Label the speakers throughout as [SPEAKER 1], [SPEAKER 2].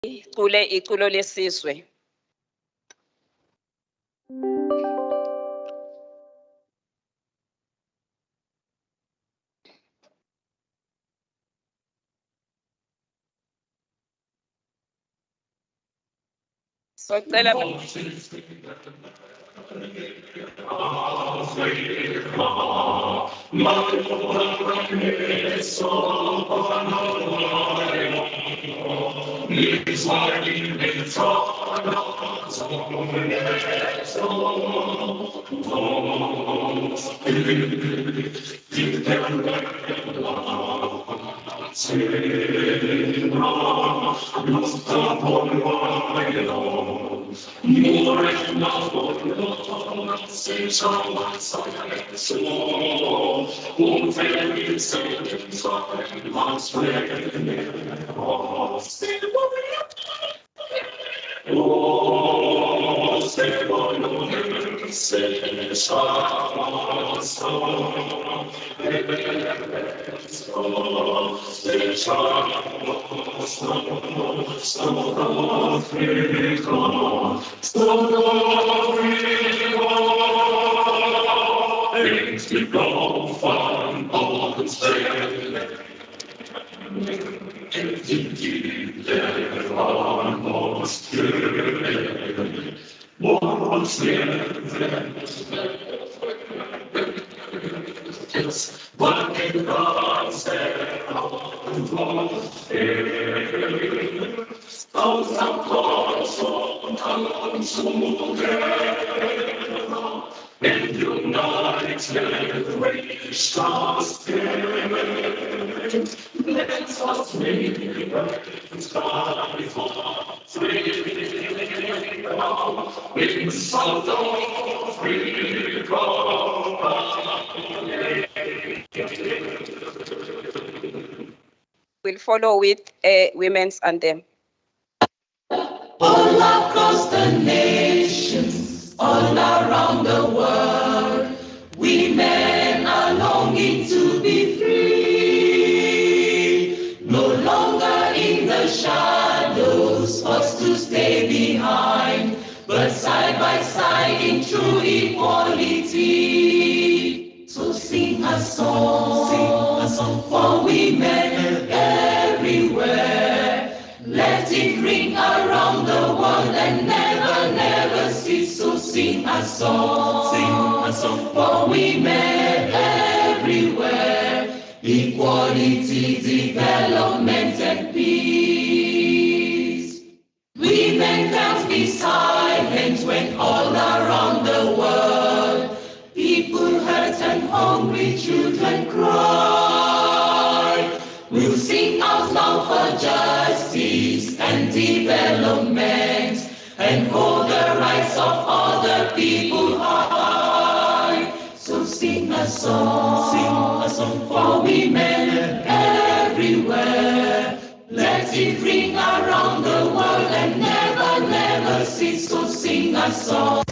[SPEAKER 1] icule iculo lesizwe. Socela will follow with women's anthem.
[SPEAKER 2] All across the nations, all around the world, women are longing to be free. No longer in the shadows, forced to stay behind, but side by side in true equality. So sing a song for women everywhere. Let it ring around the world and never, never cease. So sing a song for women everywhere. Equality, development, and peace. Women can't be silent when all around the world people hurt and hungry children cry. We'll sing out loud for justice and development and hold the rights of other people high. So sing a song for women everywhere. Let it ring around the world and never, never cease. So sing a song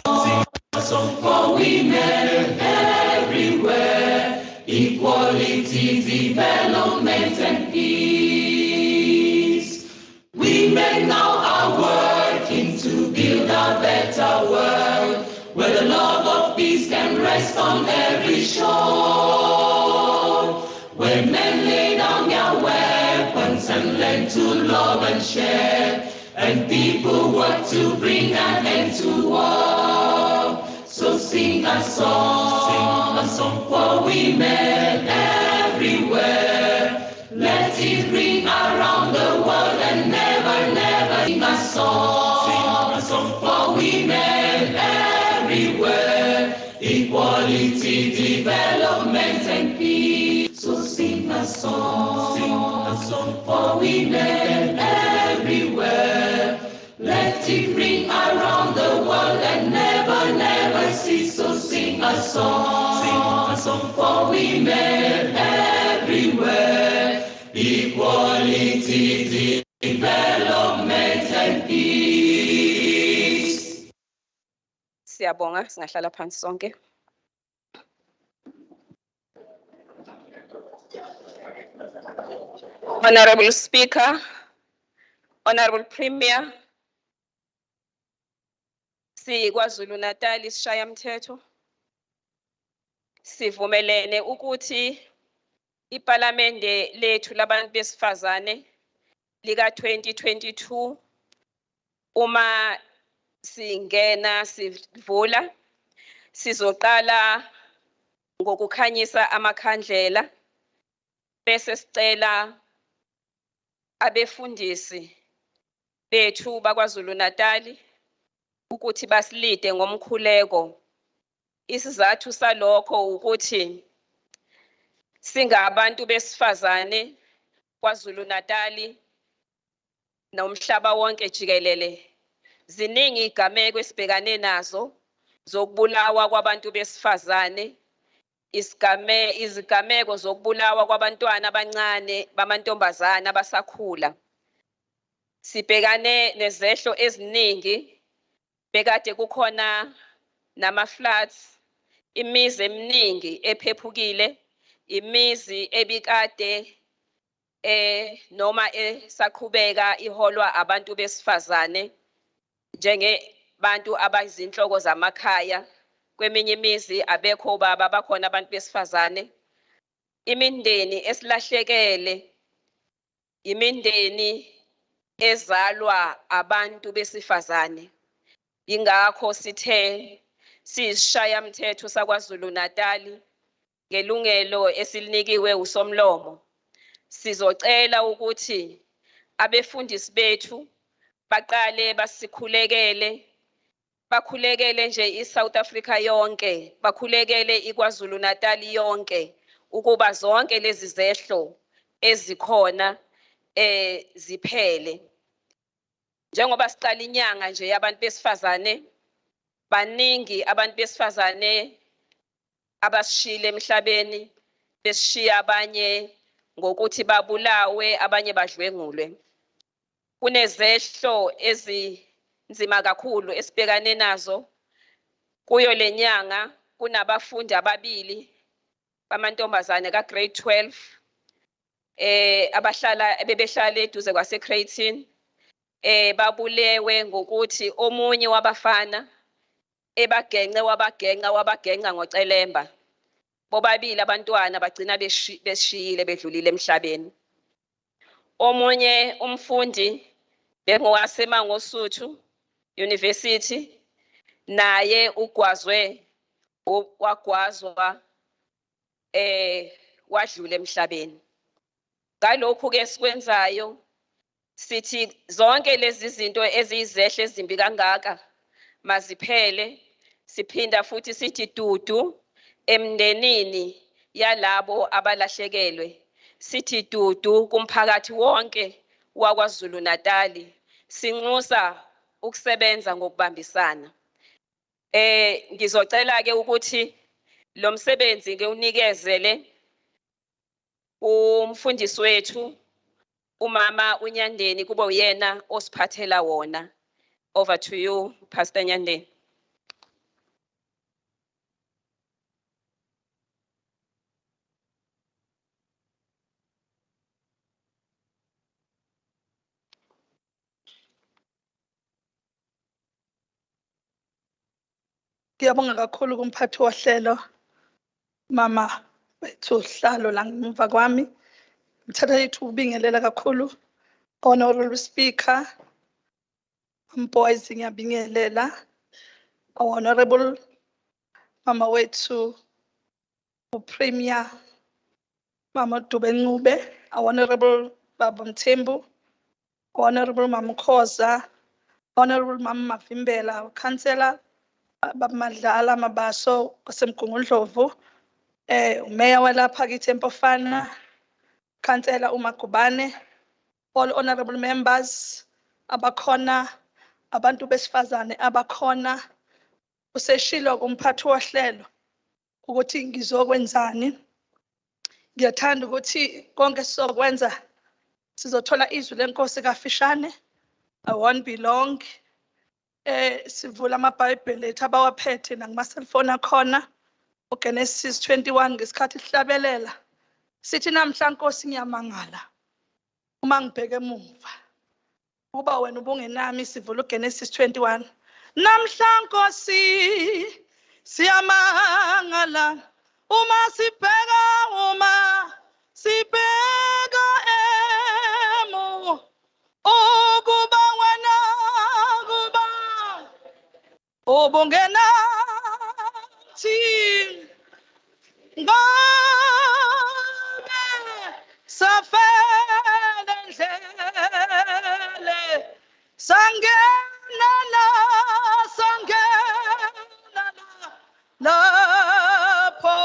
[SPEAKER 2] for women everywhere. Equality, development, and peace. Women now are working to build a better world where the love of peace can rest on every shore. Where men lay down their weapons and learn to love and share, and people work to bring an end to war. So sing a song for women everywhere. Let it ring around the world and never, never sing a song for women everywhere. Equality, development, and peace. So sing a song for women everywhere. Let it ring around the world and never, never cease. So sing a song for women everywhere. Equality, development, and peace.
[SPEAKER 1] Siyabonga, singahlala phansi sonke. Honorable Speaker, Honorable Premier, KwaZulu-Natal isishayamthetho sivumelene ukuthi iPhalamende lethu labantu besifazane lika 2022 uma singena sivula sizoqala ngokukhanyisa amakhandlela bese sicela abefundisi bethu bakwaZulu-Natal ukuthi basilide ngomkhuleko. Isizathu salokho ukuthi singabantu besifazane kwaZulu-Natal nomhlaba wonke jikelele ziningi igameko esibhekane nazo zokubulawa kwabantu besifazane, izigameko zokubulawa kwabantwana abancane bamantombazana abasakhula. Sibhekane nezehlo eziningi bekade kukhona nama-floods, imizi eminingi ephephukile, imizi ebikade noma esaqhubeka iholwa abantu besifazane njengebantu abayizinhloko zamakhaya. Kweminye imizi abekho obaba, bakhona abantu besifazane. Imindeni esilahlekele imindeni ezalwa abantu besifazane. Ingakho sithe siyisishayamthetho sakwaZulu-Natal ngelungelo esilinikiwe usomlomo sizocela ukuthi abefundisi bethu baqale basikhulekele, bakhulekele nje iSouth Africa yonke, bakhulekele iKwaZulu-Natal yonke ukuba zonke lezi zehlo ezikhona ziphele. Njengoba siqala inyanga nje yabantu besifazane, baningi abantu besifazane abasishile emhlabeni, besishiya abanye ngokuthi babulawe, abanye badlwengulwe. Kunezehlo ezinzima kakhulu esibhekane nazo kuyo lenyanga. Kunabafundi ababili bamantombazane ka grade 12 bebehlala eduze kwaseCreighton babulewe ngokuthi omunye wabafana wabagenca ngocelemba. Bobabili abantwana bagcina beshiyile bedlulile emhlabeni. Omunye umfundi bengowaseMangosuthu University, naye wagwazwa wadlula emhlabeni. Ngalokhu ke sikwenzayo sithi zonke lezi zinto eziyizehle ezimbi kangaka maziphele. Siphinda futhi sithi dudu emndenini yalabo abalahlekelwe, sithi dudu kumphakathi wonke wakwaZulu-Natal. Sinxusa ukusebenza ngokubambisana. Ngizocela ke ukuthi lo msebenzi ke unikezele umfundisi wethu umama uNyandeni kube uyena osiphathela wona. Over to you, Pastor Nyandeni.
[SPEAKER 3] Ngiyabonga kakhulu kumphathi wohlelo mama wethu Hlalo la ngemuva kwami. Ngithatha ithuba ukubingelela kakhulu Honorable Speaker Mooi, ngiyabingelela Honorable mama wethu uPremier Mama Dubencube, Honorable Baba Mthembu, Honorable Mama Khoza, Honorable Mama Mavimbela, Councillor Bamadlala Mabaso osemgungundlovu, Mayor walapha kithi Mpofana, Councillor uMagubane, all honorable members abakhona, abantu besifazane abakhona. Useshilo kumphathi wohlelo ukuthi ngizokwenzani. Ngiyathanda ukuthi konke sizokwenza sizothola izwi lenkosi kafishane. I won't be long. Sivula amabhayibheli ethu abawaphethe nakuma-cellphone akhona. Genesis 21 ngesikhathi sihlabelela sithi, namhla Nkosi ngiyamangala uma ngibheke emuva. Ngibona ukuthi konke Uba wena ubungenami sivula uGenesis 21. Namhla Nkosi siyamangala uma sibheka emu ukuba wena kuba ubungenathi ngabe safele ndlele sangena lapho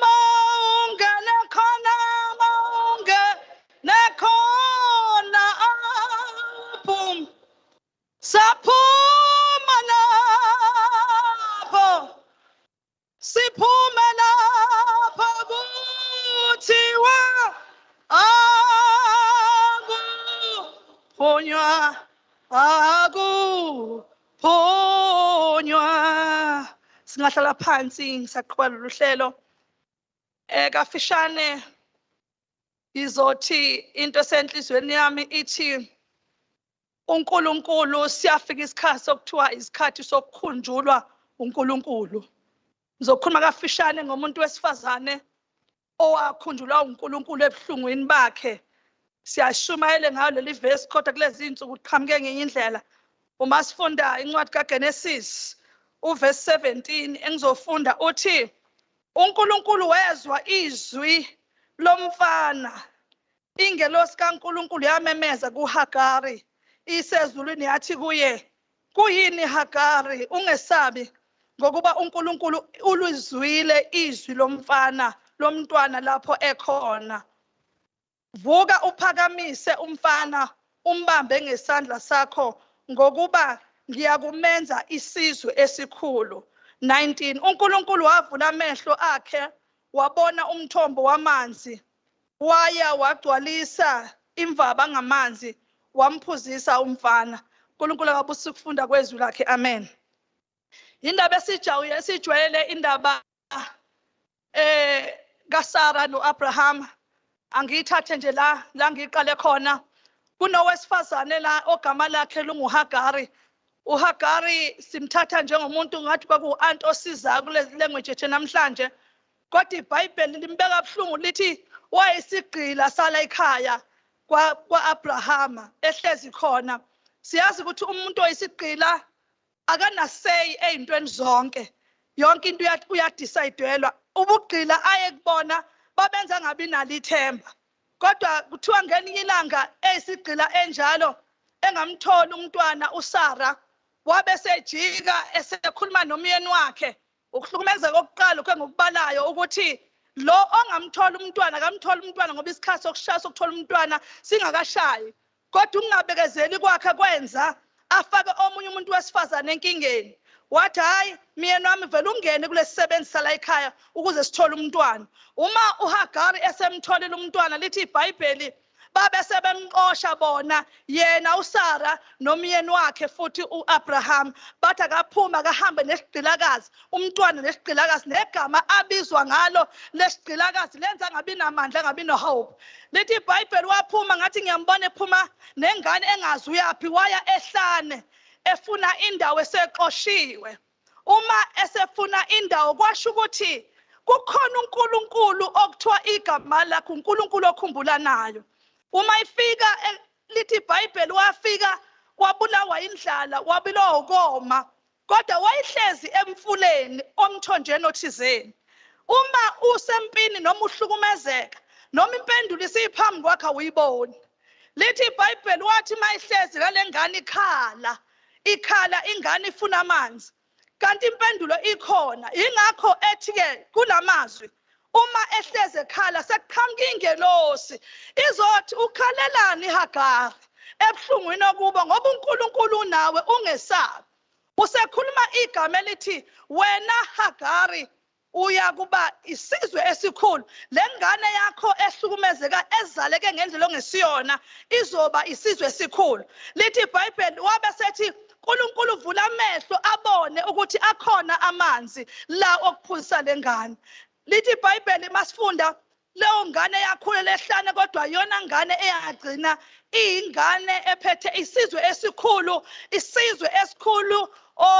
[SPEAKER 3] maungene khona aphum saphuma lapho siphume lapho kuthiwa akuphunywa. Singahlala phansi ngisaqhubeka lolu hlelo. Kafishane izothi into esenhlizweni yami ithi uNkulunkulu siyafika isikhathi sokuthiwa isikhathi sokukhunjulwa uNkulunkulu. Ngizokhuluma kafishane ngomuntu wesifazane owakhunjulwa uNkulunkulu ebuhlungwini bakhe. Siyashumayela ngayo leli verse kodwa kulezi insuku kuqhamuke ngenye indlela. Uma sifunda incwadi kaGenesis uverse 17 engizofunda uthi uNkulunkulu wezwa izwi lomfana. Ingelosi kaNkulunkulu yamemeza kuHagari isezulwini yathi kuye, kuyini Hagari, ungesabi ngokuba uNkulunkulu ulizwile izwi lomfana lomntwana lapho ekhona. Vuka uphakamise umfana umbambe ngesandla sakho ngokuba ngiyakumenza isizwe esikhulu. 19 uNkulunkulu wavula amehlo akhe wabona umthombo wamanzi waya wagcwalisa imvaba ngamanzi wamphuzisa umfana. uNkulunkulu akabusise ukufunda kwezwi lakhe. Amen. Indaba esijwayele indaba kaSara noAbraham. Angiyithathe nje la ngiqale khona. Kunowesifazane la ogama lakhe lunguHagari. uHagari simthatha njengomuntu ngathi kwaku-aunt osizayo kulezi language ethu namhlanje. Kodwa iBhayibheli limbeka buhlungu lithi wayesigqila sala ekhaya kwa-Abrahama ehlezi khona. Siyazi ukuthi umuntu oyisigqila akanasay ey'ntweni zonke. Yonke into uyadisayidelwa. Ubugqila aye kubona babenza ngabi nalo ithemba. Kodwa kuthiwa ngelinye ilanga eyisigqila enjalo engamtholi umntwana uSara wabe sejika esekhuluma nomyeni wakhe. Ukuhlukumeza kokuqala ngokubalayo ukuthi lo ongamthola umntwana akamthola umntwana ngoba isikhathi sokushaya sokuthola umntwana singakashayi. Kodwa ukungabekezeli kwakhe kwenza afake omunye umuntu wesifazane enkingeni. Wathi hayi myeni wami vele ungene kulesisebenzisa la ekhaya ukuze sithole umntwana. Uma uHagari esemtholile umntwana lithi iBhayibheli babe sebemqosha bona yena uSara nomyeni wakhe futhi uAbraham bathi akaphuma akahambe nesigqilakazi umntwana nesigqilakazi negama abizwa ngalo lesigqilakazi lenza ngabi namandla ngabi nohope. Lithi iBhayibheli waphuma ngathi ngiyambona ephuma nengane engazi uyapi waya ehlane efuna indawo eseqoshiwe. Uma esefuna indawo kwasho ukuthi kukhona uNkulunkulu okuthiwa igama lakhe uNkulunkulu okhumbula nayo. Uma ifika lithi iBhayibheli wafika wabulawa indlala wabilwa ukoma kodwa wayihlezi emfuleni omthonjeni othizeni. Uma usempini noma uhlukumezeka noma impendulo isiphambi kwakhe uyiboni. Lithi iBhayibheli wathi mayihlezi kalengane ikhala ingane ifuna amanzi kanti impendulo ikhona. Ingakho ethi-ke kulamazwi uma ehleze ekhala sekuqhamuka ingelosi izothi ukhalelani Hagari ebuhlungwini okubo ngoba uNkulunkulu unawe ungesabi. Usekhuluma igama elithi wena Hagari uyakuba isizwe esikhulu. Lengane yakho ehlukumezeka ezaleke ngendlela ongesiyona izoba isizwe esikhulu. Lithi iBhayibheli wabe sethi uNkulunkulu vula amehlo abone ukuthi akhona amanzi la okuphuzisa lengane. Lithi iBhayibheli masifunda leyo ngane yakhulela ehlane kodwa yona ngane eyagcina iyingane ephethe isizwe esikhulu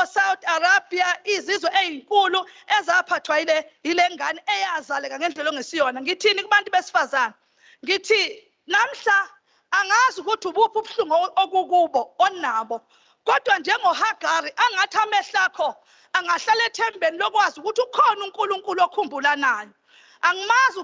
[SPEAKER 3] South Arabia, izizwe ezinkulu ezaphathwa ile ngane eyazaleka ngendlela ongesiyona. Ngithini kubantu besifazane? Ngithi namhla angazi ukuthi ubuphi ubuhlungu okukubo onabo, kodwa njengoHagari angathi amehlo akho angahlala ethembeni lokwazi ukuthi ukhona uNkulunkulu okhumbula nayo. Angimazi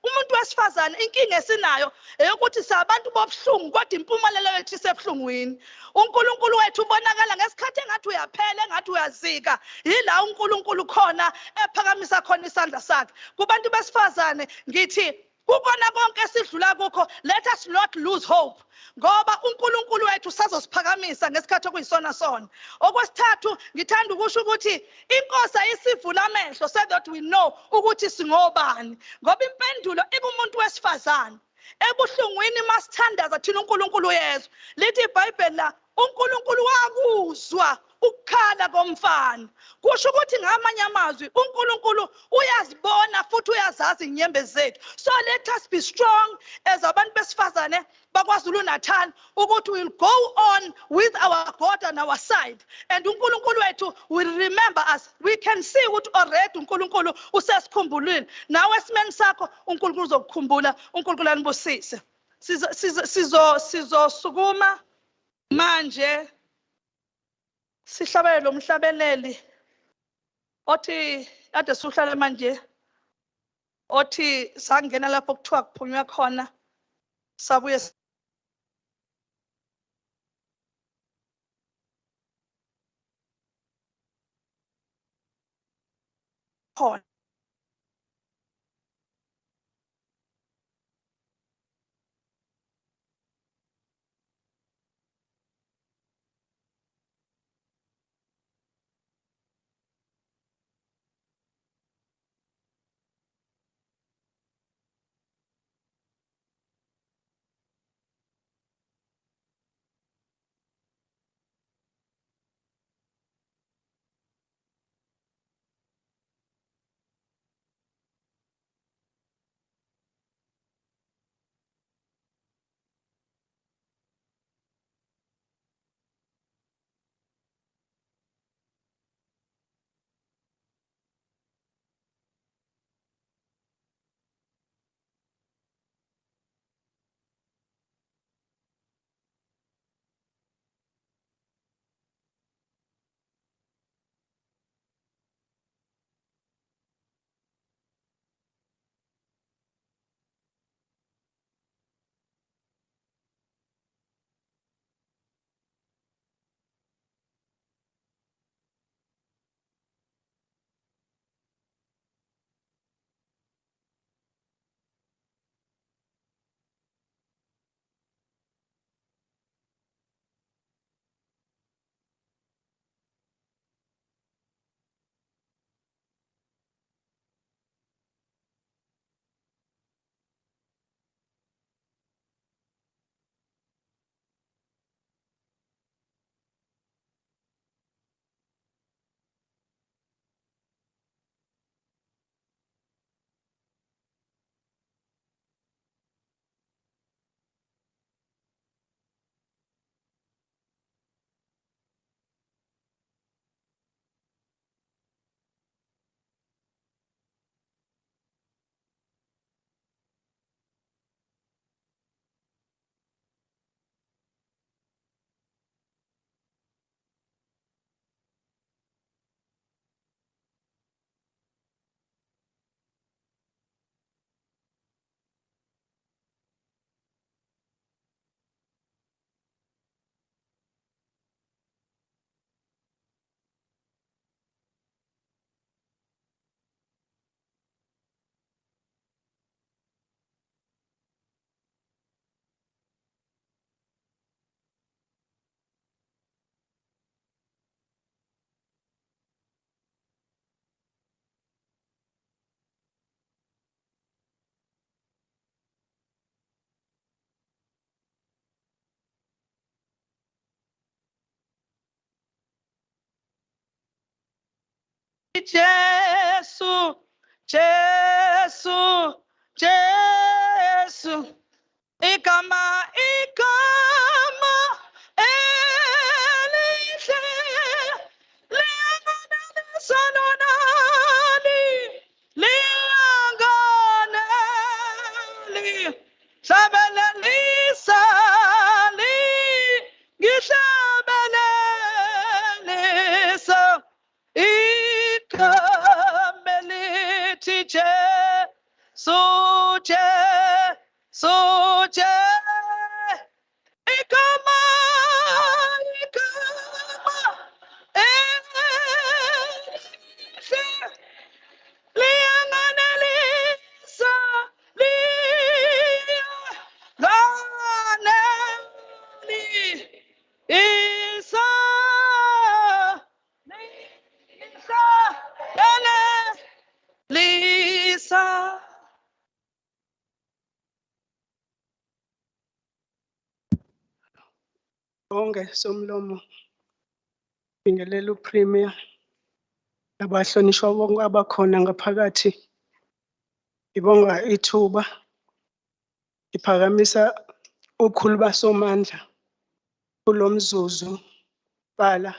[SPEAKER 3] umuntu wesifazane inkinga esinayo eyokuthi sabantu bobuhlungu kodwa impumelelo yethu isebuhlungwini. uNkulunkulu wethu ubonakala ngesikhathi engathi uyaphela, engathi uyazika. Yila uNkulunkulu khona ephakamisa khona isandla sakhe. Kubantu besifazane ngithi kukona konke esidlula kukho, let us not lose hope, ngoba uNkulunkulu wethu usazosiphakamisa ngesikhathi okuyisona sona. Okwesithathu ngithanda ukusho ukuthi inkosi ayisivula amehlo so that we know ukuthi singobani, ngoba impendulo ikumuntu wesifazane ebuhlungwini masithandaza thina uNkulunkulu yezwa. Lithi iBhayibheli la uNkulunkulu wakuzwa ukukhala komfana. Kusho ukuthi ngamanye amazwi uNkulunkulu uyazibona futhi uyazazi inyembe zethu. So let us be strong as abantu besifazane bakwaZulu-Natal ukuthi we'll go on with our God on our side, and uNkulunkulu wethu will remember us. We can see ukuthi already uNkulunkulu usesikhumbulile. Nawe esimeni sakho uNkulunkulu uzokukhumbula. uNkulunkulu anibusise. Sizosukuma manje sihlabele lo mhlabeleli othi ade suhlale manje, othi sangena lapho kuthiwa kuphunywa khona sabuye khona. Jesu, Jesu, Jesu. Yesu igama elihle liyanganelisa lona hlabelalisa ngihlabelalisa igama elithi Jesu igama elihle liyanganelisa liyanganelisa Lisa.
[SPEAKER 4] Bonke somlomo bingelela uPremier nabahlonishwa bonke abakhona ngaphakathi. Ngibonga ithuba ngiphakamisa ukhulu basomandla kulomzuzu bala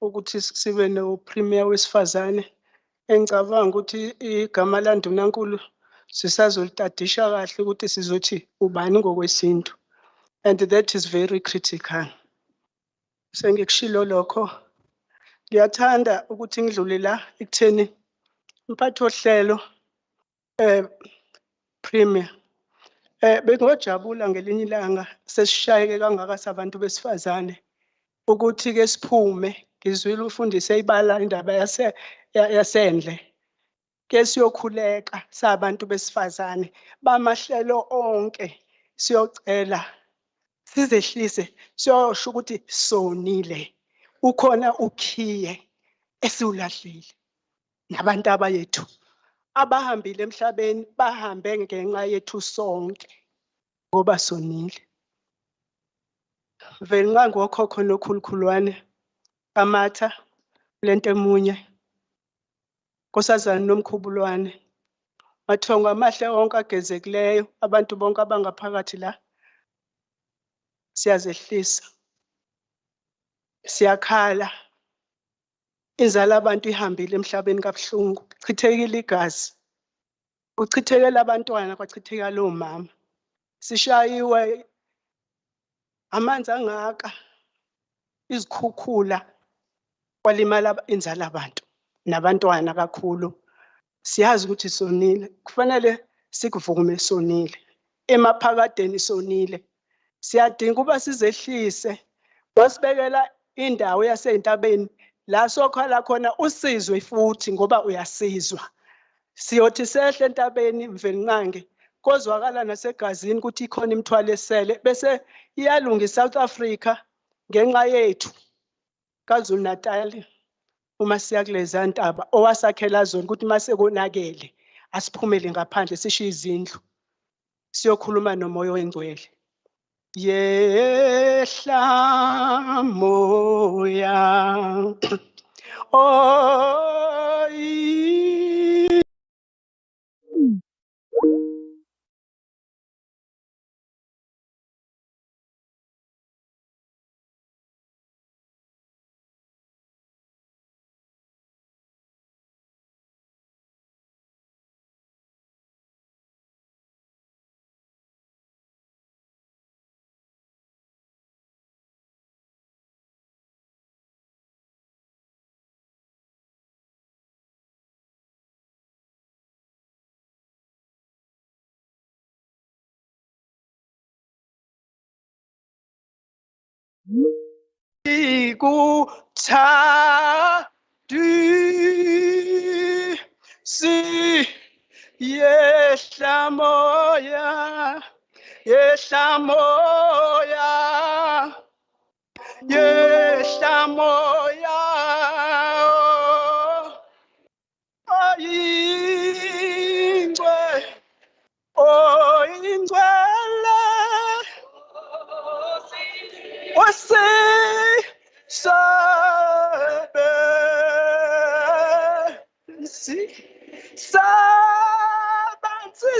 [SPEAKER 4] ukuthi sibe noPremier wesifazane. Engicabanga ukuthi igama laNdunankulu sisazolitadisha kahle ukuthi sizothi ubani ngokwesintu, and that is very critical. Sengikushilo lokho, ngiyathanda ukuthi ngidlule la ekutheni umphathi wohlelo Premier bengojabula ngelinye ilanga sesishayeke kangaka sabantu besifazane ukuthi ke siphume. Ngizwile ufundise ibala indaba yasendle ke siyokhuleka sabantu besifazane bamahlelo onke siyocela sizehlise siyosho ukuthi sonile ukhona ukhiye esiwulahlile nabantu abayethu abahambile emhlabeni bahambe ngenxa yethu sonke ngoba sonile. Vele ngangokhokho nokhulukhulwane amatha lento emunye Nkosazana nomkhubulwane mathonga amahle onke agezekileyo abantu bonke abangaphakathi la siyazehlisa siyakhala inzala abantu ihambile emhlabeni kabuhlungu chithekile igazi uchithekela abantwana kwachitheka lo mama sishayiwe amanzi angaka izikhukhula kwalimala inzala abantu nabantwana kakhulu. Siyazi ukuthi sonile kufanele sikuvume sonile emaphakadeni sonile siyadinga ukuba sizehlise wasibekela indawo yaseyintabeni la sokhala khona usizwe futhi ngoba uyasizwa siyothi sehle entabeni mvelinqange kozwakala nasegazini ukuthi ikhona imithwalo esele bese iyalunga South Africa ngenxa yethu KwaZulu-Natal uma siya kuleza ntaba owasakhela zona ukuthi mase konakele asiphumele ngaphandle sishiye izindlu siyokhuluma nomoya oyingcwele. Yehla moya Ikuthandi si yehla moya yehla moya yehla moya oyingcwele oyingcwele sabansi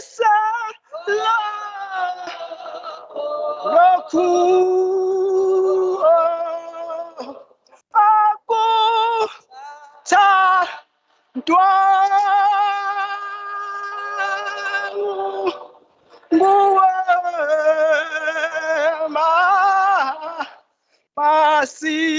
[SPEAKER 4] Masikuthandi.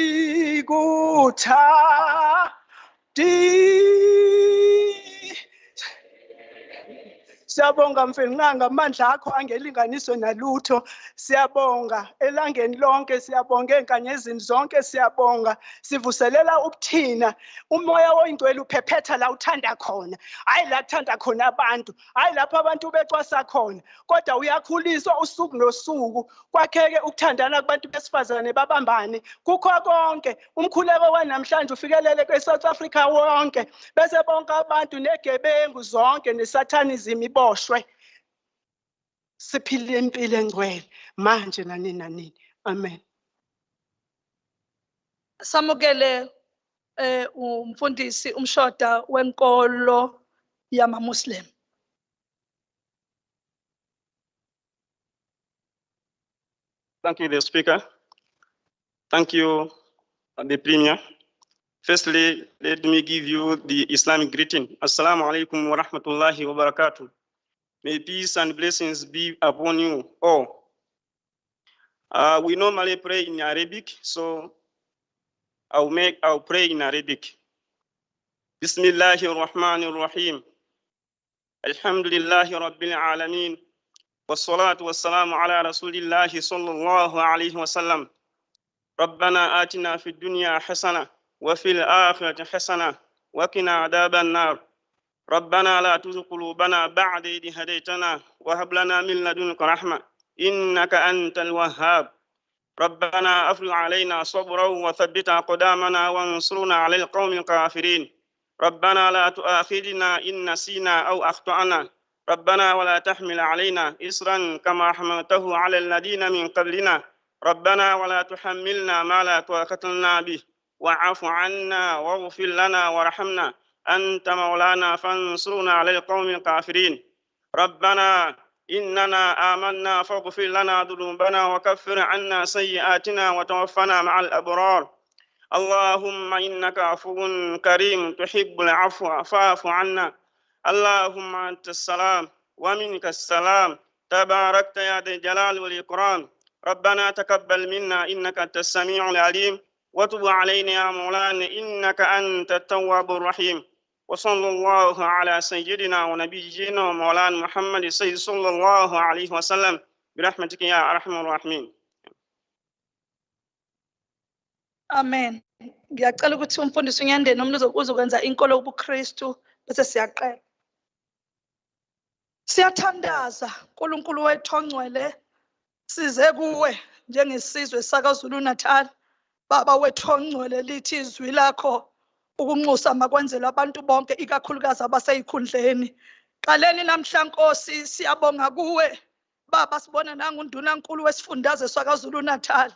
[SPEAKER 4] Siyabonga mfenqa ngamandla akho angelinganiswe nalutho. Siyabonga elangeni lonke, siyabonga enkanyezini zonke, siyabonga. Sivuselela ukuthina. Umoya oyingcwele uphephetha la uthanda khona. Hayi la kuthanda khona abantu. Hayi lapho abantu becwasa khona. Kodwa uyakhuliswa usuku nosuku. Kwakheke ukuthandana kubantu besifazane babambane. Kukho konke. Umkhuleko wanamhlanje ufikelele kweSouth Africa wonke. Bese bonke abantu negebengu zonke nesathanism iboshwe. Siphile impilo engcwele manje nanini nanini. Amen.
[SPEAKER 3] Samukele umfundisi umshoda wenkolo yama-Muslim.
[SPEAKER 5] Thank you, the speaker. Thank you, the premier. Firstly, let me give you the Islamic greeting. Assalamu alaikum wa rahmatullahi wa barakatuh. May peace and blessings be upon you all. We normally pray in Arabic, so I'll pray in Arabic. Bismillahir Rahmanir Rahim. Alhamdulillahi Rabbil Alameen. والصلاة والسلام على رسول الله صلى الله عليه وسلم. ربنا آتنا في الدنيا حسنة وفي الآخرة حسنة وقنا عذاب النار. ربنا لا تزغ قلوبنا بعد إذ هديتنا وهب لنا من لدنك رحمة إنك أنت الوهاب. ربنا أفرغ علينا صبرا وثبت أقدامنا وانصرنا على القوم الكافرين. ربنا لا تؤاخذنا إن نسينا أو أخطأنا. ربنا ولا تحمل علينا إصرا كما حملته على الذين من قبلنا. ربنا ولا تحملنا ما لا طاقة لنا به واعف عنا واغفر لنا وارحمنا أنت مولانا فانصرنا على القوم الكافرين. ربنا إننا آمنا فاغفر لنا ذنوبنا وكفر عنا سيئاتنا وتوفنا مع الأبرار. اللهم إنك عفو كريم تحب العفو فاعف عنا. اللهم أنت السلام ومنك السلام تباركت يا ذا الجلال والإكرام. ربنا تقبل منا إنك أنت السميع العليم وتب علينا يا مولانا إنك أنت التواب الرحيم. وصلى الله على سيدنا ونبينا ومولانا محمد صلى الله عليه وسلم برحمتك يا أرحم الراحمين.
[SPEAKER 3] Amen. Ngiyacela ukuthi umfundisi unyandeni nomntu uzokwenza inkolo ubuKristu bese siyaqela. Siyathandaza uNkulunkulu wethu ongcwele size kuwe njengesizwe saKwaZulu-Natal. Baba wethu ongcwele lithi izwi lakho ukunxusa makwenzelwe abantu bonke ikakhulukazi abaseyikhundleni. Qaleni namhla Nkosi siyabonga kuwe. Baba sibona nangundunankulu wesifundazwe saKwaZulu-Natal.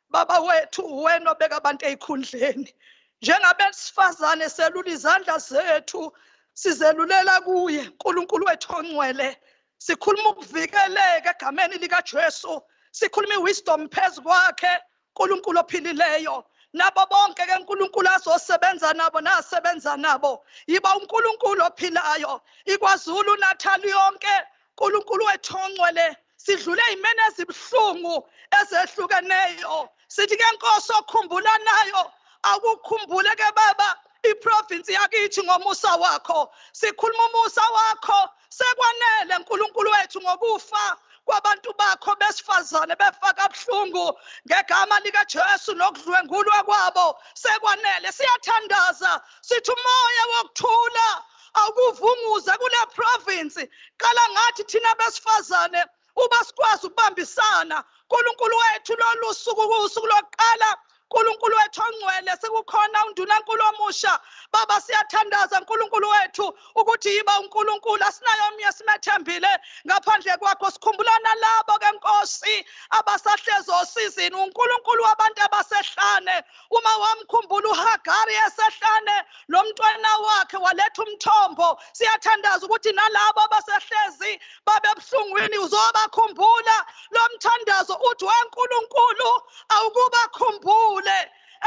[SPEAKER 3] Baba wethu wena obeka abantu eyikhundleni. Njengabesifazane selula izandla zethu sizelulela kuye uNkulunkulu wethu ongcwele. Sikhuluma ukuvikeleka egameni likaJesu. Sikhuluma iwisdom phezu kwakhe uNkulunkulu ophilileyo. Nabo bonke ke uNkulunkulu azosebenza nabo nasebenza nabo. Yiba uNkulunkulu ophilayo. iKwaZulu-Natal yonke uNkulunkulu wethu ongcwele. Sidlule imene ezibhlungu ezehlukeneyo. Sithi ke Nkosi okhumbula nayo akukhumbule ke Baba iprovince yakithi ngomusa wakho. Sikhuluma umusa wakho sekwanele uNkulunkulu wethu ngokufa kwabantu bakho besifazane befaka buhlungu ngegama likaJesu nokudlwengulwa kwabo sekwanele. Siyathandaza sithi umoya wokuthula awukuvunguze kule province. Qala ngathi thina besifazane uba sikwazi ukubambisana uNkulunkulu wethu lolu suku kusuku lokuqala. uNkulunkulu wethu ongcwele sekukhona undunankulu omusha. Baba siyathandaza uNkulunkulu wethu ukuthi yiba uNkulunkulu asinayo omnye simethembile ngaphandle kwakho. Sikhumbulana labo ke Nkosi abasahlezi osizini uNkulunkulu wabantu abasehlane. Uma wamkhumbula uHagari esehlane lo mntwana wakhe waletha umthombo. Siyathandaza ukuthi nalabo abasehlezi babe buhlungwini uzobakhumbula lo mthandazo uthi weNkulunkulu awukubakhumbula.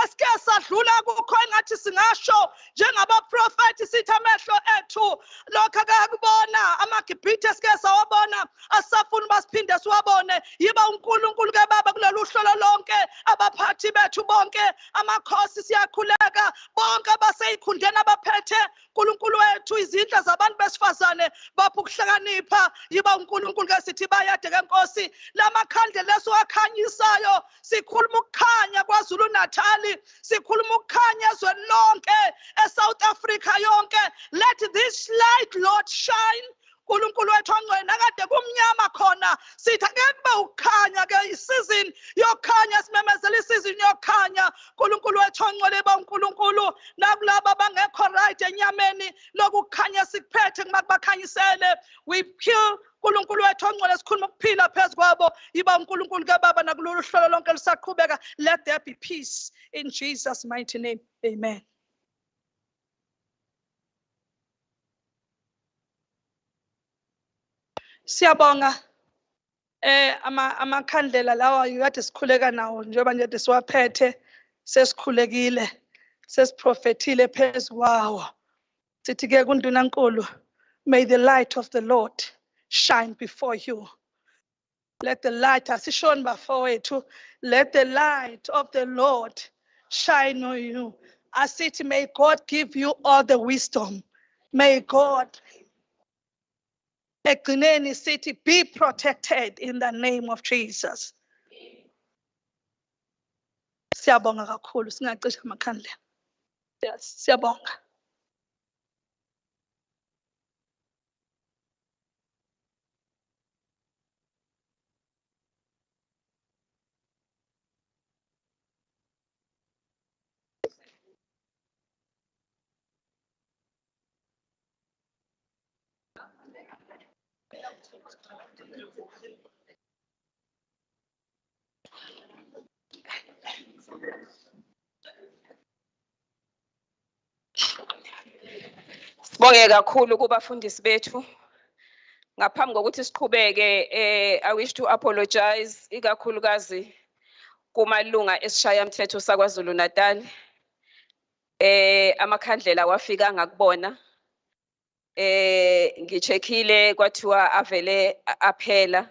[SPEAKER 3] Esike sadlula kukho engathi singasho njengabaprofeti sithi amehlo ethu lokho akakubona amagibhithe esike sawabona asafuna basiphinde siwabone. Yiba uNkulunkulu ke Baba kulolu kulolu hlolo lonke abaphathi bethu bonke amakhosi siyakhuleka bonke abaseyikhundeni abaphethe uNkulunkulu wethu izindla zabantu besifazane bapha ukuhlakanipha yiba uNkulunkulu ke sithi bayade ke Nkosi lamakhandlela esiwakhanyisayo sikhuluma ukukhanya kwaZulu-Natal sikhuluma ukukhanya ezweni lonke eSouth Africa yonke let this light Lord shine uNkulunkulu wethu ongcwele nakade kumnyama khona sithi ake kube ukukhanya ke isizini yokukhanya simemezela isizini yokukhanya uNkulunkulu wethu ongcwele uNkulunkulu nakulabo abangekho right enyameni lokukhanya sikuphethe kumakubakhanyisele we pure uNkulunkulu wethu ongcwele sikhuluma ukuphila phezukwabo yiba uNkulunkulu ke baba nakulolu hlolo lonke lisaqhubeka let there be peace in Jesus mighty name amen. Siyabonga amakhandlela lawa yikade sikhuleka nawo njengoba nje siwaphethe sesikhulekile sesiprofethile phezukwawo sithi ke kuNdunankulu may the light of the Lord shine before you. Let the light asishoni bafowethu let the light of the Lord shine on you. Asithi may God give you all the wisdom. May God Ekugcineni sithi be protected in the name of Jesus. Siyabonga kakhulu singacisha amakhandlela. Yes, siyabonga.
[SPEAKER 1] Sibonge kakhulu kubafundisi bethu. Ngaphambi kokuthi siqhubeke I wish to apologize ikakhulukazi kumalunga esishayamthetho saKwaZulu-Natal. Amakhandlela wafika ngakubona. Ngicheckile kwathiwa avele aphela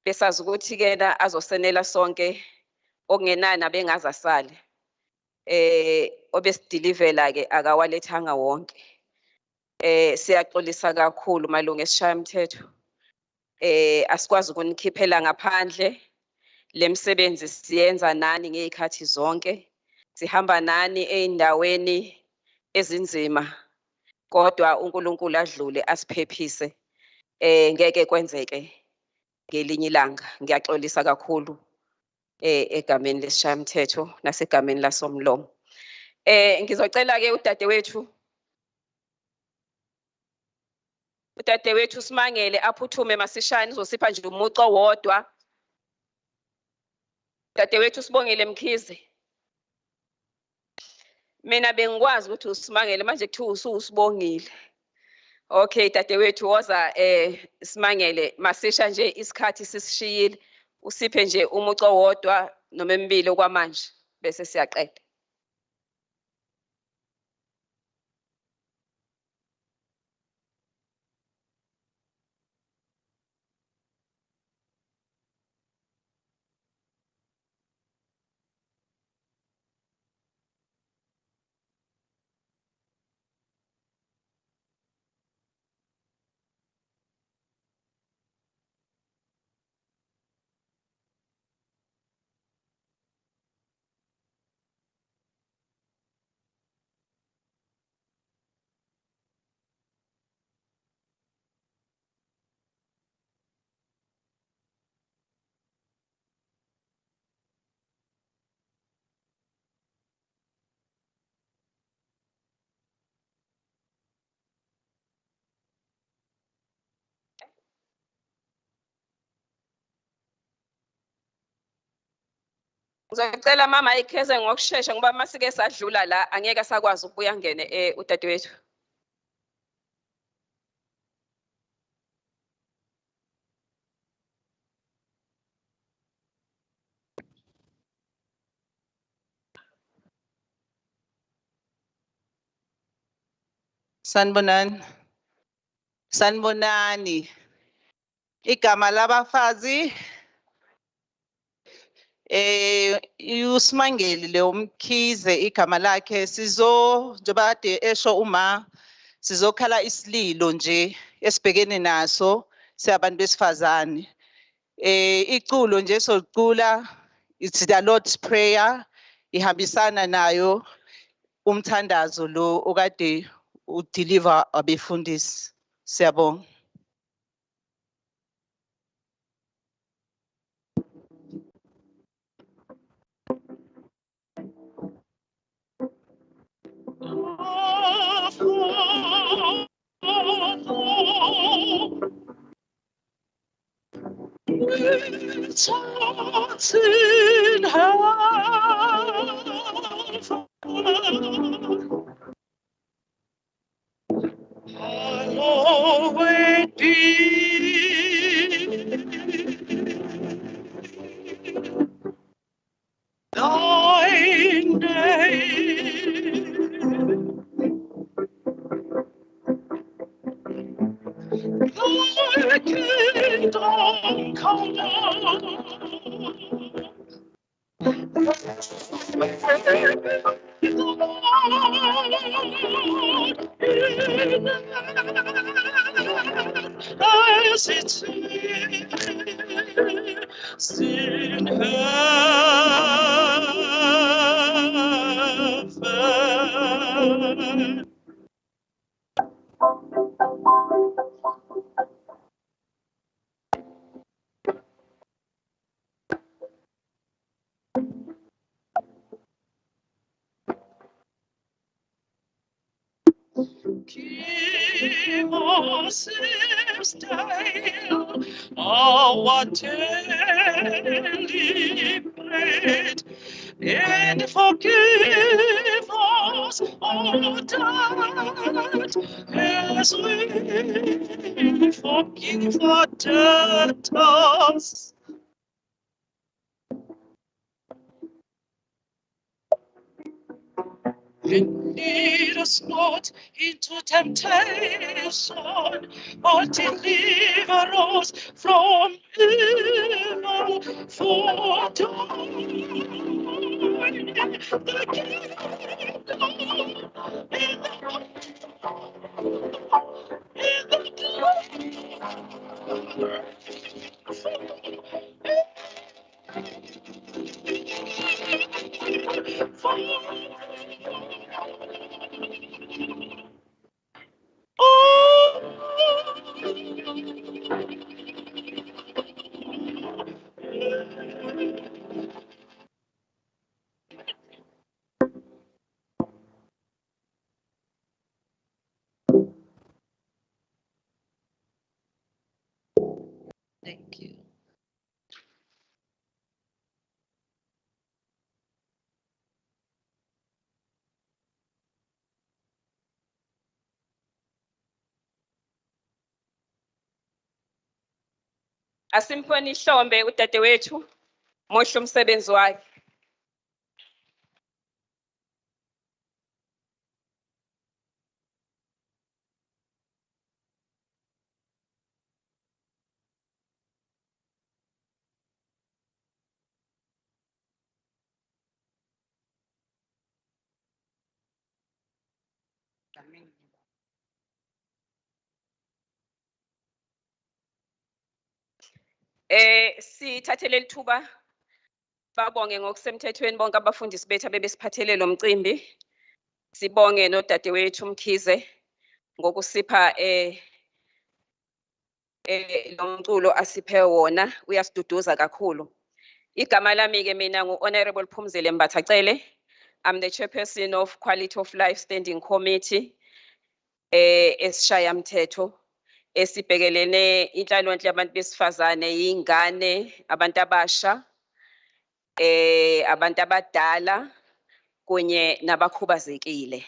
[SPEAKER 1] besazi ukuthi kena azosenela sonke okungenani abengaza sale. Obesidilivela ke akawalethanga wonke. Siyaxolisa kakhulu malunga esishayamthetho. Asikwazi ukunikhiphela ngaphandle lemsebenzi siyenza nani ngezikhathi zonke. Sihamba nani eindaweni ezinzima. Kodwa uNkulunkulu adlule asiphephise. Ngeke kwenzeke ngelinye ilanga. Ngiyaxolisa kakhulu egameni lesishayamthetho nasegameni lasomlomo. Ngizocela ke udadewethu Simangele aphuthume masishane uzosipha nje umuco wodwa. Dadewethu Sibongile Mkhize. Mina bengikwazi ukuthi uSimangele manje kuthiwa usibongile. Okay dadewethu woza Simangele masisha nje isikhathi sisishiyile usiphe nje umuco wodwa noma emibili okwamanje bese siyaqeda. Ngizocela mama ikheze ngokusheshsha ngoba masike sadlula la angeke sakwazi ukubuya ngene udadewethu.
[SPEAKER 6] Sanibonani. Igama labafazi uSimangeli le umkhize igama lakhe njengoba kade esho uma sizokhala isililo nje esibhekene naso siyabantu besifazane. Iculo nje socula it's the Lord's Prayer ihambisana nayo umthandazo lo okade udeliver abefundisi. Siyabonga.
[SPEAKER 3] Which art in heaven, hallowed be thy name. Thy kingdom come. As it is in heaven. Give us this day our daily bread, and forgive us our debt as we forgive our debtors. And lead us not into temptation, but deliver us from evil. For thine the kingdom and the glory. Thank you.
[SPEAKER 1] Asimponi Hlombe udadewethu muhle umsebenzi wakhe. Sithathele lithuba babonge ngokusemthethweni bonke abafundisi bethu abebesiphathele lo mcimbi. Sibonge nodadewethu Mkhize ngokusipha lo mculo asiphe wona uyasiduduza kakhulu. Igama lami ke mina ngu-Honorable Phumzile Mbathacele. I'm the chairperson of Quality of Life Standing Committee esishayamthetho esibhekelene inhlalonhle yabantu besifazane, ingane, abantu abasha, abantu abadala kunye nabakhubazekile.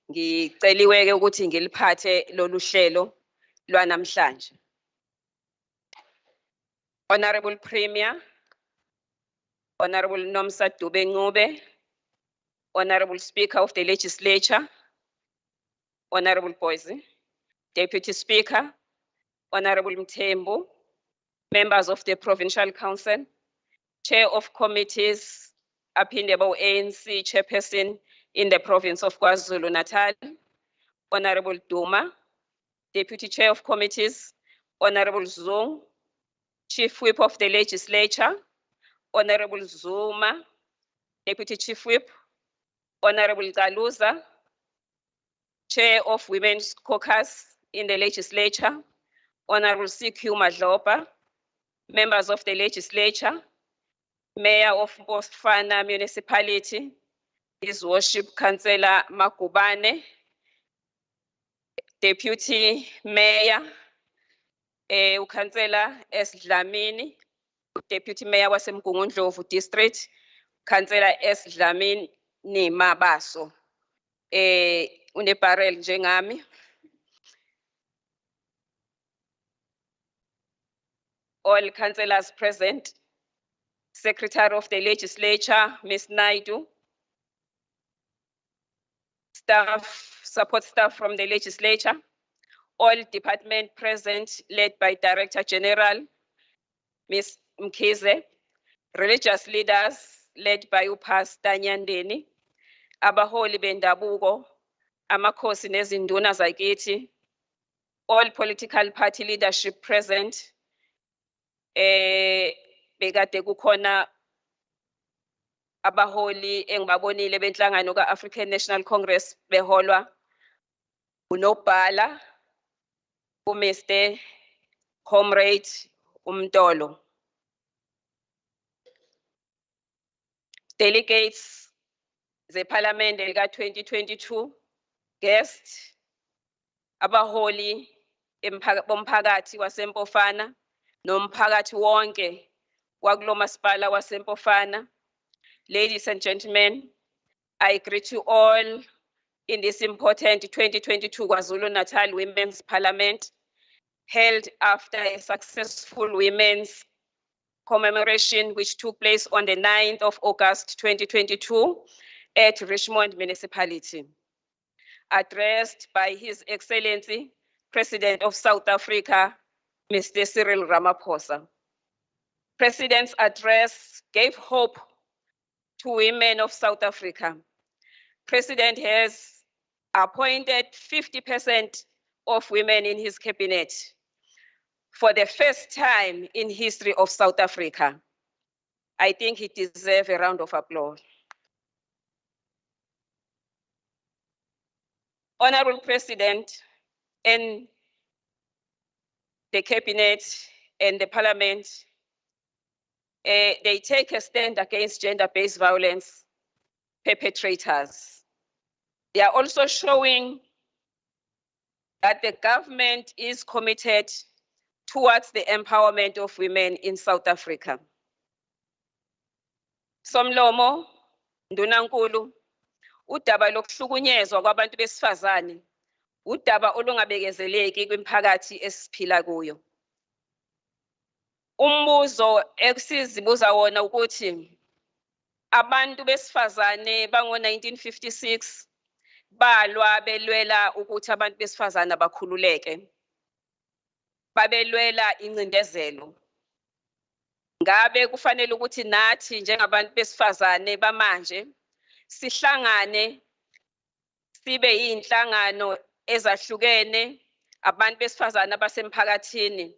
[SPEAKER 1] Ngiceliwe ke ukuthi ngiliphathe lolu hlelo lwanamhlanje. Honorable Premier, Honorable Nomsa Dube Ncube, Honorable Speaker of the Legislature, Honorable Boise, Deputy Speaker, Honorable Mthembu, members of the Provincial Council, Chair of committees, Apindebo ANC chairperson in the province of KwaZulu-Natal, Honorable Duma, Deputy Chair of Committees, Honorable Zung, Chief Whip of the Legislature, Honorable Zuma, Deputy Chief Whip, Honorable Galuza, Chair of Women's Caucus in the Legislature, Honorable CQ Madlopa, members of the Legislature, Mayor of Mpofana Municipality, His Worship Councillor Makubane, Deputy Mayor, uKhansela S. Dlamini, Deputy Mayor waseMgungundlovu District, Councillor S. Dlamini Mabaso, unebarrel njengami. All councillors present, Secretary of the Legislature, Ms. Naidu, staff, support staff from the Legislature, all department present, led by Director General, Ms. Mkhize, religious leaders, led by uPastor Nyandeni, abaholi bendabuko, amakhosi nezinduna zakithi, all political party leadership present, bekade kukhona abaholi engibabonile benhlangano ka-African National Congress beholwa unobhala uMr. Comrade Umtolo. Delegates the Parliament lika-2022, guests, abaholi bomphakathi waseMpofana nomphakathi wonke wakulo masipala waseMpofana. Ladies and gentlemen, I greet you all in this important 2022 KwaZulu-Natal Women's Parliament, held after a successful women's commemoration which took place on the 9th of August 2022 at Richmond Municipality. Addressed by His Excellency, President of South Africa, Mr. Cyril Ramaphosa. President's address gave hope to women of South Africa. President has appointed 50% of women in his cabinet for the first time in history of South Africa. I think he deserves a round of applause. Honorable President and the cabinet and the parliament, they take a stand against gender-based violence perpetrators. They are also showing that the government is committed towards the empowerment of women in South Africa. Somlomo, Ndunankulu, udaba lokuhlukunyezwa kwabantu besifazane, udaba olungabekezeleki kwimphakathi esiphila kuyo. Umbuzo esizibuza wona ukuthi abantu besifazane bango-1956 balwa belwela ukuthi abantu besifazane bakhululeke. Babelwela incindezelo. Ngabe kufanele ukuthi nathi njengabantu besifazane bamanje sihlangane sibe yinhlangano ezahlukene abantu besifazane abasemphakathini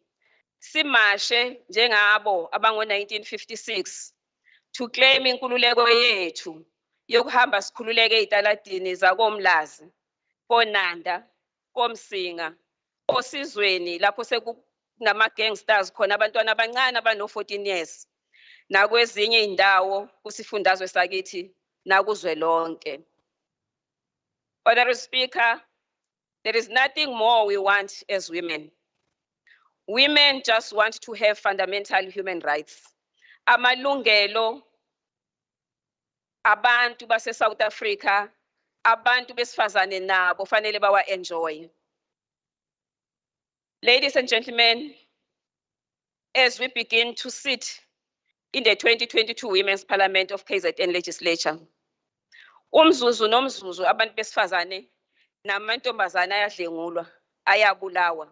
[SPEAKER 1] simashe njengabo abango-1956 to claim inkululeko yethu yokuhamba sikhululeke ezitaladini zakoMlazi, koNanda, koMsinga, osizweni lapho sekunama-gangsters khona abantwana abancane abano-14 years nakwezinye indawo kusifundazwe sakithi nakuzwelonke. Honorable Speaker, there is nothing more we want as women. Women just want to have fundamental human rights. Amalungelo abantu base South Africa, abantu besifazane nabo fanele bawa enjoy. Ladies and gentlemen, as we begin to sit in the 2022 Women's Parliament of KZN Legislature, umzuzu nomzuzu abantu besifazane namantombazane ayadlengulwa, ayabulawa.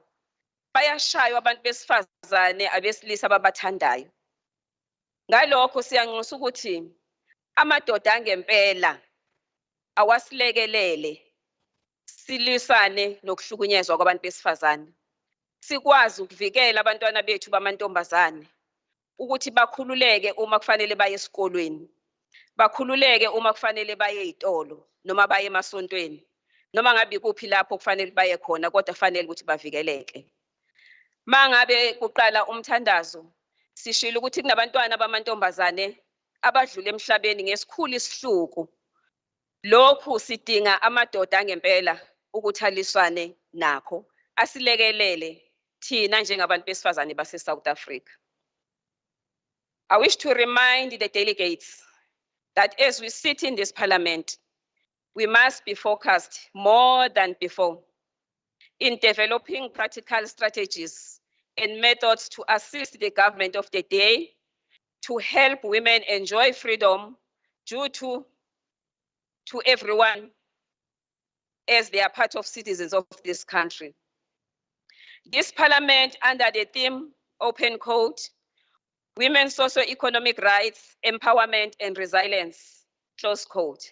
[SPEAKER 1] Bayashaywa abantu besifazane abesilisa ababathandayo. Ngalokho siyanxusa ukuthi amadoda angempela awasilekelele silisane nokuhlukunyezwa kwabantu besifazane. Sikwazi ukuvikela abantwana bethu bamantombazane ukuthi bakhululeke uma kufanele baye esikolweni. Bakhululeke uma kufanele baye ezitolo noma baye emasontweni. Noma ngabe kuphi lapho kufanele baye khona kodwa kufanele ukuthi bavikeleke. Mangabe kuqala umthandazo sishilo ukuthi kunabantwana bamantombazane abadlule emhlabeni ngesikhulu isihluku. Lokhu sidinga amadoda angempela ukuthi aliswane nakho asilekelele thina njengabantu besifazane base South Africa. I wish to remind the delegates that as we sit in this parliament, we must be focused more than before in developing practical strategies and methods to assist the government of the day to help women enjoy freedom due to everyone as they are part of citizens of this country. This parliament, under the theme Open Code, Women's Socio-Economic Rights, Empowerment and Resilience, close quote,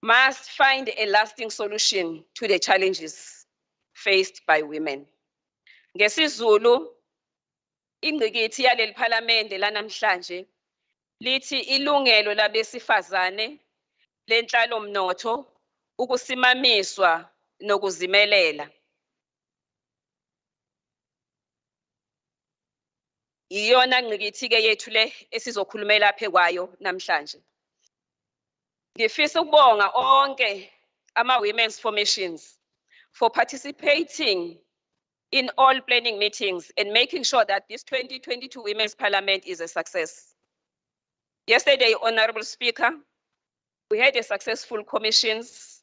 [SPEAKER 1] must find a lasting solution to the challenges faced by women. NgesiZulu, ingqikithi yaleli parliament lanamhlanje lithi ilungelo labesifazane lenhlalomnotho ukusimamiswa nokuzimelela. Iyona ngqikithi ke yethu le esizokhulumela lapha kwayo namhlanje. Ngifisa ukubonga onke ama-women's formations for participating in all planning meetings and making sure that this 2022 Women's Parliament is a success. Yesterday, Honorable Speaker, we had a successful commissions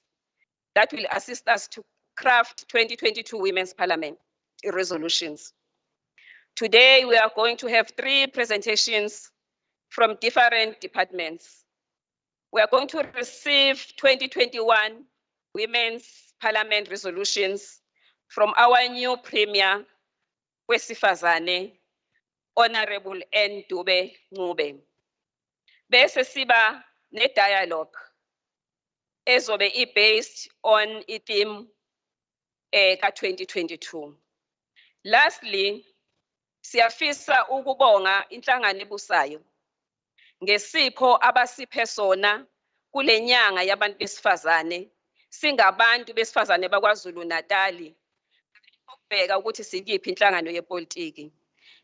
[SPEAKER 1] that will assist us to craft 2022 Women's Parliament resolutions. Today, we are going to have 3 presentations from different departments. We are going to receive 2021 Women's Parliament resolutions from our new Premier, Wesifazane, Honorable Ndube Ncube. Bese siba ne-dialogue ezobe based on i-theme ka-2022. Lastly, siyafisa ukubonga inhlangano ebusayo ngesipho abasiphe sona kule nyanga yabantu besifazane singabantu besifazane bakwaZulu-Natal ukubheka ukuthi sikiphi inhlangano yepolitiki.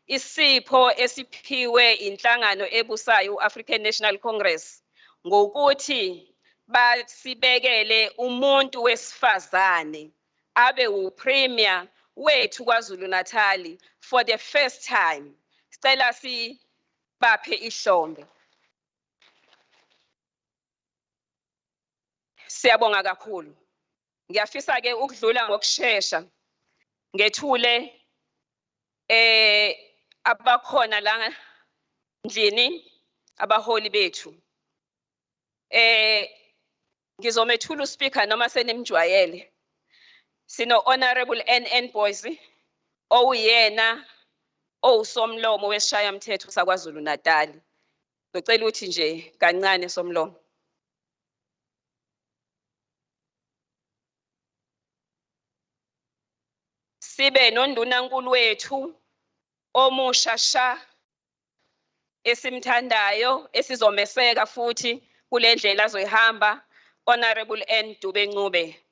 [SPEAKER 1] Isipho esiphiwe inhlangano ebusayo African National Congress ngokuthi basibekele umuntu wesifazane abe upremier wethu kwaZulu-Natal for the first time. Sicela sibaphe ihlombe. Siyabonga kakhulu. Ngiyafisa ke ukudlula ngokusheshsha ngethule abakhona la ndlini abaholi bethu. Ngizomethula uSpeaker noma senimjwayele. Sino Honorable NN Boyce oyena owusomlomo wesishayamthetho sakwaZulu-Natal. Ngicela ukuthi nje kancane somlomo. Sibe nondunankulu wethu omusha sha esimthandayo esizomeseka futhi kule ndlela azoyihamba, Honorable Ndube Ncube.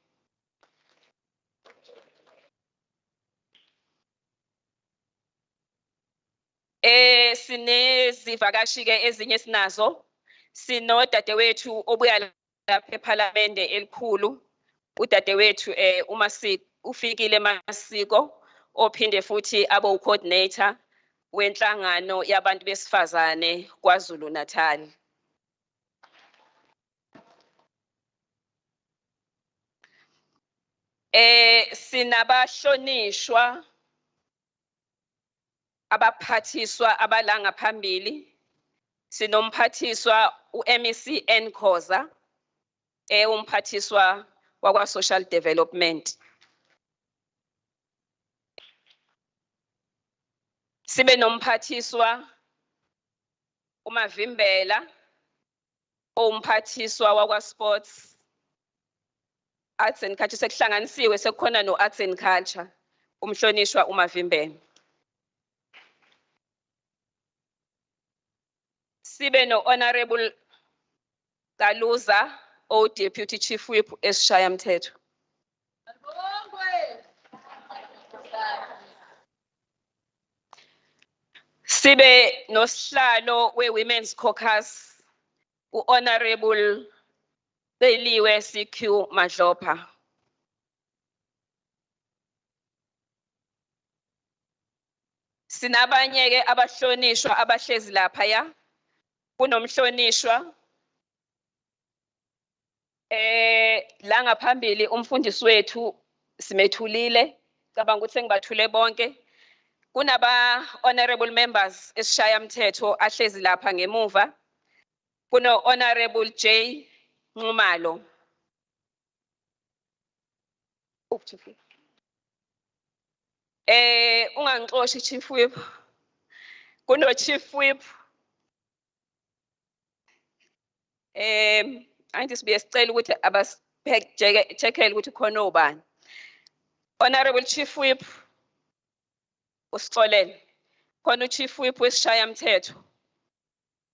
[SPEAKER 1] Sinezivakashi ke ezinye sinazo. Sino dadewethu obuya lapha eParliament elikhulu, udadewethu uMasiko ufikile Masiko ophinde futhi abe ucoordinator wenhlangano yabantu besifazane kwaZulu-Natal. Sinabahlonishwa abaphathiswa abalanga phambili. Sinomphathiswa uMEC Nkhoza umphathiswa wakwa Social Development. Sibe nomphathiswa uMavimbela umphathiswa wakwa Sports Arts and Culture sekuhlanganisiwe sekukhona no Arts and Culture umhlonishwa uMavimbela. Sibe no Honorable Kaluza o Deputy Chief Whip eSishayamthetho. Sibe nosihlalo we-Women's Caucus u-Honorable Celiwe CQ Madlopha. Sinabanye ke abahlonishwa abahlezi lapha ya. Kunomhlonishwa la ngaphambili umfundisi wethu simethulile cabanga ukuthi ngibathule bonke. Kunaba honorable members eSishayamthetho ahlezi lapha ngemuva. Kuno Honorable J Nxumalo. Ungangixoshi Chief Whip. Kuno Chief Whip. Angithi sibuye sicela ukuthi checkele ukuthi khona obani. Honorable Chief Whip usixolele. Khona uChief Whip weSishayamthetho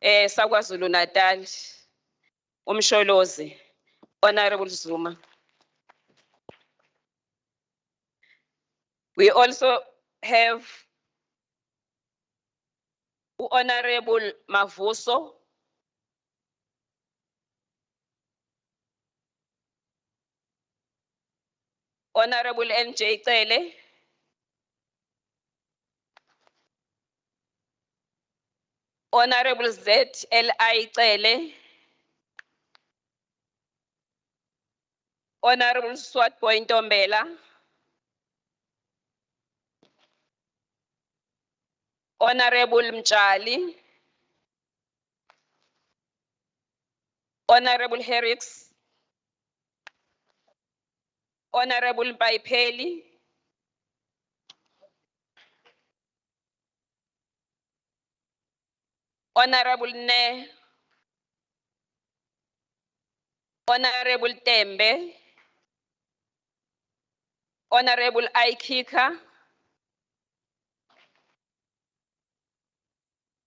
[SPEAKER 1] saKwaZulu-Natal umsholozi Honorable Zuma. We also have Honorable Mavuso Honorable NJ Cele, Honorable ZLI Cele, Honorable Swatboy Ntombela, Honorable Mchali, Honorable Herricks, Honorable Baipeli, Honorable Ne, Honorable Tembe, Honorable Aikika,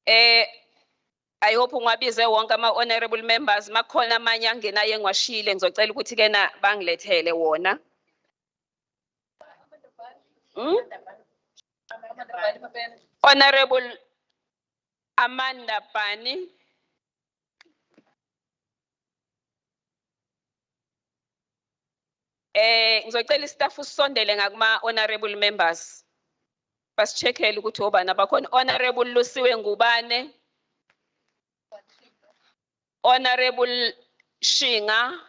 [SPEAKER 1] I hope ungabize wonke ama honorable members makhona amanye angenayo engwashile ngizocela ukuthi ke na bangilethele wona. Honorable Amanda Pani, ngizocela istaff usondele ngakuma honorable members basicheckele ukuthi obani abakhona. Honorable Lusiwe Ngubane, Honorable Shinga,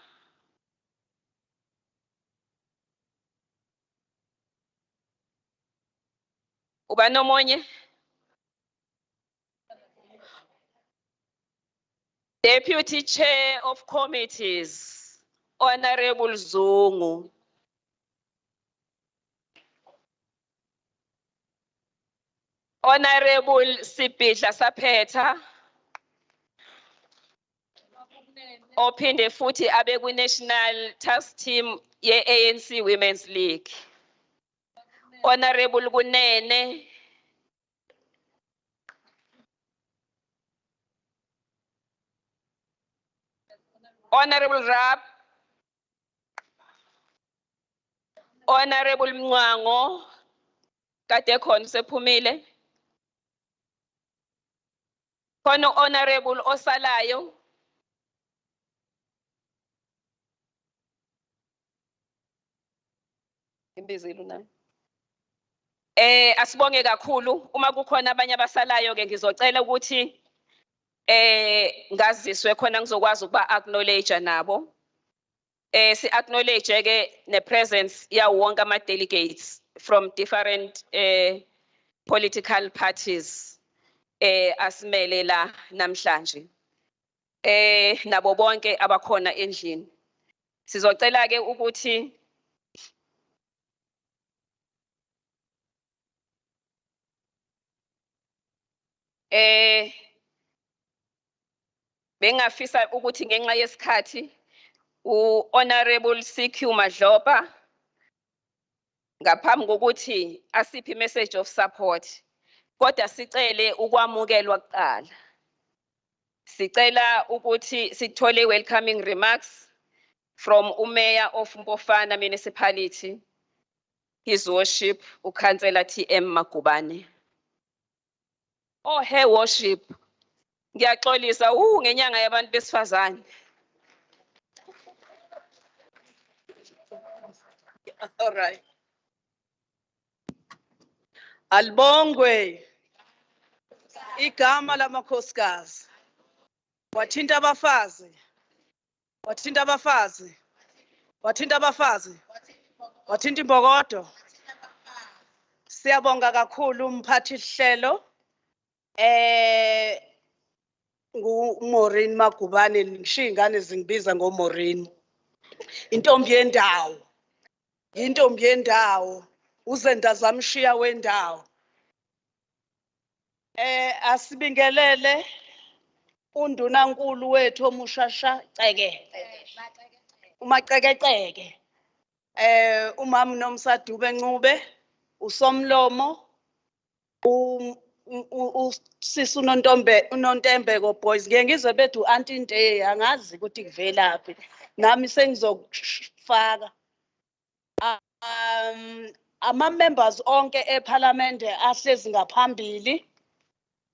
[SPEAKER 1] ubani omunye? Deputy Chair of Committees, Honorable Zungu. Honorable Sibhidla Saphetha, ophinde futhi abe ku-National Task Team ye-ANC Women's League. Honorable Kunene, Honorable Rap, Honorable Mwango, kade khona sephumile. Khona Honorable osalayo. Imbizile nayo. Asibonge kakhulu uma kukhona abanye abasalayo ke ngizocela ukuthi ngaziswe khona ngizokwazi ukuba acknowledge nabo. Si acknowledge ke ne presence ya wonke ama delegates from different political parties asimele la namhlanje. Nabo bonke abakhona endlini. Sizocela ke ukuthi Bengafisa ukuthi ngenxa yesikhathi Honorable CQ Madlopa ngaphambi kokuthi asiphi message of support kodwa sicele ukwamukelwa kuqala. Sicela ukuthi sithole welcoming remarks from Mayor of Mpofana Municipality, His Worship uKhansela TM Magubane. Oh, Her Worship, ngiyaxolisa ngenyanga yabantu besifazane.
[SPEAKER 3] All right. Albongwe. Igama lamakhosikazi. Wathinta abafazi. Wathinta abafazi. Wathinta abafazi. Wathinta imbokodo. Siyabonga kakhulu umphathi hlelo. Maureen Magubane ngishiya ingane zingibiza ngoMaureen. Intombi yendawo. Intombi yendawo. Uzenda zamshiya wendawo. Asibingelele undunankulu wethu omushasha ceke. Umaceke. Umama noMsadube Ncube, uSomlomo, usisi uNontembeko boys. Ngeke ngizwe bethu Auntie Nte angazi ukuthi kuvelaphi. Nami sengizokufaka. Ama members onke eParliament ahlezi ngaphambili.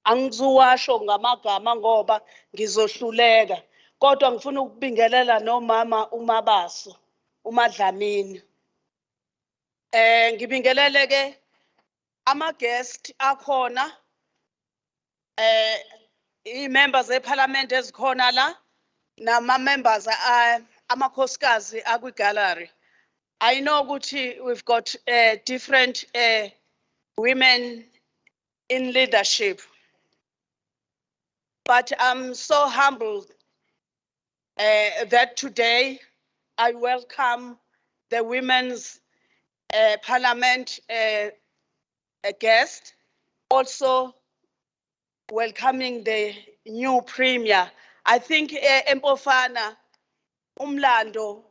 [SPEAKER 3] Angizuwasho ngamagama ngoba ngizohluleka. Kodwa ngifuna ukubingelela nomama uMabaso, uMadlamini. Ngibingelele ke ama guest akhona i-members eParliament ezikhona la nama members amakhosikazi akwi-gallery. I know ukuthi we've got different women in leadership, but I'm so humbled that today I welcome the Women's Parliament guest, also welcoming the new Premier. I think Mpofana umlando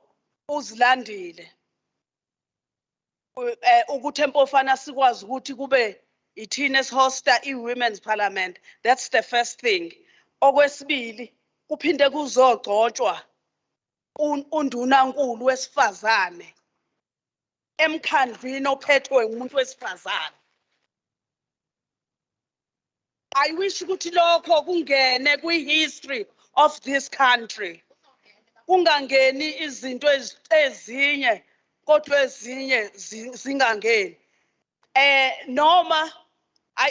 [SPEAKER 3] uzilandile. Ukuthi Mpofana sikwazi ukuthi kube ithina esihosta i-Women's Parliament. That's the first thing. Okwesibili kuphinde kuzogcotshwa undunankulu wesifazane emkhandlwini ophethwe umuntu wesifazane. I wish ukuthi lokho kungene kwi-history of this country. Kungangeni izinto ezinye kodwa ezinye zingangeni. Noma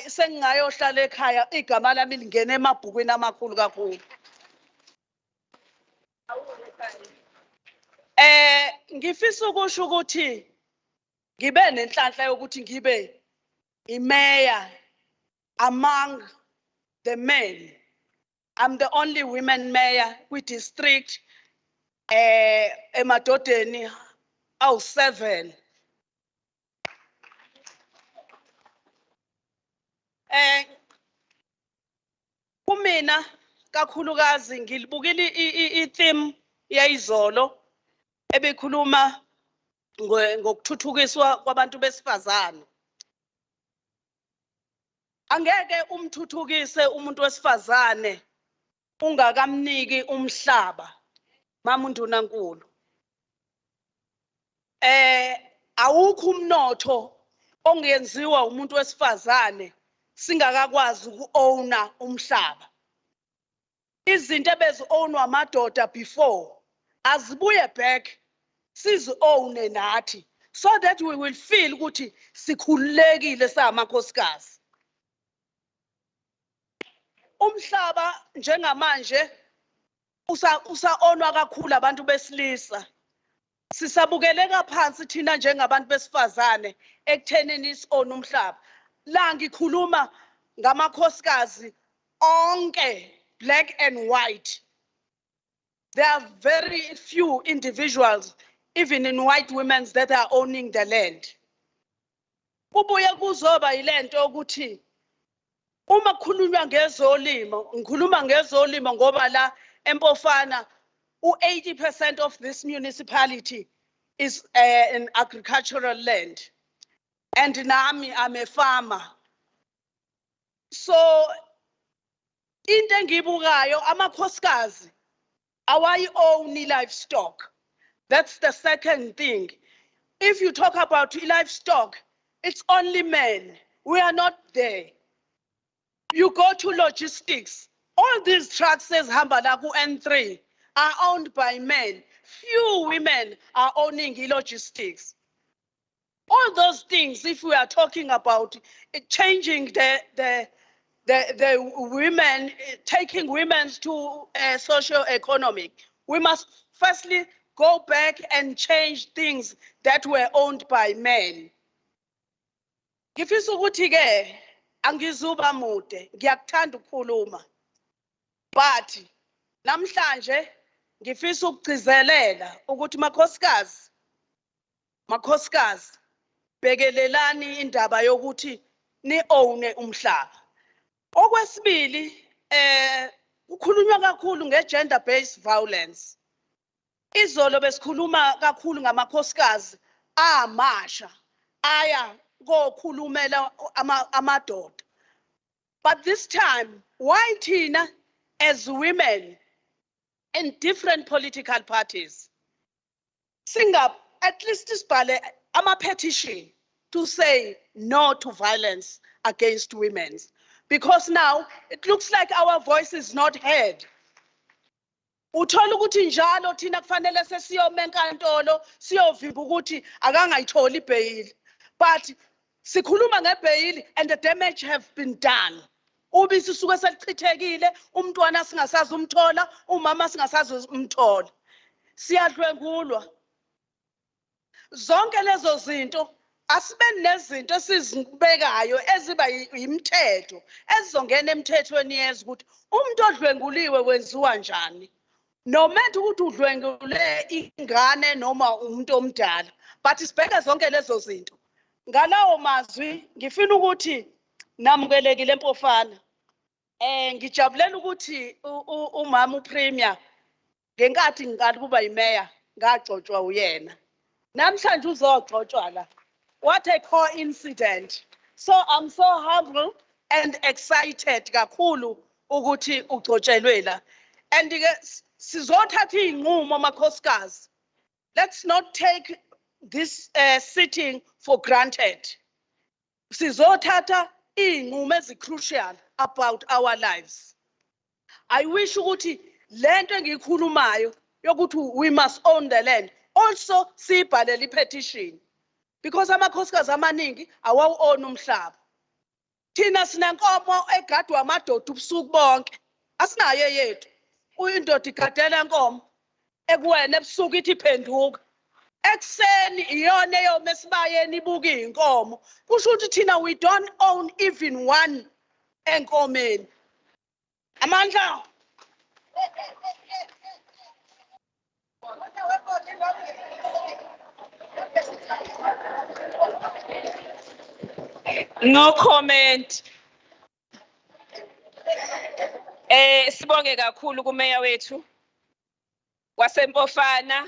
[SPEAKER 3] sengingayohlala ekhaya igama lami lingene emabhukwini amakhulu kakhulu. Ngifisa ukusho ukuthi ngibe nenhlanhla yokuthi ngibe imayor among the men. I'm the only women mayor kwi-district emadodeni awu-7. Kumina kakhulukazi ngilibukile i-theme yayizolo ebekhuluma ngokuthuthukiswa kwabantu besifazane. Angeke umthuthukise umuntu wesifazane ungakamniki umhlaba mama undunankulu. Awukho umnotho ongenziwa umuntu wesifazane singakakwazi uku-owna umhlaba. Izinto ebezi-ownwa amadoda before azibuye back sizi-owne nathi so that we will feel ukuthi sikhululekile samakhosikazi. Umhlaba njengamanje usa-ownwa kakhulu abantu besilisa. Sisabukeleka phansi thina njengabantu besifazane ekuthenini isi-own umhlaba. La ngikhuluma ngamakhosikazi onke, black and white. There are very few individuals, even in white women, that are owning the land. Kubuye kuzoba ilento ukuthi uma kukhulunywa ngezolimo, ngikhuluma ngezolimo ngoba la Mpofana, 80% of this municipality is an agricultural land. And nami, I'm a farmer. So, into engibukayo amakhosikazi awayi-own livestock. That's the second thing. If you talk about livestock, it's only men. We are not there. You go to logistics. All these trucks as Hambalaku N3 are owned by men. Few women are owning logistics. All those things, if we are talking about changing the women, taking women to socio-economic, we must firstly go back and change things that were owned by men. Ngifisa ukuthi ke angizuba mude, ngiyakuthanda ukukhuluma. But namhlanje ngifisa ukugcizelela ukuthi makhosikazi bekelelani indaba yokuthi ni-own umhlaba. Okwesibili, kukhulunywa kakhulu nge-gender based violence. Izolo besikhuluma kakhulu ngamakhosikazi amasha aya kokhulumela amadoda. But this time, why thina as women in different political parties at least isibhale ama-petition to say no to violence against women? Because now it looks like our voice is not heard. Uthola ukuthi njalo thina kufanele sesiyome enkantolo siyovimba ukuthi akangayitholi bail. But sikhuluma ngebail and the damage have been done. Ubisi suke selichithekile, umntwana singasazi umthola, umama singasazi umthola. Siyadlwengulwa. Zonke lezo zinto asibe nezinto esizibekayo eziba imithetho ezizongena emthethweni yezwe ukuthi umuntu odlwenguliwe wenziwa njani. No matter ukuthi udlwengule ingane noma umuntu omdala, but sibheke zonke lezo zinto. Ngalawo mazwi ngifuna ukuthi namukelekile Mpofana. Ngijabulela ukuthi umama uPremier ngenkathi ngikade kuba yimeya ngagcotshwa uyena. Namhlanje uzogcotshwa la. What a coincidence. So I'm so humble and excited kakhulu ukuthi ugcotshelwe la. And sizothatha inqumo makhosikazi. Let's not take this sitting for granted. Sizothatha inqumo ezicrucial about our lives. I wish ukuthi lento engikhulumayo yokuthi we must own the land also sibhalele petition, because amakhosikazi amaningi awawu-own umhlaba. Thina sinenkomo egadwa amadoda ubusuku bonke, asinayo yethu. Uyindoda igadela inkomo ekuwena ebusuku ithi phenduka. Ekseni iyona eyome esibayeni ibuka inkomo. Kusho ukuthi thina we don't own even one enkomeni. Amandla.
[SPEAKER 1] No comment. Sibonge kakhulu kumeya wethu waseMpofana.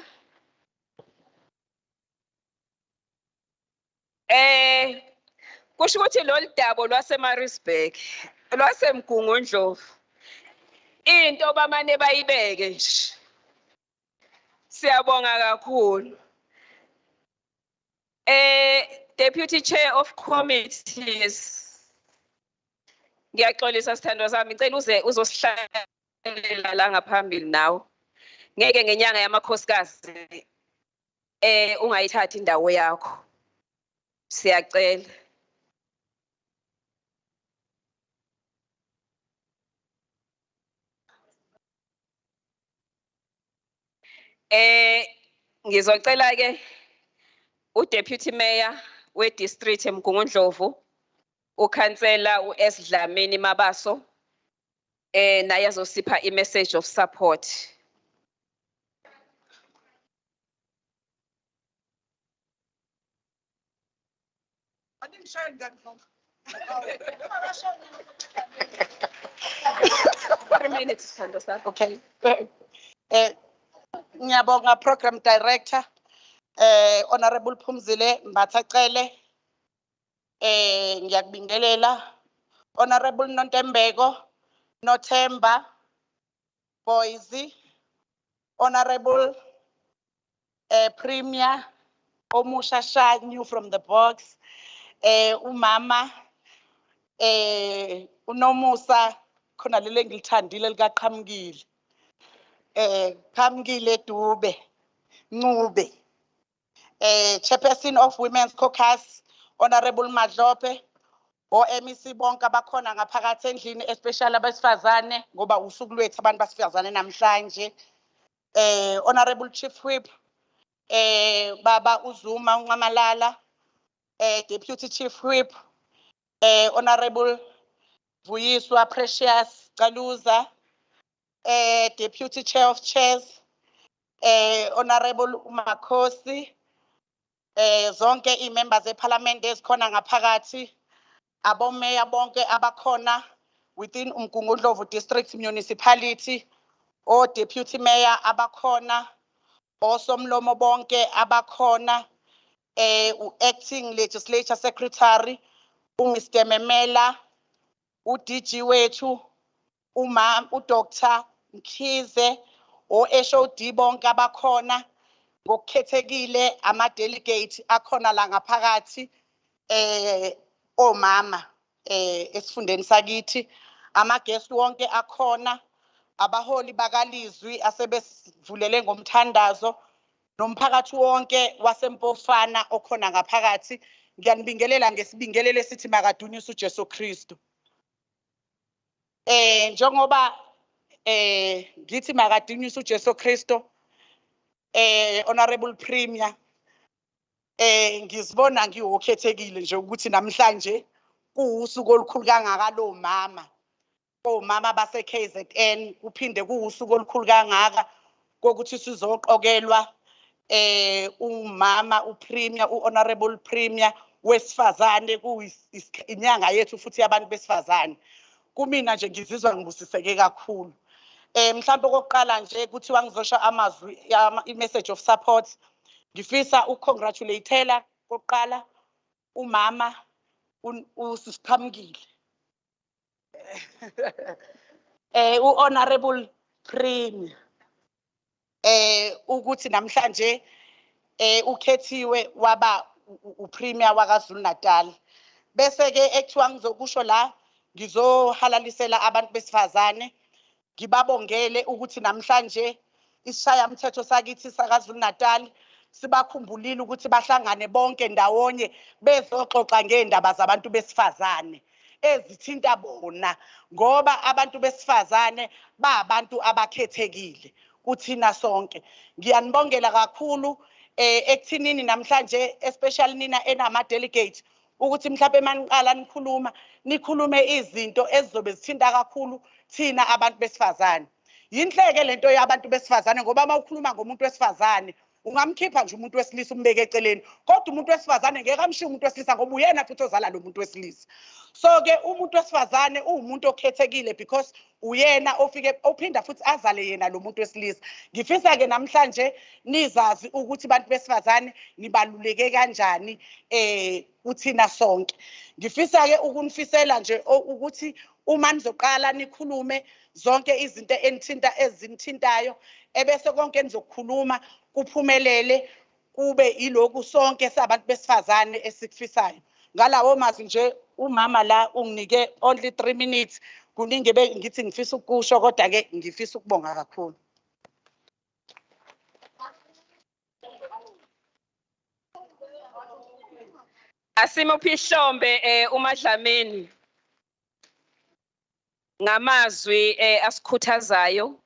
[SPEAKER 1] Kusho ukuthi lo dabo lwaseMaritzburg lwaseMgungundlovu into bamane bayibeke nje. Siyabonga kakhulu. Deputy Chair of Committees, ngiyaxolisa sithandwa sami, ngicela uzosihlalela la ngaphambili nawe. Ngeke ngenyanga yamakhosikazi ungayithathi indawo yakho. Siyacela. Ngizocela ke uDeputy Mayor we-District eMgungundlovu, uKhansela uS Dlamini Mabaso, naye azosipha i-message of support.
[SPEAKER 3] I didn't show that.
[SPEAKER 1] 3 minutes, Sandra.
[SPEAKER 7] Okay. Ngiyabonga program director Honorable Phumzile Mbathacele ngiyakubingelela Honorable Nontembeko Nothemba Boise Honorable Premier Omusha Shah new from the box umama uNomusa khona lele ngilithandile likaqhamukile Qhamukile Dube Ncube Chairperson of Women's Caucus Honorable Madlope MEC bonke abakhona ngaphakathi endlini especially abesifazane ngoba usuku lwethu abantu basifazane namhlanje Honorable Chief Whip Baba Uzuma Nqamalala Deputy Chief Whip Honorable Vuyiswa Precious Galuza Deputy Chair of Chairs Honorable Umakhosi zonke i-members eParliament ezikhona ngaphakathi abomeya bonke abakhona within Umgungundlovu District Municipality o Deputy Mayor abakhona osomlomo bonke abakhona acting Legislature Secretary uMr Memela uDG wethu uDr Mkhize oHOD bonke abakhona ngokukhethekile ama-delegate akhona la ngaphakathi omama esifundeni sakithi ama-guest wonke akhona abaholi bakalizwi asebesivulele ngomthandazo nomphakathi wonke waseMpofana okhona ngaphakathi ngiyanibingelela ngesibingelelo esithi makadunyiswe uJesu Kristu njengoba ngithi makadunyiswe uJesu Kristu Honorable Premier ngizibona ngiwokhethekile nje ukuthi namhlanje kuusuku olukhulu kangaka lo mama omama base KZN kuphinde kuusuku olukhulu kangaka kokuthi sizoqokelwa umama uPremier uHonorable Premier wesifazane kuyinyanga yethu futhi abantu besifazane kumina nje ngizizwa ngibusiseke kakhulu mhlawumbe okokuqala nje kuthiwa ngizosho amazwi i-message of support ngifisa ukcongratulateela kokuqala umama usisiqhamukile uHonorable Premier ukuthi namhlanje ukhethiwe waba uPremier waKwaZulu-Natal bese ke ekuthiwa ngizokusho la ngizohalalisela abantu besifazane ngibabongele ukuthi namhlanje isishayamthetho sakithi saKwaZulu-Natal sibakhumbulile ukuthi bahlangane bonke ndawonye bezoxoxa ngeindaba zabantu besifazane ezithinta bona ngoba abantu besifazane babantu abakhethekile kuthina sonke ngiyanibongela kakhulu ekuthinini namhlanje especially nina enama delegate ukuthi mhlawumbe maniqala nikhulume izinto ezizobe zithinta kakhulu thina abantu besifazane yinhleke lento yabantu besifazane ngoba mawukhuluma ngomuntu wesifazane ungamkhipha nje umuntu wesilisa umbeke eceleni kodwa umuntu wesifazane ngeke amshiye umuntu wesilisa ngoba uyena futhi ozala lo muntu wesilisa so ke umuntu wesifazane umuntu okhethekile because uyena ofike ophinda futhi azale yena lo muntu wesilisa ngifisa ke namhlanje nizazi ukuthi abantu besifazane nibaluleke kanjani uthina sonke ngifisa ke ukunifisela nje ukuthi uma nizoqala nikhulume zonke izinto ezinithintayo ebese konke nizokukhuluma kuphumelele kube ilokhu sonke sabantu besifazane esikufisayo ngalawo mazwi nje umama la unginike only 3 minutes kuningi ngithi ngifisa ukusho kodwa ke ngifisa ukubonga kakhulu
[SPEAKER 1] Asimuphi Hlombe uMadlamini ngamazwi asikhuthazayo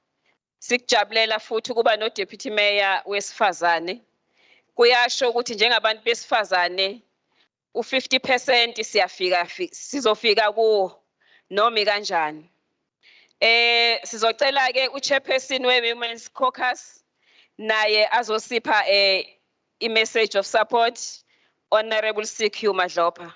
[SPEAKER 1] sikujabulela futhi kuba no deputy mayor wesifazane kuyasho ukuthi njengabantu besifazane u50% sizofika kuwo noma kanjani sizocela ke uchairperson we-Women's Caucus naye azosipha i-message of support Honorable CQ Madlopa.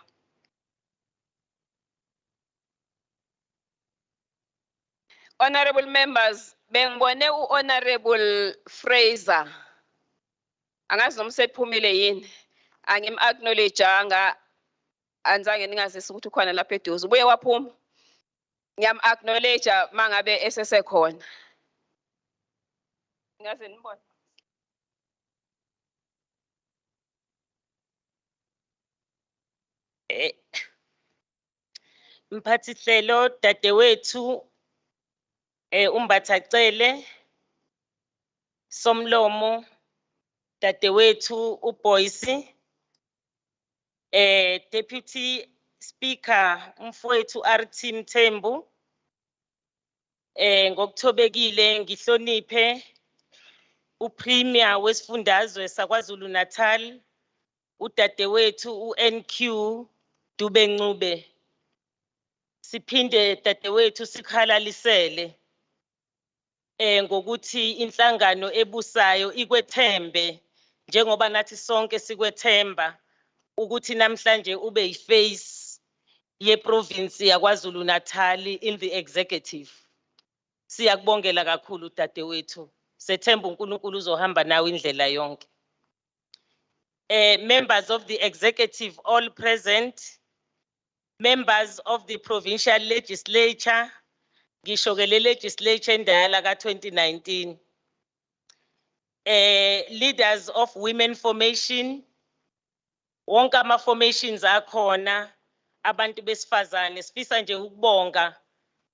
[SPEAKER 1] Honorable members, bengibone u-Honorable Fraser. Angazi noma sephumile yini. Angim-acknowledgeanga anzange ningazisa ukuthi ukhona lapha eduze. Ubuye waphuma. Ngiyam-acknowledge mangabe esesekhona. Ngaze nibone.
[SPEAKER 8] Mphathihlelo dadewethu umbathacele somlomo dadewethu uBoyce Deputy Speaker umfowethu RT Mthembu ngokuthobekile ngihloniphe uPremier wesifundazwe saKwaZulu-Natal udadewethu uNQ Dube Ncube siphinde dadewethu sikhalalisele ngokuthi inhlangano ebusayo ikwethembe njengoba nathi sonke sikwethemba ukuthi namhlanje ube yiface yeprovince yaKwaZulu-Natal in the executive. Siyakubongela kakhulu dadewethu. Sethemba uNkulunkulu uzohamba nawe indlela yonke. Members of the executive all present, members of the provincial legislature, ngishokele legislature endala ka-2019, leaders of women formation, wonke ama-formations akhona, abantu besifazane, sifisa nje ukubonga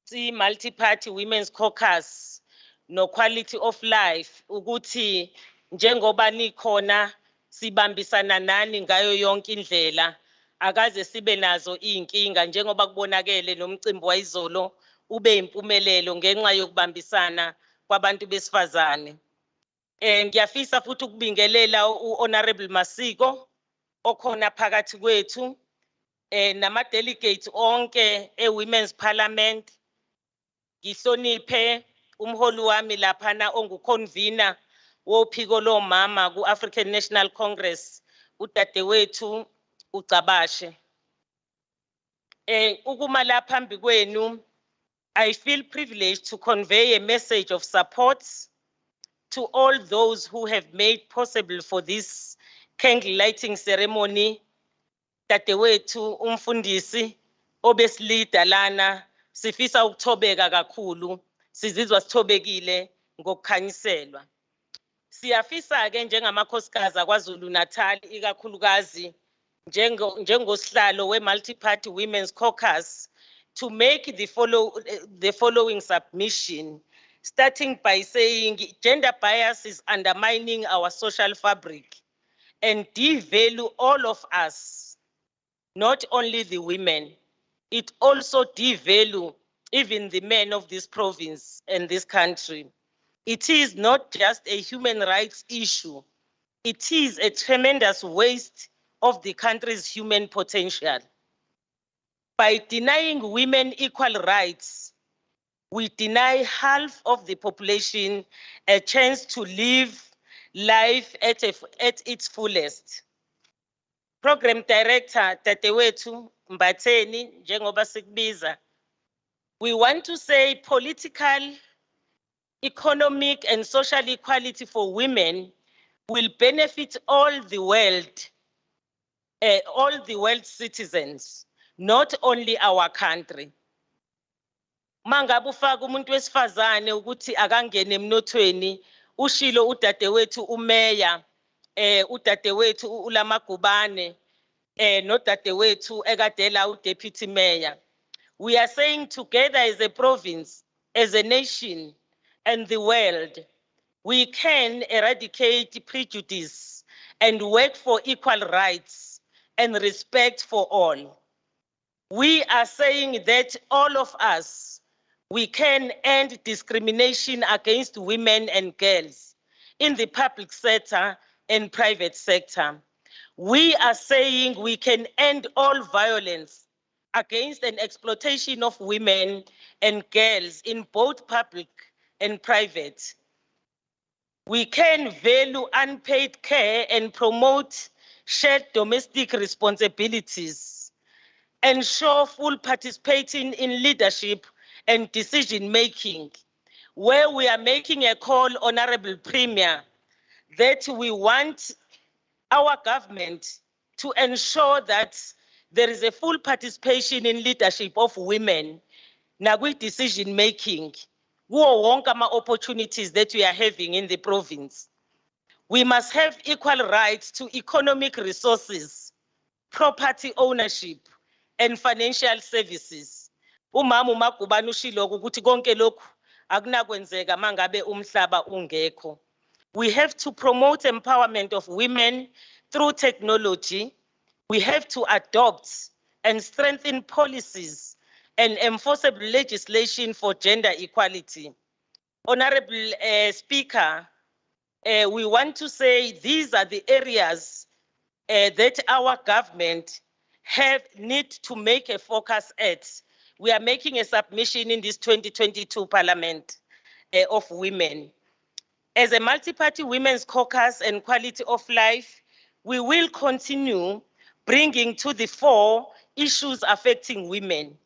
[SPEAKER 8] si-multi-party women's caucus, no quality of life, ukuthi njengoba nikhona sibambisana nani ngayo yonke indlela, akaze sibe nazo iy'nkinga njengoba kubonakele nomcimbi wayizolo ube impumelelo ngenxa yokubambisana kwabantu besifazane. Ngiyafisa futhi ukubingelela u-Honorable Masiko okhona phakathi kwethu nama-delegates onke e-Women's Parliament. Ngihloniphe umholi wami laphana onguconvener wophiko lomama ku-African National Congress udadewethu uCabashe. Ukuma la phambi kwenu, I feel privileged to convey a message of support to all those who have made possible for this candle lighting ceremony. Dadewethu umfundisi obesilida lana sifisa ukuthobeka kakhulu, sizizwa sithobekile ngokukhanyiselwa. Siyafisa ke njengamakhosikazi aKwaZulu-Natal ikakhulukazi njengosihlalo we-multi-party women's caucus to make the following submission, starting by saying gender bias is undermining our social fabric and devalue all of us, not only the women. It also devalue even the men of this province and this country. It is not just a human rights issue. It is a tremendous waste of the country's human potential. By denying women equal rights, we deny half of the population a chance to live life at its fullest. Program Director Tatewethu Mbatheni, njengoba sikubiza, we want to say political, economic and social equality for women will benefit all the world citizens, not only our country. Mangabe ufaka umuntu wesifazane ukuthi akangene emnothweni, ushilo udadewethu umeya, udadewethu ulamagubane, nodadewethu ekadela uDeputy Mayor. We are saying together as a province, as a nation, and the world, we can eradicate prejudice and work for equal rights and respect for all. We are saying that all of us, we can end discrimination against women and girls in the public sector and private sector. We are saying we can end all violence against an exploitation of women and girls in both public and private. We can value unpaid care and promote shared domestic responsibilities, ensure full participating in leadership and decision-making, where we are making a call, Honorable Premier, that we want our government to ensure that there is a full participation in leadership of women, with decision-making, kuwo wonke ama-opportunities that we are having in the province. We must have equal rights to economic resources, property ownership, and financial services. Umama uMagubane ushilo ukuthi konke lokhu akunakwenzeka mangabe umhlaba ungekho. We have to promote empowerment of women through technology. We have to adopt and strengthen policies and enforceable legislation for gender equality. Honorable Speaker, we want to say these are the areas that our government need to make a focus at. We are making a submission in this 2022 Parliament of women. As a multi-party women's caucus and quality of life, we will continue bringing to the fore issues affecting women.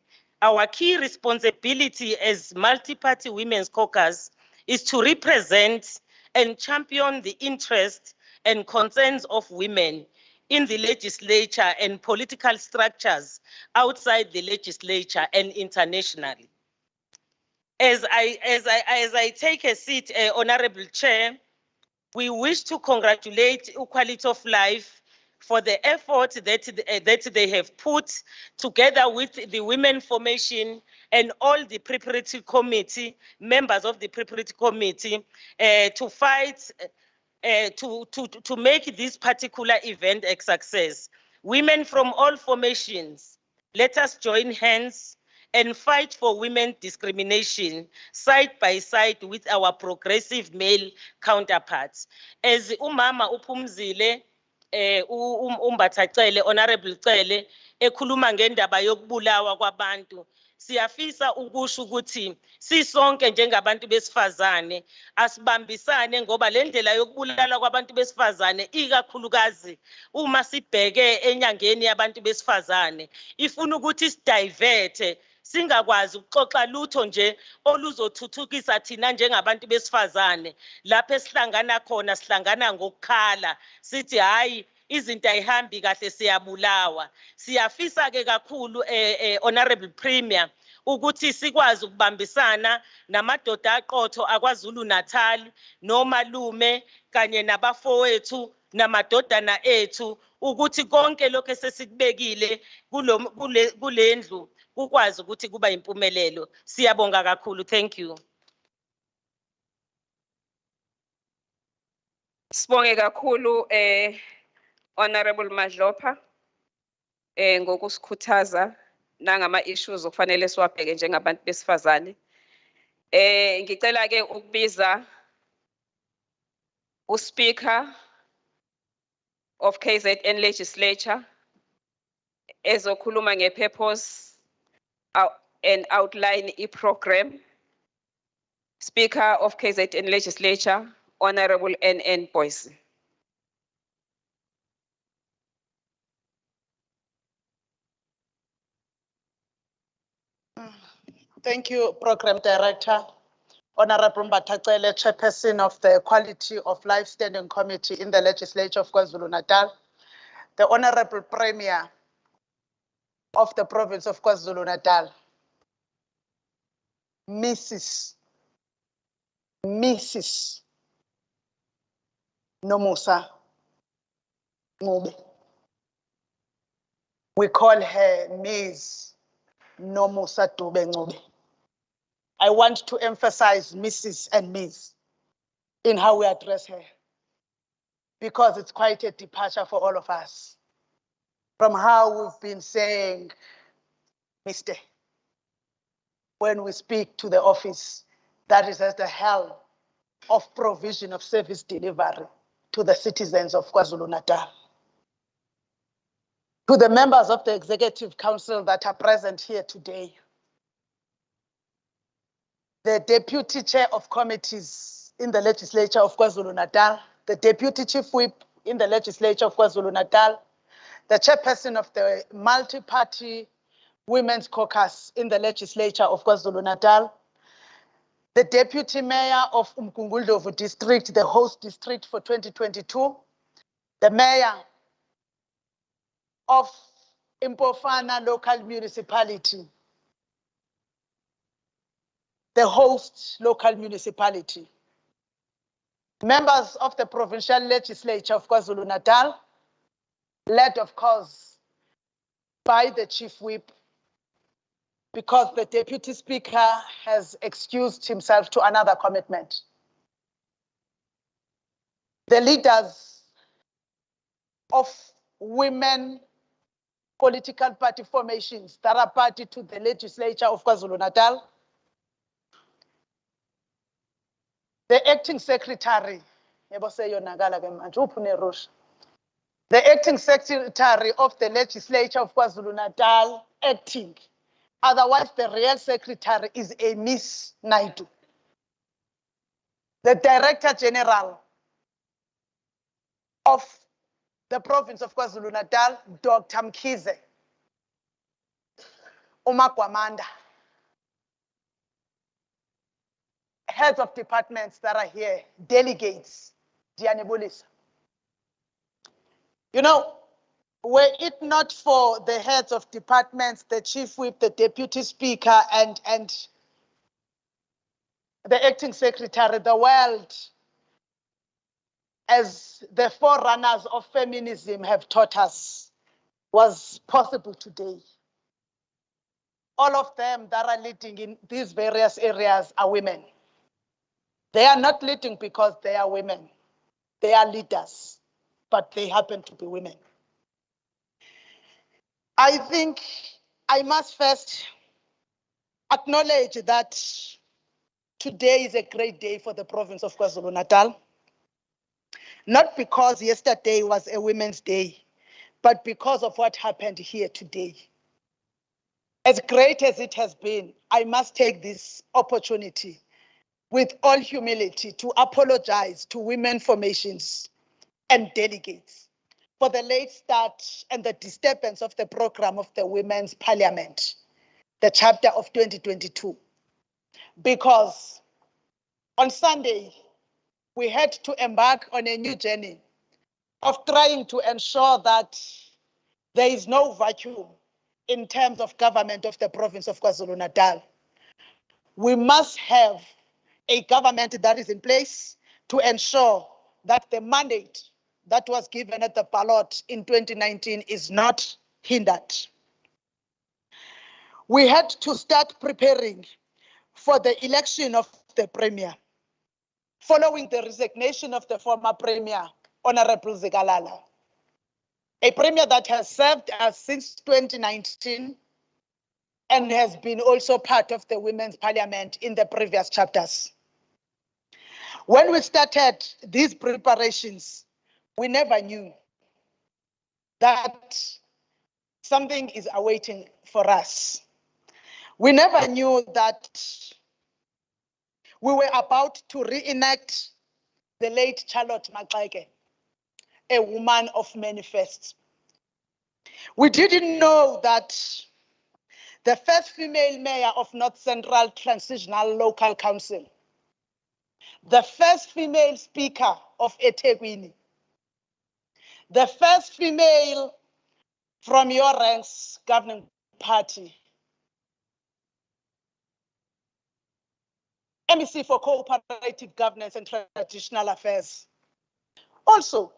[SPEAKER 8] Our key responsibility as multi-party women's caucus is to represent and champion the interests and concerns of women in the legislature and political structures outside the legislature and internationally. As I take a seat, Honorable Chair, we wish to congratulate Quality of Life for the effort that they have put together with the Women Formation and all the preparatory committee, members of the preparatory committee, to fight, to make this particular event a success. Women from all formations, let us join hands and fight for women discrimination side by side with our progressive male counterparts. As umama uphumzile, umbathacele, Honorable Cele, ekhuluma ngendaba yokubulawa kwabantu, siyafisa ukusho ukuthi sisonke njengabantu besifazane asibambisane ngoba le ndlela yokubulala kwabantu besifazane ikakhulukazi uma sibheke enyangeni yabantu besifazane ifuna ukuthi sidiverte singakwazi ukuxoxa lutho nje oluzothuthukisa thina njengabantu besifazane lapho esihlangana khona sihlangana ngokukhala sithi hayi izinto ayihambi kahle siyabulawa siyafisa ke kakhulu Honorable Premier ukuthi sikwazi ukubambisana namadoda aqotho akwaZulu-Natal nomalume kanye nabafowethu namadodana ethu ukuthi konke lokho esesikubekile kulendlu ukwazi ukuthi kuba impumelelo. Siyabonga kakhulu. Thank you.
[SPEAKER 1] Sibonge kakhulu Honorable Madlopa ngokusikhuthaza nangama issues okufanele siwabheke njengabantu besifazane. Ngicela ke ukubiza uSpeaker of KZN Legislature ezokhuluma ngepurpose and outline i-program. Speaker of KZN Legislature, Honorable N.N. Boyce.
[SPEAKER 7] Thank you, Program Director. Honorable Mbatacele, Chairperson of the Quality of Life Standing Committee in the Legislature of KwaZulu-Natal, the Honorable Premier of the Province of KwaZulu-Natal, Mrs. Nomusa Ngube. We call her Ms. Nomusa Dube Ngube. I want to emphasize Mrs. and Ms. in how we address her, because it's quite a departure for all of us from how we've been saying Mr. when we speak to the office that is at the helm of provision of service delivery to the citizens of KwaZulu-Natal. To the members of the Executive Council that are present here today, the Deputy Chair of Committees in the Legislature of KwaZulu-Natal, the Deputy Chief Whip in the Legislature of KwaZulu-Natal, the Chairperson of the Multi-Party Women's Caucus in the legislature of KwaZulu-Natal, the Deputy Mayor of Umgungundlovu District, the host district for 2022, the Mayor of Mpofana Local Municipality, the host local municipality, members of the provincial legislature of KwaZulu-Natal, led of course by the Chief Whip, because the Deputy Speaker has excused himself to another commitment. The leaders of women political party formations that are party to the legislature of KwaZulu-Natal, the acting secretary, the acting secretary of the legislature of KwaZulu-Natal, acting. Otherwise, the real secretary is a Miss Naidu. The director general of the province of KwaZulu-Natal, Dr. Mkhize Umakwamanda. Heads of departments that are here, delegates, Dianebulisa. You know, were it not for the heads of departments, the Chief Whip, the Deputy Speaker, and the acting secretary, the world, as the forerunners of feminism have taught us, was possible today. All of them that are leading in these various areas are women. They are not leading because they are women. They are leaders, but they happen to be women. I think I must first acknowledge that today is a great day for the province of KwaZulu-Natal. Not because yesterday was a Women's Day, but because of what happened here today. As great as it has been, I must take this opportunity with all humility to apologize to women formations and delegates for the late start and the disturbance of the program of the Women's Parliament, the chapter of 2022. Because on Sunday, we had to embark on a new journey of trying to ensure that there is no vacuum in terms of government of the province of KwaZulu-Natal. We must have a government that is in place to ensure that the mandate that was given at the ballot in 2019 is not hindered. We had to start preparing for the election of the Premier, following the resignation of the former Premier, Honorable Zikalala, a Premier that has served us since 2019 and has been also part of the Women's Parliament in the previous chapters. When we started these preparations, we never knew that something is awaiting for us. We never knew that we were about to reenact the late Charlotte Maxeke, a woman of many firsts. We didn't know that the first female mayor of North Central Transitional Local Council, the first female speaker of eThekwini, the first female from your ranks governing party, MEC for Cooperative Governance and Traditional Affairs, also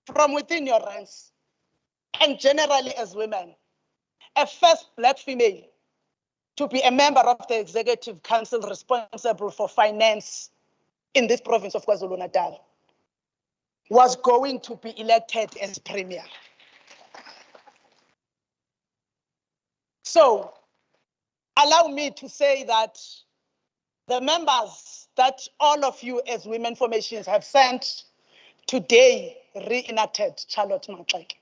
[SPEAKER 7] from within your ranks, and generally as women, a first Black female to be a member of the Executive Council responsible for finance in this province of KwaZulu-Natal, was going to be elected as Premier. So, allow me to say that the members that all of you as women formations have sent today reenacted Charlotte Maxeke,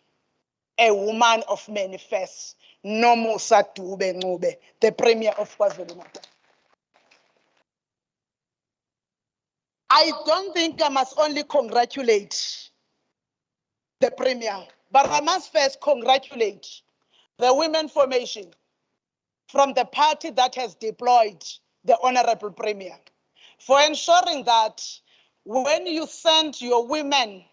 [SPEAKER 7] a woman of many firsts, Nomusa Dube Ncube, the Premier of KwaZulu-Natal. I don't think I must only congratulate the Premier, but I must first congratulate the women formation from the party that has deployed the Honorable Premier for ensuring that when you send your women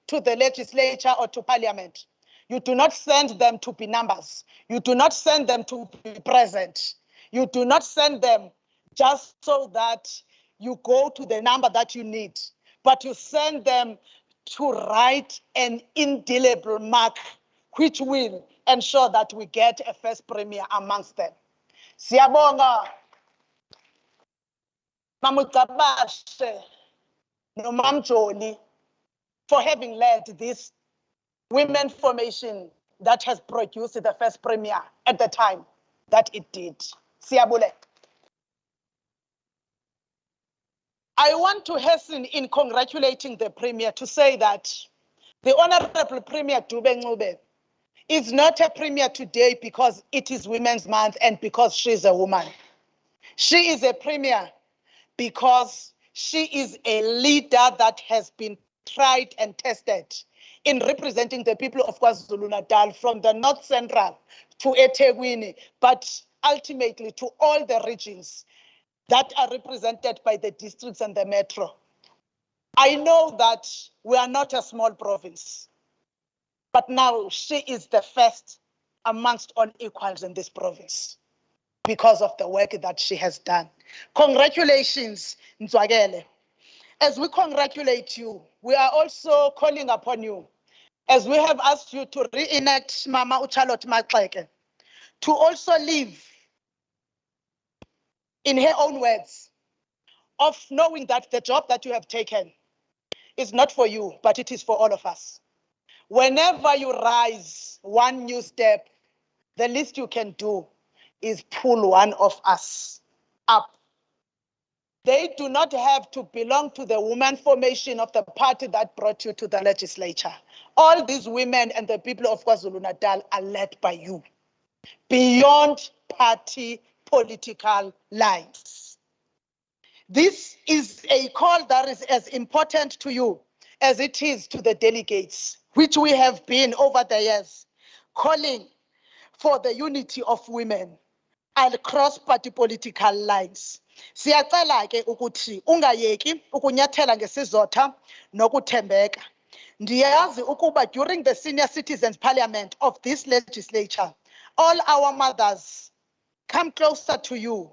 [SPEAKER 7] to the legislature or to parliament, you do not send them to be numbers. You do not send them to be present. You do not send them just so that you go to the number that you need, but you send them to write an indelible mark which will ensure that we get a first premier amongst them. Siyabonga Mamutabashe Nomamjoli for having led this women formation that has produced the first premier at the time that it did. Siyabule. I want to hasten in congratulating the premier to say that the Honorable Premier Dube Ncube is not a premier today because it is Women's Month and because she's a woman. She is a premier because she is a leader that has been tried and tested in representing the people of KwaZulu-Natal from the North Central to eThekwini, but ultimately to all the regions that are represented by the districts and the metro. I know that we are not a small province, but now she is the first amongst all equals in this province because of the work that she has done. Congratulations, Nzwagele. As we congratulate you, we are also calling upon you, as we have asked you to reenact Mama Uchalot Maxeke, to also live in her own words of knowing that the job that you have taken is not for you, but it is for all of us. Whenever you rise one new step, the least you can do is pull one of us up. They do not have to belong to the woman formation of the party that brought you to the legislature. All these women and the people of KwaZulu-Natal are led by you, beyond party political lines. This is a call that is as important to you as it is to the delegates, which we have been over the years, calling for the unity of women across party political lines. Siyacela ke ukuthi ungayeki ukunyathela ngesizotha nokuthembeka. Ndiyazi ukuba during the senior citizens parliament of this legislature, all our mothers come closer to you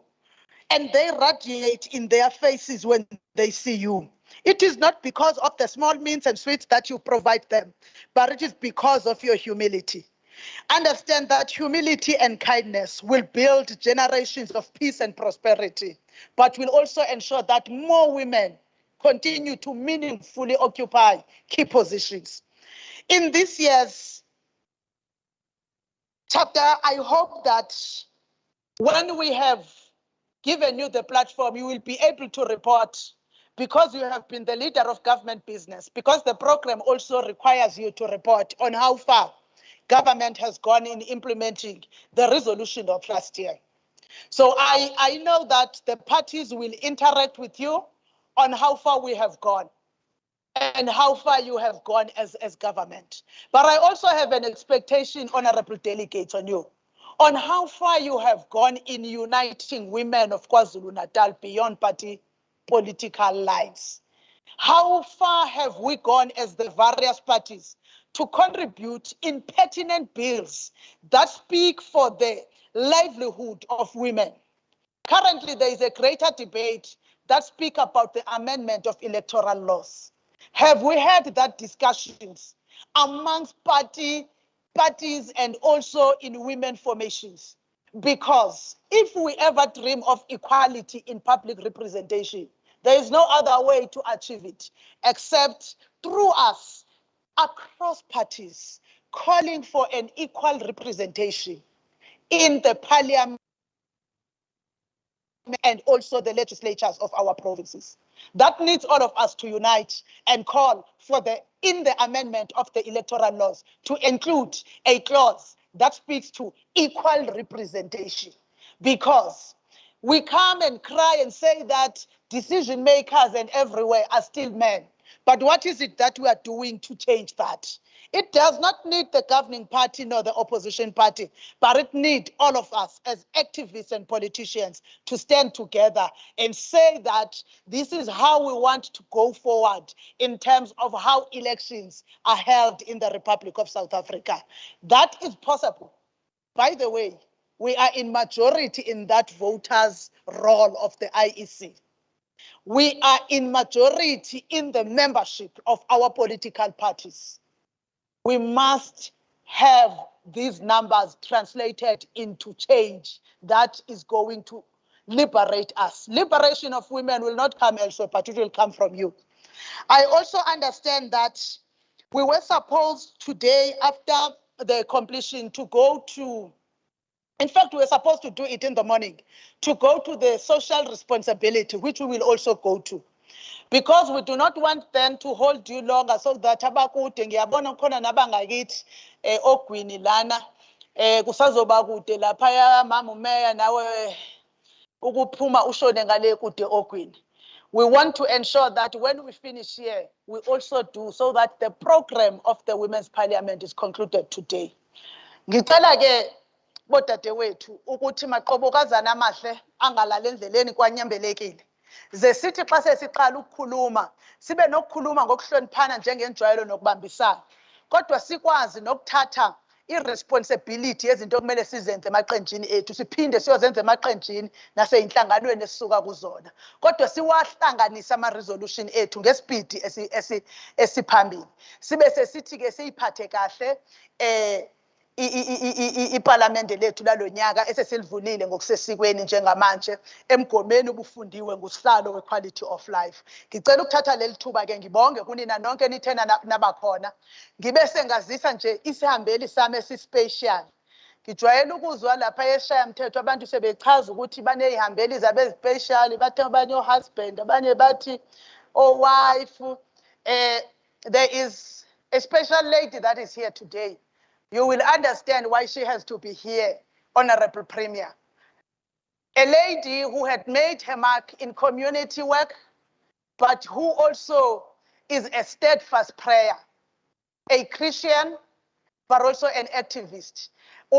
[SPEAKER 7] and they radiate in their faces when they see you. It is not because of the small means and sweets that you provide them, but it is because of your humility. Understand that humility and kindness will build generations of peace and prosperity, but will also ensure that more women continue to meaningfully occupy key positions. In this year's chapter, I hope that when we have given you the platform, you will be able to report, because you have been the leader of government business, because the program also requires you to report on how far government has gone in implementing the resolution of last year. So I know that the parties will interact with you on how far we have gone and how far you have gone as government. But I also have an expectation, honorable delegates, on you, on how far you have gone in uniting women of KwaZulu-Natal beyond party political lines. How far have we gone as the various parties to contribute in pertinent bills that speak for the livelihood of women? Currently, there is a greater debate that speaks about the amendment of electoral laws. Have we had that discussions amongst parties and also in women formations? Because if we ever dream of equality in public representation, there is no other way to achieve it except through us across parties calling for an equal representation in the parliament and also the legislatures of our provinces. That needs all of us to unite and call for in the amendment of the electoral laws to include a clause that speaks to equal representation. Because we come and cry and say that decision makers and everywhere are still men. But what is it that we are doing to change that? It does not need the governing party nor the opposition party, but it needs all of us as activists and politicians to stand together and say that this is how we want to go forward in terms of how elections are held in the Republic of South Africa. That is possible. By the way, we are in majority in that voters' role of the IEC. We are in majority in the membership of our political parties. We must have these numbers translated into change that is going to liberate us. Liberation of women will not come elsewhere, but it will come from you. I also understand that we were supposed today, after the completion, to go to, in fact, we were supposed to do it in the morning, to go to the social responsibility, which we will also go to. Because we do not want them to hold you longer, so that abakude ngiyabona khona nabangakithi ogwini lana kusazoba kude lapha mama umeya nawe ukuphuma ushone ngale kude ogwini. We want to ensure that when we finish here, we also do so that the program of the Women's Parliament is concluded today. Ngicela ke bodadewethu ukuthi maqobokazana amahle angalala endleleni kwanyembelekile. Ze sithi xa sesiqala ukukhuluma sibe nokukhuluma ngokuhloniphana njengenjwayelo nokubambisana. Kodwa sikwazi nokuthatha irresponsibility yezinto okumele sizenze emaqenjini ethu, siphinde siyozenza emaqenjini naseyinhlanganweni esisuka kuzona. Kodwa siwahlanganisa ama-resolution ethu ngespeed esiphambili. Sibe sesithi ke siyiphathe kahle iparlamente lethu lalonyaka esesilivulile ngokusesikweni njengamanje emgomeni obufundiwe ngusihlalo we-quality of life. Ngicela ukuthatha leli thuba ke ngibonge kunina nonke nithena nabakhona. Ngibe sengazisa nje isihambeli sami esispecial. Ngijwayele ukuzwa lapha eShaya Mthetho abantu sebechaza ukuthi banezihambeli zabe special, bathi abanye husband, abanye bathi wife. There is a special lady that is here today. You will understand why she has to be here, Honorable Premier. A lady who had made her mark in community work, but who also is a steadfast prayer, a Christian, but also an activist.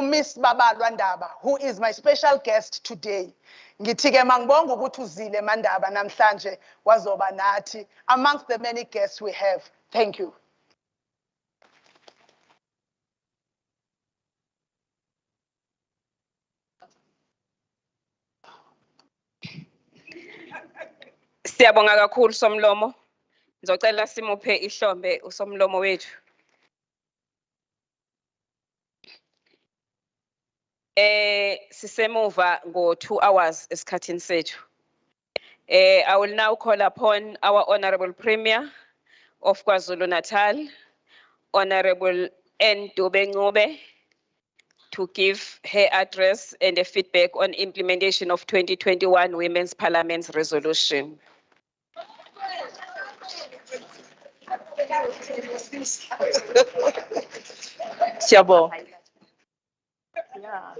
[SPEAKER 7] Miss Baba Lwandaba, who is my special guest today. Ngithike mangibonga ukuthi uzile Mandaba namhlanje wazoba nathi amongst the many guests we have. Thank you.
[SPEAKER 1] Siyabonga kakhulu Somlomo. Ngizocela simuphe ihlombe uSomlomo wethu. Sisemuva ngo 2 hours esikhathini sethu. I will now call upon our Honorable Premier of KwaZulu-Natal, Honorable Mpofana, to give her address and a feedback on implementation of 2021 Women's Parliament's resolution.
[SPEAKER 9] Siyabonga. Yeah,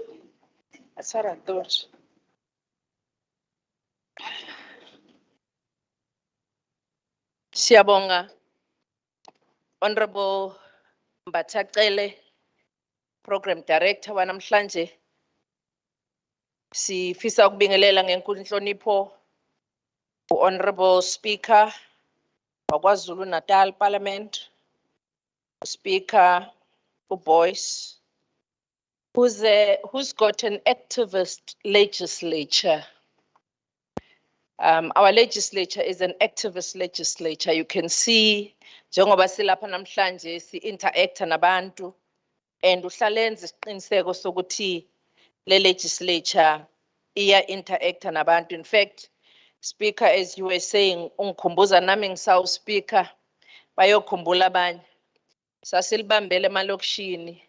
[SPEAKER 9] that's what I thought. Siyabonga, Honorable Mbatacele, Program Director wanamhlanje. Sifisa ukubingelela ngenkulu inhlonipho Honorable Speaker wa KwaZulu-Natal Parliament, Speaker Boyce, who's got an activist legislature. Our legislature is an activist legislature. You can see njengoba silapha namhlanje si-interact nabantu and uhlalenza isiqiniseko sokuthi le legislature iya interact nabantu. In fact, Speaker, as you were saying, ungikhumbuza nami ngisawu speaker bayokhumbula abanye. Sasilibambele emalokishini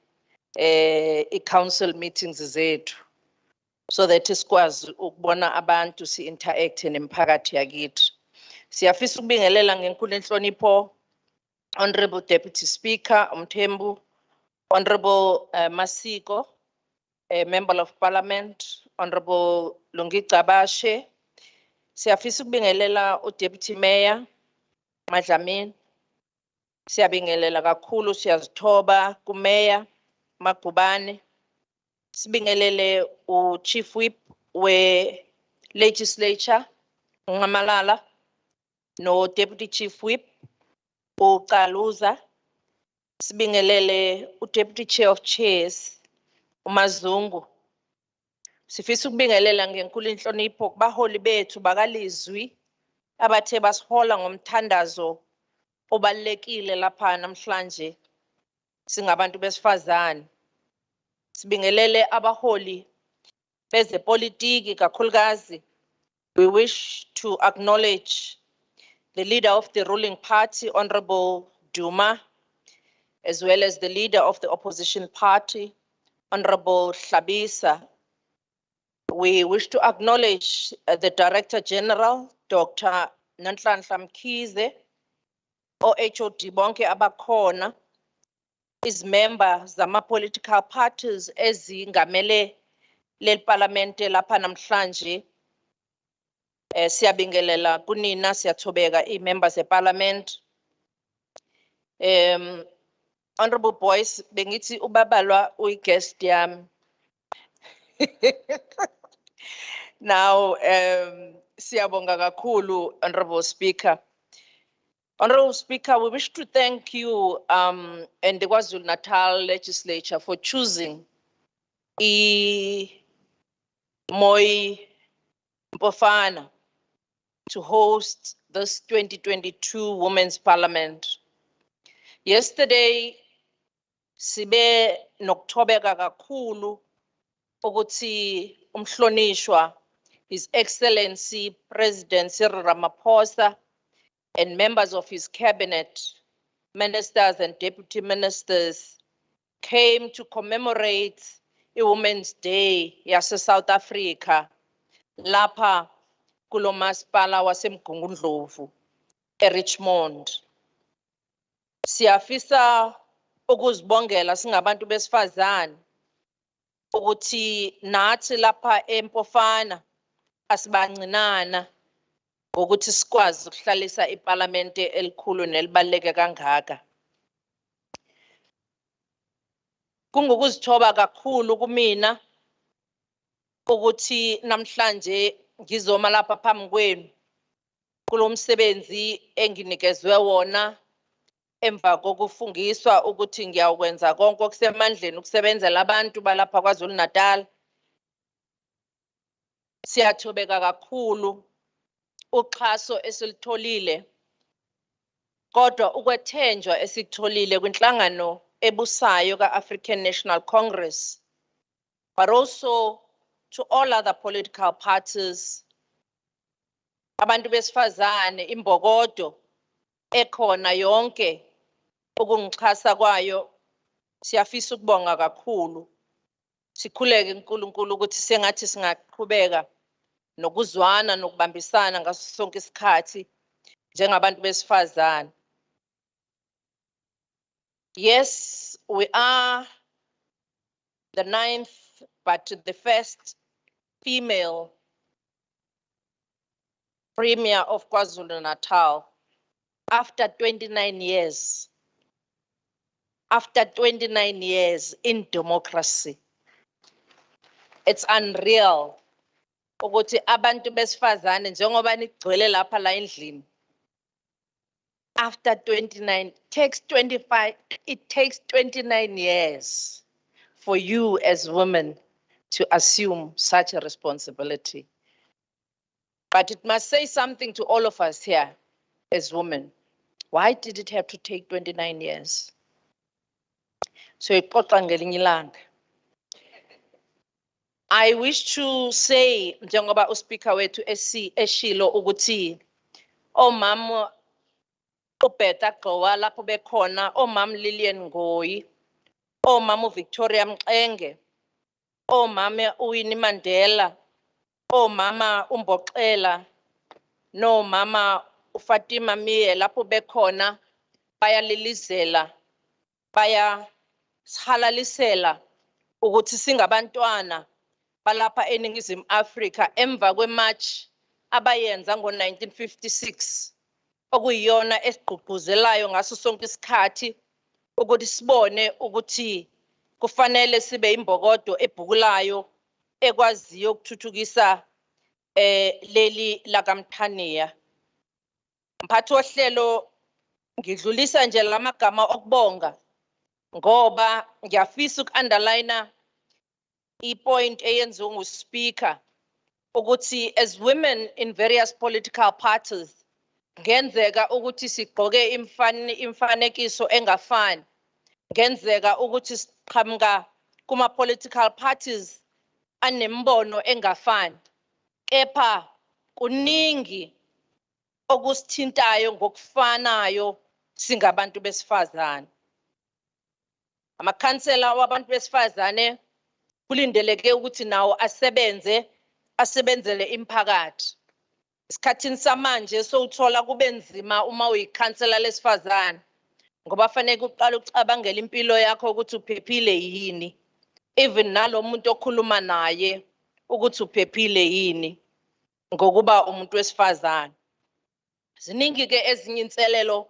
[SPEAKER 9] i-council meetings zethu so that sikwazi ukubona abantu si-interact nemphakathi yakithi. Siyafisa ukubingelela ngenkulu inhlonipho Honorable Deputy Speaker Mthembu, Honorable Masiko, Member of Parliament, Honorable Lungicabashe. Siyafisa ukubingelela uDeputy Mayor Madlamini. Siyabingelela kakhulu siyazithoba kumeya Magubane. Sibingelele Chief Whip we legislature uNgamalala no Deputy Chief Whip uCaluza. Sibingelele Deputy Chair of Chairs uMazungu. Sifisa ukubingelela ngenkulu inhlonipho kubaholi bethu bakalizwi abathe basihola ngomthandazo obalekile lapha namhlanje singabantu besifazane. Sibingelele abaholi bezepolitiki kakhulukazi. We wish to acknowledge the leader of the ruling party, Honorable Duma, as well as the leader of the opposition party, Honorable Hlabisa. We wish to acknowledge the Director General, Dr. Nhlanhla Mkhize, OHOD bonke abakhona, is members zama political parties ezingamele leli parlamente lapha namhlanje. Siyabingelela kunina siyathobeka members eParliament. Honorable Boyce, bengithi ubabalwa uyi-guest yami. Now, siyabonga kakhulu, Honorable Speaker. Honorable Speaker, we wish to thank you and the KwaZulu-Natal legislature for choosing Mooi Mpofana to host this 2022 Women's Parliament. Yesterday, sibe nokuthobeka kakhulu ukuthi umhlonishwa His Excellency President Cyril Ramaphosa and members of his cabinet, ministers and deputy ministers, came to commemorate a Women's Day yase South Africa lapha kulo masipala waseMgungundlovu eRichmond. Siyafisa ukuzibongela singabantu besifazane ukuthi nathi lapha eMpofana asibancinana ngokuthi sikwazi ukuhlalisa iParliamente elikhulu nelibaleke kangaka. Kungukuzithoba kakhulu kumina ukuthi namhlanje ngizoma lapha phambi kwenu kulo msebenzi enginikezwe wona emva kokufungiswa ukuthi ngiyakwenza konke okusemandleni ukusebenzela abantu balapha KwaZulu-Natal. Siyathobeka kakhulu uxhaso esilitholile kodwa ukwethenjwa esikutholile kwinhlangano ebusayo ka-African National Congress, but also to all other political parties, abantu besifazane, imbokodo ekhona yonke ukungixhasa kwayo. Siyafisa ukubonga kakhulu. Sikhuleke uNkulunkulu ukuthi sengathi singaqhubeka nokuzwana nokubambisana ngaso sonke isikhathi njengabantu besifazane. Yes, we are the 9th, but the first female Premier of KwaZulu-Natal after 29 years. After 29 years in democracy. It's unreal ukuthi abantu besifazane njengoba nigcwele lapha la endlini. After 29, it takes 29 years for you as women to assume such a responsibility. But it must say something to all of us here as women. Why did it have to take 29 years? So I wish to say, njengoba uSpeaker wethu eshilo ukuthi omama uBeta Gqowa lapho bekhona, omama Lillian Ngoyi, omama Victoria Mxenge, omama uWinnie Mandela, omama uMboxela, no mama uFatima Miye lapho bekhona bayalilizela, bayahalalisela ukuthi singabantwana balapha eNingizimu Afrika emva kwemarch abayenza ngo-1956 okuyiyona esigqugquzelayo ngaso sonke isikhathi ukuthi sibone ukuthi kufanele sibe imbokodo ebhukulayo ekwaziyo ukuthuthukisa leli lakamthaniya. Mphathi wohlelo ngidlulisa nje lamagama okubonga ngoba ngiyafisa uku-underline i-point eyenziwe ngu-speaker ukuthi as women in various political parties ngenzeka ukuthi sigqoke imfanekiso engafani, ngenzeka ukuthi siqhamuka kuma-political parties anembono engafani, kepha kuningi okusithintayo ngokufanayo singabantu besifazane. Amakhansela wabantu besifazane kulindeleke ukuthi nawo asebenzele imphakathi. Isikhathini samanje sowuthola kube nzima uma uyikhansela lesifazane ngoba fanele uqale ucabangele impilo yakho ukuthi uphephile yini, even nalomuntu okhuluma naye ukuthi uphephile yini ngokuba umuntu wesifazane. Ziningi ke ezinye inselelo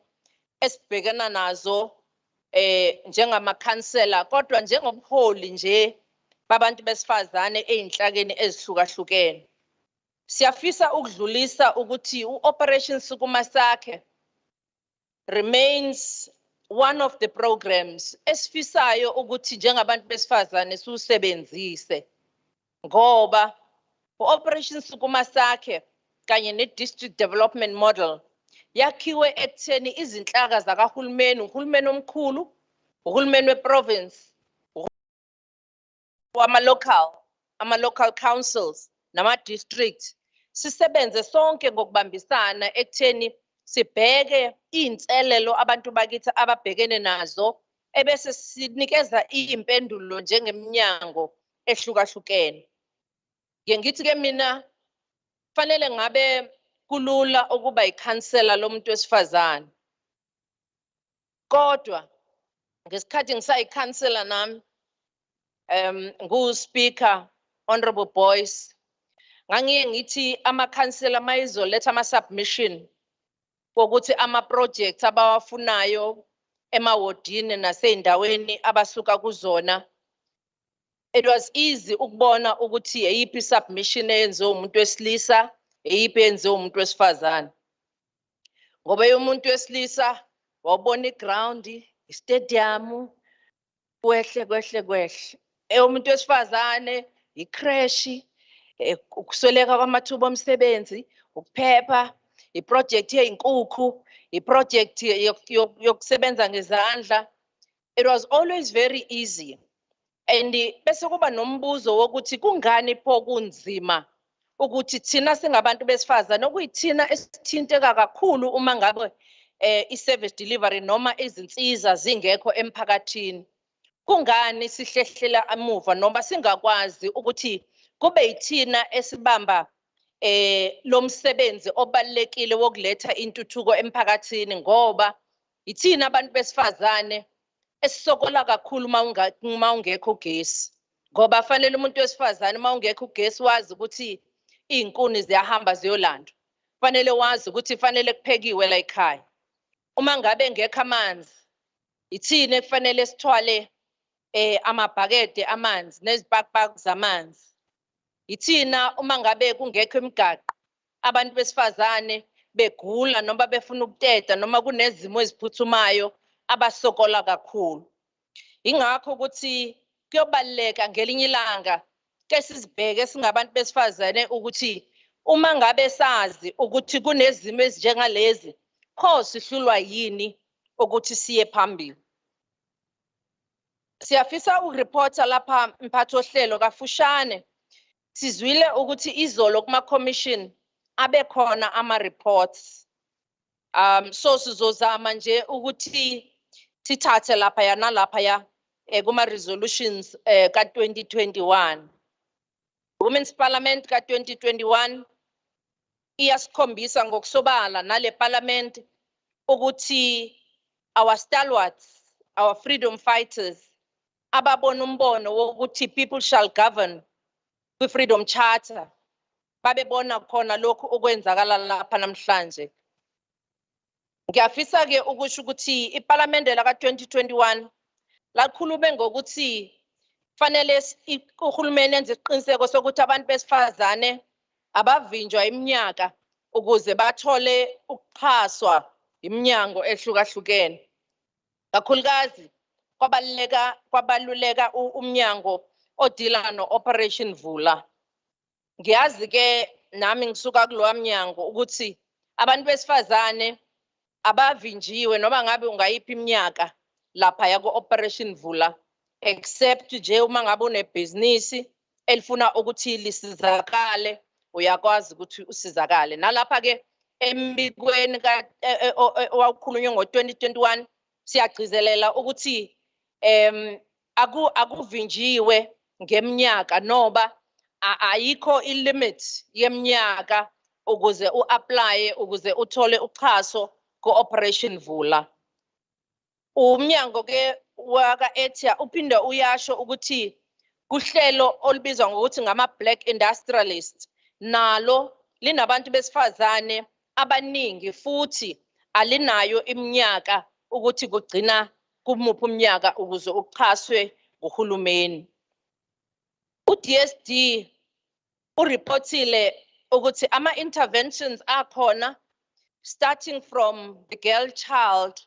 [SPEAKER 9] esibhekana nazo njengamakhansela, kodwa njengobuholi nje babantu besifazane ey'nhlakeni ezihlukahlukene. Siyafisa ukudlulisa ukuthi u-Operation Sukumasakhe remains one of the programs esifisayo ukuthi njengabantu besifazane siwusebenzise ngoba u-Operation Sukumasakhe kanye ne-District Development Model yakhiwe ekutheni izinhlaka zakahulumeni, uhulumeni omkhulu, uhulumeni we-province, ama-local councils, nama-district, sisebenze sonke ngokubambisana ekutheni sibheke iy'nselelo abantu bakithi ababhekene nazo ebese sinikeza iy'mpendulo njengeminyango ehlukahlukene. Ngithi-ke mina fanele ngabe kulula ukuba ikhansela lomuntu wesifazane, kodwa ngesikhathi ngisayikhansela nami ngu-speaker Honorable Boyce, ngangiye ngithi amakhansela mayizoletha ama-submission wokuthi ama-projects abawafunayo emawodini nasey'ndaweni abasuka kuzona, it was easy ukubona ukuthi eyiphi submission eyenziwe umuntu wesilisa, eyiphi eyenziwe umuntu wesifazane. Ngoba umuntu wesilisa wawubona i-ground, i-stadium, kwehle. Umuntu wesifazane, i-crash, ukusweleka kwamathuba omsebenzi, ukuphepha, i-project yey'nkukhu, i-project yokusebenza ngezandla. It was always very easy. And bese kuba nombuzo wokuthi kungani pho kunzima ukuthi thina singabantu besifazane okuyithina esithinteka kakhulu uma ngabe i-service delivery noma izinsiza zingekho emphakathini. Kungani sihlehlela emuva noma singakwazi ukuthi kube yithina esibamba lo msebenzi obalekile wokuletha intuthuko emphakathini ngoba yithina abantu besifazane esisokola kakhulu uma ungekho ugesi, ngoba fanele umuntu wesifazane uma ungekho ugesi wazi ukuthi iy'nkuni ziyahamba ziyolandwa, fanele wazi ukuthi fanele kuphekiwe la ekhaya. Uma ngabe ngekho amanzi, yithina kufanele sithwale amabhakede amanzi nezipakpaki zamanzi. Yithina uma ngabe kungekho imigaqo, abantu besifazane begula noma befuna ukuteta noma kunezimo eziphuthumayo abasokola kakhulu. Ingakho ukuthi kuyobaleka ngelinye ilanga ke sizibheke singabantu besifazane ukuthi uma ngabe sazi ukuthi kunezimo ezinjengalezi, pho sihlulwa yini ukuthi siye phambili. Siyafisa ukureporta lapha mphathi ohlelo kafushane. Sizwile ukuthi izolo kuma-commission abe khona ama-reports. So sizozama nje ukuthi sithathe laphaya nalaphaya kuma-resolutions ka-2021. Women's Parliament ka-2021 iyasikhombisa ngokusobala nale parliament ukuthi our stalwarts, our freedom fighters, ababona umbono wokuthi people shall govern kwi-Freedom Charter, babebona khona lokhu okwenzakala lapha namhlanje. Ngiyafisa ke ukusho ukuthi iParliament la ka 2021 lakhulume ngokuthi fanele uhulumeni enze isiqiniseko sokuthi abantu besifazane abavinjwa iminyaka ukuze bathole ukuxhaswa iminyango ehlukahlukene. Kakhulukazi kwabaluleka umnyango odila no Operation Vula. Ngiyazi ke nami ngisuka kulowa mnyango ukuthi abantu besifazane abavinjiwe noma ngabe ungayiphi iminyaka lapha ya ku Operation Vula except nje uma ngabe unebhizinisi elifuna ukuthi lisizakale uyakwazi ukuthi usizakale. Nalapha ke embikweni owawukhulunywe ngo-2021 siyagcizelela ukuthi akuvinjiwe ngeminyaka noba ayikho ilimit yeminyaka ukuze uapply ukuze uthole uxhaso ku-Operation Vula. Umnyango ke waka Etia uphinde uyasho ukuthi kuhlelo olubizwa ngokuthi ngama-black industrialist nalo linabantu besifazane abaningi futhi alinayo iminyaka ukuthi kugcina kumuphi umnyaka ukuze uxhaswe uhulumeni. U-DSD ureportile ukuthi ama-interventions akhona starting from the girl child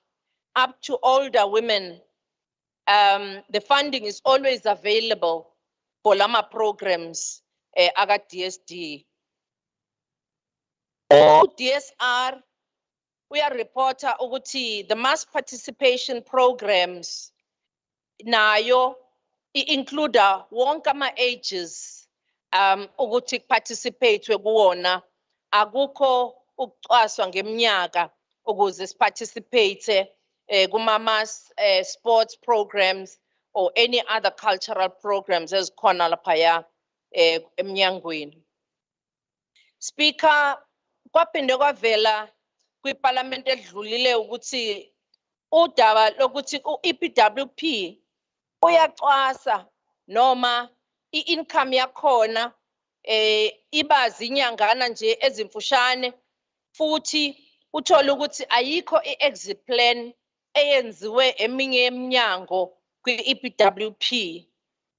[SPEAKER 9] up to older women. The funding is always available for lama programs aga DSD. DSR uyareporta ukuthi the mass participation programs nayo include wonke ama ages ukuthi participate kuwona akukho ukucwaswa ngeminyaka ukuze participate kuma mass sports programs or any other cultural programs ezikhona lapha emnyangweni. Speaker, kwaphinde kwavela kwiParliament edlulile ukuthi udaba lokuthi uEPWP uyacwasa noma income yakhona ibazi inyangana nje ezimfushane futhi uthola ukuthi ayikho iexit plan eyenziwe eminye eminyango kwi-EPWP.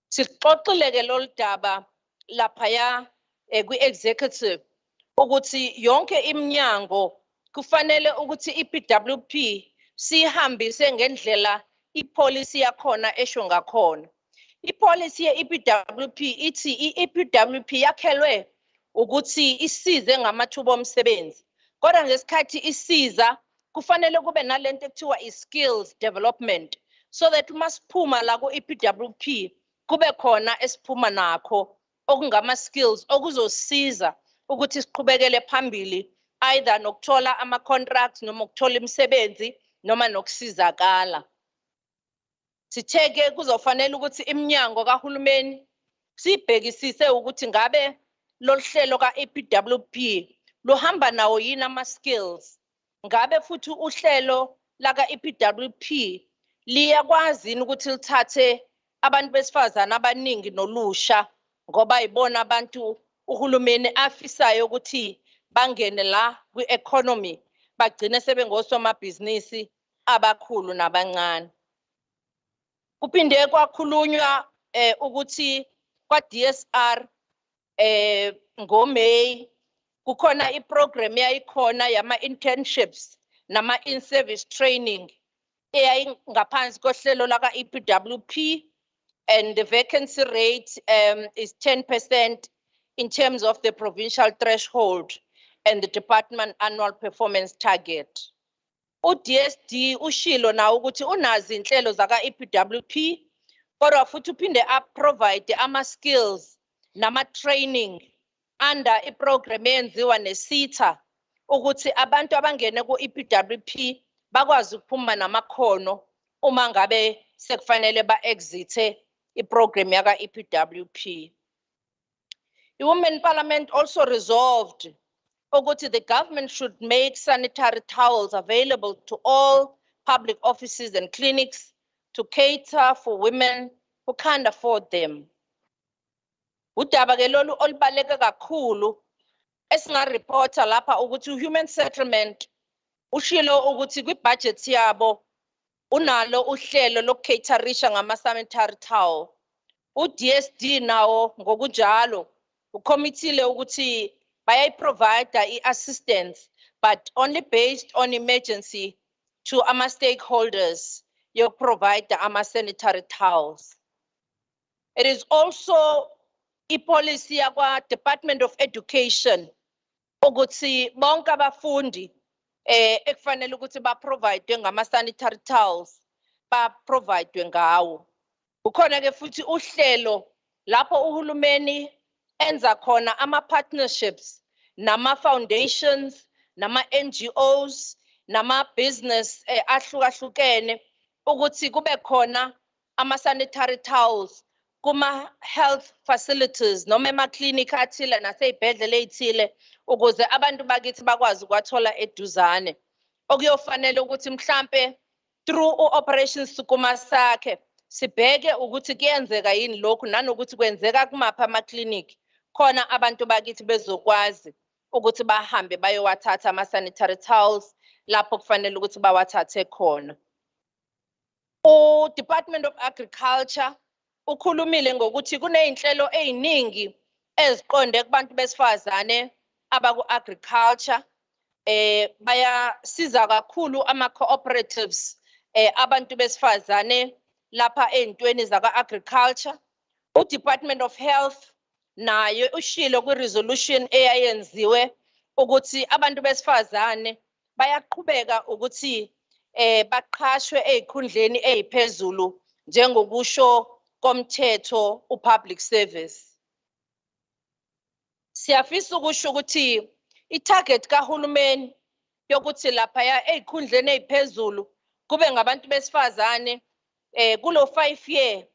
[SPEAKER 9] Sixoxile ke lolu daba lapha kwi-executive ukuthi yonke iminyango kufanele ukuthi i-EPWP sihambise ngendlela ipolicy yakhona esho ngakhona. Ipolicy ye-EPWP ithi i-EPWP yakhelwe ukuthi isize ngamathuba omsebenzi. Kodwa ngesikhathi isiza kufanele kube nalento ekuthiwa i-skills development so that masiphuma la ku-EPWP kube khona esiphuma nakho okungama-skills okuzosiza ukuthi siqhubekele phambili either nokuthola ama-contracts noma ukuthola imisebenzi noma nokusizakala. Sitheke kuzofanele ukuthi iminyango kahulumeni sibhekisise ukuthi ngabe lolu hlelo ka-EPWP luhamba nawo yini ama-skills. Ngabe futhi uhlelo laka-EPWP liyakwazi ukuthi lithathe abantu besifazane abaningi nolusha ngoba ibona abantu uhulumeni afisayo ukuthi bangene la kwi-economy bagcine sebengosomabhizinisi abakhulu nabancane. Kuphinde kwakhulunywa ukuthi kwa-DSR ngoMeyi kukhona iprogram yayikhona yama-internships nama-in-service training eyayingaphansi kohlelo laka-EPWP, and the vacancy rate is 10% in terms of the provincial threshold and the department annual performance target. U-DSD ushilo na ukuthi unazi inhlelo zaka-EPWP kodwa futhi uphinde provide ama-skills nama-training under iprogram eyenziwa neSITA ukuthi abantu abangene ku-EPWP bakwazi ukuphuma namakhono uma ngabe sekufanele ba-exite iprogram yaka-EPWP. The Parliament also resolved ukuthi the government should make sanitary towels available to all public offices and clinics to cater for women who can't afford them. Udaba ke lolu olubaleke kakhulu esingareporta lapha ukuthi human settlement ushilo ukuthi kwi-budget yabo unalo uhlelo lokucaterisha ngama-sanitary towel. U-DSD nawo ngokunjalo ucommittee ukuthi bayayiprovide i-assistance but only based on emergency to ama-stakeholders provide ama-sanitary towels. It is also i-policy yakwa Department of Education ukuthi bonke abafundi ekufanele ukuthi ba-provide ngama-sanitary towels ba-provide ngawo. Ukhona ke futhi uhlelo lapho uhulumeni enza khona ama-partnerships nama-foundations nama-NGOs nama-business ahlukahlukene ukuthi kube khona ama-sanitary towels kuma-health facilities noma ema-clinic athile nasey'bhedlela ey'thile ukuze abantu bakithi bakwazi ukwathola eduzane. Okuyofanele ukuthi mhlampe through operations Sukuma sakhe sibheke ukuthi kuyenzeka yini lokhu nanokuthi kwenzeka kumaphi ama-clinic khona abantu bakithi bezokwazi ukuthi bahambe bayowathatha ama-sanitary towels lapho kufanele ukuthi bawathathe khona. U-Department of Agriculture ukhulumile ngokuthi kuney'nhlelo ey'ningi eziqonde kubantu besifazane abaku-agriculture bayasiza kakhulu ama-cooperatives abantu besifazane lapha ey'ntweni zaka-agriculture. U-Department of Health naye ushilo kwi-resolution eyayenziwe ukuthi abantu besifazane bayaqhubeka ukuthi baqhashwe ey'khundleni ey'phezulu njengokusho komthetho u-public service. Siyafisa ukusho ukuthi i-target kahulumeni yokuthi laphaya ey'khundleni ey'phezulu kube ngabantu besifazane kulo 5 year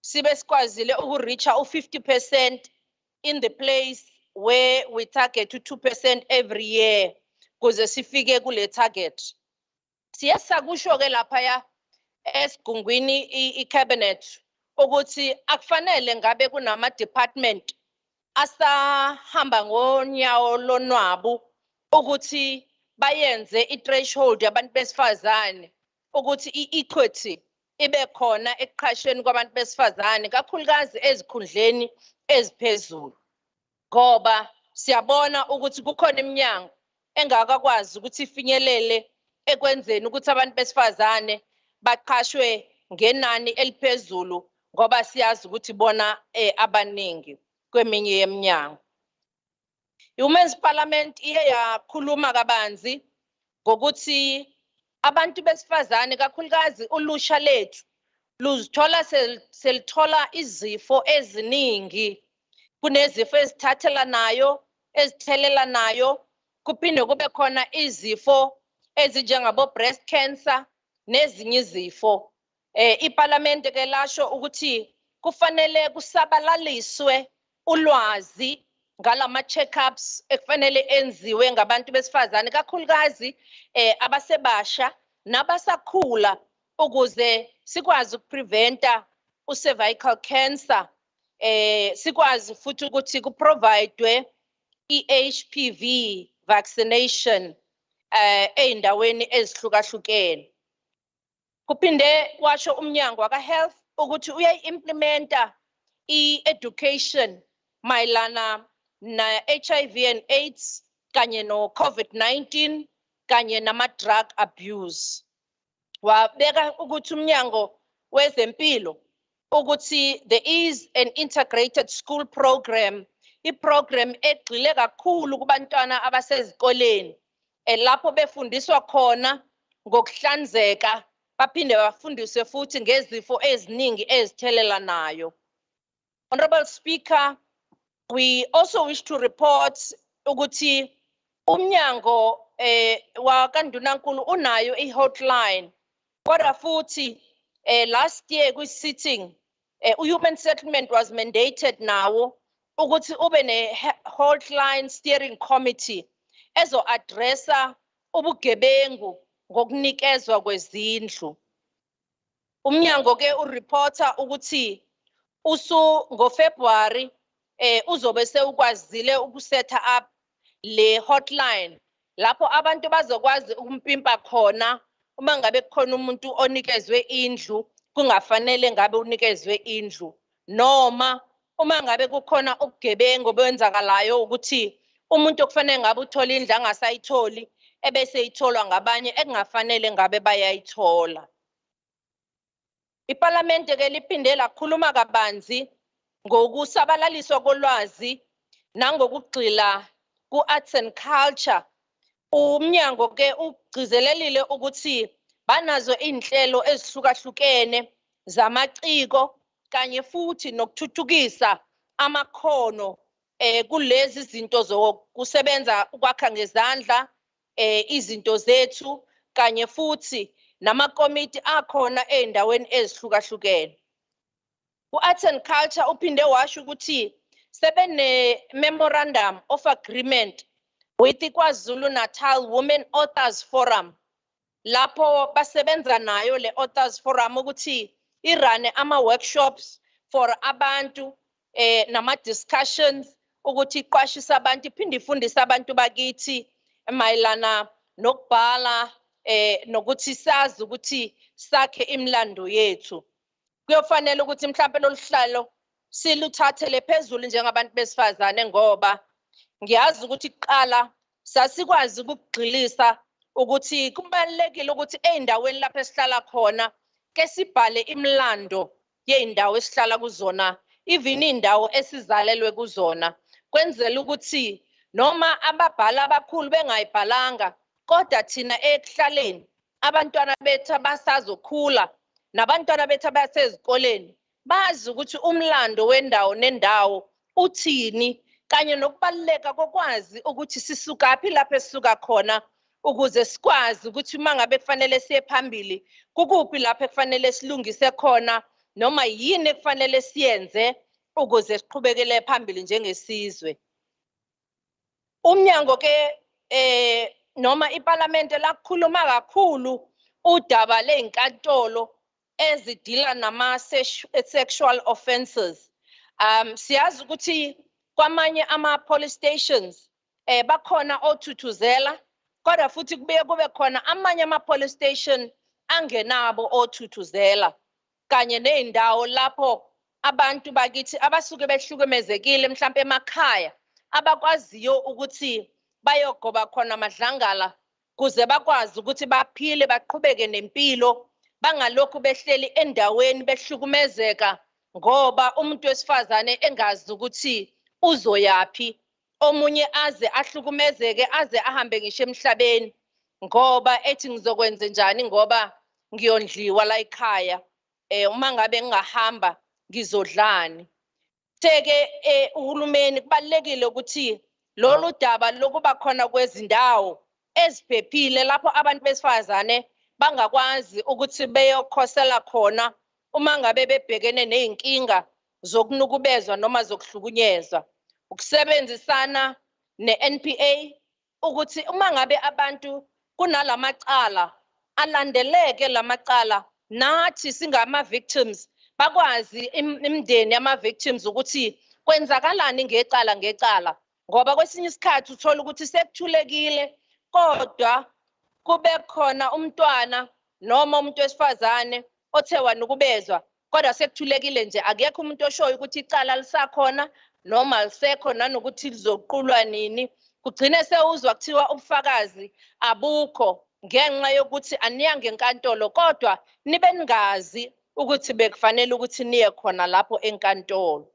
[SPEAKER 9] sibe sikwazile ukureacha u-50% in the place where we target 2% every year kuze sifike kule target. Siyasakusho ke laphaya esigungwini i-cabinet ukuthi akufanele ngabe kunama-department asahamba ngonyawo lonwabu ukuthi bayenze i-threshold yabantu besifazane ukuthi i-equity ibe khona ekuqhashweni kwabantu besifazane kakhulukazi ezikhundleni eziphezulu. Ngoba siyabona ukuthi kukhona iminyango engakakwazi ukuthi ifinyelele ekwenzeni ukuthi abantu besifazane baqhashwe ngenani eliphezulu ngoba siyazi ukuthi bona abaningi kweminye yeminyango. I-Women's Parliament iye yakhuluma kabanzi ngokuthi abantu besifazane kakhulukazi ulusha lethu luzithola selithola izifo eziningi. Kunezifo ezithathelanayo ezithelelanayo kuphinde kube khona izifo ezinjengabo breast cancer nezinye izifo. Iparlamente ke lasho ukuthi kufanele kusabalaliswe ulwazi ngalama check-ups ekufanele enziwe ngabantu besifazane kakhulukazi abasebasha nabasakhula ukuze sikwazi ukupreventa u-cervical cancer. Sikwazi futhi ukuthi kuprovidwe i-HPV vaccination ey'ndaweni ezihlukahlukene. Kuphinde kwasho umnyango waka-health ukuthi uyayi-implementa i-education mayelana na-HIV and AIDS kanye no-COVID-19 kanye nama-drug abuse. Wabeka ukuthi umnyango wezempilo ukuthi there is an integrated school program, i-program egxile kakhulu kubantwana abasezikoleni lapho befundiswa khona ngokuhlanzeka baphinde bafundiswe futhi ngezifo eziningi ezithelelanayo. Honorable Speaker, we also wish to report ukuthi umnyango wakandunankulu unayo i-hotline kodwa futhi last year kwi-sitting human settlement was mandated nawo ukuthi ube ne-hotline steering committee ezo-addressa ubugebengu ngokunikezwa kwezindlu. Umnyango ke ureporta ukuthi ngoFebruary uzobe sewukwazile ukusetha up le hotline lapho abantu bazokwazi ukumpimpa khona uma ngabe kukhona umuntu onikezwe indlu kungafanele ngabe unikezwe indlu noma uma ngabe kukhona ubugebengu benzakalayo ukuthi umuntu okufanele ngabe uthola indlu angasayitholi ebese itholwa ngabanye ekungafanele ngabe bayayithola. Iparlamente ke liphinde lakhuluma kabanzi ngokusabalaliswa kolwazi nangokugxila ku-arts and culture. Umnyango ke ugcizelelile ukuthi banazo inhlelo ezihlukahlukene zamaciko kanye futhi nokuthuthukisa amakhono kulezi zinto zokusebenza ukwakha ngezandla izinto zethu kanye futhi namakomiti akhona eindaweni ezihlukahlukene. U-Arts and Culture uphinde washo ukuthi sebene memorandum of agreement with KwaZulu-Natal Women Authors Forum lapho basebenza nayo le Authors Forum ukuthi irane ama-workshops for abantu nama-discussions ukuthi iqwashise abantu iphinde ifundise abantu bakithi mayelana nokubhala nokuthi sazi ukuthi sakhe imlando yethu. Kuyofanele ukuthi mhlawumbe loluhlalo siluthathele phezulu njengabantu besifazane ngoba ngiyazi ukuthi kuqala sasikwazi ukugxilisa ukuthi kubalekile ukuthi eindaweni lapho esihlala khona ke sibhale imlando yeindawo esihlala kuzona even indawo esizalelwe kuzona kwenzela ukuthi noma ababhala abakhulu bengayibhalanga kodwa thina ekuhlaleni abantwana bethu abasazokhula nabantwana bethu abasezikoleni bazi ukuthi umlando wendawo nendawo uthini kanye nokubaluleka kokwazi ukuthi sisukaphi lapho esisuka khona ukuze sikwazi ukuthi uma ngabe kufanele siye phambili kukuphi lapho kufanele silungise khona noma yini kufanele siyenze ukuze siqhubekele phambili njengesizwe. Umnyango ke noma iparlamente lakhuluma kakhulu udaba leinkantolo ezidila nama sexual offences. Siyazi ukuthi kwamanye ama police stations bakhona othuthuzela kodwa futhi kubuye kube khona amanye ama police station angenabo othuthuzela kanye neindawo lapho abantu bakithi abasuke behlukumezekile mhlawumbe emakhaya abakwaziyo ukuthi bayogoba khona amadlangala kuze bakwazi ukuthi baphile baqhubeke nempilo bangalokhu behleli endaweni behlukumezeka ngoba umuntu wesifazane engazi ukuthi uzoyapi omunye aze ahlukumezeke aze ahambe ngisho emhlabeni ngoba ethi ngizokwenza njani ngoba ngiyondliwa la ekhaya uma ngabe ngingahamba ngizodlani. Teke uhulumeni kubalekile ukuthi lolu daba lokuba khona kwezindawo eziphephile lapho abantu besifazane bangakwazi ukuthi beyokhosela khona uma ngabe bebhekene nezinkinga zokunukubezwa noma zokuhlukunyezwa. Ukusebenzisana ne-NPA ukuthi uma ngabe abantu kunalamacala alandeleke lamacala nathi singama victims bakwazi imindeni yama victims ukuthi kwenzakalani ngecala ngoba kwesinye isikhathi uthola ukuthi sekuthulekile kodwa kube khona umntwana noma umuntu wesifazane othe wanukubezwa kodwa sekuthulekile nje akekho umuntu oshoyo ukuthi icala lisakhona noma lisekho nanokuthi lizoqulwa nini kugcine sewuzwa kuthiwa ubufakazi abukho ngenxa yokuthi aniyange enkantolo kodwa nibe ningazi ukuthi bekufanele ukuthi niye khona lapho enkantolo.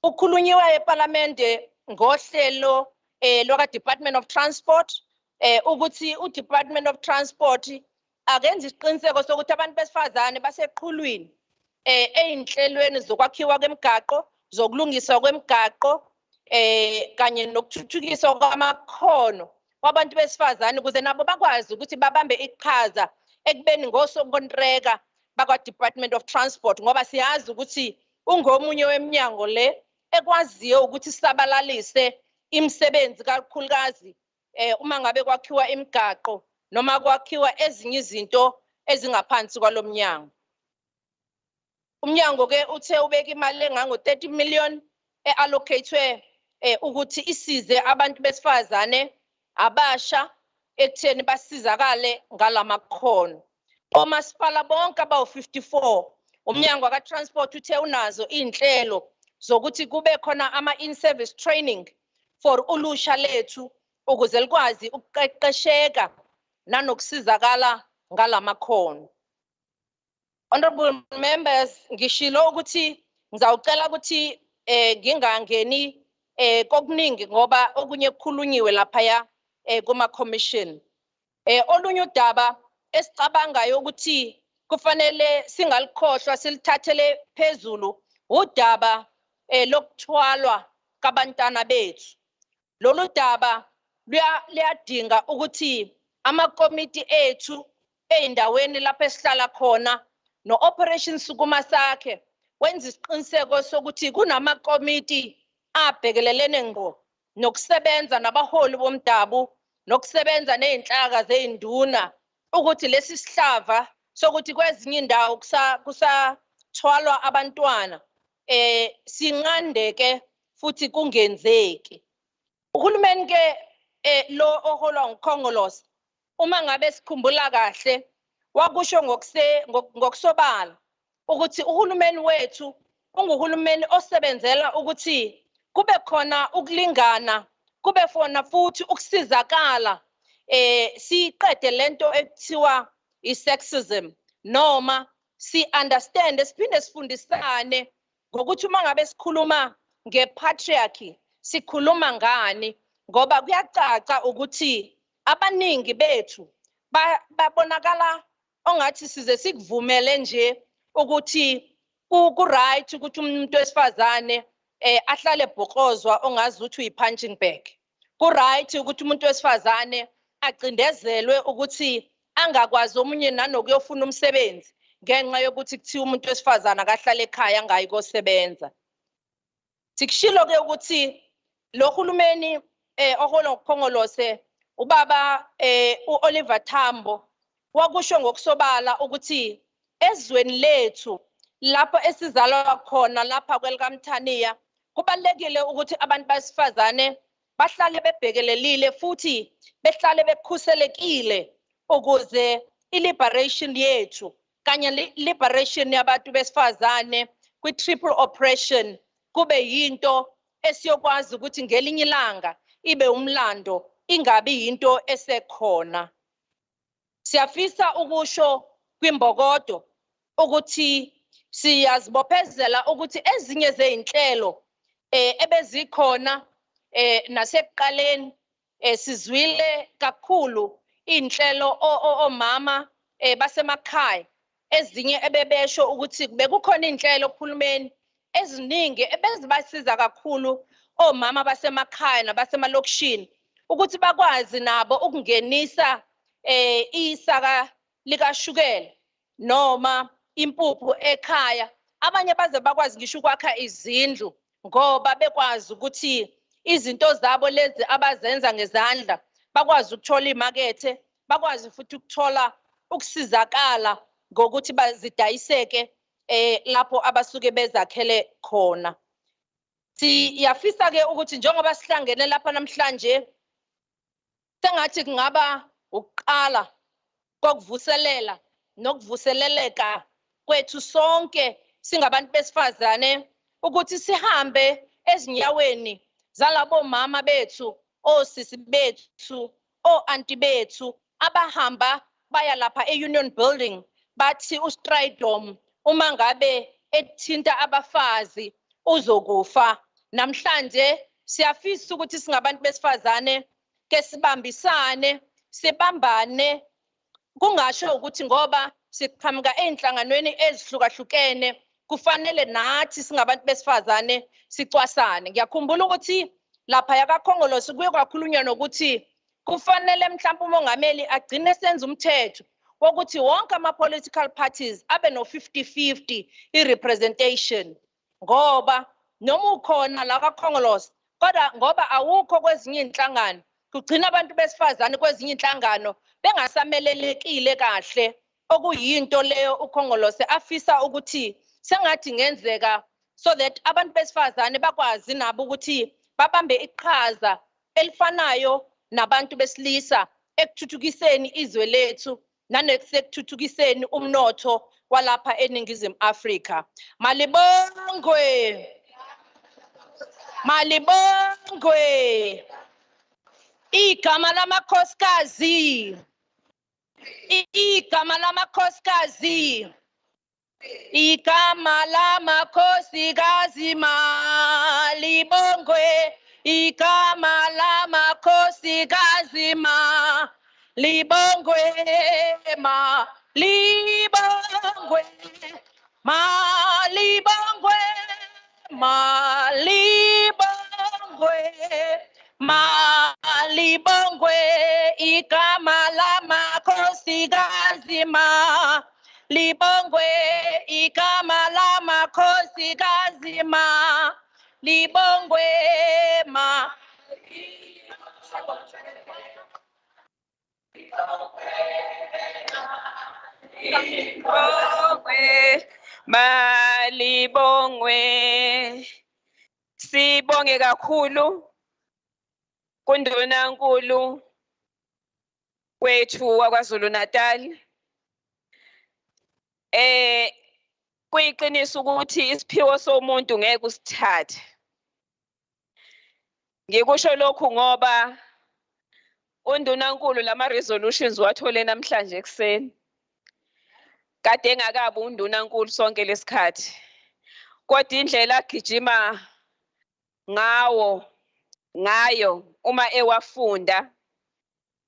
[SPEAKER 9] Ukhulunyiwe eParlamente ngohlelo loka Department of Transport ukuthi uDepartment of Transport akenza isiqiniseko sokuthi abantu besifazane baseqhulwini einhlelweni zokwakhiwa kwemigaqo zokulungiswa kwemigaqo kanye nokuthuthukiswa kwamakhono wabantu besifazane ukuze nabo bakwazi ukuthi babambe iqhaza ekubeni ngosokontreka bakwa Department of Transport ngoba siyazi ukuthi ungomunye weminyango le ekwaziyo ukuthi sabalalise imisebenzi kakhulukazi uma ngabe kwakhiwa imigaqo noma kwakhiwa ezinye izinto ezingaphansi kwalomnyango. Umnyango ke uthe ubeka imali engango 30 million allocated ukuthi isize abantu besifazane abasha ekutheni basizakale ngalamakhono. Omasipala bonke abawu-54 umnyango waka-transport uthe unazo iy'nhlelo zokuthi kube khona ama-in-service training for ulusha lethu ukuze likwazi ukuqeqesheka nanokusizakala ngalamakhono. Honorable members, ngishilo ukuthi ngizawucela ukuthi ngingangeni kokuningi ngoba okunye kukhulunyiwe laphaya kuma-commission. Olunye udaba esicabangayo ukuthi kufanele singalikhohlwa silithathele phezulu udaba lokuthwalwa kabantwana bethu. Lolu daba luyadinga ukuthi amakomiti ethu ey'ndaweni lapho esihlala khona no-operation sukuma sakhe wenza isiqiniseko sokuthi kunamakomiti abhekelelene ngqo nokusebenza nabaholi bomdabu nokusebenza ney'nhlaka zey'nduna ukuthi lesi sihlava sokuthi kwezinye indawo kusathwalwa abantwana sinqandeke futhi kungenzeki. Uhulumeni ke lo oholwa nguKhongolose uma ngabe sikhumbula kahle wakusho ngokusobala ukuthi uhulumeni wethu unguhulumeni osebenzela ukuthi kube khona ukulingana kube khona futhi ukusizakala siqede lento ekuthiwa i-sexism noma si-understand siphinde sifundisane ngokuthi uma ngabe sikhuluma nge-patriarchy sikhuluma ngani ngoba kuyacaca ukuthi abaningi bethu babonakala ongathi size sikuvumele nje ukuthi ku-right ukuthi umuntu wesifazane ahlale ebhokozwa ongazi ukuthi uyi-punching bag. Ku-right ukuthi umuntu wesifazane acindezelwe ukuthi angakwazi omunye nanokuyofuna umsebenzi ngenxa yokuthi kuthiwa umuntu wesifazane akahlale ekhaya angayi kosebenza. Sikushilo-ke ukuthi lo hulumeni oholwa nguKhongolose ubaba u-Oliver Tambo wakusho ngokusobala ukuthi ezweni lethu lapho esizalwa khona lapha kwelikaMthaniya kubalekile ukuthi abantu besifazane bahlale bebhekelelile futhi behlale bekhuselekile ukuze i-liberation yethu kanye liberation yabantu besifazane kwi-triple oppression kube yinto esiyokwazi ukuthi ngelinye ilanga ibe umlando ingabi yinto esekhona. Siyafisa ukusho kwimbokodo ukuthi siyazibophezela ukuthi ezinye zey'nhlelo ebezikhona nasekuqaleni sizwile kakhulu iy'nhlelo omama basemakhaya ezinye ebebesho ukuthi bekukhona iy'nhlelo kuhulumeni eziningi ebezibasiza kakhulu omama basemakhaya nabasemalokishini ukuthi bakwazi nabo ukungenisa isaka likashukela noma impuphu ekhaya abanye baze bakwazi ngisho ukwakha izindlu ngoba bekwazi ukuthi izinto zabo lezi abazenza ngezandla bakwazi ukuthola imakethe bakwazi futhi ukuthola ukusizakala ngokuthi bazidayiseke lapho abasuke bezakhele khona. Siyafisa-ke ukuthi njengoba sihlangene lapha namhlanje sengathi kungaba ukuqala kokuvuselela nokuvuseleleka kwethu sonke singabantu besifazane ukuthi sihambe ezinyaweni zalabo mama bethu osisi bethu o-anti bethu abahamba baya lapha e-Union Building bathi uStridom uma ngabe ethinta abafazi uzokufa. Namhlanje siyafisa ukuthi singabantu besifazane ke sibambisane sibambane kungasho ukuthi ngoba siqhamuka ey'nhlanganweni ezihlukahlukene kufanele nathi singabantu besifazane sicwasane. Ngiyakhumbula ukuthi lapha yakaKhongolose kuye kwakhulunywa nokuthi kufanele mhlawumbe umongameli agcine senza umthetho wokuthi wonke ama-political parties abe no-50-50 i-representation ngoba noma ukhona la kaKhongolose kodwa ngoba awukho kwezinye iy'nhlangano kugcina abantu besifazane kwezinye iy'nhlangano bengasamelelekile kahle okuyinto leyo uKhongolose afisa ukuthi sengathi ngenzeka so that abantu besifazane bakwazi nabo ukuthi babambe iqhaza elifanayo nabantu besilisa ekuthuthukiseni izwe lethu nasekuthuthukiseni umnotho walapha eNingizimu Afrika. Malibongwe. Malibongwe. Igama lamakhosikazi. Igama lamakhosikazi. Igama lamakhosikazi malibongwe. Igama lamakhosikazi malibongwe. Malibongwe. Malibongwe. Malibongwe. Malibongwe. Igama lamakhosikazi malibongwe. Igama lamakhosikazi malibongwe.
[SPEAKER 1] Malibongwe, malibongwe. Sibonge kakhulu kundunankulu wethu waKwaZulu-Natal. Kuyiqiniso ukuthi isiphiwo somuntu ngeke usithathe. Ngikusho lokhu ngoba undunankulu lama resolutions wathole namhlanje ekseni. Kade engakabi undunankulu sonke lesikhathi. Kodwa indlela agijima ngayo uma ewafunda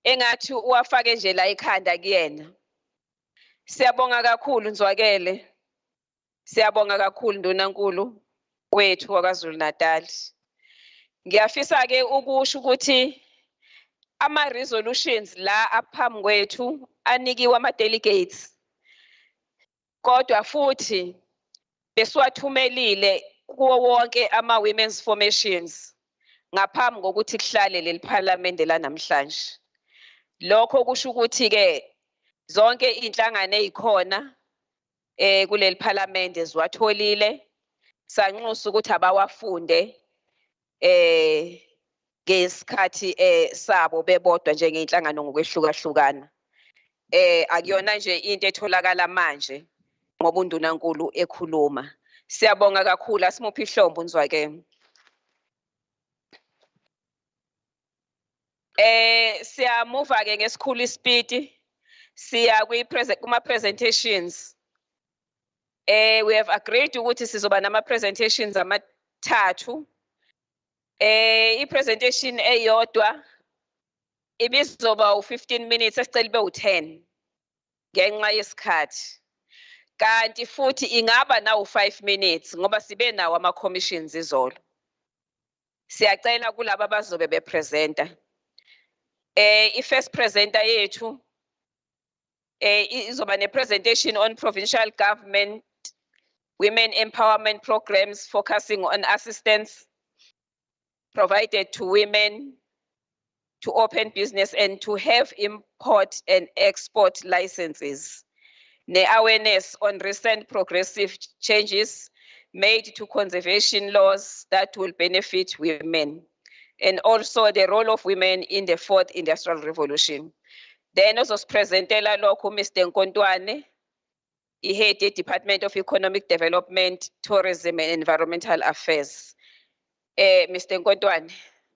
[SPEAKER 1] engathi uwafake nje la ekhanda kuyena. Siyabonga kakhulu Nzwakele. Siyabonga kakhulu ndunankulu wethu waKwaZulu-Natal. Ngiyafisa ke ukusho ukuthi ama resolutions la aphambi kwethu anikiwe ama delegates. Kodwa futhi besiwathumelile kuwo wonke ama women's formations ngaphambi kokuthi kuhlale leli parliament la namhlanje. Lokho kusho ukuthi ke zonke inhlangano ezikhona kuleli parliament eziwatholile sanxusa ukuthi abawafunde ngesikhathi sabo bebodwa njengeinhlangano ngokwehlukahlukana. Akuyona nje into etholakala manje ngoba undunankulu ekhuluma. Siyabonga kakhulu asimuphi ihlombo Nzwakele. Siyamuva ke ngesikhulu ispeed siya kuma presentations. We have agreed ukuthi sizoba nama presentations amathathu. I-presentation eyodwa ibizoba u-15 minutes esicela ibe u-10 ngenxa yesikhathi. Kanti futhi ingaba na u-5 minutes ngoba sibe nawo ama-commissions izolo. Siyacela kulabo abazobe bepresenta. I-first presenter yethu izoba ne-presentation on provincial government women empowerment programs focusing on assistance provided to women to open business and to have import and export licenses. The awareness on recent progressive changes made to conservation laws that will benefit women, and also the role of women in the fourth industrial revolution. Then also presentela lokho Mr. Nkontwane, he head the Department of Economic Development, Tourism and Environmental Affairs. Mr. Nkontwane,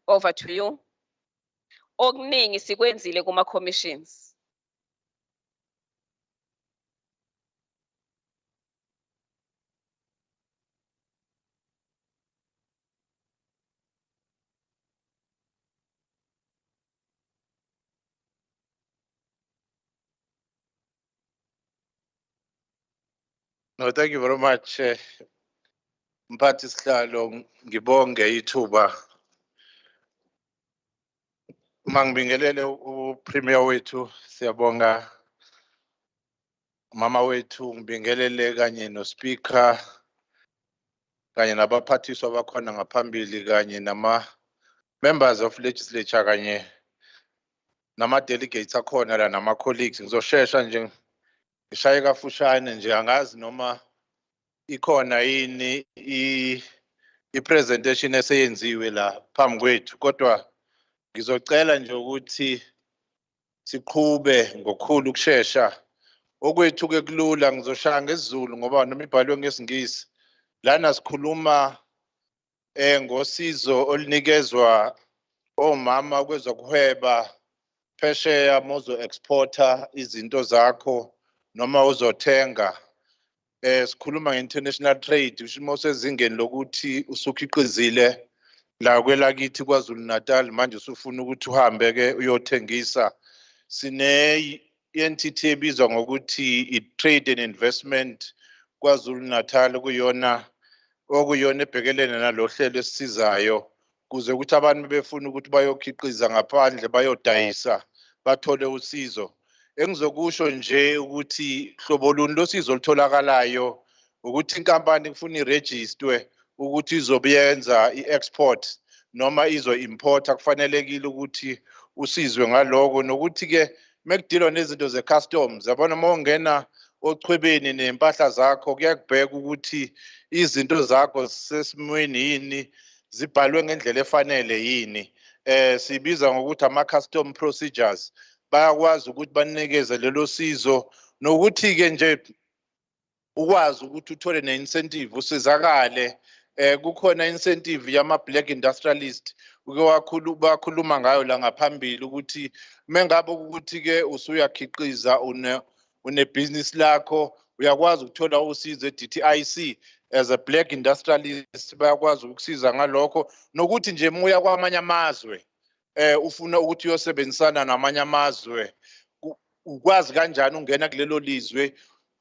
[SPEAKER 1] over to you. Okuningi sikwenzile kuma commissions.
[SPEAKER 10] No, thank you very much. Mphathi Sihlalo, ngibonge ithuba. Mangibingelele uPremier wethu, siyabonga. Mama wethu ngibingelele kanye noSpeaker kanye nabaphathiswa abakhona ngaphambili kanye nama members of legislature kanye nama delegates akhona la nama colleagues. Ngizoshesha nje ngishaye kafushane nje angazi noma ikhona yini i presentation eseyenziwe la phambi kwethu, kodwa ngizocela nje ukuthi siqhube ngokukhulu ukusheshsha okwethu ke kulula ngizoshaya ngesiZulu ngoba noma ibhalwe ngesingisi lana sikhuluma ngosizo olunikezwa omama kwezokuhweba phesheya mozo exporter izinto zakho noma uzothenga sikhuluma nge-international trade usho sezingeni lokuthi usukhiqizile la kwelakithi KwaZulu-Natal manje usufuna ukuthi uhambe ke uyothengisa sine entity ebizwa ngokuthi i-trade and investment KwaZulu-Natal okuyona ebhekelene nalohlelo esisizayo kuze ukuthi abantu befuna ukuthi bayokhiqiza ngaphandle bayodayisa bathole usizo engizokusho nje ukuthi hlobo luni losizo litholakalayo ukuthi inkampani kufuna irejistwe ukuthi izobenza i-export noma izo-importa kufanelekile ukuthi usizwe ngaloko nokuthi ke mekudilwa nezinto ze-customs yabona uma ungena ochwebeni nempahla zakho kuyakubheka ukuthi izinto zakho sesimweni yini zibhalwe ngendlela efanele yini sibiza ngokuthi ama-custom procedures bayakwazi ukuthi banikeze lelo sizo nokuthi ke nje ukwazi ukuthi uthole ne-incentive usizakale kukhona incentive yama-black industrialist bakhuluma ngayo la ngaphambili ukuthi mengabe ukuthi ke usuyakhiqiza une-business lakho uyakwazi ukuthola usizo e-DTIC as a black industrialist bayakwazi ukusiza ngalokho nokuthi nje muya kwamanye amazwe ufuna ukuthi uyosebenzisana namanye amazwe ukwazi kanjani ungena kulelo lizwe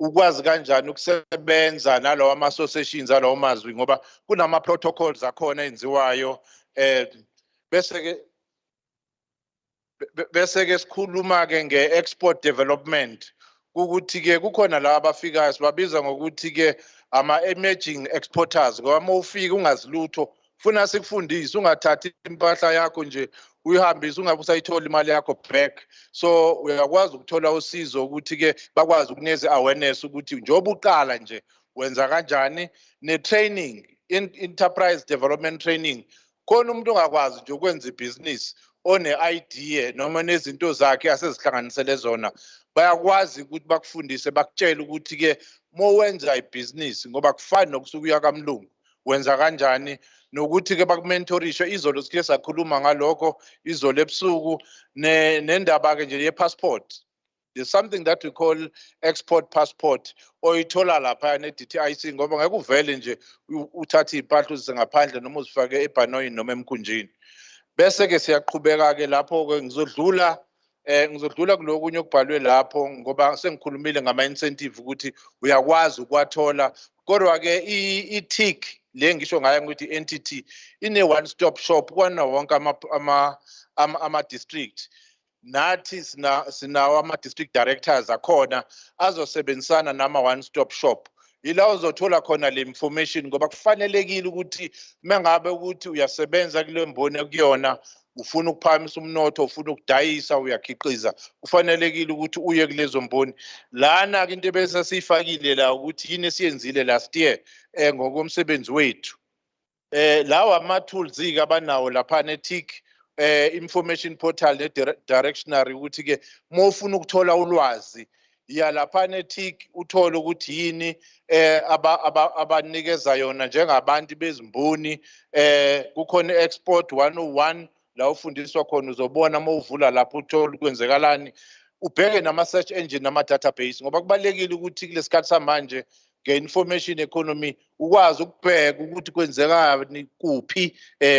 [SPEAKER 10] ukwazi kanjani ukusebenza nalawo ama-associations alawo mazwi ngoba kunama-protocols akhona enziwayo bese-ke sikhuluma-ke nge-export development ukuthi-ke kukhona la abafikayo sibabiza ngokuthi-ke ama-emerging exporters ngoba uma ufika ungazi lutho funa sikufundise ungathathi impahla yakho nje uyihambise ungabe usayithola imali yakho back so uyakwazi ukuthola usizo ukuthi-ke bakwazi ukunikeza i-awareness ukuthi njengoba uqala nje wenza kanjani ne-training enterprise development training khona umuntu ongakwazi nje ukwenza ibhizinisi one-idea noma nezinto zakhe asezihlanganisele zona bayakwazi ukuthi bakufundise bakutshele ukuthi-ke uma wenza ibhizinisi ngoba kufani nokusuka uya kamlungu wenza kanjani nokuthi-ke bakumentorishe izolo sikhe sakhuluma ngalokho izolo ebusuku nendaba-ke nje ye-passport there's something that we call export passport oyithola lapha ne-DTIC ngoba ngeke uvele nje uthathe iy'mpahla uzise ngaphandle noma uzifake ebhanoyini noma emkhunjini bese-ke siyaqhubeka-ke lapho-ke ngizodlula kulokunye okubhalwe lapho ngoba sengikhulumile ngama-incentive ukuthi uyakwazi ukuwathola kodwa-ke i-TIC le ngisho ngayo ukuthi i-entity ine-one stop shop kwana wonke ama-district nathi sinawo ama-district directors akhona azosebenzisana nama-one stop shop yila uzothola khona le information ngoba kufanelekile ukuthi mengabe ukuthi uyasebenza kule mboni ekuyona ufuna ukuphakamisa umnotho ufuna ukudayisa uyakhiqiza kufanelekile ukuthi uye kulezo mboni lana-ke into ebese siyifakile la ukuthi yini esiyenzile last year ngokomsebenzi wethu lawa ama-tools-ke abanawo lapha ne-TIC information portal ne-directionary ukuthi-ke uma ufuna ukuthola ulwazi lapha ne-TIC uthole ukuthi yini abanikeza yona njengabantu bezimboni kukhona i-export 101 la ufundiswa khona uzobona uma uvula lapho uthole kwenzekalani ubheke nama-search engine nama-database ngoba kubalulekile ukuthi kulesikhathi samanje nge-information economy ukwazi ukubheka ukuthi kwenzekani kuphi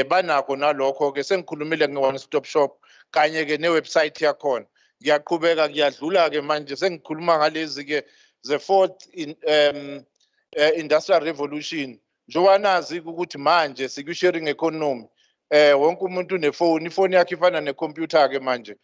[SPEAKER 10] banakho nalokho-ke sengikhulumile nge-one stop shop kanye-ke ne-website yakhona ngiyaqhubeka kuyadlula-ke manje sengikhuluma ngalezi-ke the-fourth industrial revolution njengoba nazi-ke ukuthi manje sikwi-sharing economy wonke umuntu unefoni ifoni yakhe ifana nekhompyutha-ke manje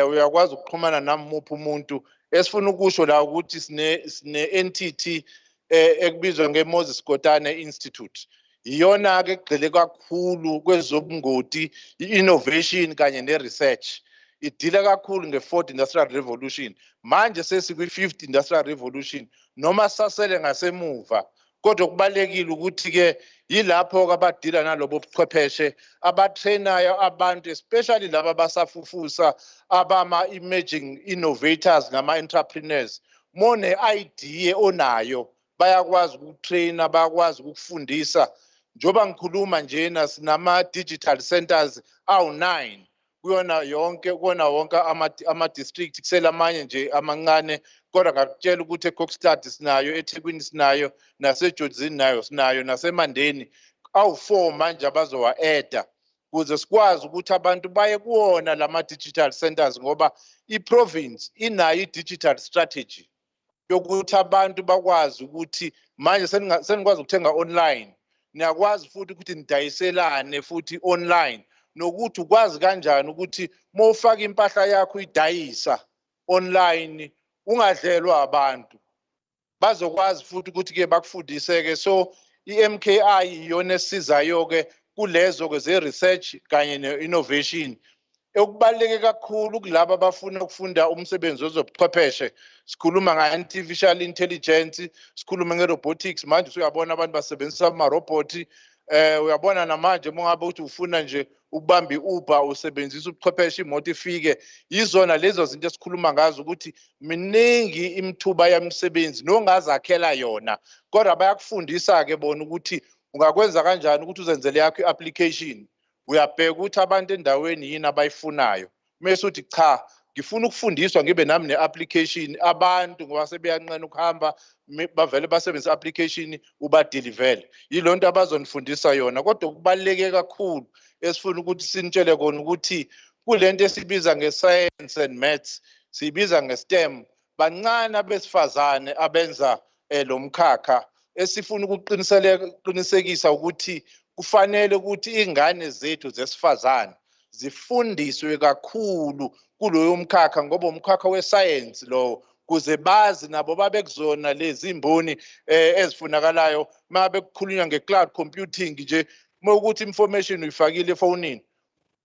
[SPEAKER 10] uyakwazi ukuxhumana namuphi umuntu esifuna ukusho la ukuthi sine-entity ekubizwa nge-Moses Kotane Institute iyona-ke egxile kakhulu kwezobungoti i-innovation kanye ne-research idila kakhulu nge-fourth industrial revolution manje sesikwi-fifth industrial revolution noma sasele ngasemuva kodwa kubalekile ukuthi ke yilapho abadila nalobo buchwepheshe abatrainayo abantu especially laba basafufusa abama emerging innovators nama entrepreneurs mone idea onayo bayakwazi ukutraina bayakwazi ukufundisa njoba ngikhuluma njena sinama digital centers awu9 kuyona wonke ama district kuselamanye nje amancane kodwa ngakutshela ukuthi eKokstad sinayo eThekwini sinayo naseJodzini nayo sinayo naseMandeni awu4 manje abazowa add ukuze sikwazi ukuthi abantu baye kuona lama digital centers ngoba iprovince inayo i-digital strategy yokuthi abantu bakwazi ukuthi manje senikwazi ukuthenga online niyakwazi futhi ukuthi nidayiselane futhi online nokuthi ukwazi kanjani ukuthi mawufaka impahla yakho idayisa online ungadlelwa abantu bazokwazi futhi ukuthi ke bakufundiseke so iMKI iyona esizayo ke kulezo ke ze research kanye ne-innovation okubaleke kakhulu kulabo abafuna ukufunda umsebenzi wezobuchwepheshe sikhuluma nga-artificial intelligence sikhuluma nge-robotics manje uyabona abantu basebenzisa ama-robot uyabona namanje mongabe uthi ufuna nje ukubamba iUber usebenzisa ubuchwepheshe imoto ifike yizona lezo zinto esikhuluma ngazo ukuthi miningi imithuba yamisebenzi nongazakhela yona kodwa bayakufundisa ke bona ukuthi ungakwenza kanjani ukuthi uzenzele yakho iapplication uyabheka ukuthi abantu endaweni yini abayifunayo mase uthi cha ngifuna ukufundiswa ngibe nami neapplication abantu ngoba sebeyanqena ukuhamba bavele basebenzisa application ubadeliver yilonto abazonifundisa yona kodwa kubaleke kakhulu esifuna ukuthi sinitshele kona ukuthi kulento esibiza ngescience and maths sibiza ngeSTEM bancane abesifazane abenza lo mkhakha esifuna ukuqinisekisa ukuthi kufanele ukuthi ingane zethu zesifazane zifundiswe kakhulu kuloyo mkhakha ngoba umkhakha wescience lo kuze bazi nabo babekuzona lezi imboni ezifunakalayo mabe kukhulunywa ngecloud computing nje mokuthi information uyifakile efonini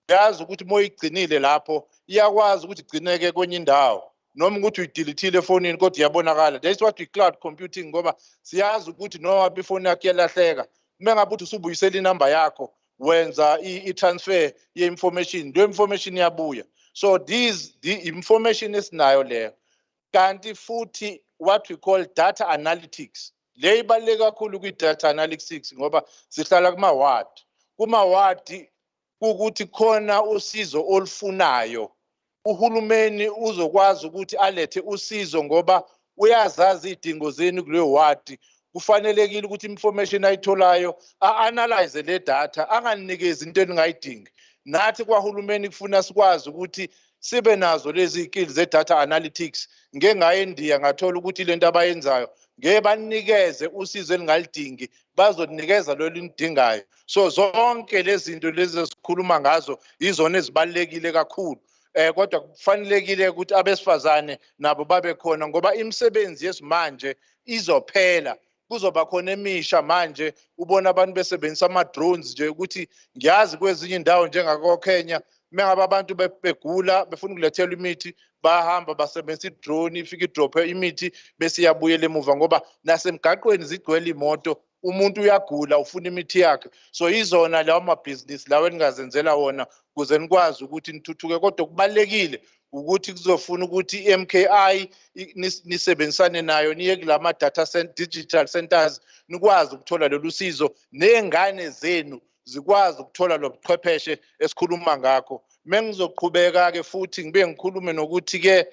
[SPEAKER 10] yazi ukuthi moyigcinile lapho iyakwazi ukuthi igcineke kwenye indawo noma ukuthi uyidelethile efonini kodwa iyabonakala that's what we cloud computing ngoba siyazi ukuthi noma ifoni yakho yalahleka mengabe uthi usubuyisela inamba yakho wenza i-transfer ye-information le information iyabuya so the information esinayo leyo kanti futhi what we call data analytics le ibaluleke kakhulu kwi-data analytics ngoba sihlala kuma-ward ukuthi khona usizo olufunayo uhulumeni uzokwazi ukuthi alethe usizo ngoba uyazazi idingo zenu kuleyo ward kufanelekile ukuthi information ayitholayo a-analyze le data anganikezi into eningayidingi nathi kwahulumeni kufuna sikwazi ukuthi sibe nazo lezi skills ze-data analytics ngeke ngaye eNdiya ngathola ukuthi lento abayenzayo ngeke banikeze usizo elingalidingi bazonikeza lo linidingayo so zonke lezi zinto lezi esikhuluma ngazo izona ezibalekile kakhulu kodwa kufanelekile ukuthi abesifazane nabo babe khona ngoba imisebenzi yesimanje izophela kuzoba khona emisha manje ubona abantu besebenzisa ama-drones nje ukuthi ngiyazi kwezinye indawo njengako-Kenya mengabe abantu begula befuna ukulethelwa imithi bahamba basebenzisa i-drone ifike idrophe imithi bese iyabuyela emuva ngoba nasemgaqweni zigcwele imoto umuntu uyagula ufuna imithi yakhe so izona lawo amabhizinisi lawo eningazenzela wona ukuze nikwazi ukuthi nithuthuke kodwa kubalekile ukuthi kuzofuna ukuthi iMKI nisebenzisane nayo niye kulama digital centers nikwazi ukuthola lolu sizo nengane zenu zikwazi ukuthola lo buchwepheshe esikhuluma ngakho mengizoqhubeka ke futhi ngibe ngikhulume nokuthi ke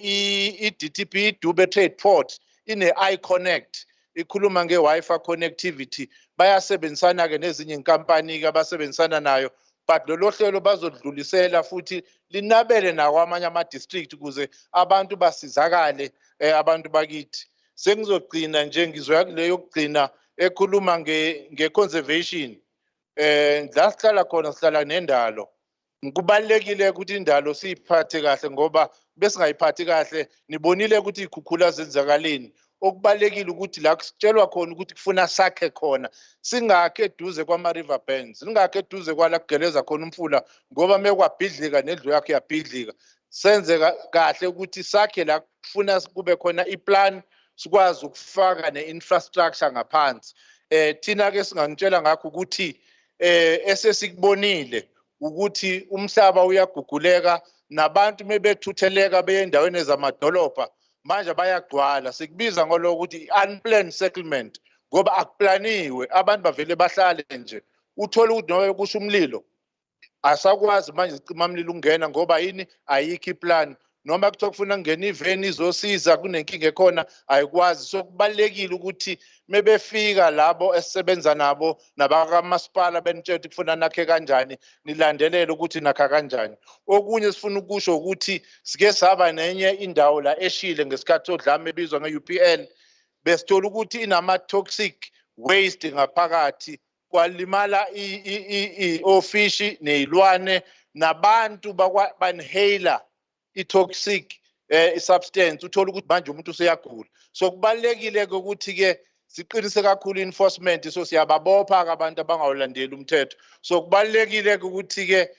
[SPEAKER 10] i-DTP Dube Trade Port ine-iConnect ikhuluma nge-Wi-Fi connectivity bayasebenzisana ke nezinye inkampani ke abasebenzisana nayo but lolo hlelo bazodlulisela futhi linabele nakwamanye ama-district ukuze abantu basizakale abantu bakithi sengizogcina nje ngizoya kuleyo yokugcina ekhuluma nge-conservation la sihlala khona sihlala nendalo kubalekile ukuthi indalo siyiphathe kahle ngoba besingayiphathi kahle nibonile ukuthi ikhukhula zenzakaleni okubalekile ukuthi la kusitshelwa khona ukuthi kufuna sakhe khona singakhe eduze kwama-river bands singakhe eduze kwala kugeleza khona umfula ngoba mekwabhidlika nendlu yakho yabhidlika senze kahle ukuthi sakhe la kufuna kube khona iplan sikwazi ukufaka ne-infrastructure ngaphansi. Thina ke singangitshela ngakho ukuthi esesikubonile ukuthi umhlaba uyaguguleka nabantu mebethutheleka beye endaweni zamadolobha manje bayagcwala, sikubiza ngolokuthi unplanned settlement ngoba akuplaniwe, abantu bavele bahlale nje uthola ukuthi noma kusho umlilo asakwazi manje isicimamlilo ukungena ngoba yini ayikho iplan, noma kuthiwa kufuna kungena iveni izosiza kunenkinga ekhona ayikwazi. So kubalekile ukuthi mebefika labo esisebenza nabo nabakamasipala benitshela ukuthi kufuna nakhe kanjani nilandelele ukuthi nakha kanjani. Okunye sifuna ukusho ukuthi sike saba nenye indawo la eshile ngesikhathi sodlame ebizwa nge-UPL besithola ukuthi inama toxic waste ngaphakathi kwalimala ofishi nezilwane nabantu banhela i-toxic substance, uthola ukuthi manje umuntu useyagula. So kubalekile ke ukuthi ke siqinise kakhulu enforcement, so siyababopha ke abantu abangawulandeli umthetho. So kubalekile ke ukuthi ke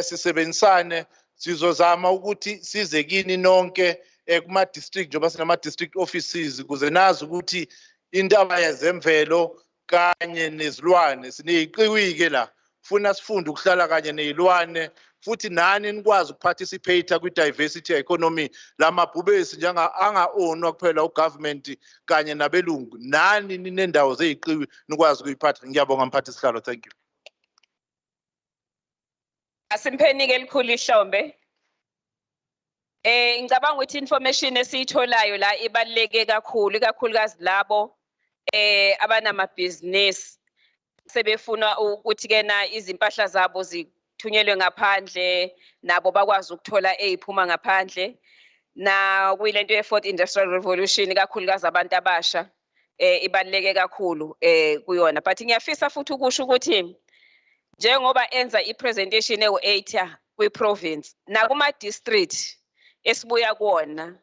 [SPEAKER 10] sisebenzisane sizozama ukuthi size kini nonke kuma district njengoba sinama district offices ukuze nazi ukuthi indaba yezemvelo kanye nezilwane sineyiqiwike la, funa sifunde ukuhlala kanye nezilwane futhi nani nikwazi ukuparticipate kwi-diversity economy. Lamabhubesi njenga anga-ownwa kuphela ugovernment kanye nabelungu, nani ninendawo zeyiqiwi nikwazi ukuyiphatha. Ngiyabonga mphathi sihlalo, thank you.
[SPEAKER 1] Asimphenike elikhulu ihlombe. Ngicabanga ukuthi information esiyitholayo la ibaluleke kakhulu, ikakhulukazi labo abanamabhizinisi sebefuna ukuthi kena izimpahla zabo zithunyelwe ngaphandle nabo bakwazi ukuthola eziphuma ngaphandle na kuyilento ye-4th Industrial Revolution, ikakhulukazi abantu abasha ibaluleke kakhulu kuyona. But ngiyafisa futhi ukusho ukuthi njengoba enza i-presentation ewu-8 kwi-province nakuma-district esibuya kuwona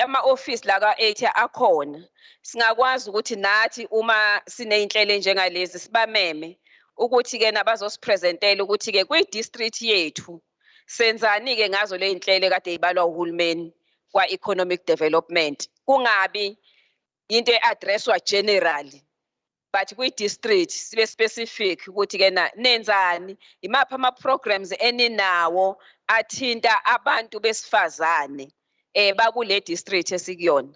[SPEAKER 1] ama-office la ka-8 akhona, singakwazi ukuthi nathi uma siney'nhlelo njengalezi sibameme ukuthi-ke nabazosiprezentela ukuthi-ke kwi-district yethu senzani-ke ngazo ley'nhlelo kade yibalwa uhulumeni kwa-economic development, kungabi into e-addresswa generally but kwi-district sibe specific ukuthi-ke nenzani, imaphi ama-programs eninawo athinta abantu besifazane bakule district esikuyona.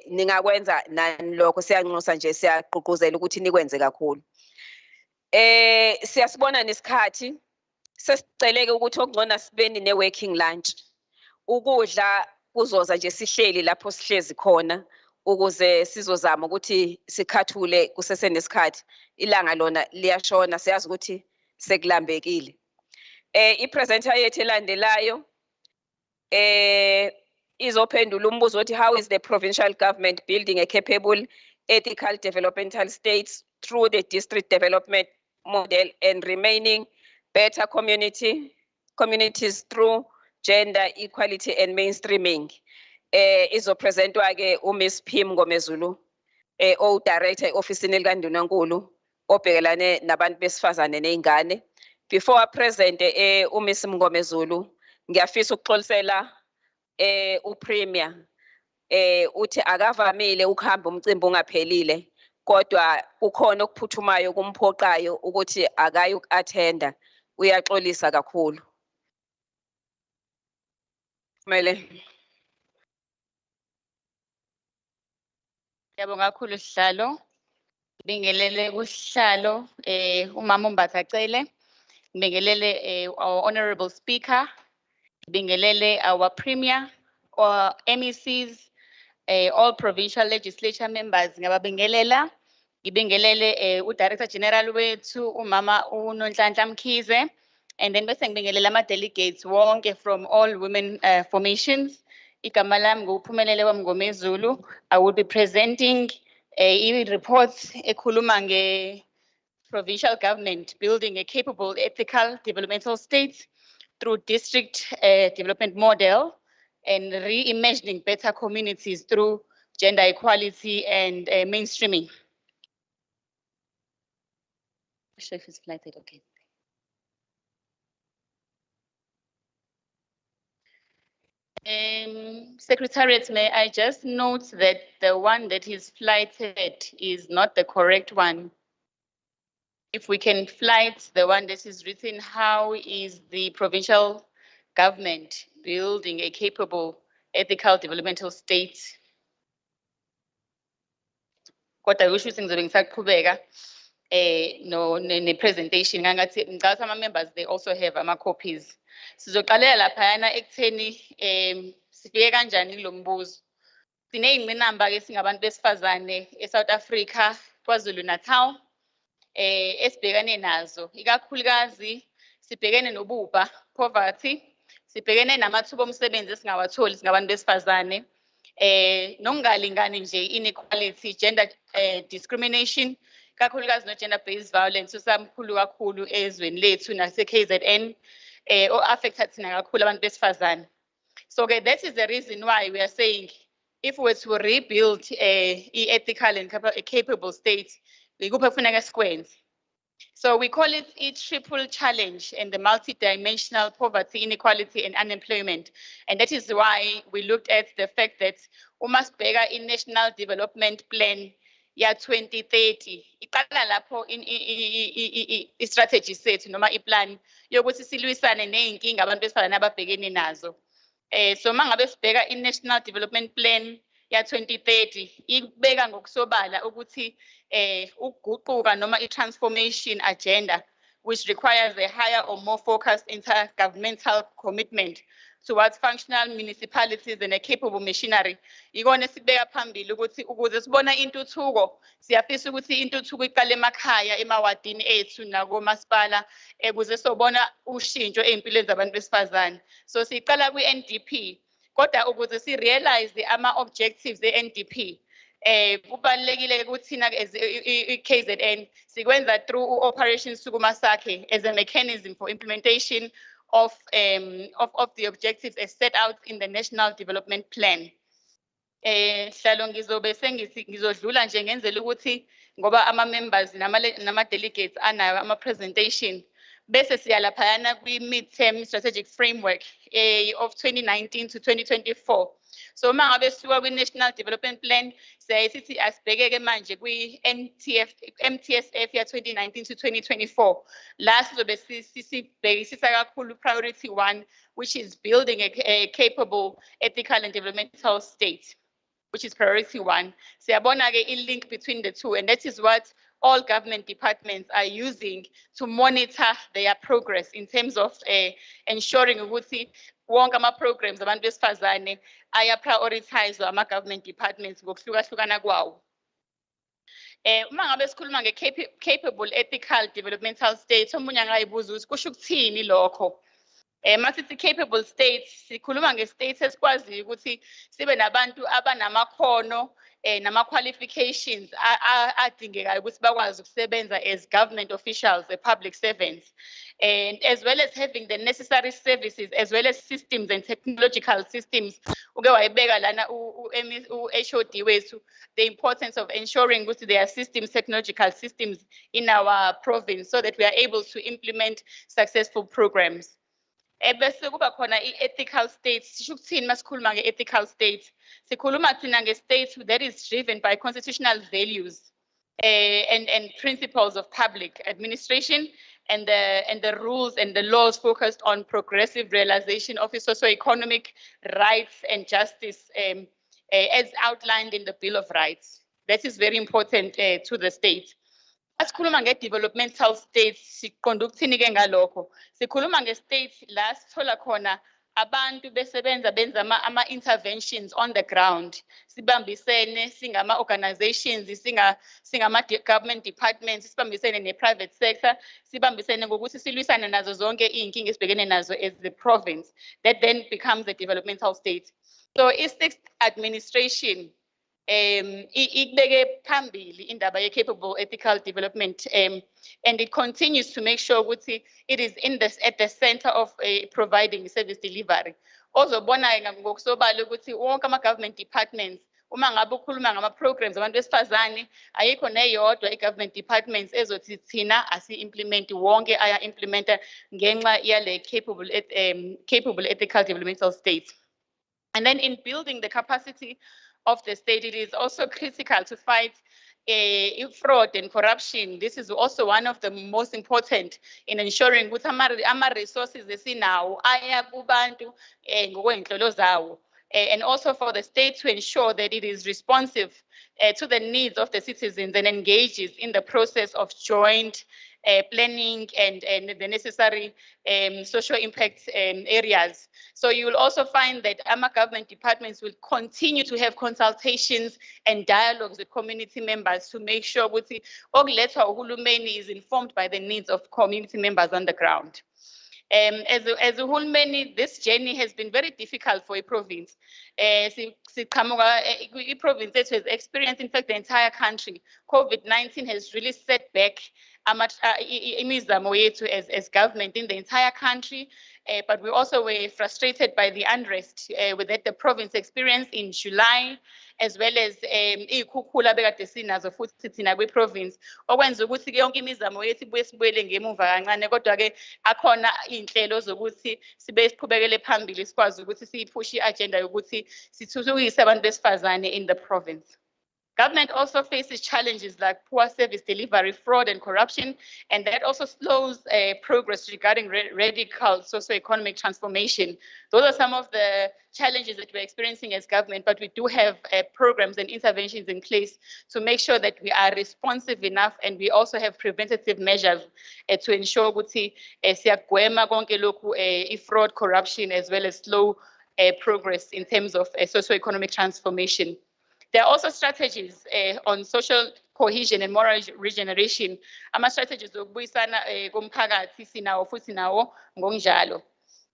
[SPEAKER 1] Ningakwenza nani lokho, siyanxusa nje, siyagqugquzela ukuthi nikwenze kakhulu. Siyasibona nesikhathi sesiceleke ukuthi okungcono sibeni ne-working lunch, ukudla kuzoza nje sihleli lapho sihlezi khona ukuze sizozama ukuthi sikhathule kusesenesikhathi. Ilanga lona liyashona, siyazi ukuthi sekulambekile. I-presenter yethu elandelayo izophendula umbuzo othi how is the provincial government building a capable ethical developmental states through the district development model and remaining better communities through gender equality and mainstreaming. Izopresentwa ke uMiss Pim Ngomezulu, o-director e-ofisini likaNdunankulu obhekelane nabantu besifazane nezingane. Before present uMiss Ngomezulu, ngiyafisa ukuxolisela uPremier uthi akavamile ukuhamba umcimbi ungaphelile kodwa ukhona okuphuthumayo kumphoqayo ukuthi akayi uku-attenda, uyaxolisa kakhulu. Kumele
[SPEAKER 11] Ngiyabonga kakhulu sihlalo. Ngibingelele kusihlalo umama uMbathacele. Ngibingelele our honorable speaker. Ngibingelele our premier or MECs, all provincial legislature members. Ngiyabingelela. Ngibingelele uDirector General wethu umama uNonhlanhla Mkhize, and then bese ngibingelela ama-delegates wonke from all women formations. Igama lami nguphumelele wami Ngomezulu. I will be presenting i-report ekhuluma nge-provincial government building a capable ethical developmental state through district development model and reimagining better communities through gender equality and mainstreaming. Sure if it's flighted, okay. Secretariat, may I just note that the one that is flighted is not the correct one. If we can flight the one that is written, how is the provincial government building a capable ethical developmental state? Kodwa kusho ukuthi ngizobe ngisaqhubeka no ne presentation ngangathi ngicabanga ama members they also have ama copies. Sizoqalela laphayana ekutheni sifike kanjani kulo mbuzo. Sineyingqinamba ke singabantu besifazane eSouth Africa, KwaZulu-Natal. Esibhekane nazo ikakhulukazi sibhekene nobubha poverty, sibhekene namathuba omsebenzi esingawatholi singabantu besifazane, nokungalingani nje inequality, gender discrimination, kakhulukazi no gender based violence usamkhulu kakhulu ezweni lethu nase KZN o affected thina kakhulu abantu besifazane. So that is the reason why we are saying if we were to rebuild a ethical and capable state, so we call it a triple challenge and the multi-dimensional poverty, inequality, and unemployment. And that is why we looked at the fact that umasibheka in National Development Plan ya 2030. Iqala lapho in strategy sethu noma iplan yokuthi silwisane neyinkinga abantu besifazane ababhekene nazo. So mangabe sibheka in National Development Plan ya 2030 ibeka ngokusobala ukuthi ukuguquka noma i-transformation agenda which requires a higher or more focused intergovernmental commitment towards functional municipalities and a capable machinery. Ikona sibeka phambili ukuthi ukuze sibona intuthuko siyafisa ukuthi intuthuko iqale emakhaya emawadini ethu nakomasipala ukuze sobona ushintsho empilweni zabantu besifazane. So siqala kwi-NDP kodwa ukuze si realize ama objectives e-NDP kubalekile ukuthi thina as KZN sikwenza through operations Sukuma Sakhe as a mechanism for implementation of the objectives as set out in the National Development Plan. Hlalo ngizobe ngizodlula nje ngenzela ukuthi ngoba ama members nama delegates anayo ama presentation bese siyalaphayana kwi mid-term strategic framework of 2019 to 2024. So mangabe siwa kwi National Development Plan siyayithi asibhekeke manje kwi MTSF ya 2019 to 2024. La sizobe sibhekisisa kakhulu priority 1 which is building a capable ethical and developmental state, which is priority 1. Siyabona ke i-link between the two, and that is what all government departments are using to monitor their progress in terms of ensuring ukuthi wonke ama-programs abantu besifazane aya-prioritizwa ama-government departments ngokuhlukahlukana kwawo. Uma ngabe sikhuluma nge-capable ethical developmental state, omunye angayibuza ukuthi kusho ukuthini lokho? Masithi capable state sikhuluma nge-state esikwaziyo ukuthi sibe nabantu abanamakhono nama-qualifications adingekayo ukuthi bakwazi ukusebenza as government officials, public servants, and as well as having the necessary services as well as systems and technological systems. Uke wayibeka lana u-HOD wethu the importance of ensuring ukuthi there are systems, technological systems in our province so that we are able to implement successful programs. Bese kuba khona i-ethical state. Sisho ukuthini masikhuluma nge-ethical state? Sikhuluma thina nge-state that is driven by constitutional values and principles of public administration and the rules and the laws focused on progressive realization of socio-economic rights and justice as outlined in the Bill of Rights. That is very important to the state. Asikhuluma nge-developmental state siqonda ukuthini ke ngalokho? Sikhuluma nge-state la sithola khona abantu besebenza benza ama-interventions on the ground. Sibambisene singama-organizations, singama-government departments, sibambisene ne-private sector, sibambisene ngokuthi silwisane nazo zonke iy'nkinga esibhekene nazo as the province. That then becomes a developmental state. So i-sixth administration ikbeke phambili indaba ye-capable ethical development, and it continues to make sure ukuthi it is at the center of providing service delivery. Ozobona ngokusobala ukuthi wonke ama-government departments uma ngabe ukhuluma ngama-programs abantu besifazane ayikho neyodwa i-government departments ezothi thina asi-implement wonke aya-implementa ngenxa yale capable ethical developmental state. And then in building the capacity of the state, it is also critical to fight fraud and corruption. This is also one of the most important in ensuring ukuthi ama-resources esinawo aya kubantu ngokwey'nhlolo zawo. And also for the state to ensure that it is responsive to the needs of the citizens and engages in the process of joint planning and the necessary social impact areas. So you will also find that AMA government departments will continue to have consultations and dialogues with community members to make sure that okulethwa uhulumeni is informed by the needs of community members on the ground. As a whole, this journey has been very difficult for a province. A province that has experienced, in fact, the entire country. COVID-19 has really set back imizamo yethu as government in the entire country. But we also were frustrated by the unrest that the province experienced in July, as well as iy'khukhula bekade sinazo futhi thina kwi-province okwenza ukuthi-ke yonke imizamo yethu ibuye sibuyele ngemuva kancane, kodwa-ke akhona iy'nhlelo zokuthi sibe siqhubekele phambili sikwazi ukuthi siyiphushe i-agenda yokuthi sithuthukise abantu besifazane in the province. Government also faces challenges like poor service delivery, fraud, and corruption, and that also slows progress regarding radical socioeconomic transformation. Those are some of the challenges that we're experiencing as government, but we do have programs and interventions in place to make sure that we are responsive enough, and we also have preventative measures to ensure ukuthi siyagwema konke lokhu fraud, corruption, as well as slow progress in terms of socioeconomic transformation. There are also strategies on social cohesion and moral regeneration. Ama strategies okubuyisana komphakathi sinawo futhi nawo ngokunjalo.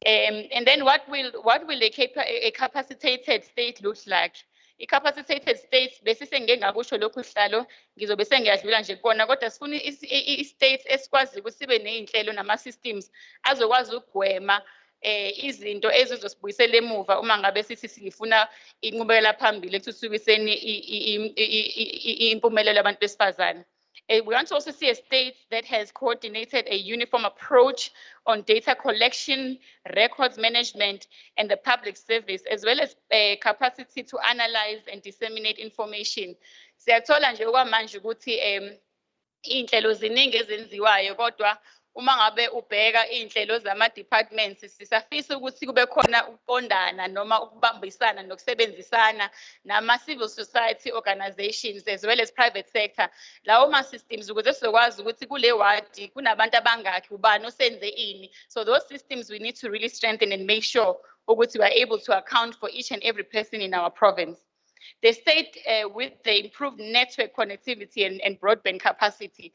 [SPEAKER 11] And then what will a capacitated state look like? A capacitated state bese sengengakusho lokhu sihlalo ngizobe sengiyadlula nje kubona, kodwa sifuna i-state esikwazi ukuthi sibe ney'nhlelo nama-systems azokwazi ukugwema izinto ezizosibuyisela emuva uma ngabe sithi sifuna inqubekela phambili ekuthuthukiseni impumelelo yabantu besifazane. We want to also see a state that has coordinated a uniform approach on data collection, records management, and the public service, as well as a capacity to analyze and disseminate information. Siyathola nje okwamanje ukuthi iy'nhlelo ziningi ezenziwayo, kodwa uma ngabe ubheka iy'nhlelo zama-departments sisafisa ukuthi kube khona ukuqondana noma ukubambisana nokusebenzisana nama-civil society organizations as well as private sector. Lawo ma-systems ukuze sizokwazi ukuthi kule wadi kunabantu abangakhi, ubani osenze ini. So those systems we need to really strengthen and make sure ukuthi we are able to account for each and every person in our province. The state, with the improved network connectivity and broadband capacity,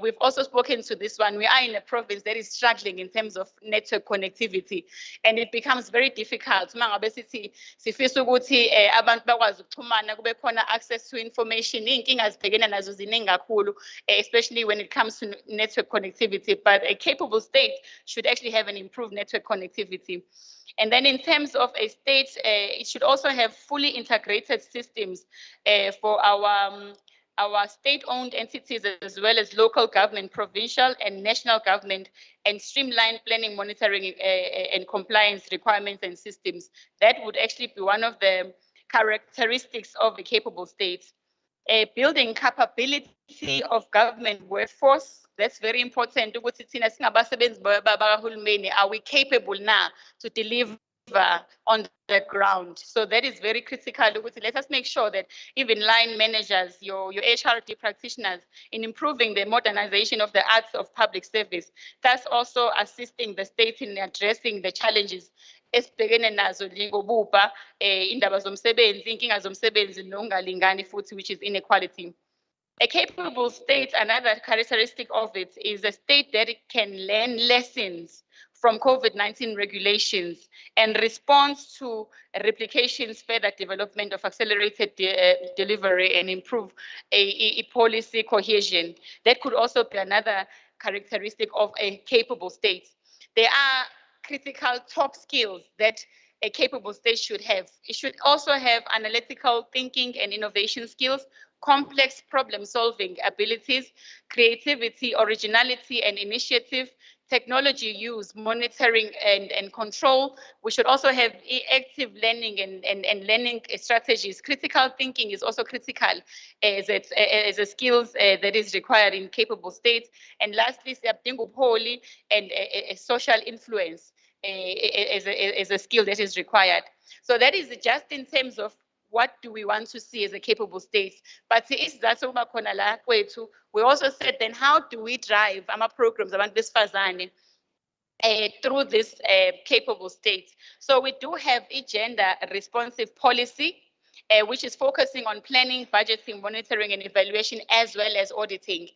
[SPEAKER 11] we've also spoken to this one. We are in a province that is struggling in terms of network connectivity, and it becomes very difficult. Sifisa ukuthi abantu bakwazi ukuxhumana kube khona access to information. Iy'nkinga zibhekene nazo ziningi kakhulu, especially when it comes to network connectivity. But a capable state should actually have an improved network connectivity. And then in terms of a state, it should also have fully integrated systems for our state-owned entities as well as local government, provincial and national government, and streamlined planning, monitoring and compliance requirements and systems. That would actually be one of the characteristics of a capable state. Building capability of government workforce, that's very important. Are we capable now to deliver on the ground? So that is very critical. Let us make sure that even line managers, your HRD practitioners, in improving the modernization of the arts of public service, that's also assisting the state in addressing the challenges esibhekene nazo njengobupa indaba zomsebenzi, inkinga zomsebenzi nokungalingani futhi, which is inequality. A capable state, another characteristic of it is a state that it can learn lessons from COVID-19 regulations and responds to replications, further development of accelerated delivery and improve a policy cohesion. That could also be another characteristic of a capable state. There are critical top skills that a capable state should have. It should also have analytical thinking and innovation skills, complex problem-solving abilities, creativity, originality, and initiative, technology use, monitoring and control. We should also have active learning and learning strategies. Critical thinking is also critical as a skills that is required in capable states. And lastly, holy and a social influence as a skill that is required. So that is just in terms of what do we want to see as a capable state. But we also said, then how do we drive our programs around this Fazane through this capable state? So we do have a gender responsive policy, which is focusing on planning, budgeting, monitoring, and evaluation, as well as auditing.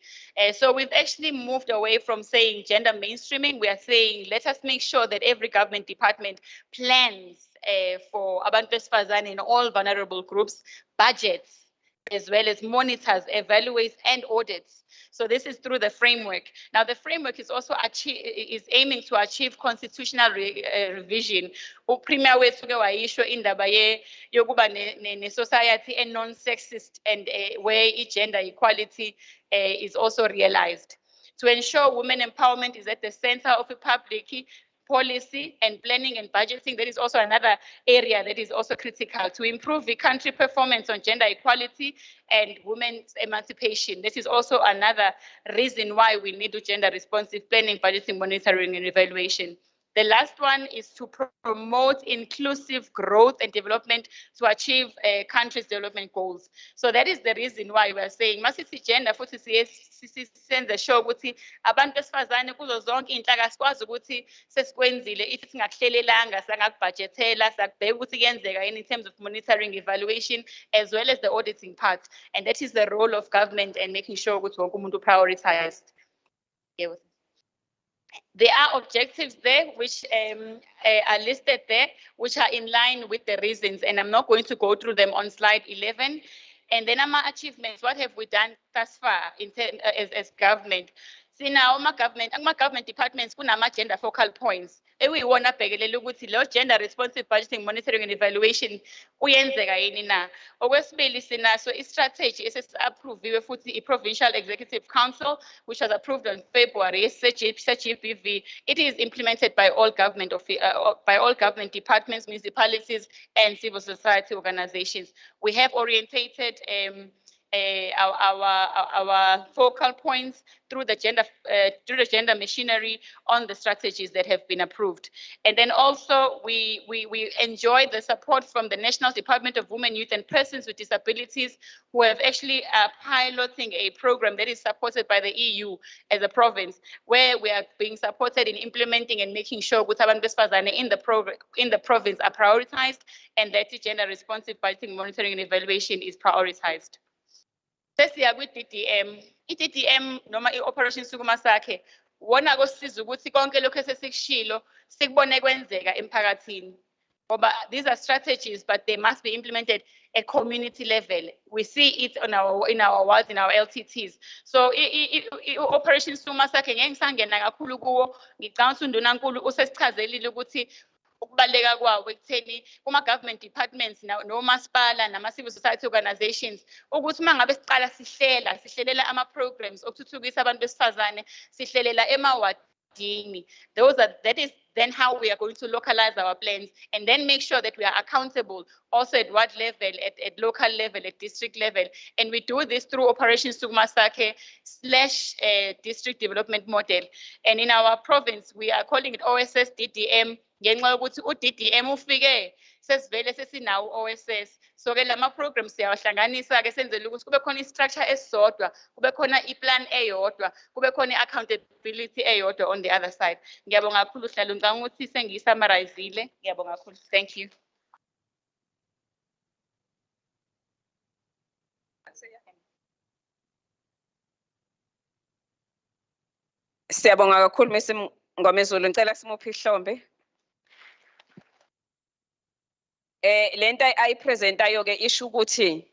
[SPEAKER 11] So we've actually moved away from saying gender mainstreaming. We are saying, let us make sure that every government department plans for abantu besifazane in all vulnerable groups, budgets, as well as monitors, evaluates, and audits. So this is through the framework. Now the framework is also aiming to achieve constitutional revision. Premier wethu ke wayisho indaba yokuba ne society and non-sexist and where gender equality is also realized. To ensure women empowerment is at the center of a public policy and planning and budgeting, that is also another area that is also critical. To improve the country performance on gender equality and women's emancipation, this is also another reason why we need to gender responsive planning, budgeting, monitoring, and evaluation. The last one is to promote inclusive growth and development to achieve country's development goals. So that is the reason why we are saying, masithi gender futhi senze sure ukuthi abantu besifazane kuzo zonke inhlaka sikwazi ukuthi sesikwenzile if singakuhlelelanga sangakubudgetela sakubheka ukuthi kuyenzeka in terms of monitoring, evaluation, as well as the auditing part. And that is the role of government and making sure ukuthi wonke umuntu prioritized. There are objectives there which are listed there, which are in line with the reasons, and I'm not going to go through them on slide 11. And then our achievements, what have we done thus far as government? See now, my government departments kunama gender focal points. We want to bhekelela ukuthi lo gender responsive budgeting, monitoring and evaluation kuyenzeka yini na. Okwesibili sinaso i-strategy esesi-approviwe futhi i-Provincial Executive Council, which was approved on February, GBV. It is implemented by all government departments, municipalities, and civil society organizations. We have orientated our focal points through the gender machinery on the strategies that have been approved. And then also we enjoy the support from the National Department of Women, Youth and Persons with Disabilities, who have actually piloting a program that is supported by the EU as a province, where we are being supported in implementing and making sure ukuthi abantu besifazane in the province are prioritized, and that gender responsive budgeting, monitoring and evaluation is prioritized. Sesiya kwi-DDM, i-DDM noma i-Operation Sukuma Sakhe, wona kosiza ukuthi konke lokho esesikushilo sikubone kwenzeka emphakathini. Ngoba these are strategies, but they must be implemented at community level. We see it in our wards, in our LTTs. So i-Operation Sukuma Sakhe ngeke ngisangena kakhulu kuwo, ngicabanga ukuthi uNdunankulu usesichazelile ukuthi ukubaleka kwawo ekutheni kuma-government departments nomasipala nama-civil society organizations ukuthi uma ngabe sicala sihlelela ama-programs okuthuthukisa abantu besifazane, sihlelela emawadini. That is then how we are going to localize our plans and then make sure that we are accountable also at ward level, at local level, at district level. And we do this through Operation Sukuma Sakhe / district development model. And in our province, we are calling it OSS DDM. Ngenxa yokuthi u-DDM ufike sesivele sesinawo OSS. So ke lama programs siyawahlanganisa ke senzele ukuthi kube khona i-structure esisodwa, kube khona i-plan eyodwa, kube khona i-accountability eyodwa on the other side. Ngiyabonga kakhulu Hlalo, ngicabanga ukuthi sengiyi-summarizile. Ngiyabonga kakhulu. Thank you.
[SPEAKER 1] Siyabonga kakhulu Ms. Ngomezulu, ngicela simuphi ihlombe. Lento ayipresentayo ke isho ukuthi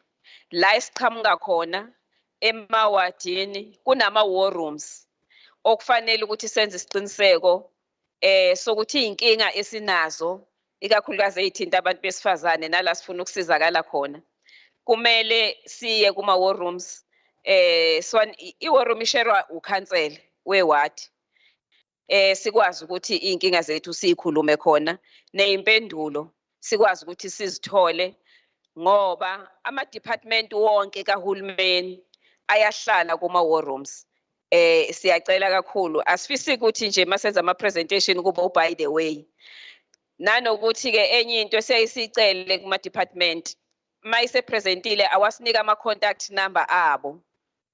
[SPEAKER 1] la isiqhamuka khona emawadini kunama war rooms okufanele ukuthi senze isiqiniseko sokuthi inkinga esinazo ikakhulukazi ezithinta abantu besifazane nala sifuna ukusizakala khona kumele siye kuma war rooms. So i war room isherwa ukhansela weward. sikwazi ukuthi inkinga zethu sikhulume khona nezimpendulo sikwazi ukuthi sizithole ngoba ama department wonke kahulumeni ayahlala kuma war rooms. Siyacela kakhulu asifisi ukuthi nje masenza ama presentation kuba by the way. Nanokuthi ke enye into siyayisicele kuma department mayise presentile awasinika ama contact number abo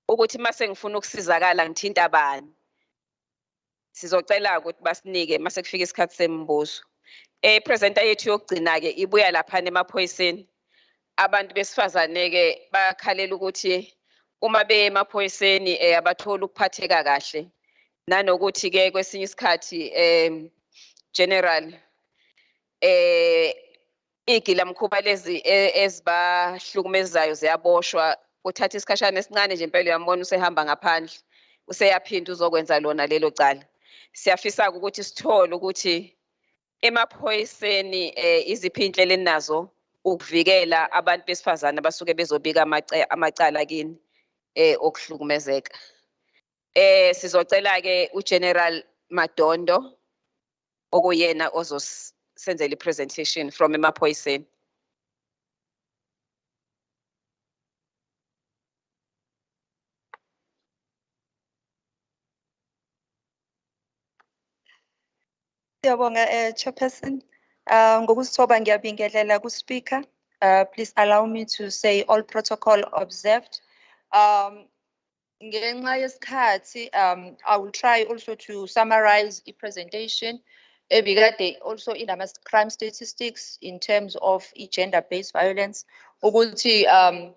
[SPEAKER 1] ukuthi mase ngifuna ukusizakala ngithinta bani. Sizocela ukuthi basinike mase kufika isikhathi sembuzo. Presenter yethu yokugcina ke ibuya lapha emaphoyiseni. Abantu besifazane ke bakhalela ukuthi uma be emaphoyiseni abathola ukuphatheka kahle. Nanokuthi ke kwesinye isikhathi general igilamkhuba lezi ezibahlukumezayo ziyaboshwa uthatha isikhashana esincane nje impela uyambona usehamba ngaphandle useyaphinda uzokwenza lona lelo cala. Siyafisa ukuthi sithole ukuthi emaphoyiseni iziphi inhlelo enazo ukuvikela abantu besifazane abasuke bezobika amacala kini okuhlukumezeka. Sizocela ke uGeneral Madondo okuyena ozosenzela ipresentation from emaphoyiseni.
[SPEAKER 12] Siyabonga Chairperson. Ngokusithoba ngiyabingelela ku speaker. Please allow me to say all protocol observed. Ngenxa yesikhathi I will try also to summarize the presentation. Ebikade also in ama crime statistics in terms of gender-based violence. Ukuthi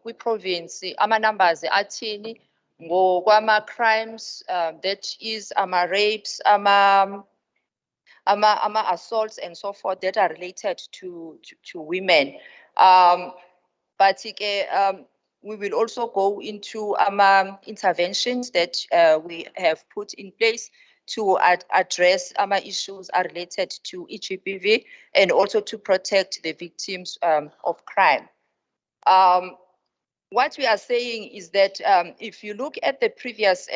[SPEAKER 12] kwi province ama numbers athini ngokwama crimes that is ama rapes ama assaults and so forth that are related to women. But we will also go into interventions that we have put in place to address issues are related to GBV and also to protect the victims of crime. What we are saying is that if you look at the previous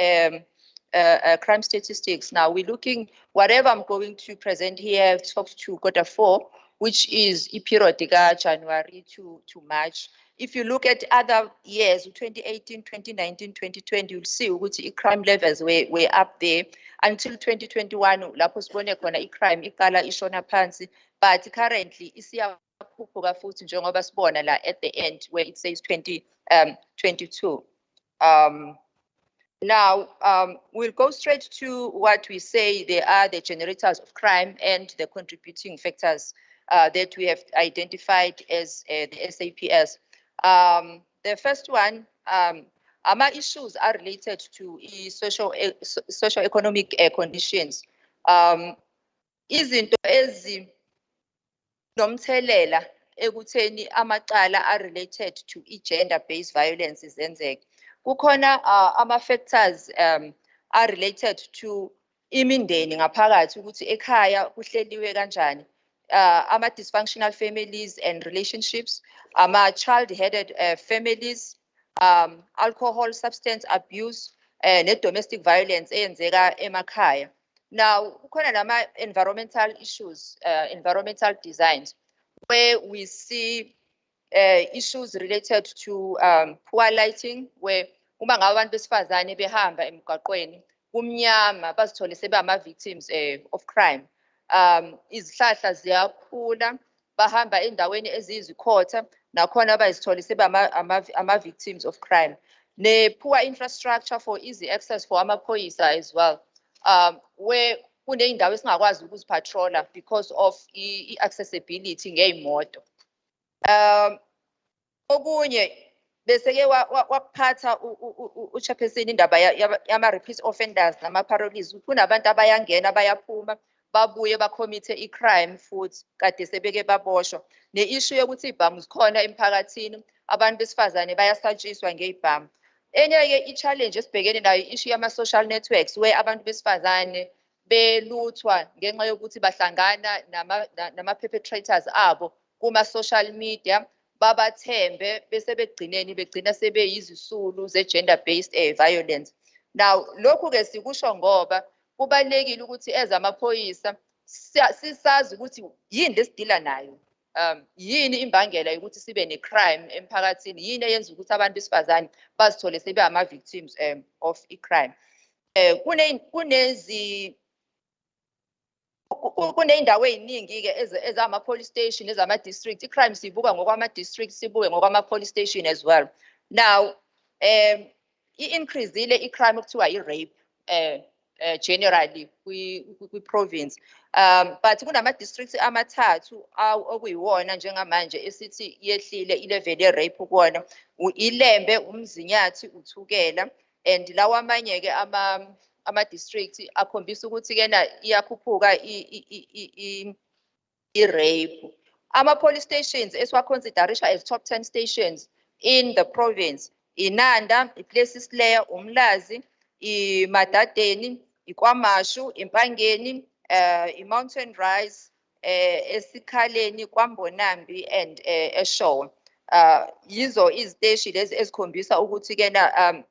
[SPEAKER 12] crime statistics, now we're looking, whatever I'm going to present here talks to Q4, which is periodic January to March. If you look at other years, 2018, 2019, 2020, you'll see which crime levels were up there until 2021. Lapho sibone khona crime iqala ishona phansi, but currently isiyakhuphuka futhi njengoba sibona la at the end where it says 2022. Now, we'll go straight to what we say they are the generators of crime and the contributing factors that we have identified as the SAPS. The first one, our issues are related to socio-economic conditions. Izinto ezinomthelela ekutheni amacala are related to gender-based violence zenzeke. Kukhona ama-factors are related to imindeni ngaphakathi ukuthi ekhaya kuhleliwe kanjani. Ama-dysfunctional families and relationships, ama-child-headed families, alcohol, substance abuse, ne-domestic violence eyenzeka emakhaya. Now, kukhona nama-environmental issues, environmental designs, where we see issues related to poor lighting, where uma ngabe abantu besifazane behamba emgwaqweni kumnyama bazithole sebama victims of crime. Izihlahla ziyakhula bahamba endaweni eziyizikhotha nakhona bazithole sebama victims of crime. Ne poor infrastructure for easy access for amaphoyisa as well, where kuneyindawo esingakwazi ukuzipatrola because of accessibility ngeyimoto. Okunye bese ke wakuphatha uchairperson indaba yama repeat offenders nama parolees. Kunabantu abayangena bayaphuma babuye bacommit icrime futhi kade sebeke baboshwa. Ne issue yokuthi ibhamu zikhona emphakathini abantu besifazane bayasatshiswa ngeibhamu. Enye ke i-challenge esibhekene nayo issue yama social networks where abantu besifazane beluthwa ngenxa yokuthi bahlangana nama perpetrators abo kuma social media babathembe bese begcina sebeyizisulu ze gender based violence. Now lokhu ke sikusho ngoba kubalekile ukuthi ezamaphoyisa sisazi ukuthi yini lesidila nayo. Yini imbangela ukuthi sibe ne-crime emphakathini, yini eyenza ukuthi abantu besifazane bazithole sebe ama-victims of i-crime. Kuney'ndawo ey'ningi-ke ezama-police station, ezama-district. I-crime siyibuka ngokwama-district, sibuke ngokwama-police station as well. Now, i-increasile i-crime okuthiwa i-rape generally kwi-province. But kunama-districts amathathu okuyiwona njengamanje esithi yehlile i-level ye-rape kuwona. iLembe, uMzinyathi, uThukela, and lawa amanye-ke ama-district akhombisa ukuthi-ke na iyakhuphuka i-rape. Ama-police stations esiwa-considerisha as top 10 stations in the province: iNanda, iPlaces Layer, uMlazi, iMadadeni, iKwaMashu, iMpangeni, iMountain Rise, eSikhaleni, kwaMbonambi, and eShowe. Yizo iziteshi lezi ezikhombisa ukuthi-ke na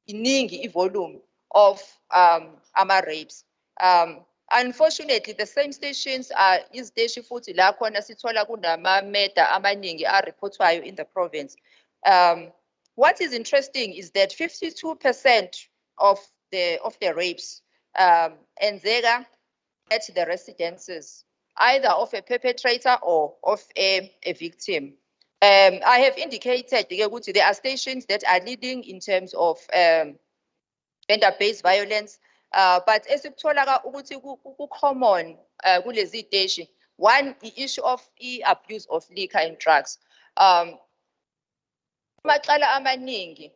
[SPEAKER 12] iningi i-volume of ama-rapes. Unfortunately, the same stations are iziteshi futhi la khona sithola kunama-murder amaningi areportwayo in the province. What is interesting is that 52% of the rapes enzeka at the residences, either of a perpetrator or of a victim. I have indicated that there are stations that are leading in terms of gender-based violence, but esikuthola ukuthi ku-common kulezi ziteshi, one, the issue of abuse of liquor and drugs. Amacala amaningi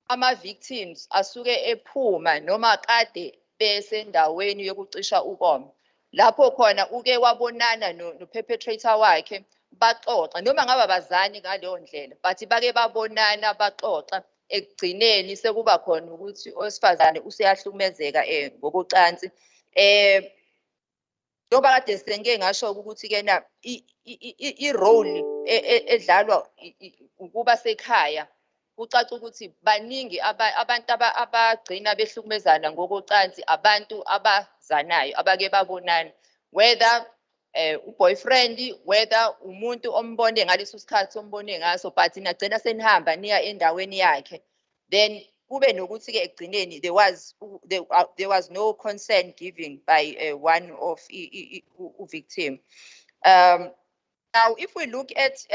[SPEAKER 12] ama-victims asuke ephuma noma kade besendaweni yokucisha ukoma, lapho khona uke wabonana no-perpetrator wakhe, baxoxa noma ngaba bazani ngaleyo ndlela, but bake babonana baxoxa. Ekugcineni sekuba khona ukuthi owesifazane useyahlukumezeka ngokocansi. Njengoba kade sengike ngasho ukuthi-ke na i-role edlalwa ukuba sekhaya, kucaca ukuthi baningi abantu abagcina behlukumezana ngokocansi, abantu abazanayo abake babonana, whether boyfriend, whether umuntu ombone ngaleso sikhathi ombone ngaso, but nagcina senihamba niya endaweni yakhe, then kube nokuthi-ke ekugcineni there was no consent given by one of victim. Now, if we look at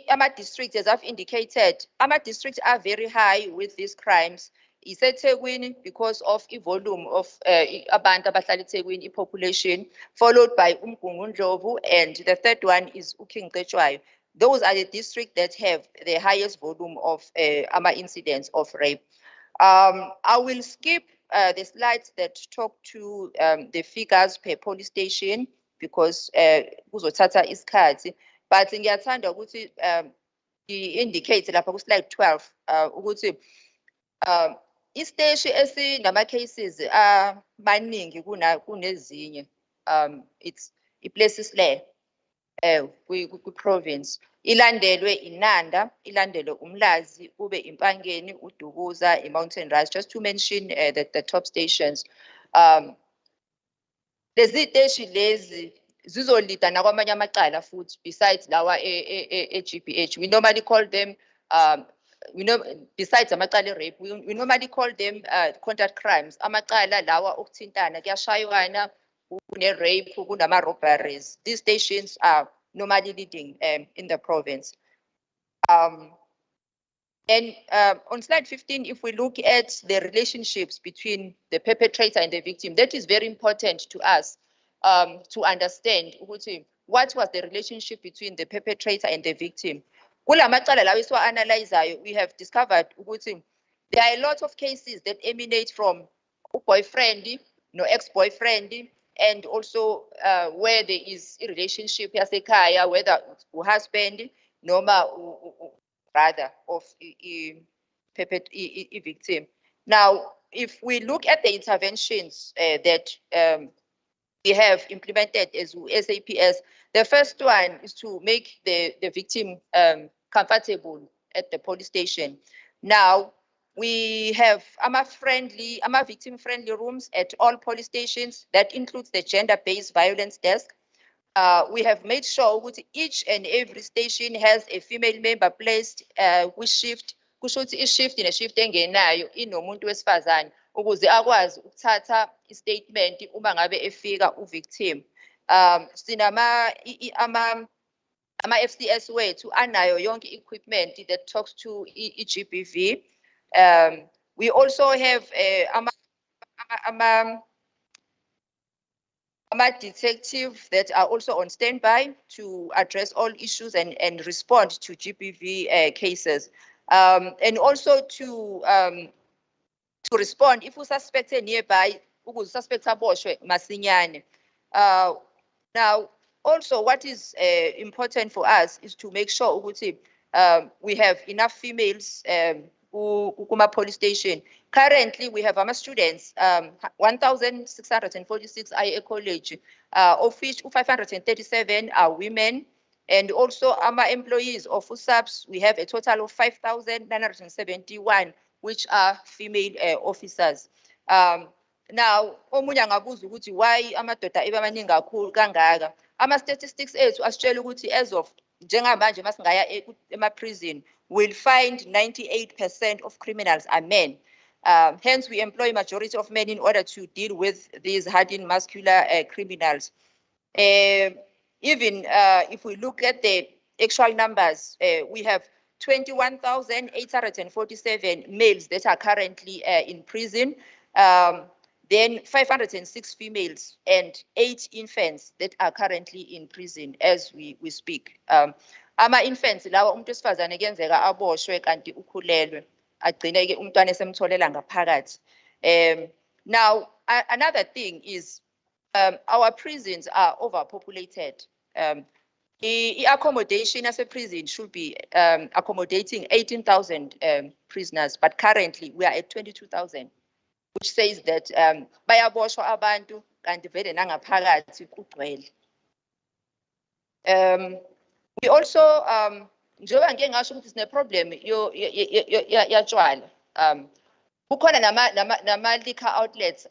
[SPEAKER 12] ama-districts, as I've indicated, ama-districts are very high with these crimes. IseThekwini because of the volume of abantu abahlala eThekwini, population, followed by uMgungundlovu, and the third one is uKingqetshwayo. Those are the districts that have the highest volume of incidents of rape. I will skip the slides that talk to the figures per police station because kuzothatha isikhathi, but ngiyathanda ukuthi indicate lapha ku slide 12 ukuthi isiteshi esinama cases maningi kunezinye, it's iPlaces Layer kwi-province, ilandelwe iNanda, ilandelwe uMlazi, kube iMpangeni, uDukuza, iMountain Rise, just to mention the top stations. Lezi teshi lezi zizolida nakwamanye amacala futhi besides lawa e-GBH. We normally call them besides amacala rape, we normally call them contact crimes. Amacala lawa okuthintana, kuyashaywana, kune-rape, kunama-robberies. These stations are normally leading in the province. And on slide 15, if we look at the relationships between the perpetrator and the victim, that is very important to us to understand what was the relationship between the perpetrator and the victim. We have discovered there are a lot of cases that emanate from boyfriend, no ex-boyfriend, and also where there is a relationship, whether husband, norma brother of a victim. Now, if we look at the interventions that we have implemented as SAPS, the first one is to make the victim comfortable at the police station. Now, We have victim-friendly rooms at all police stations. That includes the gender-based violence desk. We have made sure that each and every station has a female member placed kwi-shift. Kusho ukuthi i-shift ne-shift engenayo inomuntu wesifazane ukuze akwazi ukuthatha i-statement uma ngabe efika u-victim. Ama-FCS wethu anayo yonke equipment that talks to i-GBV. We also have detectives that are also on standby to address all issues and respond to GBV cases. And also to respond if we suspect nearby, suspect masinyane. Now, also what is important for us is to make sure we have enough females kuma police station. Currently, we have students, 1,646 are at college, of which 537 are women. And also our employees of USAPS, we have a total of 5,971, which are female officers. Now, omunye angabuza ukuthi why amadoda ebamaningi kakhulu kangaka. Ama-statistics ethu asitshela ukuthi as of njengamanje masingaya ema-prison, we'll find 98% of criminals are men. Hence, we employ majority of men in order to deal with these hardened muscular criminals. Even if we look at the actual numbers, we have 21,847 males that are currently in prison. Then 506 females and 8 infants that are currently in prison as we speak. Ama-infants lawa umuntu wesifazane kuyenzeka aboshwe kanti ukhulelwe agcine ke umntwana esemtholela ngaphakathi. Now another thing is our prisons are overpopulated. The accommodation as a prison should be accommodating 18,000 prisoners, but currently we are at 22,000, which says that bayaboshwa abantu kanti vele nangaphakathi kugcwele. We also njengoba ngeke ngasho ukuthi sine problem yatshwala. Kukhona nama liquor outlets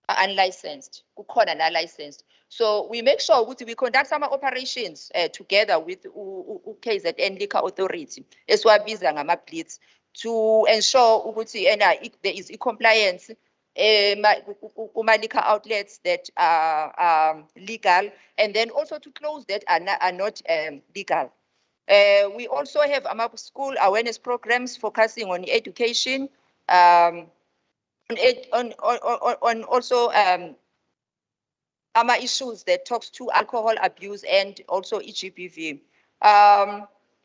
[SPEAKER 12] unlicensed, kukhona na licensed. So we make sure we conduct some operations together with KZN Liquor Authority, esiwabiza ngama-blitz, to ensure ukuthi there is compliance kuma liquor outlets that are legal, and then also to close that are not legal. We also have school awareness programs focusing on education, on also issues that talks to alcohol abuse and also GBV.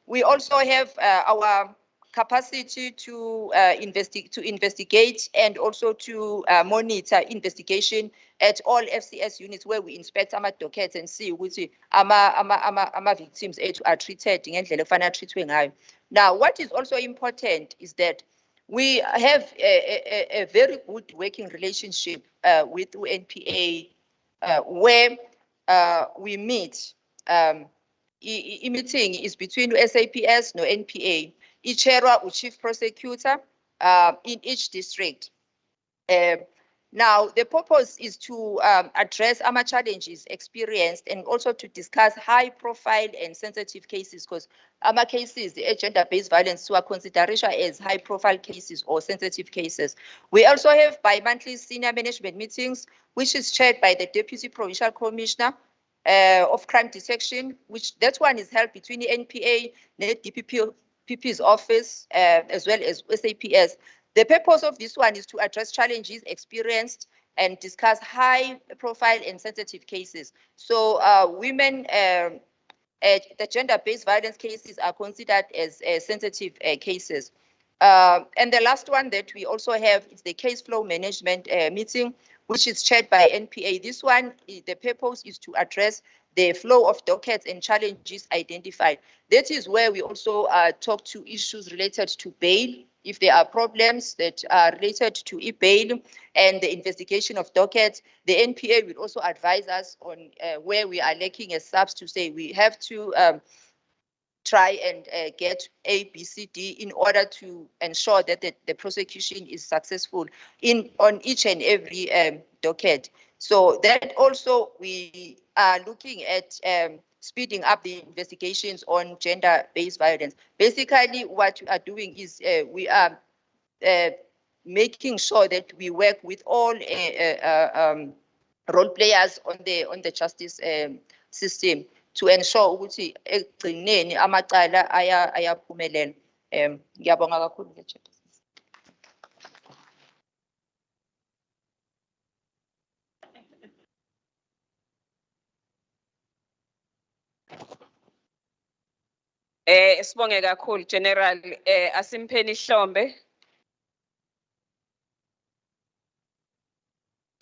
[SPEAKER 12] We also have our capacity to investigate and also to monitor investigation at all FCS units where we inspect our dockets and see which ama victims are treated ngendlela efanele treatwe ngayo. Now, what is also important is that we have a very good working relationship with UNPA, where we meet. Meeting is between SAPS no NPA. Each area with chief prosecutor in each district. Now, the purpose is to address our challenges experienced and also to discuss high profile and sensitive cases, because our cases, the gender-based violence, are considered as high profile cases or sensitive cases. We also have bi-monthly senior management meetings, which is chaired by the Deputy Provincial Commissioner of Crime Detection, which that one is held between the NPA, the DPP's office, as well as SAPS. The purpose of this one is to address challenges experienced and discuss high profile and sensitive cases. So women, the gender-based violence cases are considered as sensitive cases. And the last one that we also have is the case flow management meeting, which is chaired by NPA. This one, the purpose is to address the flow of dockets and challenges identified. That is where we also talk to issues related to bail. If there are problems that are related to e-bail and the investigation of dockets, the NPA will also advise us on where we are lacking as subs to say we have to try and get A, B, C, D in order to ensure that the prosecution is successful on each and every docket. So that also we are looking at speeding up the investigations on gender-based violence. Basically, what we are doing is we are making sure that we work with all role players on the justice system to ensure ukuthi ekugcineni amacala ayaphumelela. Ngiyabonga kakhulu le Chair.
[SPEAKER 1] Sibonge kakhulu General Asimpheni Hlombe.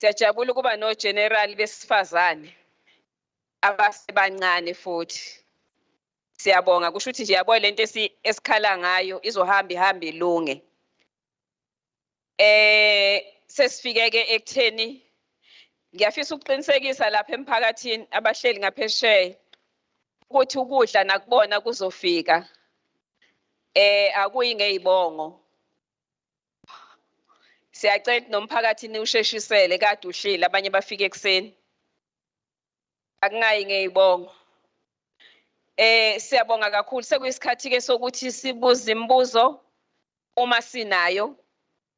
[SPEAKER 1] Siyajabula ukuba no general besifazane abasebancane futhi. Siyabonga kusho ukuthi nje yabo lento esikhala ngayo izohamba ilunge. Sesifike ke ekutheni ngiyafisa ukuqinisekisa lapha emphakathini abahleli ngaphesheya ukuthi ukudla nakubona kuzofika. Akuyi ngezibongo. Siyacela nomphakathini usheshisele kade uhlile abanye bafike ekseni. Akungayi ngezibongo. Siyabonga kakhulu sekuyisikhathi ke sokuthi sibuze imibuzo uma sinayo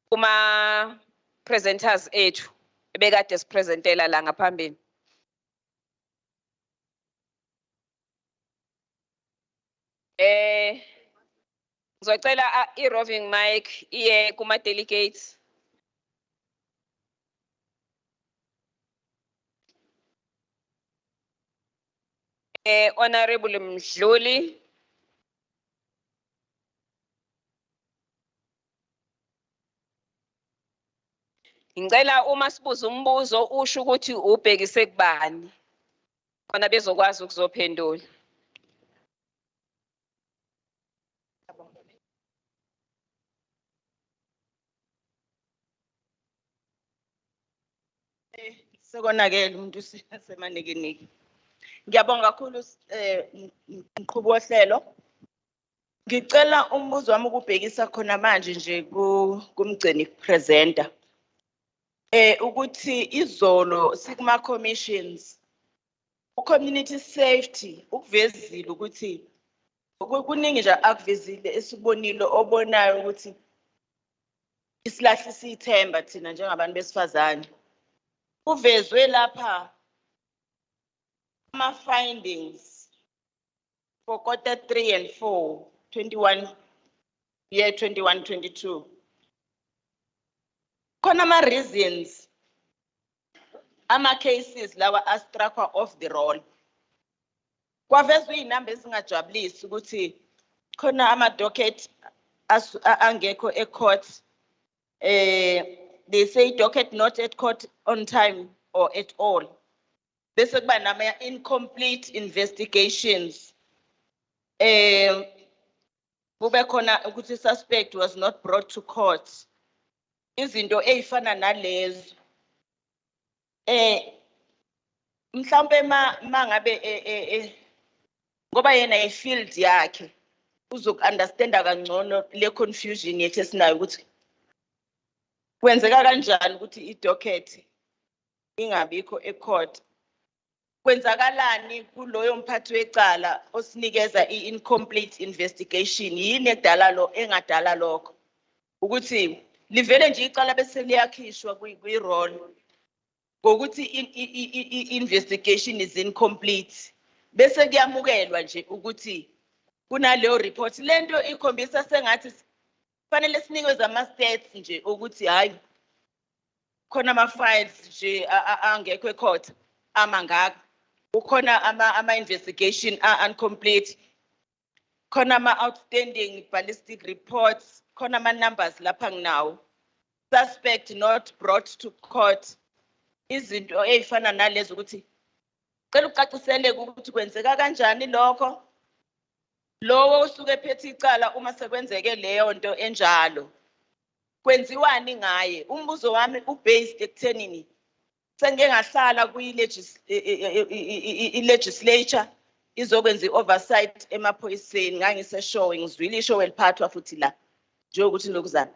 [SPEAKER 1] kuma presenters ethu ebekade sipresentela la ngaphambili. Ngizocela i-roving mic iye kuma delegates. Honorable Mdluli. Ngicela uma sibuza umbuzo usho ukuthi ubhekise kubani. Khona bezokwazi ukuzophendula.
[SPEAKER 8] Sekonakele umuntu semanikiniki. Ngiyabonga kakhulu mqhubi wohlelo. Ngicela umbuzo wami ukubhekisa khona manje nje kumgcini presenter. Ukuthi izolo sikuma commissions community safety ukuvezile ukuthi kuningi nje akuvezile esibonile obonayo ukuthi isilahlisa ithemba thina njengabantu besifazane. Kuvezwe lapha ama findings for quarter 3 and 4 21-22. Khona ama reasons ama cases lawa astruck off the roll. Kwavezwe inamba ezingajabulisi ukuthi khona ama docket angekho e-court. They say docket not at court on time or at all. Bese kuba nama incomplete investigations. Kube khona ukuthi suspect was not brought to court. Izinto ezifana nalezo. Mhlawumbe mangabe ngoba yena ifield yakhe uzokunderstanda kangcono le confusion yethu esinayo ukuthi kwenzeka kanjani ukuthi i-docket ingabikho e-court. Kwenzakalani kuloyo mphathi wecala osinikeza i-incomplete investigation yini edala lo engadala lokho ukuthi livele nje icala bese liyakhishwa kwi-roll ngokuthi i-investigation is incomplete bese kuyamukelwa nje ukuthi kunaleyo report lento ikhombisa sengathi fanele sinikwe ama stats nje ukuthi hayi khona ama files nje angekho e-court amangaka ukhona ama investigation incomplete khona ama outstanding ballistic reports khona ama numbers lapha nginawo suspect not brought to court izinto ezifana nalezo ukuthi cela ucacisele ukuthi kwenzeka kanjani lokho lowo usuke ephethe icala uma sekwenzeke leyo nto enjalo kwenziwani ngaye umbuzo wami ubased ekuthenini sengeke ngahlala kwi legislature
[SPEAKER 7] izokwenza i-oversight emaphoyiseni ngangiseshowe ngizwile ishowe liphathwa futhi la njengokuthi lokuzana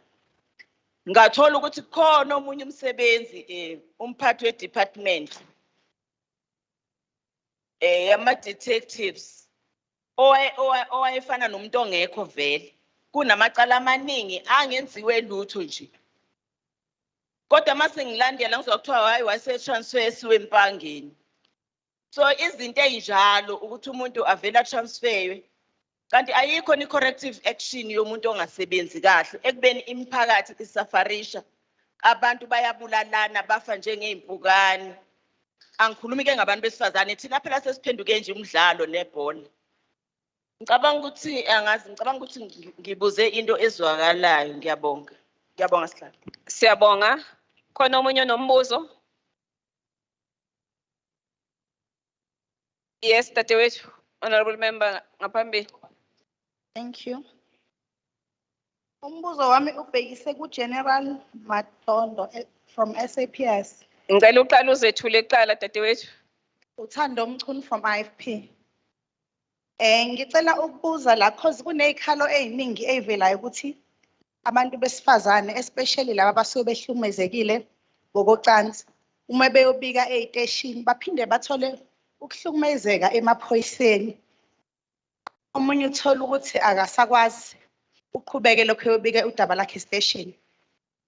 [SPEAKER 7] ngathola ukuthi khona omunye umsebenzi umphathi we-department ama-detectives owayefana nomuntu ongekho vele kunamacala amaningi angenziwe lutho nje kodwa mase ngilandela ngizwa kuthiwa hayi wase-transfer esiwe empangeni so izinto ey'njalo ukuthi umuntu avela transferwe kanti ayikho ni-corrective action yomuntu ongasebenzi kahle ekubeni imiphakathi isafarisha abantu bayabulalana bafa njengey'mpukane angikhulumi-ke ngabantu besifazane thina phela sesiphenduke nje umdlalo nebhola ngicabanga ukuthi ngibuze into ezwakalayo ngiyabonga sihlalo
[SPEAKER 1] Siyabonga. Khona omunye nombuzo? Yes, dadewethu. Honorable member ngaphambili.
[SPEAKER 3] Thank you. Umbuzo wami ubhekise ku-General Matondo from SAPS.
[SPEAKER 1] Ngicela uqala uzethule kuqala dadewethu.
[SPEAKER 3] Uthando Mchunu from IFP. Ngicela ukubuza la cause kuney'khalo ey'ningi ey'velayo ukuthi abantu besifazane especially laba abasuke behlukumezekile ngokocansi uma beyobika ey'teshini baphinde bathole ukuhlukumezeka emaphoyiseni. Omunye uthola ukuthi akasakwazi uqhubeke lokho eyobika udaba lakhe estation.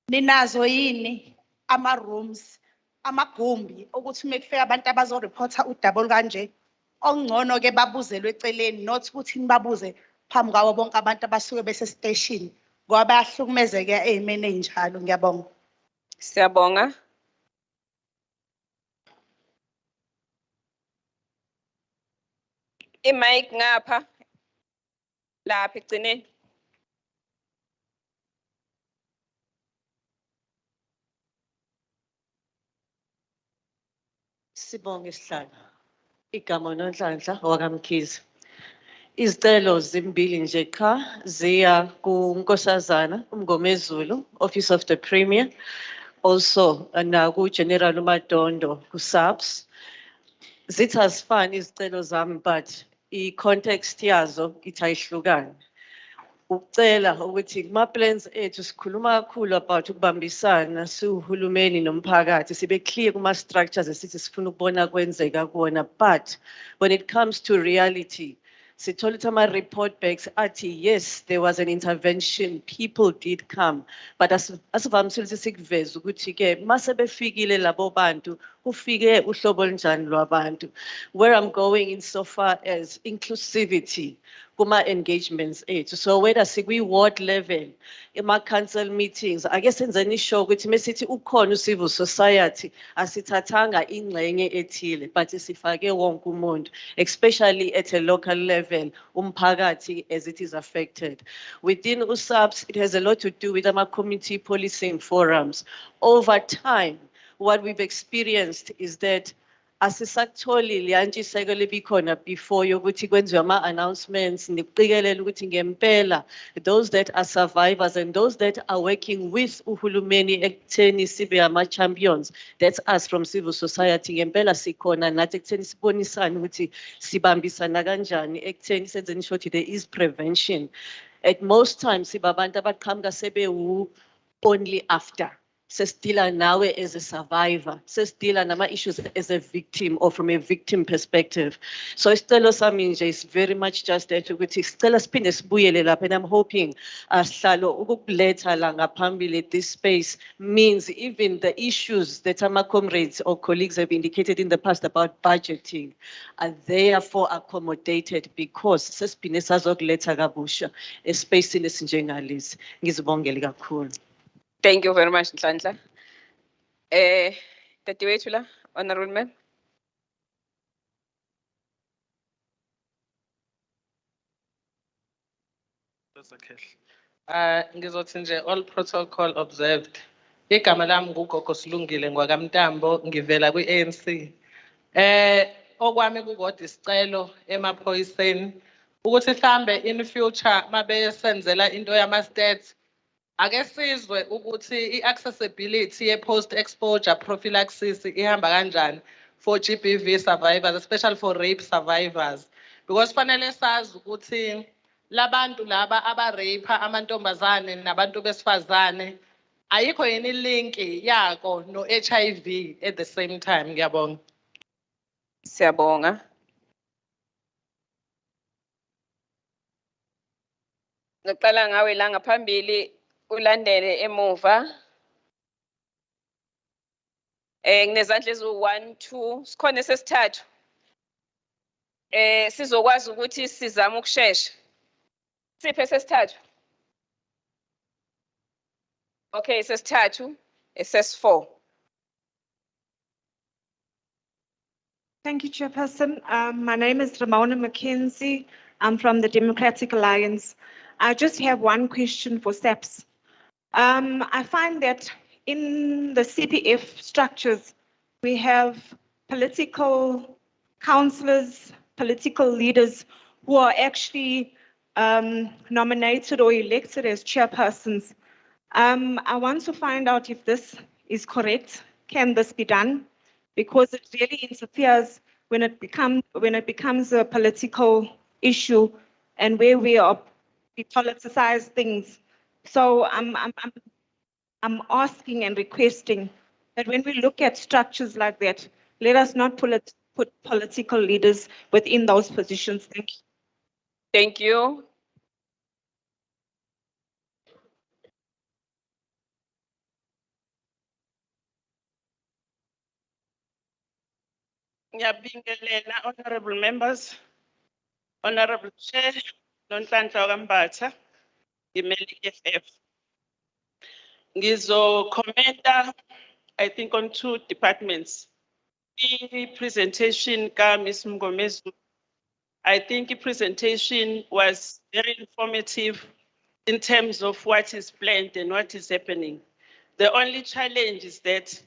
[SPEAKER 3] Ninazo yini ama-rooms amagumbi ukuthi uma kufika abantu abazoreporta udaba olukanje okungcono-ke babuzelwe eceleni not ukuthi nibabuze phambi kwabo bonke abantu abasuke besestation ngoba bayahlukumezeka ey'meni ey'njalo. Ngiyabonga.
[SPEAKER 1] Siyabonga. I-mic ngapha lapha egcineni.
[SPEAKER 13] Sibonge sihlalo. Igama uNonhlanhla wakaMkhize. Izicelo zimbili nje qha ziya kuNkosazana uMngomezulu, Office of the Premier, also naku General Matondo ku SAPS. Zithi azifani izicelo zami but i-context yazo ithi ayihlukani. Ucela ukuthi kuma-plans ethu sikhuluma kakhulu about ukubambisana siwuhulumeni nomphakathi sibe clear kuma-structures esithi sifuna ukubona kwenzeka kuwona, but when it comes to reality sithola ukuthi ama-report backs athi yes there was an intervention, people did come, but asivamisile ukuthi sikuveze ukuthi-ke mase befikile labo bantu kufike uhlobo olunjani lwabantu. Where I'm going in so far as inclusivity kuma engagements ethu, so whether sikwi-ward level ema-council meetings ake senzeni sure ukuthi mesithi ukhona u-civil society asithathanga ingxenye ethile but sifake wonke umuntu, especially at a local level umphakathi as it is affected. Within USAPS it has a lot to do with ama-community policing forums. Over time what we've experienced is that asisakutholi liyantshiseko lebikhona before yokuthi kwenziwe ama-announcements niqikelele ukuthi ngempela those that are survivors and those that are working with uhulumeni ekutheni sibe ama-champions, that's us from civil society, ngempela sikhona nathi ekutheni sibonisane ukuthi sibambisana kanjani ekutheni senzeni sure ukuthi there is prevention. At most times sibabantu abaqhamuka sebewu only after. Sesdila nawe as a survivor, sesdila nama issues as a victim or from a victim perspective. So isicelo sami nje is very much just that ukuthi sicela siphinde sibuyele lapha, and I'm hoping sihlalo ukukuletha la ngaphambili at this space means even the issues that our comrades or colleagues have indicated in the past about budgeting are therefore accommodated because sesiphinde sazokuletha kabusha espacini esinjengalesi. Ngizibongele kakhulu.
[SPEAKER 1] Thank you very much, Nhlanhla. Dadewethu la, Honorable Member.
[SPEAKER 14] Ngizothi nje all protocol observed. Igama lami nguGogo Silungile ngwakamntambo, ngivela kwi-ANC. Okwami kukodwa isicelo emaphoyiseni ukuthi mhlambe in future mabesenzela into yama-stats ake sizwe ukuthi i-accessibility ye-post exposure prophylaxis ihamba kanjani for GBV survivors, especially for rape survivors. because fanele sazi ukuthi labantu laba aba-rape amantombazane nabantu besifazane ayikho yini linki yako no-HIV at the same time. Ngiyabonga.
[SPEAKER 1] Siyabonga. Ngiqala ngawe la ngaphambili ulandele emuva. Nginezandla ezu1 2 sikhona sesithathu. Sizokwazi ukuthi sizame ukushesha. Siphe sesithathu. Okay, sesithathu, SS4.
[SPEAKER 15] Thank you, Chairperson. My name is Ramona McKenzie. I'm from the Democratic Alliance. I just have one question for SAPS. I find that in the CPF structures, we have political councillors, political leaders who are actually nominated or elected as chairpersons. I want to find out if this is correct. Can this be done? Because it really interferes when it becomes a political issue and where we politicize things. So I'm asking and requesting that when we look at structures like that, let us not put political leaders within those positions. Thank you.
[SPEAKER 1] Thank you.
[SPEAKER 16] Ngiyabingelela honorable members, honorable chair, Nonhlanhla Kambatha, ngimele i-FF. Ngizokhomenta I think on 2 departments. The presentation ka Ms. Mngomezulu, I think the presentation was very informative in terms of what is planned and what is happening. The only challenge is that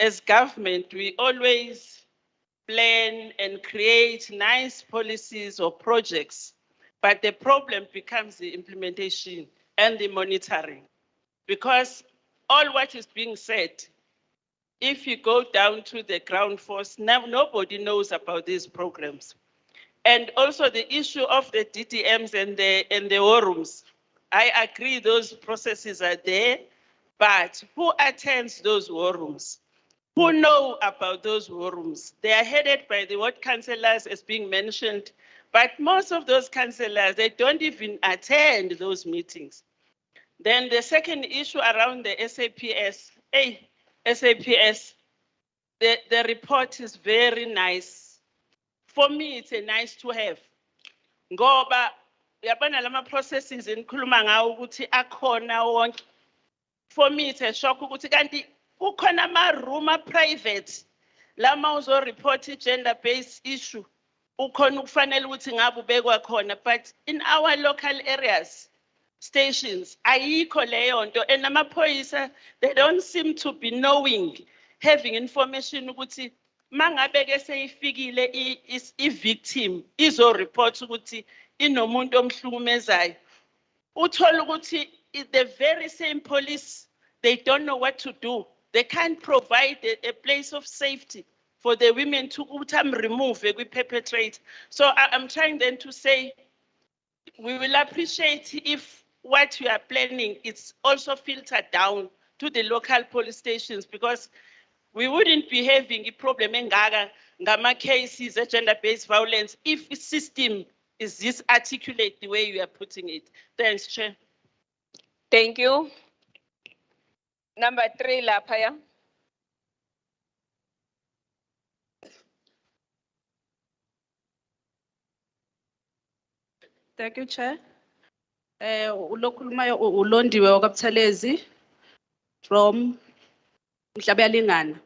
[SPEAKER 16] as government, we always plan and create nice policies or projects, but the problem becomes the implementation and the monitoring. Because all what is being said, if you go down to the ground force, now nobody knows about these programs. And also the issue of the DTMs and the war rooms. I agree those processes are there, but who attends those war rooms? Who know about those war rooms? They are headed by the ward councillors as being mentioned, but most of those councillors, they don't even attend those meetings. Then the second issue around the SAPS, SAPS, the report is very nice. For me, it's a nice to have. Ngoba, yabana lama processes in ngawo ukuthi akhona wonke. For me, it's a shock ukuthi kanti ukhona ama-room private lama uzo report gender-based issue ukhona ukufanele ukuthi ngabe ubekwa khona, but in our local areas stations ayikho leyo nto, and amaphoyisa they don't seem to be knowing, having information ukuthi mangabe ke seyifikile i-victim izo report ukuthi inomuntu omhlukumezayo, uthola ukuthi the very same police, they don't know what to do. They can't provide a place of safety for the women to remove a perpetrate. So I'm trying then to say, we will appreciate if what you are planning is also filtered down to the local police stations, because we wouldn't be having a problem in Gama cases of gender-based violence if the system is this articulate the way you are putting it. Thanks, Chair.
[SPEAKER 1] Thank you. Number 3, Lapaya.
[SPEAKER 17] Thank you, Chair. Ulokhulumayo uLondiwe wakwaButhelezi from Mhlabeyalingana.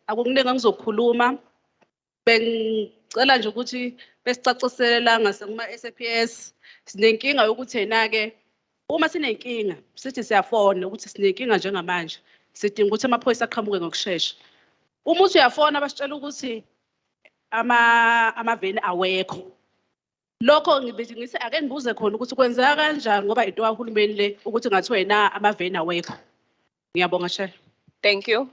[SPEAKER 17] Akukuningi engizokhuluma. Bengicela nje ukuthi besicacisela ngasekuma SAPS sinenkinga yokuthi enake uma sinenkinga sithi siyafona ukuthi sinenkinga njengamanje sidinga ukuthi amaphoyisa aqhamuke ngokusheshsha. Uma uthi uyafona basitshela ukuthi amaveni awekho. Lokho ngithi ake ngibuze khona ukuthi kwenzeka kanjani ngoba into kahulumeni le ukuthi ngathiwa yena amaveni awekho. Ngiyabonga Chair.
[SPEAKER 1] Thank you.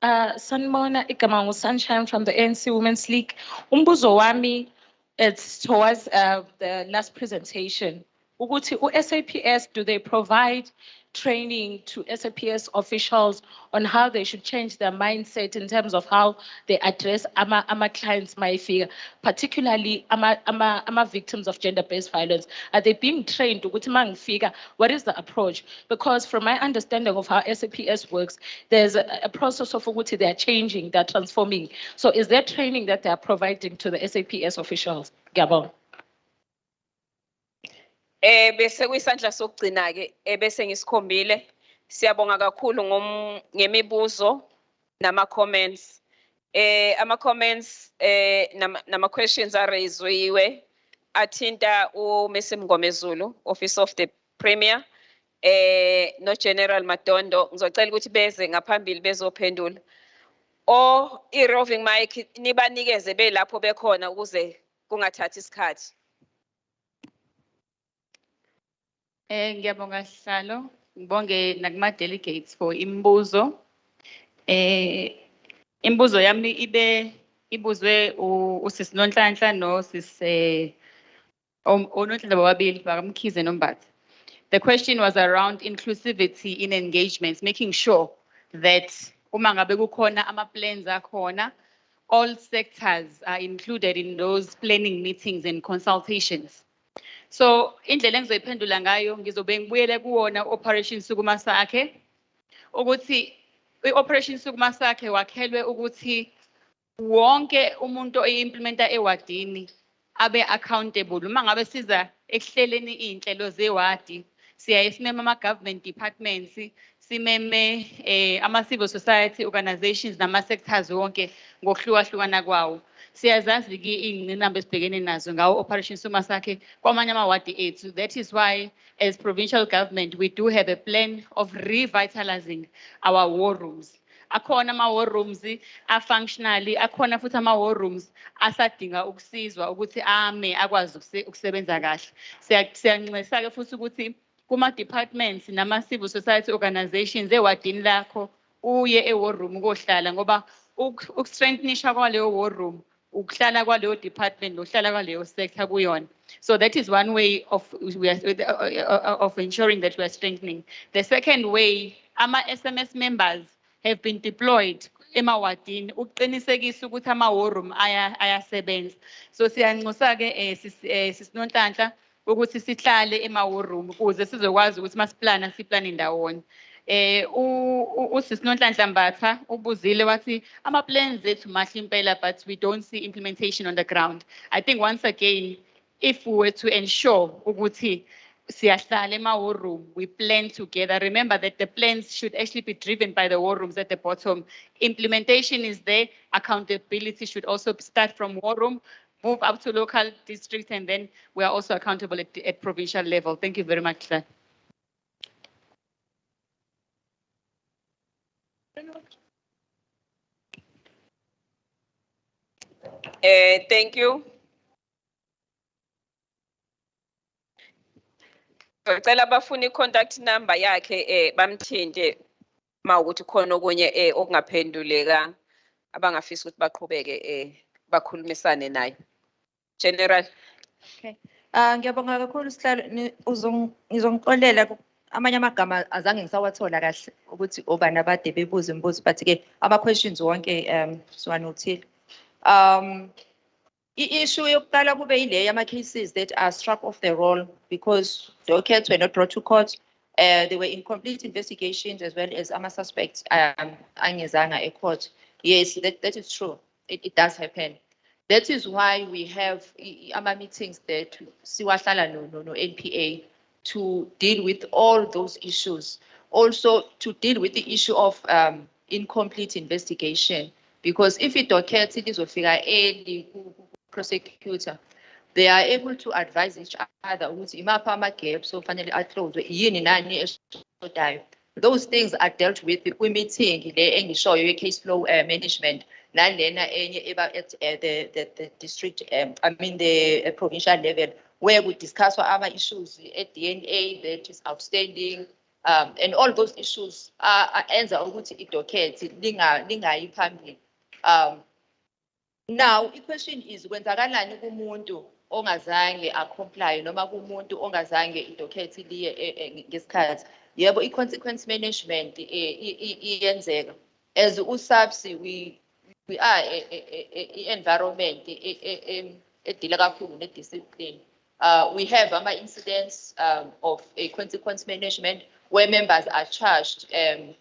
[SPEAKER 18] Sanibona, igama ngu Sunshine from the ANC Women's League. Umbuzo wami, it's towards the last presentation. Ukuthi SAPS, do they provide training to SAPS officials on how they should change their mindset in terms of how they address ama clients maifika, particularly ama victims of gender-based violence? Are they being trained ukuthi mangifika, what is the approach? Because from my understanding of how SAPS works, there's a process of ukuthi they are changing, they're transforming. So is there training that they are providing to the SAPS officials? Ngiyabonga.
[SPEAKER 1] Bese kwisandla sokugcina ke bese ngisikhombile. Siyabonga kakhulu ngemibuzo nama comments. Ama comments nama questions araiswiwe athinta uMrs Mngomezulu, Office of the Premier, no General Madondo. Ngizocela ukuthi beze ngaphambili bezophendula. I-roving mic nibanikeze belapho bekhona ukuze kungathathi isikhathi.
[SPEAKER 11] Ngiyabonga sihlalo, ngibonge nakuma delegates for imbuzo. Imbuzo yami ibuzwe usisi Nonhlanhla no sisi Nonhlanhla bobabili bakamkhize noMbatha. The question was around inclusivity in engagements, making sure that uma ngabe kukhona ama plans akhona, all sectors are included in those planning meetings and consultations. So indlela engizoyiphendula ngayo ngizobe ngibuyele kuwona Operation Sukuma Sakhe ukuthi i-Operation Sukuma Sakhe wakhelwe ukuthi wonke umuntu oyimplementa ewadini abe accountable. Uma ngabe siza ekuhleleni inhlelo zewadi, siyaye simeme ama-government departments, simeme ama-civil society organizations nama-sectors wonke ngokuhlukahlukana kwawo. Siyazazi-ke iy'ngqinamba esibhekene nazo ngawo Operation Sukuma Sakhe kwamanye amawadi ethu. That is why, as provincial government, we do have a plan of revitalizing our war rooms. Akhona ama-war rooms a-functionally, akhona futhi ama-war rooms asadinga ukusizwa ukuthi ame akwazi ukusebenza kahle. Siyanxesa-ke futhi ukuthi kuma-departments nama-civil society organizations ewadini lakho uye e-war room ukohlala ngoba ukustrengthenisha kwaleyo war room ukuhlala kwaleyo department nokuhlala kwaleyo sector kuyona. So that is one way of ensuring that we are strengthening. The second way, ama-SMS members have been deployed emawadini ukuqinisekisa ukuthi ama-war room ayasebenza. So siyanxusa-ke sisi Nonhlanhla ukuthi sihlale ema-war room ukuze sizokwazi ukuthi masiplana siplane ndawonye. Usisi Nonhlanhla Mbatha ubuzile wathi ama-plans ethu mahle impela, but we don't see implementation on the ground. I think once again, if we were to ensure ukuthi siyahlala ema-war room, we plan together. Remember that the plans should actually be driven by the war rooms at the bottom. Implementation is there. Accountability should also start from war room, move up to local district, and then we are also accountable at provincial level. Thank you very much, sir.
[SPEAKER 1] Thank you. Ngicela abafuna i-contact number yakhe bamthinte mawukuthi khona okunye okungaphenduleka abangafisa ukuthi baqhubeke bakhulumisane naye. General.
[SPEAKER 12] Okay. Ngiyabonga kakhulu sihlalo ngizongixolela amanye amagama azange ngisawathola kahle ukuthi obani abade bebuza imibuzo, but ke ama questions wonke siwanothile. I-issue yokuqala kube ile yama cases that are struck off the roll because dockets were not brought to court. There were incomplete investigations as well as ama suspects angezanga e court. Yes, that is true. It does happen. That is why we have ama meetings that siwahlala no NPA to deal with all those issues. Also to deal with the issue of incomplete investigation, because if it docket it is early prosecutor, they are able to advise each other ukuthi imapha ama-gaps so fanele aclose yini nani eshodayo. Those things are dealt with kwi-meeting le engishoyo ye-case flow management nalena enye at the district, the provincial level, where we discuss our issues at DNA that is outstanding, And all those issues enza ukuthi idokhethi lingayi phambili. Now, the question is, kwenzakalani kumuntu ongazange comply noma kumuntu ongazange idokhethi liye ngesikhathi? Yebo, i-consequence management iyenzeka. As usabsi, we are a environment edila kakhulu ne-discipline. We have incidents of a consequence management where members are charged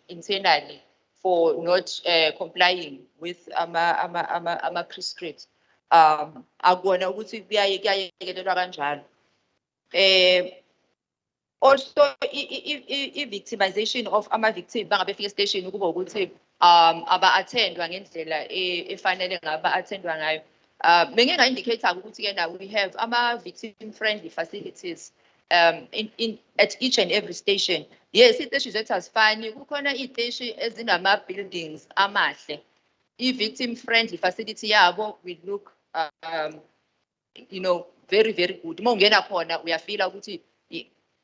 [SPEAKER 12] internally for not complying with ama prescripts. Akubona ukuthi kuyayekelelwa kanjalo. Also, victimization of victim bangabe fika station ukuba ukuthi aba-attendwa ngendlela efanele ngaba-attendwa ngayo. Mengenga indicate ukuthi ke now we have victim friendly facilities at each and every station. Yes, iteshi zethu azifani, kukhona iteshi ezinama buildings amahle. I-victim friendly facility yabo will look very, very good. Uma ungena khona uyafila ukuthi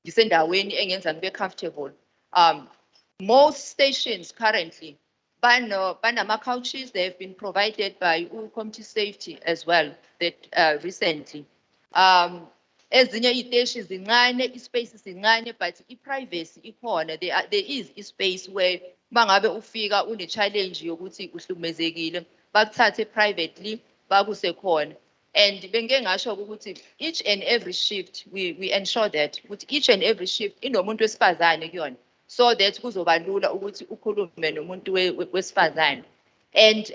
[SPEAKER 12] ngisendaweni engenza ngibe comfortable. Most stations currently banama couches, they have been provided by Community Safety as well that recently. Ezinye iteshi zincane, ispace sincane, but i-privacy ikhona. There is a space where mangabe ufika une challenge yokuthi uhlukumezekile bakuthathe privately bakuse khona. And bengeke ngasho ukuthi each and every shift we ensure that with each and every shift inomuntu wesifazane kuyona, so that kuzoba lula ukuthi ukhulume nomuntu wesifazane. And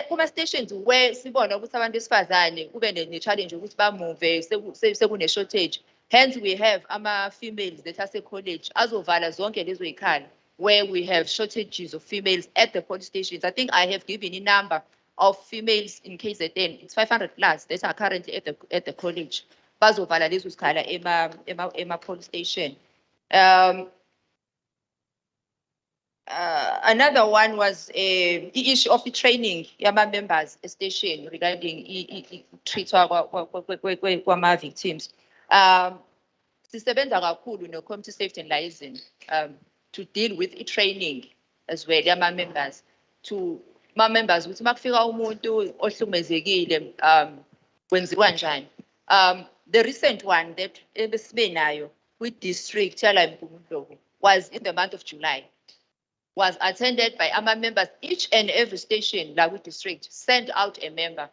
[SPEAKER 12] kuma stations where sibona ukuthi abantu besifazane kube ne challenge ukuthi ba move sekune shortage, hence we have females that are college azovala zonke lezo ikhala where we have shortages of females at the police stations. I think I have given a number of females in KZN. It's 500 plus that are currently at the college. Bazovala lezo ikhala ema police station. Another one was the issue of the training yama members station regarding treatment kwama victims. Sisebenza kakhulu no Community Safety and Liaison to deal with training as well yama members to members ukuthi makufika umuntu ohlukumezekile kwenziwa njani. The recent one that ebesibe nayo with district yala Mpofana was in the month of July. Was attended by our members. Each and every station, like district, sent out a member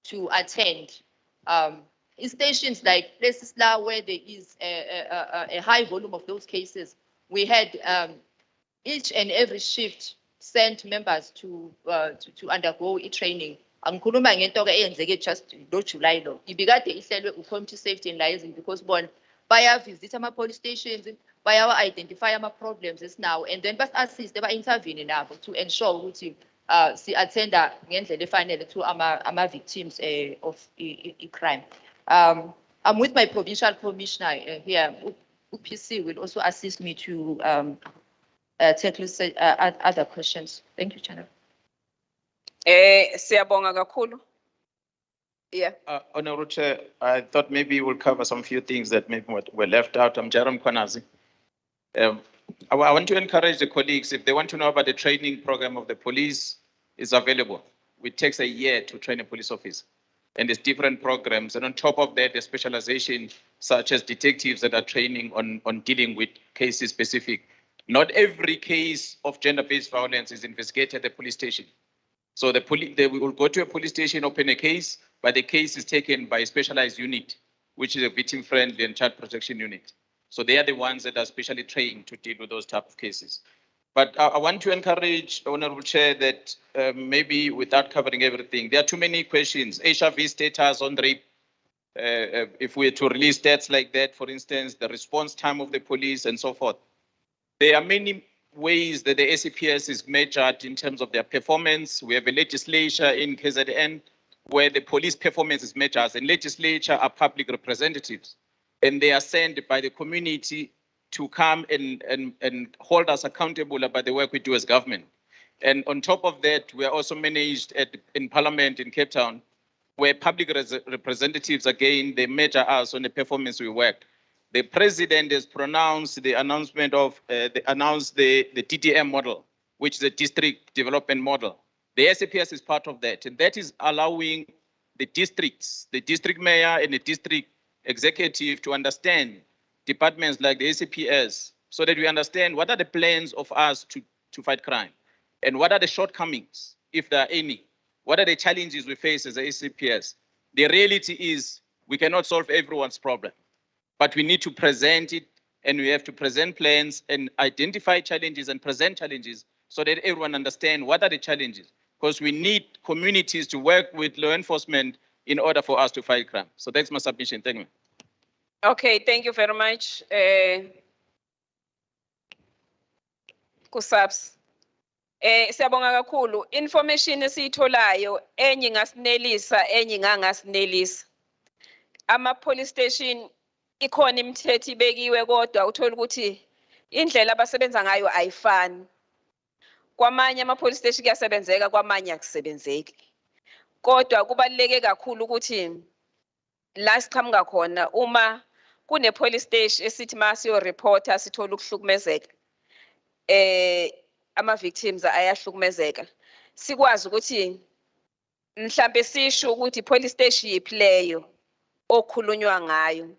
[SPEAKER 12] to attend. In stations like places now where there is a high volume of those cases, we had each and every shift sent members to undergo a training. Angikhuluma ngento ke eyenzeke just lo July lo. Ibikade ihlelwe uCommunity Safety and Liaison because bona baya visit ama police stations, baya identify ama problems now, and then bas assist ba intervene nabo to ensure ukuthi si attenda ngendlela efanele to ama victims of crime. I'm with my provincial commissioner here. UPC will also assist me to tackle other questions. Thank you, Channel.
[SPEAKER 1] Siyabonga kakhulu. Yeah.
[SPEAKER 19] Honorable Chair, I thought maybe we'll cover some few things that maybe were left out. I'm Jerome Kwanazi. I want to encourage the colleagues, if they want to know about the training program of the police, is available. It takes a year to train a police officer. And there's different programs. And on top of that, there's specialization such as detectives that are training on dealing with cases specific. Not every case of gender-based violence is investigated at the police station. So they will go to a police station, open a case, but the case is taken by a specialized unit, which is a victim-friendly and child protection unit. So they are the ones that are specially trained to deal with those type of cases. But I want to encourage, Honorable Chair, that maybe without covering everything, there are too many questions. HIV status on rape, if we were to release stats like that, for instance, the response time of the police and so forth. There are many ways that the SAPS is measured in terms of their performance. We have a legislature in KZN where the police performance is measured, and legislature are public representatives, and they are sent by the community to come and hold us accountable about the work we do as government. And on top of that, we are also managed in Parliament in Cape Town, where public representatives, again, they measure us on the performance we work. the president has pronounced the announcement of, announced the TTM model, which is a district development model. The SAPS is part of that, and that is allowing the districts, the district mayor and the district executive to understand departments like the SAPS, so that we understand what are the plans of us to fight crime, and what are the shortcomings, if there are any. What are the challenges we face as a SAPS? The reality is we cannot solve everyone's problem, but we need to present it, and we have to present plans and identify challenges and present challenges so that everyone understands what are the challenges, because we need communities to work with law enforcement in order for us to fight crime. So that's my submission. Thank you.
[SPEAKER 1] Okay, thank you very much. Kusabs. Siyabonga kakhulu. Information esiyitholayo enye ngasinelisa, enye ngangasinelisa. Ama-police station ikhona imithetho ibekiwe kodwa uthola ukuthi indlela abasebenza ngayo ayifani. Kwamanye ama-police station kuyasebenzeka, kwamanye akusebenzeki. Kodwa kubaluleke kakhulu ukuthi la siqhamuka khona uma kune-police station esithi masiyo-reporta sithola ukuhlukumezeka, ama-victims ayahlukumezeka, sikwazi ukuthi mhlambe sisho ukuthi i-police station yiphi leyo okhulunywa ngayo,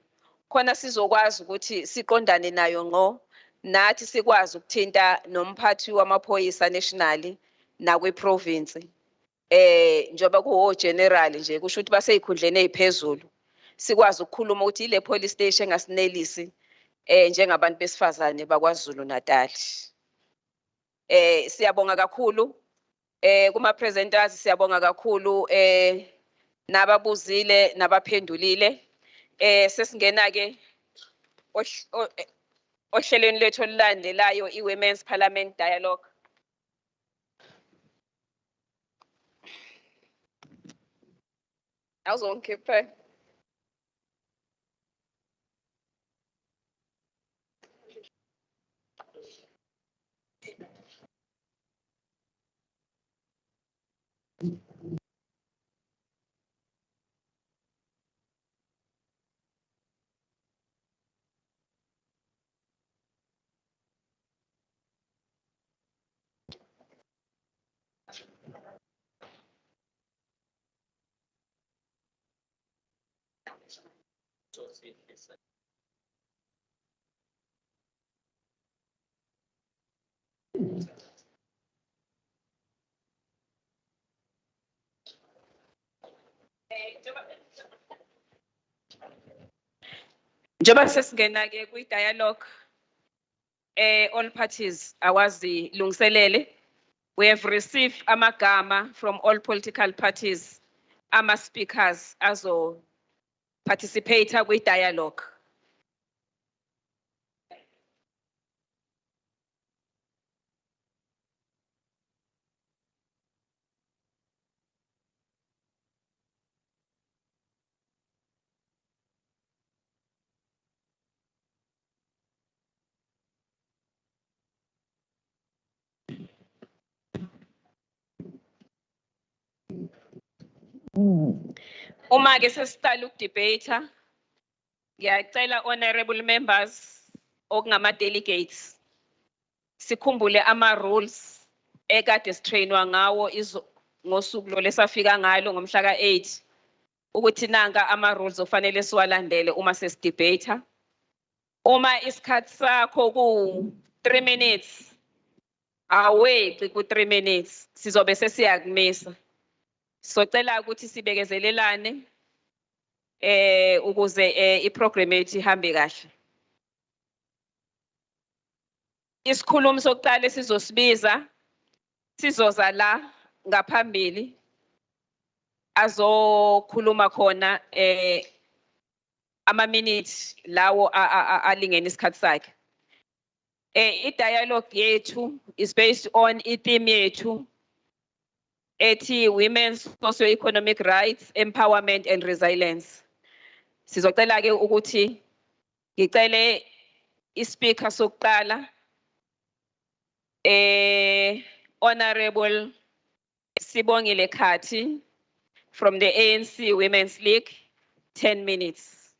[SPEAKER 1] khona sizokwazi ukuthi siqondane nayo ngqo, nathi sikwazi ukuthinta nomphathi wamaphoyisa nationally nakwi-province. Njoba kuwo general nje kusho ukuthi baseyikhundleni eziphezulu, sikwazi ukukhuluma ukuthi ile police station engasinelisi njengabantu besifazane bakwaZulu-Natal. Siyabonga kakhulu kuma presenters, siyabonga kakhulu nababuzile nabaphendulile. Sesingena ke ohlelweni lethu olulandelayo i-Women's Parliament Dialogue. Awuzongikhipha. Njoba sesingena ke kwi-dialogue, all parties awazilungiselele. We have received amagama from all political parties, ama-speakers azo participate kwi-dialogue. Uma ke sesiqala ukudebate, ngiyacela honorable members okungama delegates sikhumbule ama rules ekade sitrainwa ngawo ngosuku lo lesafika ngalo ngomhla ka-8 ukuthi nanka ama rules ofanele siwalandele uma sesidebate. Uma isikhathi sakho ku 3 minutes, aweqi ku 3 minutes, sizobe sesiyakumisa. Socela ukuthi sibekezelelane ukuze iprogram yethu ihambe kahle. Isikhulumi sokuqala sizosibiza, sizoza la ngaphambili azokhuluma khona ama minutes lawo alingena isikhathi sakhe. I-dialogue yethu is based on i-theme yethu ethi women's socio-economic rights, empowerment and resilience. Sizocela ke ukuthi ngicele ispeaker sokuqala Honorable Sibongile Khathi from the ANC Women's League, 10 minutes.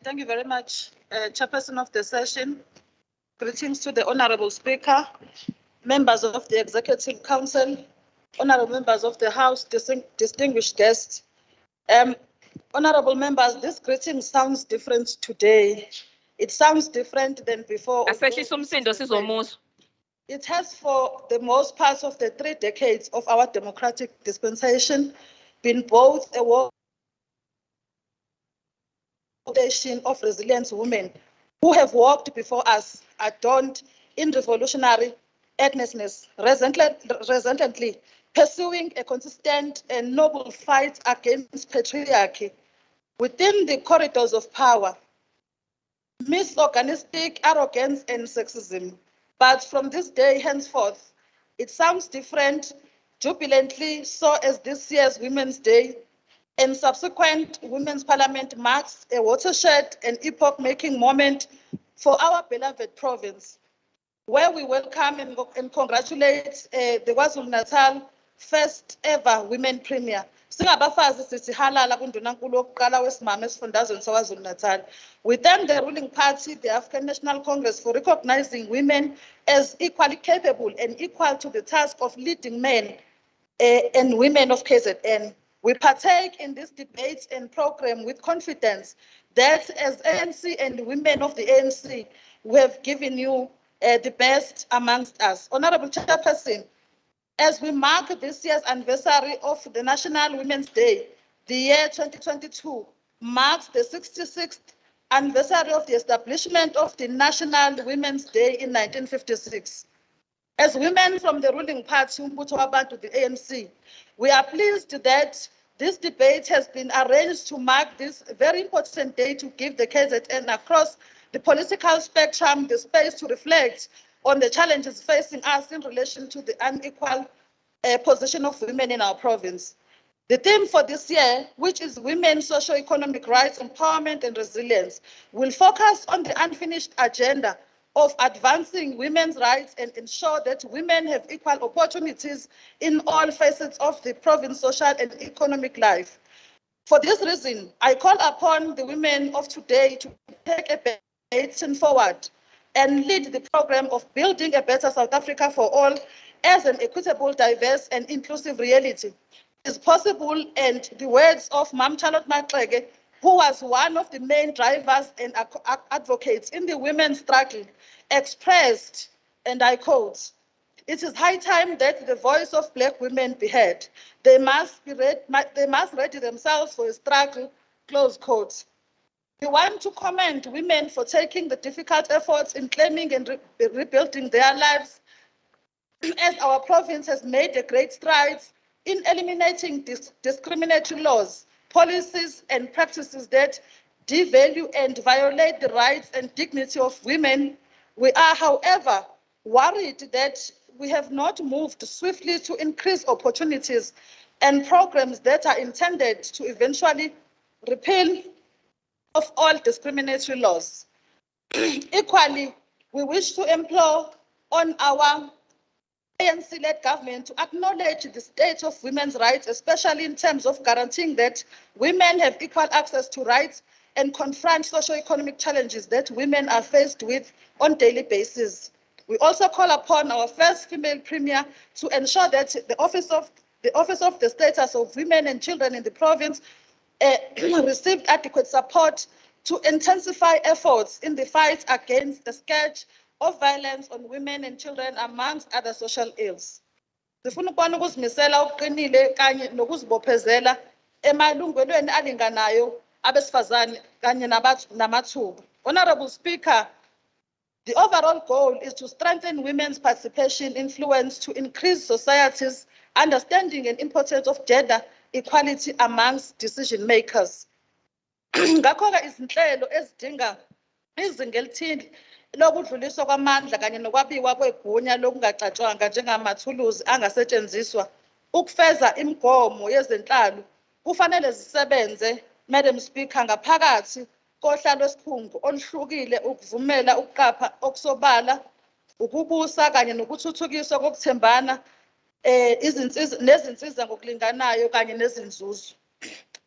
[SPEAKER 3] Thank you very much, Chairperson of the session. Greetings to the Honorable Speaker, members of the Executive Council, honorable members of the House, distinguished guests. Honorable members, this greeting sounds different today. It sounds different than before. It has, for the most part of the 3 decades of our democratic dispensation, been both a foundation of resilient women who have walked before us, adorned in revolutionary earnestness, resolutely pursuing a consistent and noble fight against patriarchy within the corridors of power, misogynistic arrogance and sexism. But from this day henceforth, it sounds different, jubilantly so as this year's Women's Day and subsequent Women's Parliament marks a watershed and epoch-making moment for our beloved province, where we welcome and congratulate the KwaZulu-Natal first ever Women Premier. Singabafazi sithi halala kundunankulu wokuqala wesimame esifundazweni saKwaZulu-Natal. We thank the ruling party, the African National Congress, for recognizing women as equally capable and equal to the task of leading men and women of KZN. We partake in this debate and program with confidence that as ANC and women of the ANC, we have given you the best amongst us. Honorable Chairperson, as we mark this year's anniversary of the National Women's Day, the year 2022 marks the 66th anniversary of the establishment of the National Women's Day in 1956. As women from the ruling party, Umbutho Wabantu, the ANC, we are pleased that this debate has been arranged to mark this very important day to give the KZN across the political spectrum the space to reflect on the challenges facing us in relation to the unequal position of women in our province. The theme for this year, which is Women's Socio-Economic Rights, Empowerment and Resilience, will focus on the unfinished agenda of advancing women's rights and ensure that women have equal opportunities in all facets of the province's social and economic life. For this reason, I call upon the women of today to take a baton forward and lead the program of building a better South Africa for all as an equitable, diverse and inclusive reality. It is possible, and the words of Mam Charlotte Maxeke, who was one of the main drivers and advocates in the women's struggle, expressed, and I quote, "It is high time that the voice of Black women be heard. They must ready themselves for a struggle," close quote. We want to commend women for taking the difficult efforts in claiming and rebuilding their lives, as our province has made a great strides in eliminating discriminatory laws, policies and practices that devalue and violate the rights and dignity of women. We are, however, worried that we have not moved swiftly to increase opportunities and programs that are intended to eventually repeal of all discriminatory laws. Equally, we wish to implore on our ANC-led government to acknowledge the state of women's rights, especially in terms of guaranteeing that women have equal access to rights and confront socio-economic challenges that women are faced with on a daily basis. We also call upon our first female premier to ensure that the Office of the Status of Women and Children in the province received adequate support to intensify efforts in the fight against the scourge of violence on women and children, amongst other social ills. Sifuna ukubona ukuzimisela okuqinile kanye nokuzibophezela emalungelweni alinganayo abesifazane kanye namathuba. Honorable Speaker, the overall goal is to strengthen women's participation, influence, to increase society's understanding and importance of gender equality amongst decision makers. Ngakho-ke izinhlelo ezidinga izinga elithile lokudluliswa kwamandla kanye nokwabiwa kwegunya lokungacatshwanga njengamathuluzi angasetshenziswa ukufeza imigomo yezenhlalo kufanele zisebenze, Madam Speaker, ngaphakathi kohlalo lwesikhungo oluhlukile ukuvumela ukuqapha okusobala, ukubusa kanye nokuthuthukiswa kokuthembana nezinsiza ngokulinganayo kanye nezinzuzo.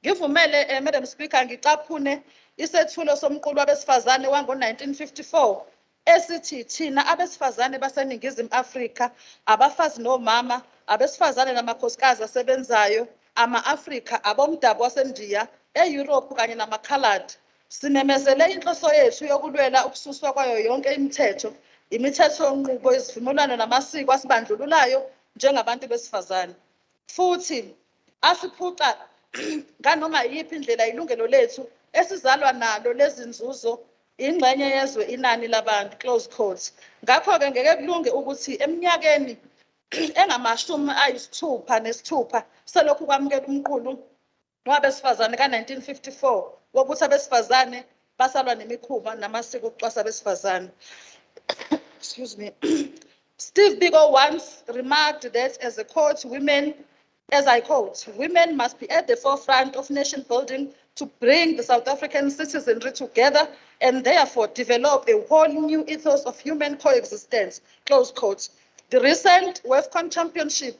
[SPEAKER 3] Ngivumele, Madam Speaker, ngicaphune
[SPEAKER 7] isethulo somqulu wabesifazane wango-1954 esithi thina abesifazane baseNingizimu Afrika, abafazi nomama, abesifazane namakhosikazi asebenzayo, ama-Afrika, abomdabu waseNdiya, e-Europe kanye namakhaladi, simemezele inhloso yethu yokulwela ukususwa kwayo yonke imithetho yonqubo, izivumelwano namasiko asibandlululayo njengabantu besifazane. Futhi asiphuca nganoma yiphi indlela ilungelo lethu esizalwa nalo lezinzuzo ingxenye yezwe inani labantu, close quotes. Ngakho-ke ngeke kulunge ukuthi eminyakeni engamashumi 66 selokhu kwamukela umqulu wabesifazane ka-1954 wokuthi abesifazane basalwa nemikhuba namasiko okucwasa abesifazane. Excuse me. Steve Biko once remarked that as a quote, as I quote, women must be at the forefront of nation building to bring the South African citizenry together and therefore develop a whole new ethos of human coexistence, close quote. The recent WAFCON championship,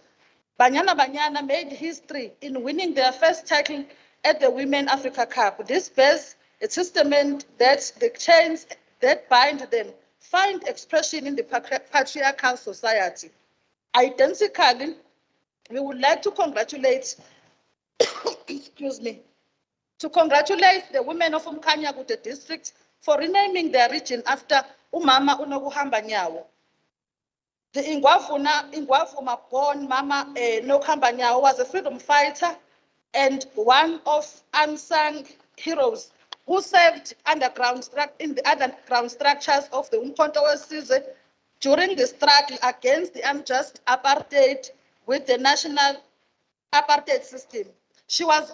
[SPEAKER 7] Banyana Banyana made history in winning their first title at the Women Africa Cup. This bears a testament that the chains that bind them find expression in the patriarchal society. Identically, we would like to congratulate, excuse me, to congratulate the women of Umkhanyakude district for renaming their region after Umama Unokuhamba Nyawo. The Ingwavuma born Mama Nokuhamba Nyawo was a freedom fighter and one of unsung heroes who served in the underground structures of the Umkhonto weSizwe during the struggle against the unjust apartheid with the national apartheid system. She was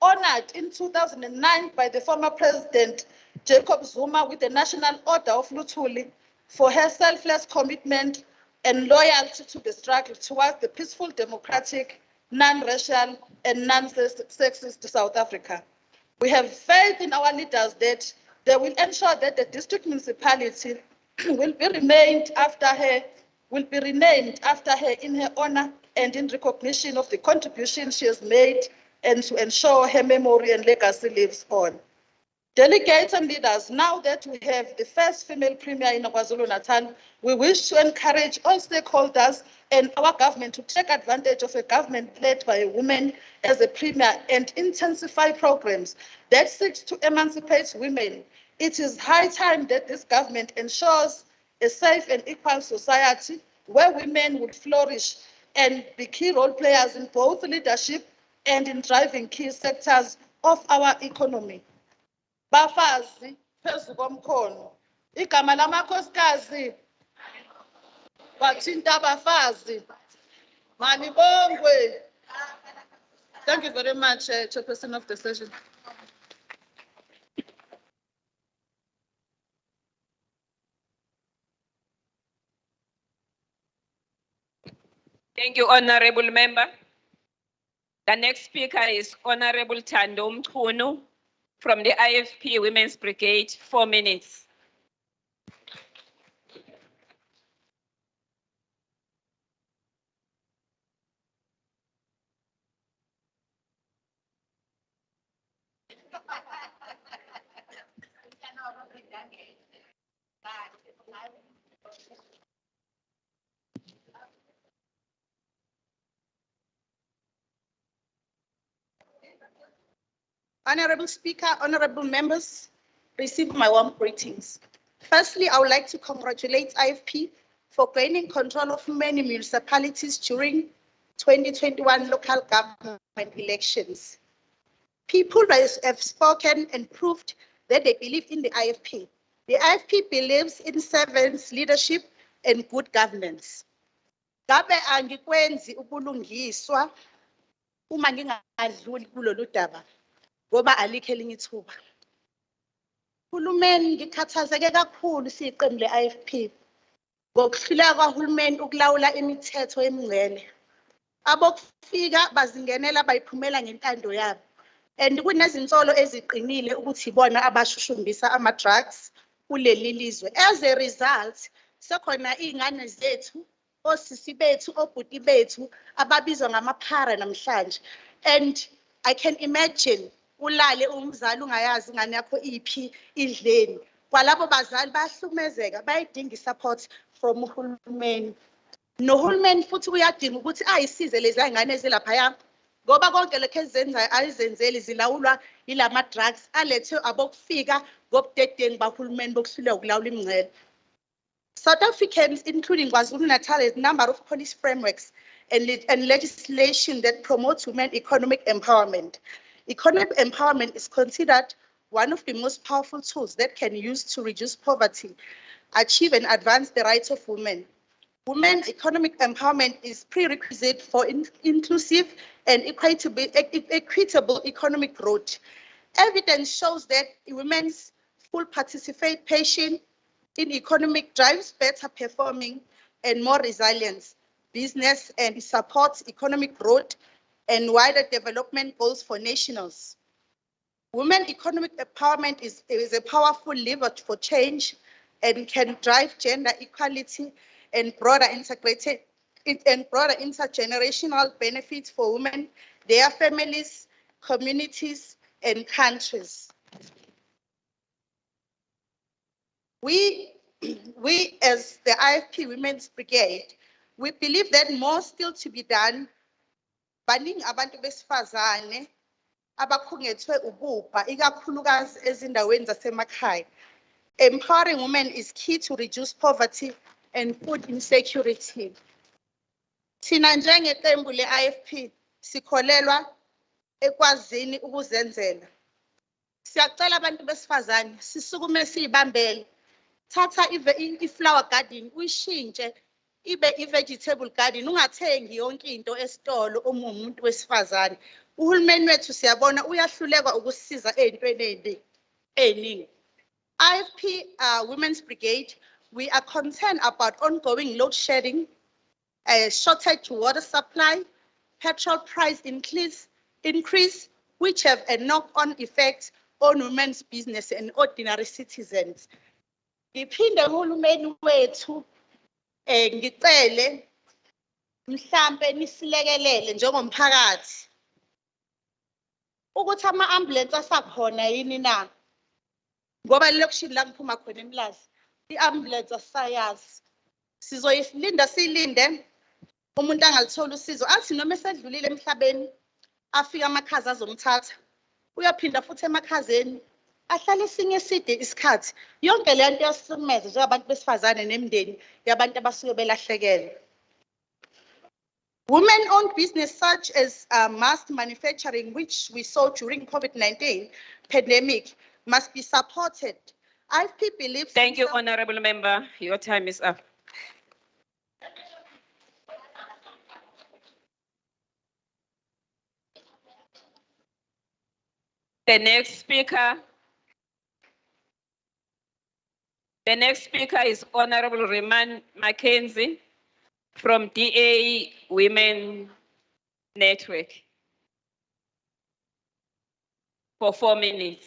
[SPEAKER 7] honored in 2009 by the former president Jacob Zuma with the National Order of Luthuli for her selfless commitment and loyalty to the struggle towards the peaceful, democratic, non-racial and non-sexist South Africa. We have faith in our leaders that they will ensure that the district municipality will be renamed after her in her honor and in recognition of the contribution she has made and to ensure her memory and legacy lives on. Delegates and leaders, now that we have the first female premier in KwaZulu-Natal, we wish to encourage all stakeholders and our government to take advantage of a government led by a woman as a premier and intensify programs that seek to emancipate women. It is high time that this government ensures a safe and equal society where women would flourish and be key role players in both leadership and in driving key sectors of our economy. Bafazi, phezu komkhono. Igama lamakhosikazi. Bathinta abafazi. Manibongwe. Thank you very much, Chairperson of the session.
[SPEAKER 1] Thank you, Honorable Member. The next speaker is Honorable Thando Mchunu from the IFP Women's Brigade, 4 minutes.
[SPEAKER 20] Honorable Speaker, honorable members, receive my warm greetings. Firstly, I would like to congratulate IFP for gaining control of many municipalities during 2021 local government elections. People have spoken and proved that they believe in the IFP. The IFP believes in servants, leadership, and good governance. Gabe angikwenzi ubulungiswa uma ngingadluli kulolu daba ngoba alikho elinye ithuba. Uhulumeni ngikhathazeke kakhulu siyiqembu le-IFP ngokuhluleka kwahulumeni ukulawula imithetho emingcele. Abokufika bazingenela bayiphumela ngentando yabo. And kunezinsolo eziqinile ukuthi ibona abashushumbisa ama-drugs kuleli lizwe. As a result, sekhona iy'ngane zethu, osisi bethu, obhuti bethu ababizwa ngamaphara namhlanje. And I can imagine ulale umzali ungayazi ingane yakho iphi idleni. Kwalabo bazali bayahlukumezeka bayidinga support from uhulumeni. Nohulumeni futhi uyadinga ukuthi ayisize lezi ngane ezilaphaya ngoba konke lokho ezenzayo ayizenzeli zilawulwa yilama drugs alethe abokufika ngobudedengu bahulumeni bokuhluleka ukulawula imingcele. South Africans, including KwaZulu-Natal, has a number of policy frameworks and legislation that promotes women economic empowerment. Economic empowerment is considered one of the most powerful tools that can use to reduce poverty, achieve and advance the rights of women. Women economic empowerment is prerequisite for inclusive and equitable economic growth. Evidence shows that women's full participation in economic drives better performing and more resilience, business, and supports economic growth and wider development goals for nationals. Women economic empowerment is a powerful lever for change and can drive gender equality and broader intergenerational benefits for women, their families, communities, and countries. We as the IFP Women's Brigade, we believe that more still to be done. Baningi abantu besifazane abakhungethwe ububha ikakhulukazi ezindaweni zasemakhaya. Empowering women is key to reduce poverty and food insecurity. Thina njengeqembu le-IFP sikholelwa ekwazini ukuzenzela. Siyacela abantu besifazane sisukume siyibambele. Thatha i-flower garden uyishintshe ibe i-vegetable garden, ungathengi yonke into esitolo uma umuntu wesifazane. Uhulumeni wethu siyabona uyahluleka ukusisiza ey'ntweni ey'ningi. IFP Women's Brigade, we are concerned about ongoing load shedding, shortage water supply, petrol price increase, which have a knock-on effect on women's business and ordinary citizens. Ngiphinde uhulumeni wethu ngicele mhlambe nisilekelele njengomphakathi ukuthi ama-ambulance asakhona yini na, ngoba lokishini la ngiphuma khona eMlazi i-ambulance asayazi. Sizoyilinda silinde umuntu angalithola usizo athi noma esedlulile emhlabeni afika amakhaza azomthatha uyaphinda futhi emakhazeni ahlale esinye eside isikhathi. Yonke le nto yasihlukumeza njengabantu besifazane nemindeni yabantu abasuke belahlekelwe. Women-owned business such as mass manufacturing, which we saw during COVID-19 pandemic, must be supported. IFP believes.
[SPEAKER 1] Thank you, Honorable Member. Your time is up. The next speaker is Honorable Reman Mackenzie from DA Women Network for 4 minutes.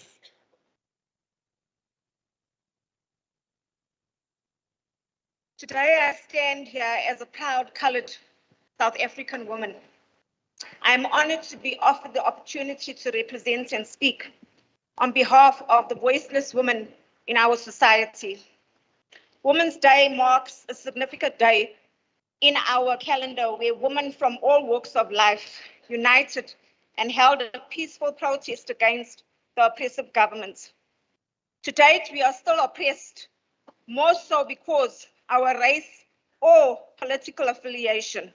[SPEAKER 15] Today I stand here as a proud colored South African woman. I am honored to be offered the opportunity to represent and speak on behalf of the voiceless women in our society. Women's Day marks a significant day in our calendar where women from all walks of life united and held a peaceful protest against the oppressive government. To date, we are still oppressed, more so because our race or political affiliation.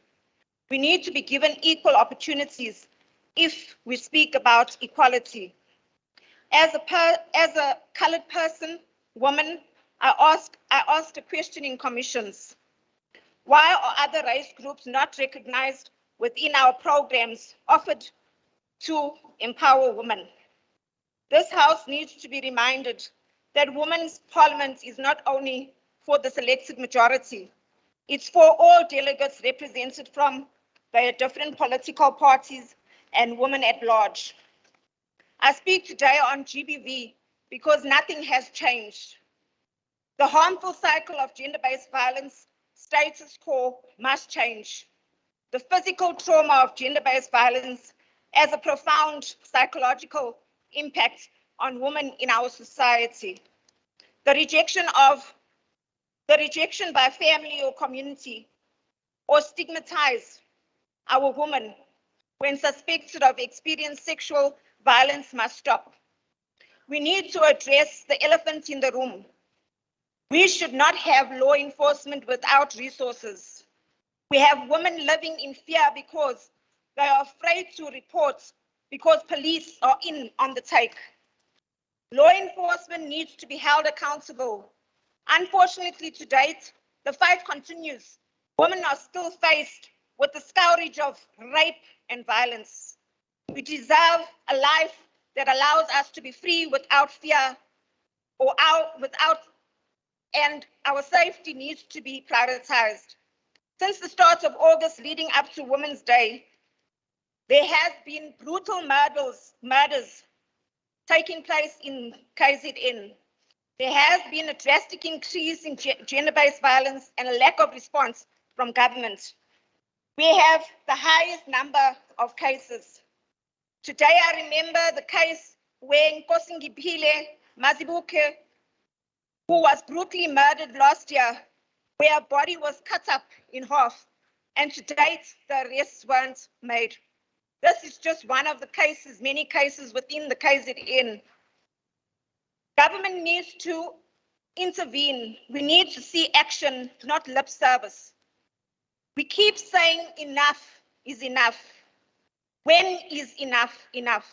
[SPEAKER 15] We need to be given equal opportunities if we speak about equality. As a colored person, woman, I asked a question in commissions. Why are other race groups not recognized within our programs offered to empower women? This House needs to be reminded that women's parliament is not only for the selected majority, it's for all delegates represented from the different political parties and women at large. I speak today on GBV because nothing has changed. The harmful cycle of gender-based violence status quo must change. The physical trauma of gender-based violence as a profound psychological
[SPEAKER 21] impact on women in our society. The rejection by family or community or stigmatize our women when suspected of experiencing sexual violence must stop. We need to address the elephant in the room. We should not have law enforcement without resources. We have women living in fear because they are afraid to report because police are in on the take. Law enforcement needs to be held accountable. Unfortunately, to date, the fight continues. Women are still faced with the scourge of rape and violence. We deserve a life that allows us to be free without fear and our safety needs to be prioritized. Since the start of August leading up to Women's Day, there has been brutal murders taking place in KZN. There has been a drastic increase in gender-based violence and a lack of response from government. We have the highest number of cases. Today, I remember the case where Nkosingiphile Mazibuke, who was brutally murdered last year, where her body was cut up in half, and to date, the arrests weren't made. This is just one of the cases, many cases within the KZN. Government needs to intervene. We need to see action, not lip service. We keep saying enough is enough. When is enough enough?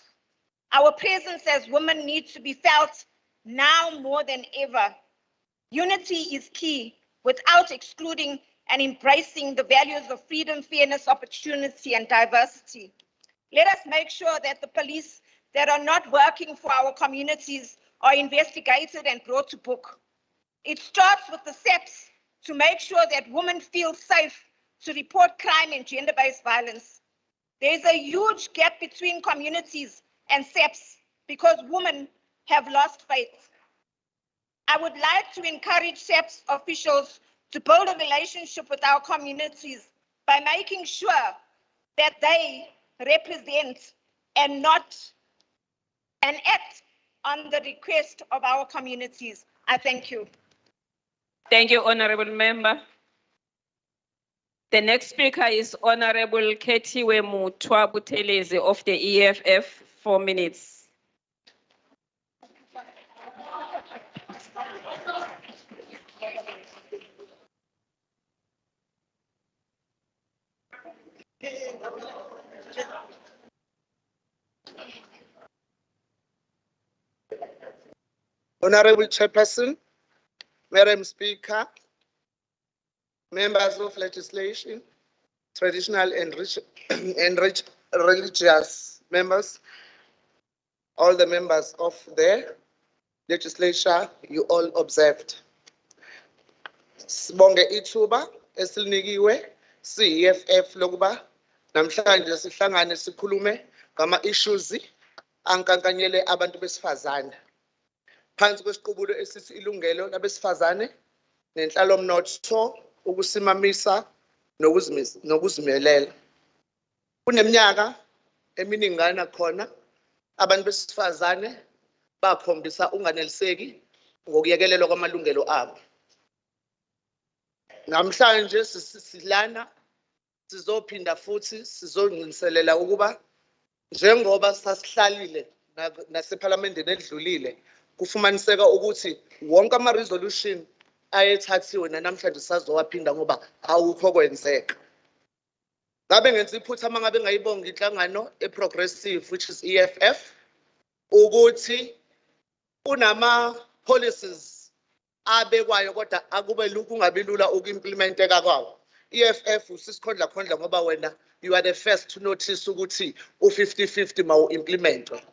[SPEAKER 21] Our presence as women needs to be felt now more than ever. Unity is key without excluding and embracing the values of freedom, fairness, opportunity, and diversity. Let us make sure that the police that are not working for our communities are investigated and brought to book. It starts with the SEPs to make sure that women feel safe to report crime and gender-based violence. There's a huge gap between communities and SEPs because women have lost faith. I would like to encourage SEPs officials to build a relationship with our communities by making sure that they represent and act on the request of our communities. I thank you.
[SPEAKER 1] Thank you, Honorable Member. The next speaker is Honorable Ketiwe Mutwa Buthelezi of the EFF, 4 minutes.
[SPEAKER 22] Honorable Chairperson, Madam Speaker, members of legislation, traditional and religious members, all the members of the legislature, you all observed. Sibonge ithuba esilinikiwe si-EFF lokuba namhlanje sihlangane sikhulume ngama issues ankankanyele abantu besifazane. Phansi kwesiqubulo esithi ilungelo labesifazane nenhlalomnotho ukusimamisa nokuzimelela. Kuneminyaka eminingana khona abantu besifazane bakhombisa unganeliseki ngokuyekelelwa kwamalungelo abo. Namhlanje silana sizophinda futhi sizonginiselela ukuba njengoba sasihlalile nasephalamendini edlulile kufumaniseka ukuthi wonke ama resolution ayethathiwe namhlanje sazowaphinda ngoba awukho kwenzeka. Ngabe ngenza iphutha mangabe ngayibonga inhlangano eprogressive which is EFF ukuthi unama policies abekwayo kodwa akube kungabi lula ukuimplementeka kwawo. EFF usisikhondla khondla ngoba wena you are the first to notice ukuthi u50-50 mawu implementwe.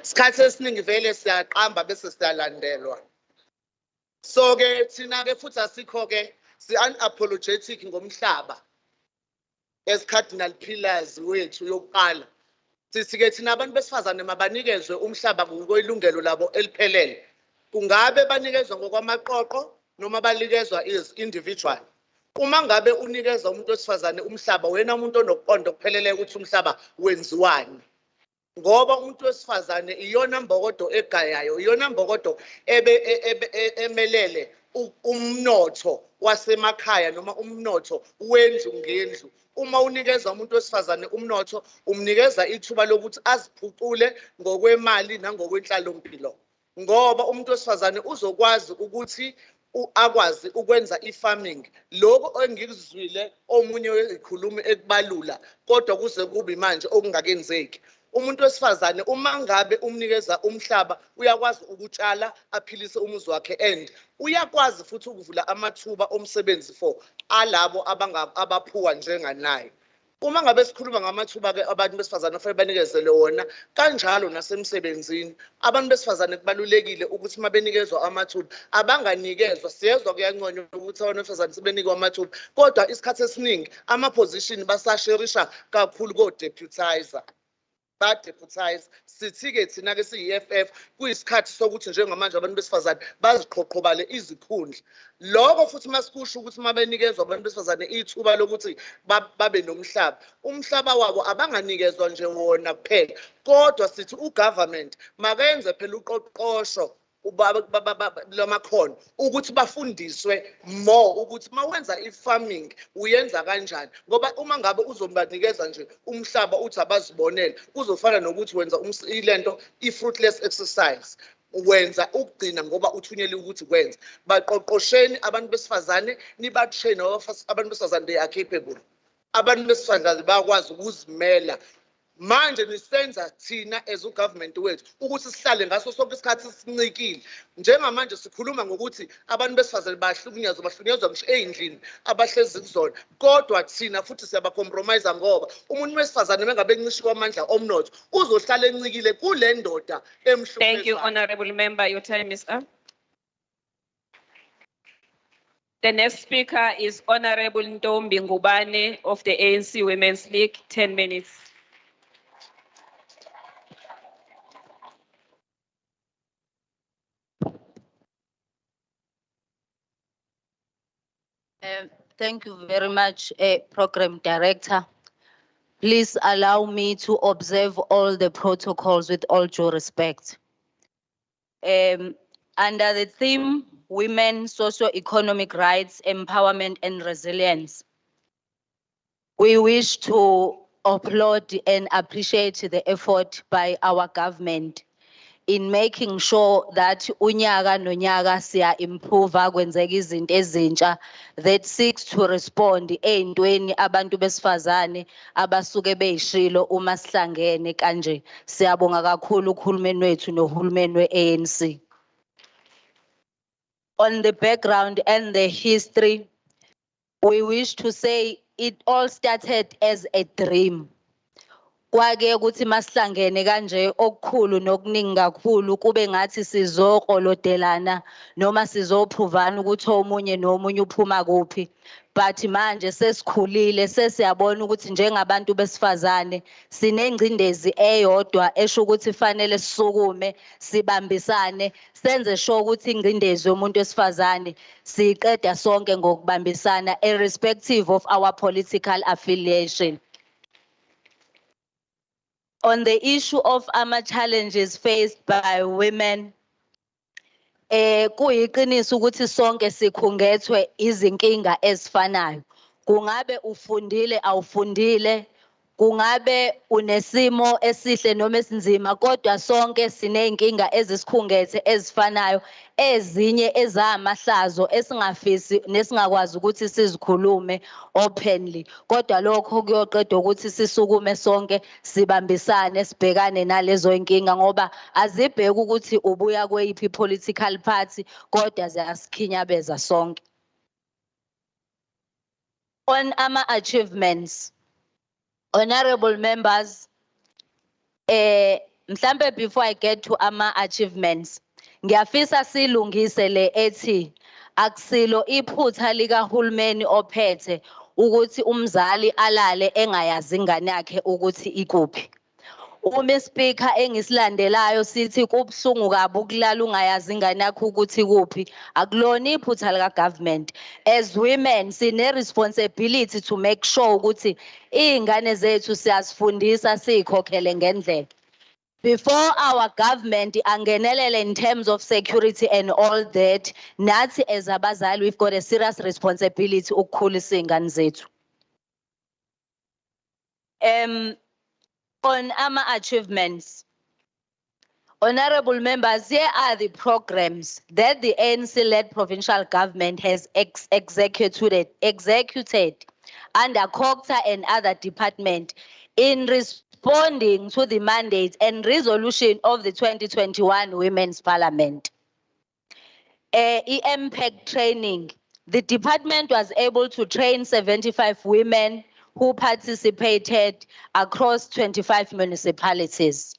[SPEAKER 22] Sikhathi esiningi vele siyaqamba bese siyalandelwa. So ke thina ke futhi asikho ke si unapologetic ngomhlaba as cardinal pillars wethu yokuqala. Sithi ke thina abantu besifazane mabanikezwe umhlaba ngokwelungelo labo eliphelele. Kungabe banikezwe ngokwamaqoqo noma banikezwa is individual. Uma ngabe unikeza umuntu wesifazane umhlaba wena umuntu onokuqonda kuphelele ukuthi umhlaba wenziwani. Ngoba umuntu wesifazane iyona mbokodo egayayo, iyona mbokodo emelele umnotho wasemakhaya noma umnotho wendlu ngendlu. Uma unikeza umuntu wesifazane umnotho, umnikeza ithuba lokuthi aziphucule ngokwemali nangokwenhlalompilo. Ngoba umuntu wesifazane uzokwazi ukuthi akwazi ukwenza i-farming. Lokho engikuzwile omunye wezikhulumi ekubalula, kodwa kuze kube manje okungakenzeki. Umuntu wesifazane uma ngabe umnikeza umhlaba uyakwazi ukutshala aphilise umuzi wakhe and uyakwazi futhi ukuvula amathuba omsebenzi for alabo abaphuwa njenganaye. Uma ngabe sikhuluma ngamathuba ke abantu besifazane kufanele banikezele wona, kanjalo nasemsebenzini abantu besifazane kubalulekile ukuthi mabenikezwa amathuba abanganikezwa. Siyezwa kuyanconywa ukuthi abantu besifazane sebenikwa amathuba, kodwa isikhathi esiningi ama-position basasherisha kakhulu ko-deputizer. Ba-deputize sithi-ke thina-ke siyi-FF kuyisikhathi sokuthi njengamanje abantu besifazane baziqhoqhobale izikhundla. Lokho futhi masikusho ukuthi mabenikezwa abantu besifazane ithuba lokuthi babe nomhlaba, umhlaba wabo abanganikezwa nje wona kuphela, kodwa sithi ugovernment makenze phela uqoqosho lamakhono ukuthi bafundiswe more ukuthi mawenza i-farming uyenza kanjani. Ngoba uma ngabe uzobanikeza nje umhlaba uthi abazibonele, kuzofana nokuthi wenza ilento i-fruitless exercise. Wenza ukugcina ngoba uthunyelwe ukuthi kwenza. Baqoqosheni abantu besifazane, nibatrain abantu besifazane they are capable. Abantu besifazane bayakwazi ukuzimela. Manje nisenza thina as ugovernment wethu ukuthi sihlale ngaso sonke isikhathi sincikile. Njengamanje sikhuluma ngokuthi abantu besifazane bahlukunyezwa ngisho ey'ndlini abahlezi kuzona, kodwa thina futhi siyabacompromise ngoba umuntu wesifazane mengabe encishiwe amandla omnotho uzohlala encikile kule ndoda emhlukumezayo.
[SPEAKER 1] Thank you, Honorable Member. Your time is up. The next speaker is Honorable Ntombi Ngubane of the ANC Women's League. 10 minutes.
[SPEAKER 2] Thank you very much, Program Director. Please allow me to observe all the protocols with all due respect. Under the theme, Women, Socio-Economic Rights, Empowerment and Resilience, we wish to applaud and appreciate the effort by our government in making sure that unyaka nonyaka siya improve kwenzeka izinto ezintsha that seeks to respond ey'ntweni abantu besifazane abasuke beyishilo uma sihlangene kanje. Siyabonga kakhulu uhulumeni wethu nohulumeni we-ANC. On the background and the history, we wish to say it all started as a dream. Kwake ukuthi masihlangene kanje okukhulu nokuningi kakhulu kube ngathi sizoqolodelana noma sizophuvana ukuthi omunye nomunye uphuma kuphi. But manje sesikhulile sesiyabona ukuthi njengabantu besifazane sinengcindezi eyodwa esho ukuthi fanele sisukume sibambisane senze sure ukuthi ingcindezi yomuntu wesifazane siqeda sonke ngokubambisana irrespective of our political affiliation. On the issue of challenges faced by women, kuyiqiniso ukuthi sonke sikhungethwe izinkinga ezifanayo. Kungabe ufundile awufundile, kungabe unesimo esihle noma esinzima, kodwa sonke siney'nkinga ezisikhungethe ezifanayo, ezinye ezamahlazo esingafisi nesingakwazi ukuthi sizikhulume openly. Kodwa lokho kuyoqeda ukuthi sisukume sonke sibambisane sibhekane nalezo inkinga ngoba azibheki ukuthi ubuya kweyiphi political party, kodwa ziyasikhinyabeza sonke. On achievements, honorable members, mhlambe before I get to achievements, ngiyafisa silungise le ethi akusilo iphutha likahulumeni ophethe ukuthi umzali alale engayazi ingane yakhe ukuthi ikuphi. Uma speaker engisilandelayo sithi kubhlungu kabi ukulala ungayazi ingane yakho ukuthi kuphi akulona iphutha lika government. As women sine responsibility to make sure ukuthi izingane zethu siyasifundisa sikhokhele ngendlela. Before our government angenelele in terms of security and all that, nathi as abazali we've got a serious responsibility ukukhulisa izingane zethu. On our achievements, honorable members, here are the programs that the ANC-led provincial government has executed under COGTA and other departments in responding to the mandate and resolution of the 2021 Women's Parliament. Impact training. The department was able to train 75 women who participated across 25 municipalities.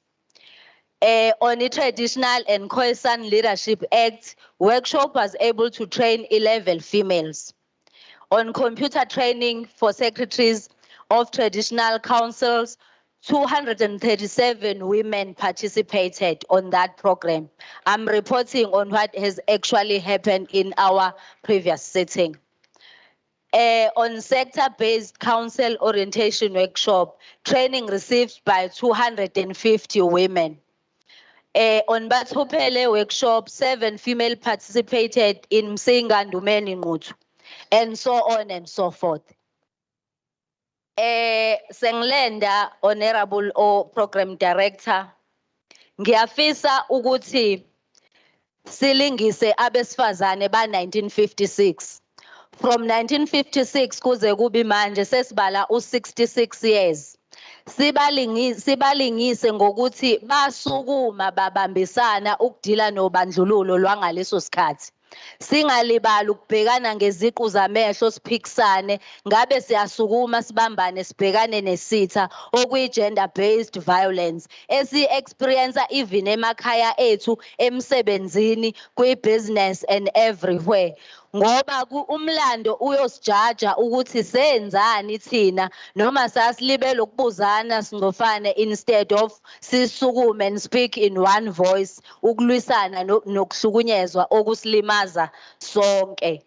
[SPEAKER 2] On the Traditional and Khoisan Leadership Act, workshop was able to train 11 females. On computer training for secretaries of traditional councils, 237 women participated on that program. I'm reporting on what has actually happened in our previous sitting. On sector-based council orientation workshop, training received by 250 women. On Bathopele workshop, 7 female participated in Msinga Ndumeni Ngutu, and so on and so forth. Senglenda, Honorable Program Director, ngiyafisa ukuthi silingise abesifazane ba 1956. From 1956 kuze kubi manje sesibala u66 years. Sibalingise ngokuthi basukuma babambisana ukudila nobandlululo lwangaleso sikhathi. Singalibali ukubhekana ngeziqu zamehlo siphikisane ngabe siyasukuma sibambane sibhekane nesitha okuyi gender based violence experience even emakhaya ethu emsebenzini kwi business and everywhere. Ngoba umlando uyosijaja ukuthi senzani thina noma sasilibele ukubuzana singofane instead of sisukume and speak in one voice ukulwisana nokuhlukunyezwa okusilimaza sonke.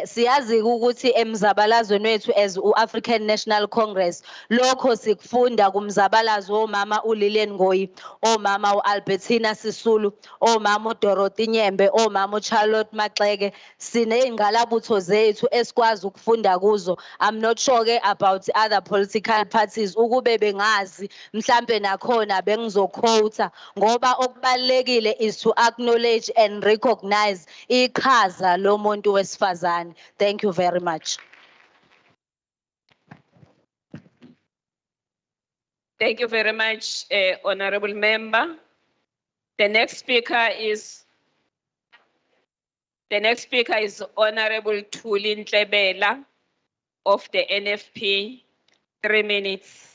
[SPEAKER 2] Siyazi ukuthi emzabalazweni wethu as u-African National Congress lokho sikufunda kumzabalazo omama uLilian Ngoyi, omama uAlbertina Sisulu, omama uDorothy Nyembe, omama uCharlotte Maxeke. Siney'ngqalabutho zethu esikwazi ukufunda kuzo. I'm not sure about other political parties ukube bengazi mhlambe nakhona bengizoquota ngoba okubalekile is to acknowledge and recognize iqhaza lomuntu wesifazane. Thank you very much.
[SPEAKER 1] Thank you very much, Honorable Member. The next speaker is Honorable Thuli Ntlebela of the NFP. 3 minutes.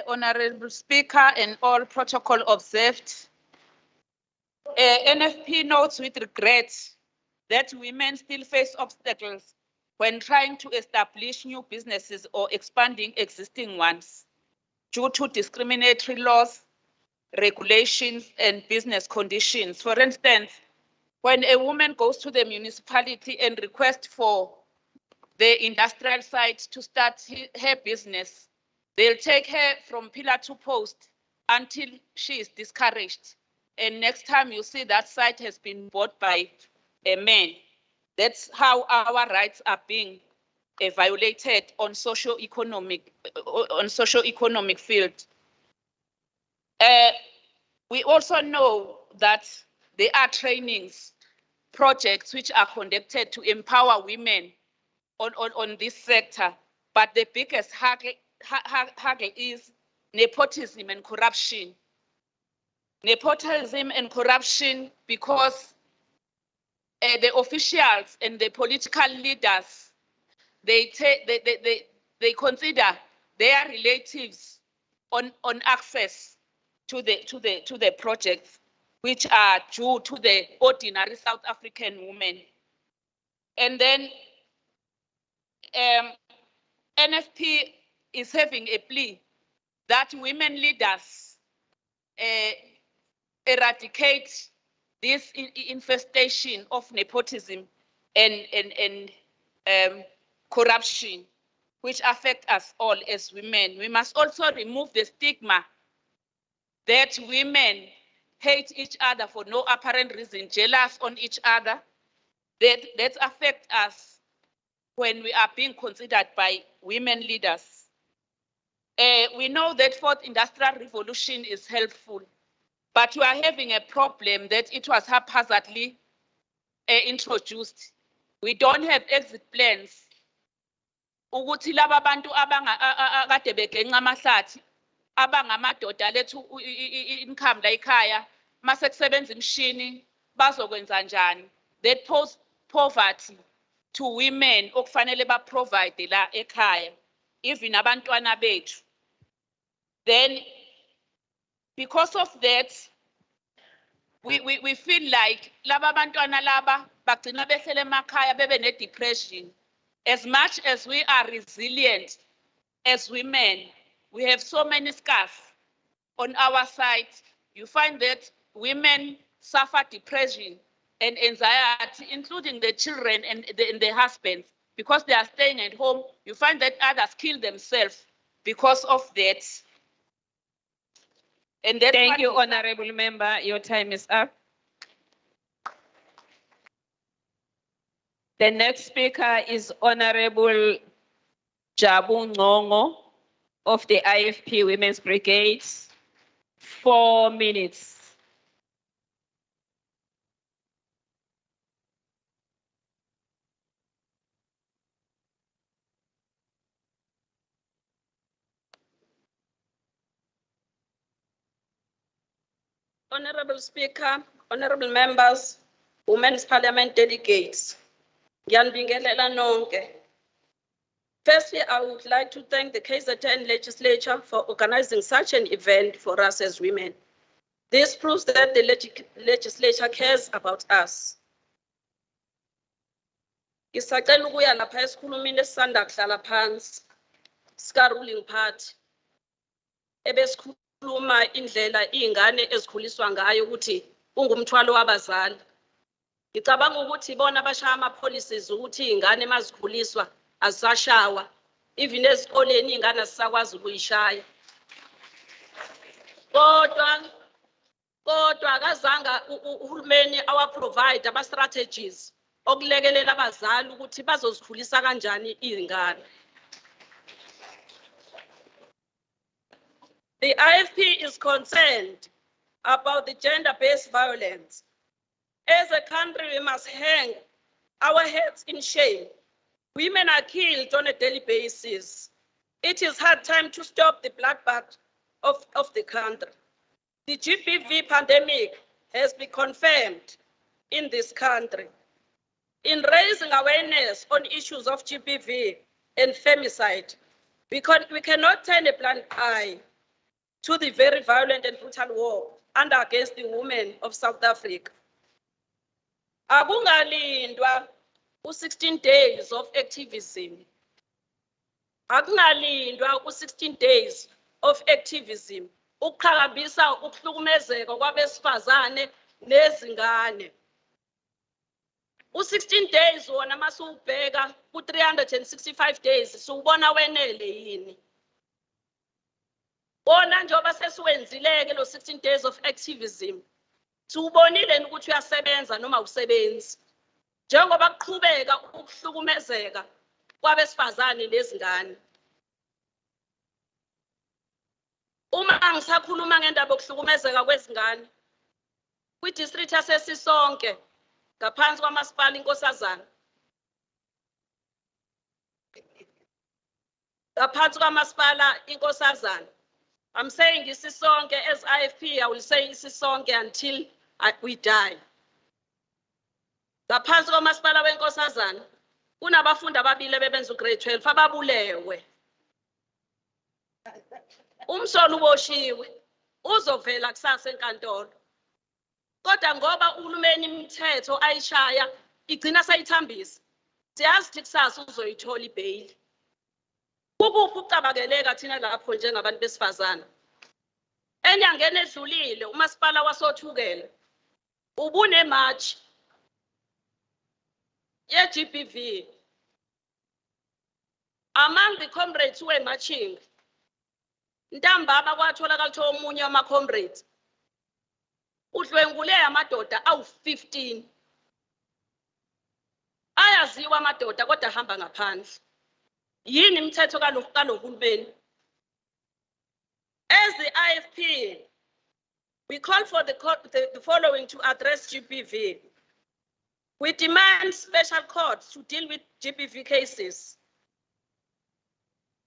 [SPEAKER 4] Honorable Speaker and all protocol observed, NFP notes with regret that women still face obstacles when trying to establish new businesses or expanding existing ones due to discriminatory laws, regulations, and business conditions. For instance, when a woman goes to the municipality and requests for the industrial site to start her business, they'll take her from pillar to post until she is discouraged. And next time you see that site has been bought by a man. That's how our rights are being violated on socio-economic field. We also know that there are trainings, projects which are conducted to empower women on this sector, but the biggest hurdle is nepotism and corruption. Nepotism and corruption because the officials and the political leaders, they consider their relatives on access to the projects, which are due to the ordinary South African women. And then NFP is having a plea that women leaders eradicate this infestation of nepotism and corruption, which affect us all as women. We must also remove the stigma that women hate each other for no apparent reason, jealous on each other. That affect us when we are being considered by women leaders. We know that fourth industrial revolution is helpful, but we are having a problem that it was haphazardly introduced. We don't have exit plans. Ukuthi laba bantu kade begenqa amahlathi abangamadoda lethu income la ekhaya mase kusebenza imshini bazokwenza njani. That pose poverty to women okufanele ba provide la ekhaya, even abantwana bethu. Then because of that we feel like laba bantwana laba bagcina behlele emakhaya bebe ne depression. As much as we are resilient as women, we have so many scars on our side. You find that women suffer depression and anxiety, including the children and the husbands, because they are staying at home. You find that others kill themselves because of that. And that's
[SPEAKER 1] Thank you, Honorable Member. Your time is up. The next speaker is Honorable Jabu Ngongo of the IFP Women's Brigade. 4 minutes.
[SPEAKER 5] Honorable Speaker, honorable members, Women's Parliament delegates, Ngiyanibingelela nonke. Firstly, I would like to thank the KZN legislature for organizing such an event for us as women. This proves that the legislature cares about us. Ngisacela ukuya lapha esikhulumini esisanda kuhlala phansi sika ruling party ebesikhuluma indlela izingane ezikhuliswa ngayo ukuthi ungumthwalo wabazali. Ngicabanga ukuthi bona abashaya ama policies ukuthi izingane mazikhuliswa azisashawa, even ezikoleni izingane asisakwazi ukuyishaya. Kodwa akazanga uhulumeni provide ama strategies okulekelela abazali ukuthi bazozikhulisa kanjani izingane. The IFP is concerned about the gender-based violence. As a country, we must hang our heads in shame. Women are killed on a daily basis. It is hard time to stop the bloodbath of the country. The GBV pandemic has been confirmed in this country. In raising awareness on issues of GBV and femicide, we cannot turn a blind eye to the very violent and brutal war against the women of South Africa. Akungalindwa 16 days of activism. Akungalindwa 16 days of activism. Ukuqhakambisa ukuhlukumezeka kwabesifazane nezingane. 16 days wona masubheka ku 365 days siubona wenele yini? Bona njoba sesiwenzileke lo 16 days of activism. Siubonile ukuthi uyasebenza noma usebenzi. Njengoba kuqhubeka ukuhlukumezeka kwabesifazane nezingane. Uma ngisakhuluma ngendaba yokuhlukumezeka kwezingane, kwi district yasesisonke ngaphansi kwamasipala inkosazana. Ngaphansi kwamasipala inkosazana. I'm saying isisonke as IFP, I will say isisonke until we die. Ngaphansi kwamasipala wenkosazana kunabafundi ababili bebenza ugrade 12 ababulewe. Umsolo uboshiwe uzovela kusasa enkantolo. Kodwa ngoba uhulumeni imithetho ayishaya igcina sayithambisa. Siyazi ukuthi kusasa uzoyithola ibail. Kubuphi ukucabakeleka thina lapho njengabantu besifazana? Enyangeni edlulile umasipala wasothukela ubune march ye-GBV. Among the comrades who were marching, ntambama kwatholakala ukuthi omunye wama comrades udlwengule amadoda awu-15. Ayaziwa amadoda kodwa ahamba ngaphandle. Yini imithetho kalohulumeni? As the IFP, we call for the following to address GBV. We demand special courts to deal with GBV cases,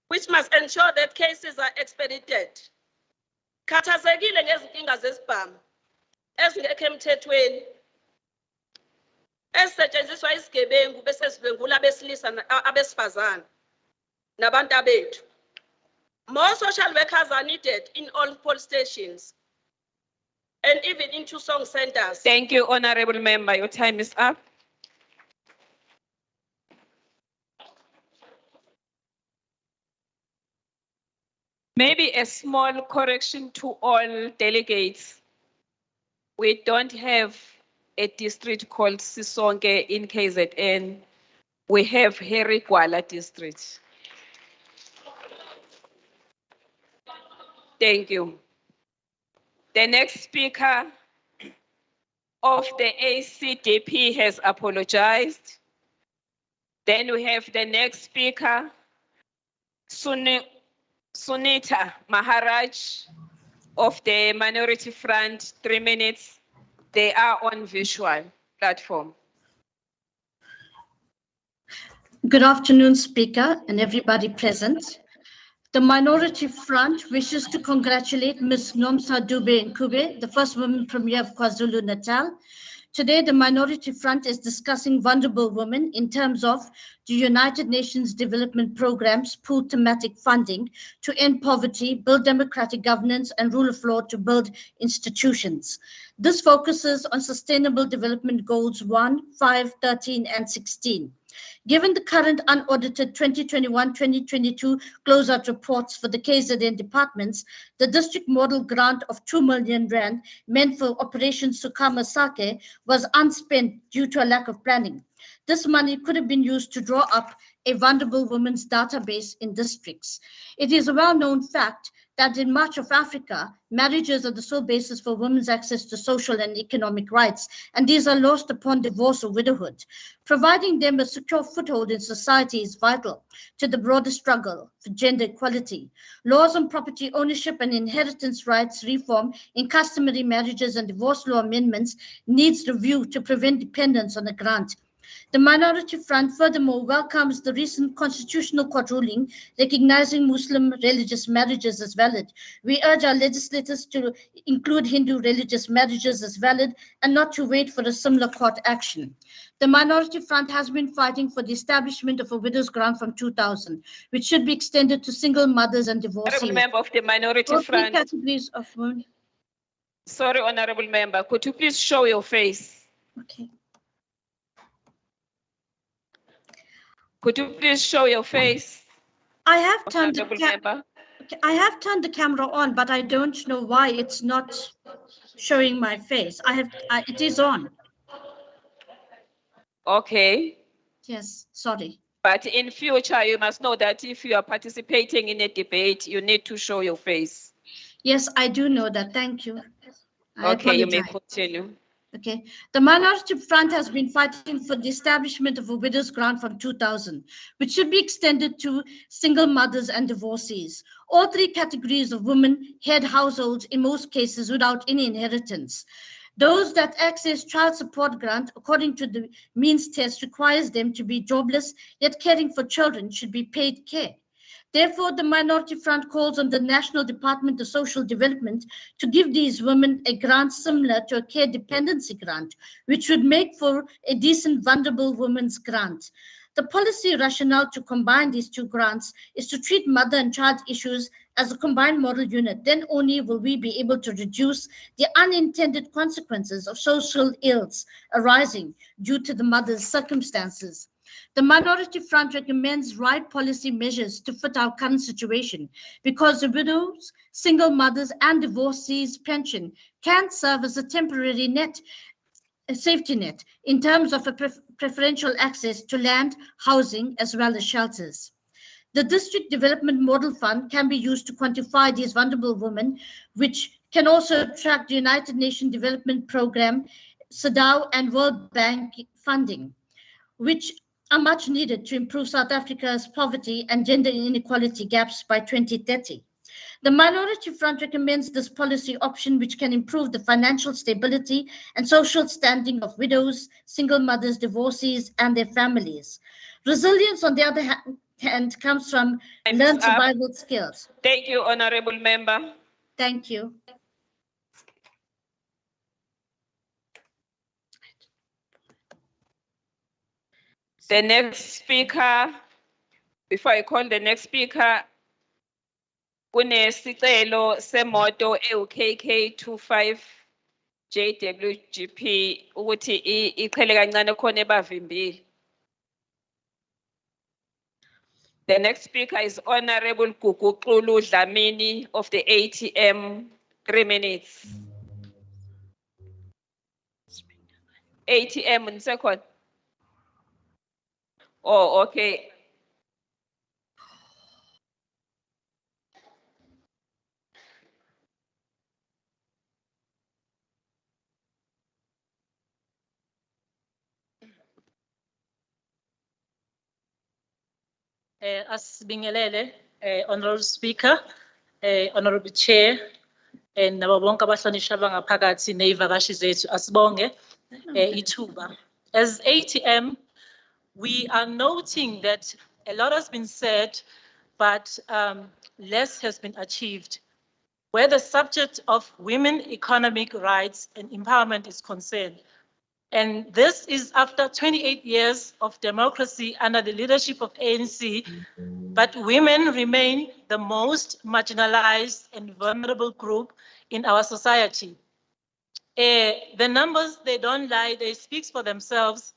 [SPEAKER 5] which must ensure that cases are expedited. Khathazekile ngezinkinga zesibhamu ezingekho emthethweni ezisetshenziswa isigebengu bese sivengula abesilisa abesifazane nabantu abethu. More social workers are needed in all police stations and even into song centers.
[SPEAKER 1] Thank you, Honorable Member. Your time is up. Maybe a small correction to all delegates. We don't have a district called Sisonke in KZN. We have Herikwala district. Thank you. The next speaker of the ACDP has apologized. Then we have the next speaker, Sunita Maharaj of the Minority Front, 3 minutes. They are on visual platform.
[SPEAKER 6] Good afternoon, Speaker, and everybody present. The Minority Front wishes to congratulate Ms. Nomsa Dube Nkube, the first woman premier of KwaZulu-Natal. Today, the Minority Front is discussing vulnerable women in terms of the United Nations Development Programme's pool thematic funding to end poverty, build democratic governance and rule of law to build institutions. This focuses on Sustainable Development Goals 1, 5, 13 and 16. Given the current unaudited 2021-2022 closeout reports for the KZN departments, the district model grant of 2 million rand meant for Operation Sukama Sake was unspent due to a lack of planning. This money could have been used to draw up a vulnerable women's database in districts. It is a well-known fact that in much of Africa, marriages are the sole basis for women's access to social and economic rights, and these are lost upon divorce or widowhood. Providing them a secure foothold in society is vital to the broader struggle for gender equality. Laws on property ownership and inheritance rights reform in customary marriages and divorce law amendments needs review to prevent dependence on a grant. The Minority Front furthermore welcomes the recent Constitutional Court ruling recognizing Muslim religious marriages as valid. We urge our legislators to include Hindu religious marriages as valid and not to wait for a similar court action. The Minority Front has been fighting for the establishment of a widow's grant from 2000, which should be extended to single mothers and divorcees.
[SPEAKER 1] Honorable Member of the Minority Front.
[SPEAKER 6] Categories of women.
[SPEAKER 1] Sorry, Honorable Member, could you please show your face?
[SPEAKER 6] Okay.
[SPEAKER 1] Could you please show your face?
[SPEAKER 6] I have turned
[SPEAKER 1] I
[SPEAKER 6] have turned the camera on, but I don't know why it's not showing my face. It is on.
[SPEAKER 1] Okay.
[SPEAKER 6] Yes, sorry.
[SPEAKER 1] But in future, you must know that if you are participating in a debate, you need to show your face.
[SPEAKER 6] Yes, I do know that. Thank you.
[SPEAKER 1] Okay, you may continue.
[SPEAKER 6] Okay. The Minority Front has been fighting for the establishment of a widow's grant from 2000, which should be extended to single mothers and divorcees. All three categories of women head households in most cases without any inheritance. Those that access child support grant, according to the means test, requires them to be jobless, yet caring for children should be paid care. Therefore, the Minority Front calls on the National Department of Social Development to give these women a grant similar to a care dependency grant, which would make for a decent vulnerable women's grant. The policy rationale to combine these two grants is to treat mother and child issues as a combined model unit. Then only will we be able to reduce the unintended consequences of social ills arising due to the mother's circumstances. The Minority Front recommends right policy measures to fit our current situation because the widows, single mothers, and divorcees' pension can serve as a temporary a safety net in terms of a preferential access to land, housing, as well as shelters. The District Development Model Fund can be used to quantify these vulnerable women, which can also track the United Nations Development Programme, SADAW, and World Bank funding, which are much needed to improve South Africa's poverty and gender inequality gaps by 2030. The Minority Front recommends this policy option, which can improve the financial stability and social standing of widows, single mothers, divorcees, and their families. Resilience, on the other hand, comes from learned survival skills.
[SPEAKER 1] Thank you, Honorable Member.
[SPEAKER 6] Thank you.
[SPEAKER 1] The next speaker, before I call the next speaker, kunesicelo semoto EUKK 25 JWGP ukuthi iqhele kancane khona ebavimbile. The next speaker is Honorable Guguxulu Dlamini of the ATM. 3 minutes. ATM in second. Oh, okay.
[SPEAKER 9] Asibingelele, Honorable Speaker, Honorable Chair, and nabo bonke abahlonishwa abangaphakathi nezivakashi zethu asibonge ithuba. As ATM, we are noting that a lot has been said, but less has been achieved. Where the subject of women economic rights and empowerment is concerned. And this is after 28 years of democracy under the leadership of ANC, but women remain the most marginalized and vulnerable group in our society. The numbers, they don't lie, they speak for themselves.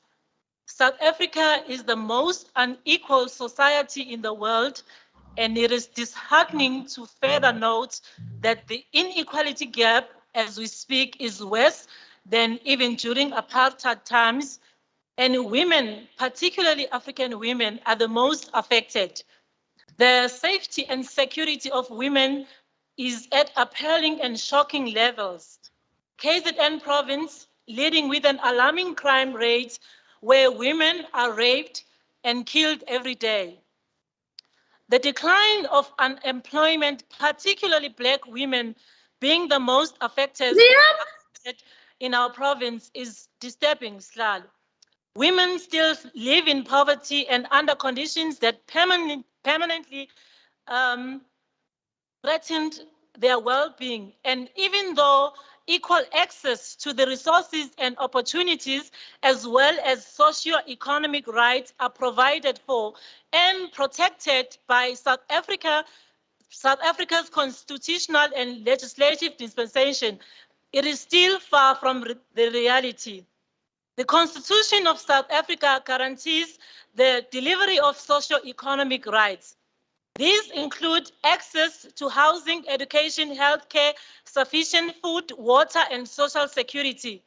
[SPEAKER 9] South Africa is the most unequal society in the world, and it is disheartening to further note that the inequality gap as we speak is worse than even during apartheid times, and women, particularly African women, are the most affected. The safety and security of women is at appalling and shocking levels. KZN province leading with an alarming crime rate where women are raped and killed every day. The decline of unemployment, particularly Black women being the most affected in our province, is disturbing. Women still live in poverty and under conditions that permanently threatened their well-being. And even though equal access to the resources and opportunities as well as socio-economic rights are provided for and protected by South Africa's constitutional and legislative dispensation, it is still far from the reality. The Constitution of South Africa guarantees the delivery of socio-economic rights. These include access to housing, education, healthcare, sufficient food, water, and social security.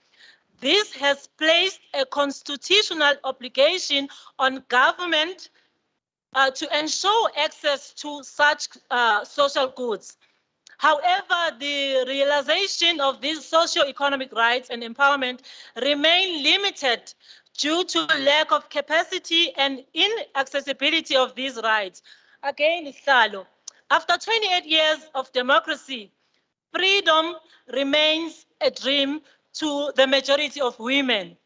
[SPEAKER 9] This has placed a constitutional obligation on government to ensure access to such social goods. However, the realization of these socio-economic rights and empowerment remain limited due to lack of capacity and inaccessibility of these rights. Again, after 28 years of democracy, freedom remains a dream to the majority of women.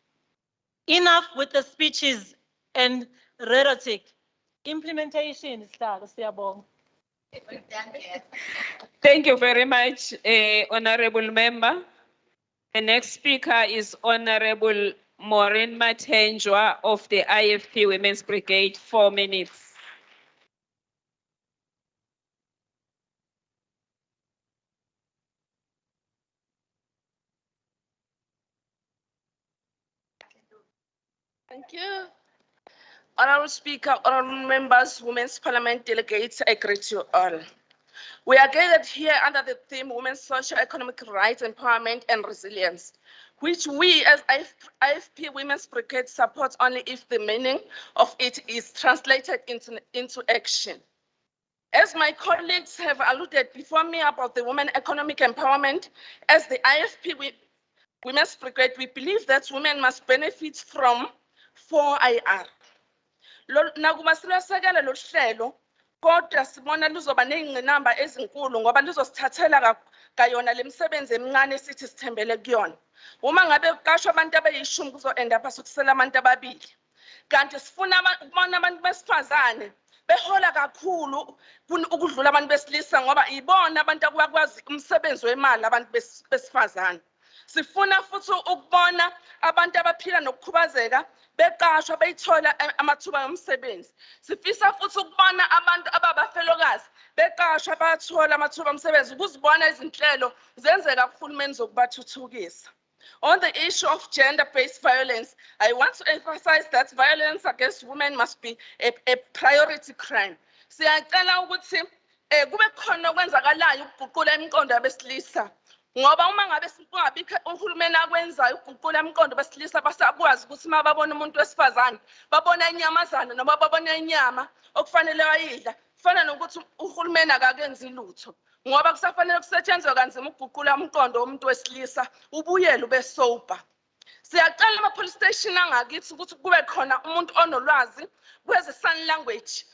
[SPEAKER 9] Enough with the speeches and rhetoric. Implementation,
[SPEAKER 1] Thank you very much, Honorable Member. The next speaker is Honorable Maureen Matenjwa of the IFP Women's Brigade, 4 minutes.
[SPEAKER 10] Thank you.
[SPEAKER 5] Honorable Speaker, honorable members, Women's Parliament delegates, I greet you all. We are gathered here under the theme Women's Socio-Economic Rights, Empowerment and Resilience, which we as IFP Women's Brigade support only if the meaning of it is translated into action. As my colleagues have alluded before me about the women economic empowerment, as the IFP Women's Brigade, we believe that women must benefit from 4IR. Nakuba silasekela lo hlelo kodwa sibona luzoba nezingqinamba ezinkulu ngoba luzosithathela kayona lemsebenzi emincane sithi sithembele kuyona. Uma ngabe kuqashwa abantu abayishumi kuzoenda pha sokusela abantu ababili. Kanti sifuna ukubona abantu besifazane behola kakhulu ukudlula abantu besilisa ngoba ibona abantu abakwazi umsebenzi wemali abantu besifazane. Sifuna futhi ukubona abantu abaphila nokukhubazeka beqashwa beyithola amathuba omsebenzi. Sifisa futhi ukubona abantu ababafelokazi beqashwa bathola amathuba omsebenzi ukuzibona izinhlelo zenzeka kuhulumeni zokubathuthukisa. On the issue of gender-based violence, I want to emphasize that violence against women must be a priority crime. Siyacela ukuthi kube khona okwenzakalayo ukuguqula imiqondo yabesilisa. Ngoba uma ngabe singabikho uhulumeni akwenzayo ukuguqula imiqondo besilisa basakwazi ukuthi mababona umuntu wesifazane babona inyamazana noma babona inyama okufanele bayidla kufana nokuthi uhulumeni akakenzi lutho ngoba kusafanele kusetshenzwe kanzima ukuguqula umqondo womuntu wesilisa ubuyele ube sober. Siyacela ama-police station angakithi ukuthi kube khona umuntu onolwazi kweze sign language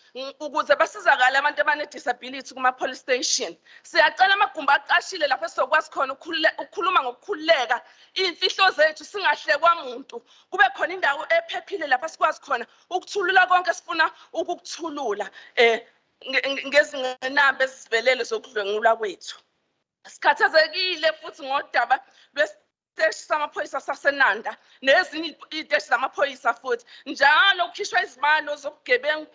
[SPEAKER 5] ukuze basizakale abantu abane-disability kuma-police station. Siyacela amagumbi aqashile lapho esizokwazi khona ukukhuluma ngokukhululeka iy'mfihlo zethu singahlekwa muntu. Kube khona indawo ephephile lapho sikwazi khona ukuthulula konke esifuna ukukuthulula ngezingqinamba ezivelele zokudlwengulwa kwethu. Sikhathazekile futhi ngodaba lwesiteshi samaphoyisa saseNanda nezinye iy'teshi zamaphoyisa futhi njalo kukhishwa izibalo zobugebengu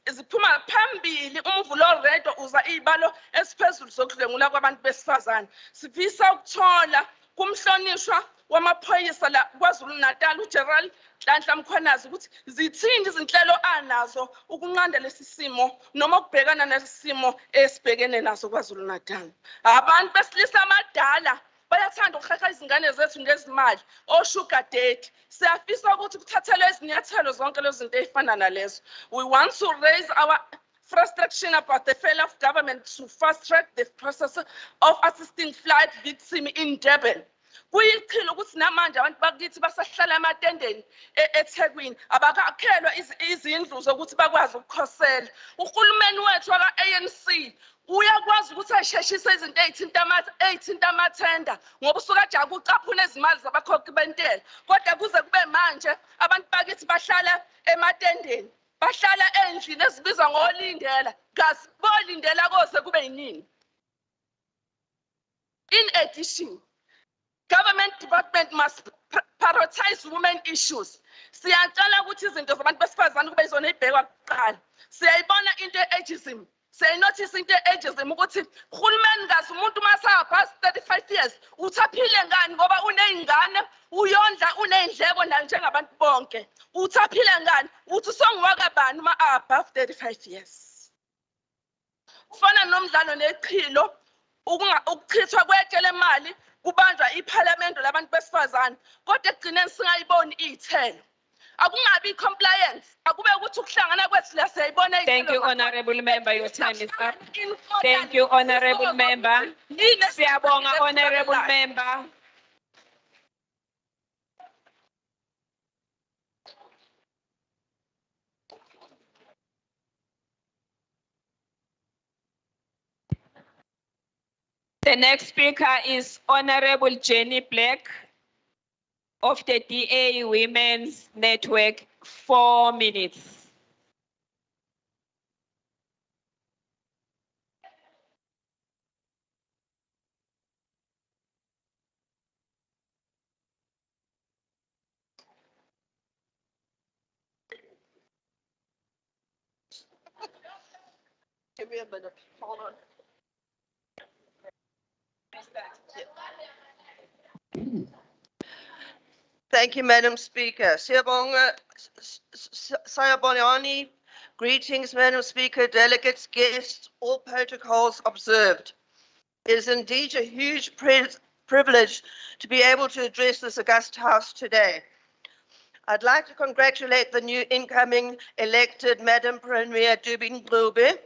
[SPEAKER 5] ziphuma phambili umvulo oredwa uza iy'balo esiphezulu zokudlwengula kwabantu besifazane. Sifisa ukuthola kumhlonishwa wamaphoyisa la KwaZulu-Natal uGeneral Nhlanhla Mkhwanazi ukuthi zithini izinhlelo anazo ukunqanda lesi simo noma ukubhekana nesimo esibhekene naso KwaZulu-Natal. Abantu besilisa amadala bayathanda ukuheha izingane zethu ngezimali sugar daddy. Siyafisa ukuthi kuthathelwe izinyathelo zonke lezi zinto ezifana nalezo. We want to raise our frustration about the failure of government to fast track the process of assisting flight victims in Durban. Kuyiqhilo ukuthi namanje abantu bakithi basahlala ematendeni eThekwini abakakhelwa izindlu zokuthi bakwazi ukukhosela. Uhulumeni wethu waka-ANC uyakwazi ukuthi asheshise izinto ey'thinta amathenda ngoba usuke ajaga ucaphuna izimali zabakhokhi bentela. Kodwa kuze kube manje abantu bakithi bahlala ematendeni, bahlala endlini ezibizwa ngolindela, gazi bolindela koze kube yinini. In addition, government department must prioritize women issues. Siyacala ukuthi izinto zabantu besifazane kube yizona ey'bhekwa kuqala. Siyayibona into e-ageism. Siyayinothisa into e-ageism ukuthi uhulumeni kazi umuntu masahapasi 35 years uthaphile ngani ngoba uney'ngane uyondla uney'ndleko nayo njengabantu bonke. Uthaphile ngani uthi songiwakabani uma above 35 years. Kufana nomdlalo neqhilo ukuchithwa kwetshele emali kubanjwa iphalamende labantu besifazane kodwa ekugcineni singayiboni iy'thelo. Akungabi compliance akube ukuthi ukuhlangana kwethu la siyayibona.
[SPEAKER 1] Thank you, honorable member. Your time is up. Thank you, honorable member. Siyabonga, honorable member. The next speaker is Honorable Jenny Black of the DA Women's Network, 4 minutes.
[SPEAKER 21] Give me a minute, hold on. Thank you, Madam Speaker. Siyabonga
[SPEAKER 8] Sayabonyani, greetings, Madam Speaker, delegates, guests, all protocols observed. It is indeed a huge privilege to be able to address this august House today. I'd like to congratulate the new incoming elected Madam Premier Dubin Ngube.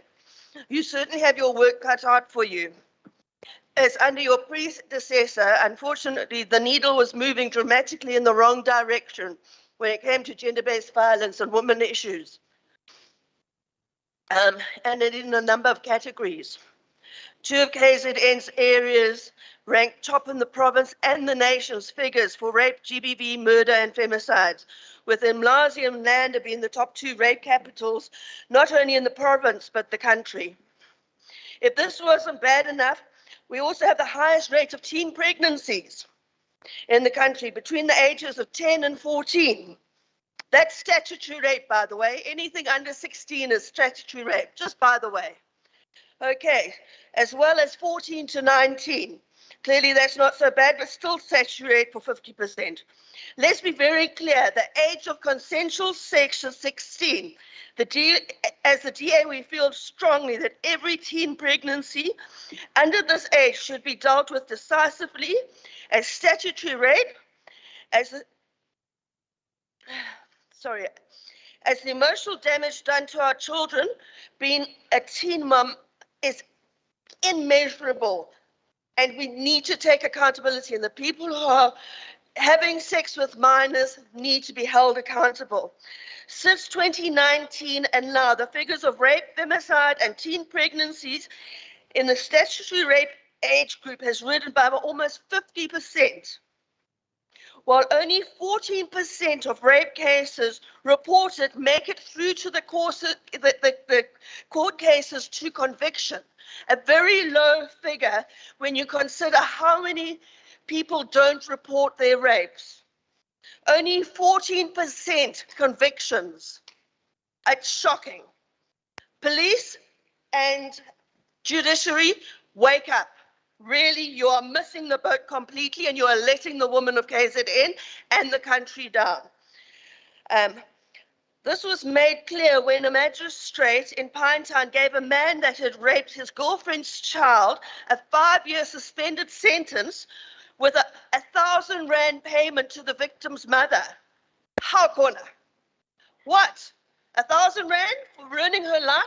[SPEAKER 8] You certainly have your work cut out for you. As under your predecessor, unfortunately, the needle was moving dramatically in the wrong direction when it came to gender-based violence and women issues, and in a number of categories. Two of KZN's areas ranked top in the province and the nation's figures for rape, GBV, murder, and femicides, with Mlazi and Nanda being the top two rape capitals, not only in the province, but the country. If this wasn't bad enough, we also have the highest rate of teen pregnancies in the country between the ages of 10 and 14. That's statutory rape, by the way. Anything under 16 is statutory rape, just by the way. Okay, as well as 14 to 19. Clearly that's not so bad, but still statutory rape for 50%. Let's be very clear, the age of consensual sex is 16. As the DA, we feel strongly that every teen pregnancy under this age should be dealt with decisively as statutory rape, as the emotional damage done to our children. Being a teen mom is immeasurable, and we need to take accountability, and the people who are having sex with minors need to be held accountable. Since 2019 and now, the figures of rape, femicide, and teen pregnancies in the statutory rape age group has risen by almost 50%. While only 14% of rape cases reported make it through to the court cases to conviction, a very low figure when you consider how many people don't report their rapes. Only 14% convictions. It's shocking. Police and judiciary, wake up. Really, you are missing the boat completely, and you are letting the women of KZN and the country down. This was made clear when a magistrate in Pinetown gave a man that had raped his girlfriend's child a 5-year suspended sentence with a 1,000 rand payment to the victim's mother. How corner? What? 1,000 rand for ruining her life?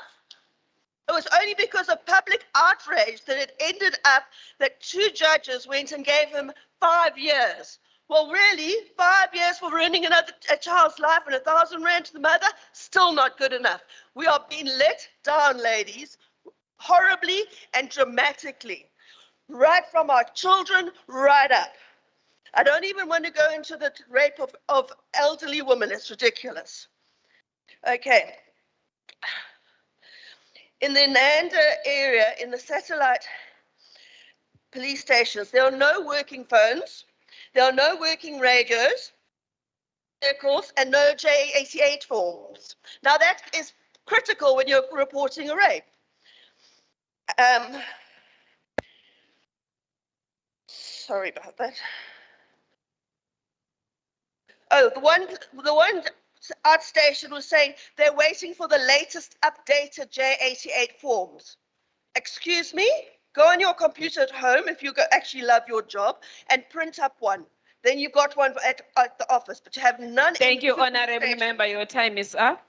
[SPEAKER 8] It was only because of public outrage that it ended up that 2 judges went and gave him 5 years. Well, really, 5 years for ruining a child's life and 1,000 rand to the mother? Still not good enough. We are being let down, ladies, horribly and dramatically. Right from our children, right up. I don't even want to go into the rape of elderly women. It's ridiculous. Okay. In the Nanda area, in the satellite police stations, there are no working phones, there are no working radios, vehicles, and no J88 forms. Now that is critical when you're reporting a rape. Sorry about that. Oh, the one outstation was saying they're waiting for the latest updated J88 forms. Excuse me? Go on your computer at home if you actually love your job and print up one. Then you've got one at the office, but you have none.
[SPEAKER 1] Thank you, Honorable Member. Your time is up.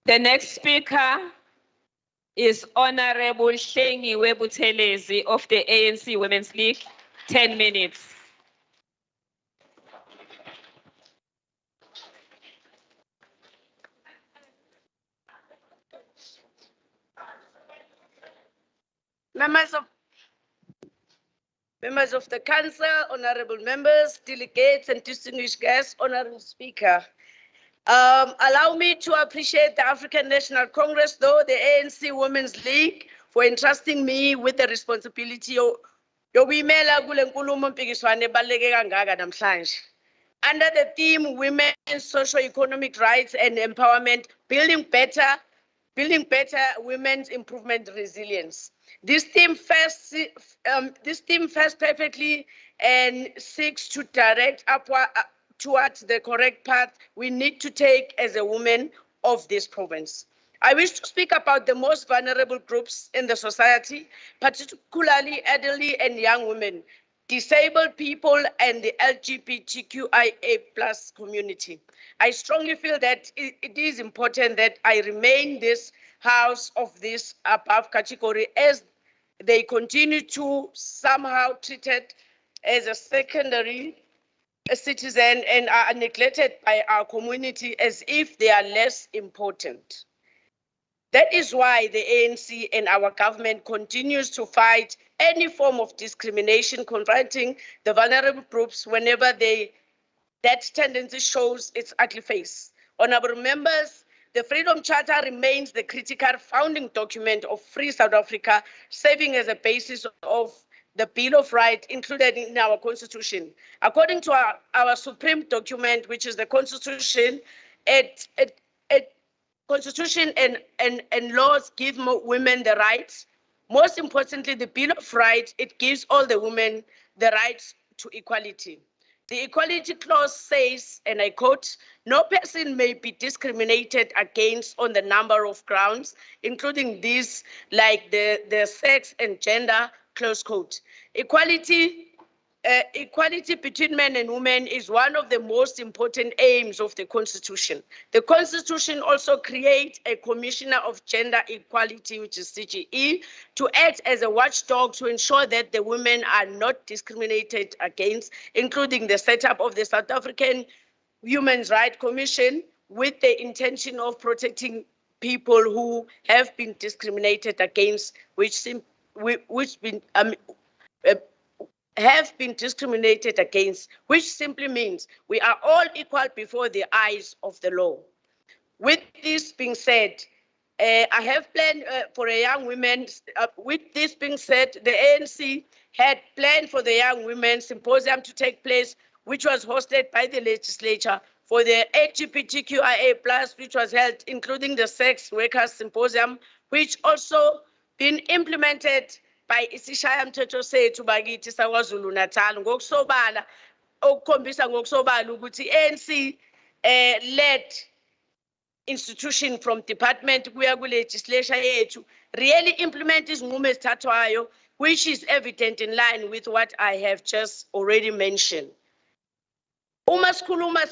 [SPEAKER 1] The next speaker is Honorable Hlengiwe Buthelezi of the ANC Women's League. 10 minutes.
[SPEAKER 10] Members of the Council, honorable members, delegates, and distinguished guests, honorable Speaker. Allow me to appreciate the African National Congress, though the ANC Women's League, for entrusting me with the responsibility yokuyimela kule nkulumo mpikiswano ebaluleke kangaka namhlanje. Under the theme Women's Socio-Economic Rights and Empowerment, Building Better
[SPEAKER 21] building better women's improvement resilience. This theme first perfectly and seeks to direct upward towards the correct path we need to take as a woman of this province. I wish to speak about the most vulnerable groups in the society, particularly elderly and young women, disabled people, and the LGBTQIA+ community. I strongly feel that it is important that I remain this house of this above category as they continue to somehow treated as a secondary citizen and are neglected by our community as if they are less important. That is why the ANC and our government continues to fight any form of discrimination confronting the vulnerable groups whenever that tendency shows its ugly face. Honorable members, the Freedom Charter remains the critical founding document of Free South Africa, serving as a basis of the Bill of Rights included in our Constitution. According to our supreme document, which is the Constitution, Constitution and laws give women the rights. Most importantly, the Bill of Rights, it gives all the women the rights to equality. The Equality Clause says, and I quote, "No person may be discriminated against on the number of grounds, including these like the sex and gender," close quote. Equality between men and women is one of the most important aims of the Constitution. The Constitution also creates a Commissioner of Gender Equality, which is CGE, to act as a watchdog to ensure that the women are not discriminated against, including the setup of the South African Human Rights Commission with the intention of protecting people who have been discriminated against, have been discriminated against, which simply means we are all equal before the eyes of the law. With this being said, I have planned for a young women. With this being said, the ANC had planned for the young women symposium to take place, which was hosted by the legislature, for the LGBTQIA+, which was held, including the sex workers symposium, which also been implemented by isishayamthetho sethu bakithi saKwaZulu-Natal ngokusobala okukhombisa ngokusobala ukuthi ANC led institution from department kuya ku-legislature yethu really implement izinqumo ezithathwayo, which is evident in line with what I have just already mentioned. Uma sikhuluma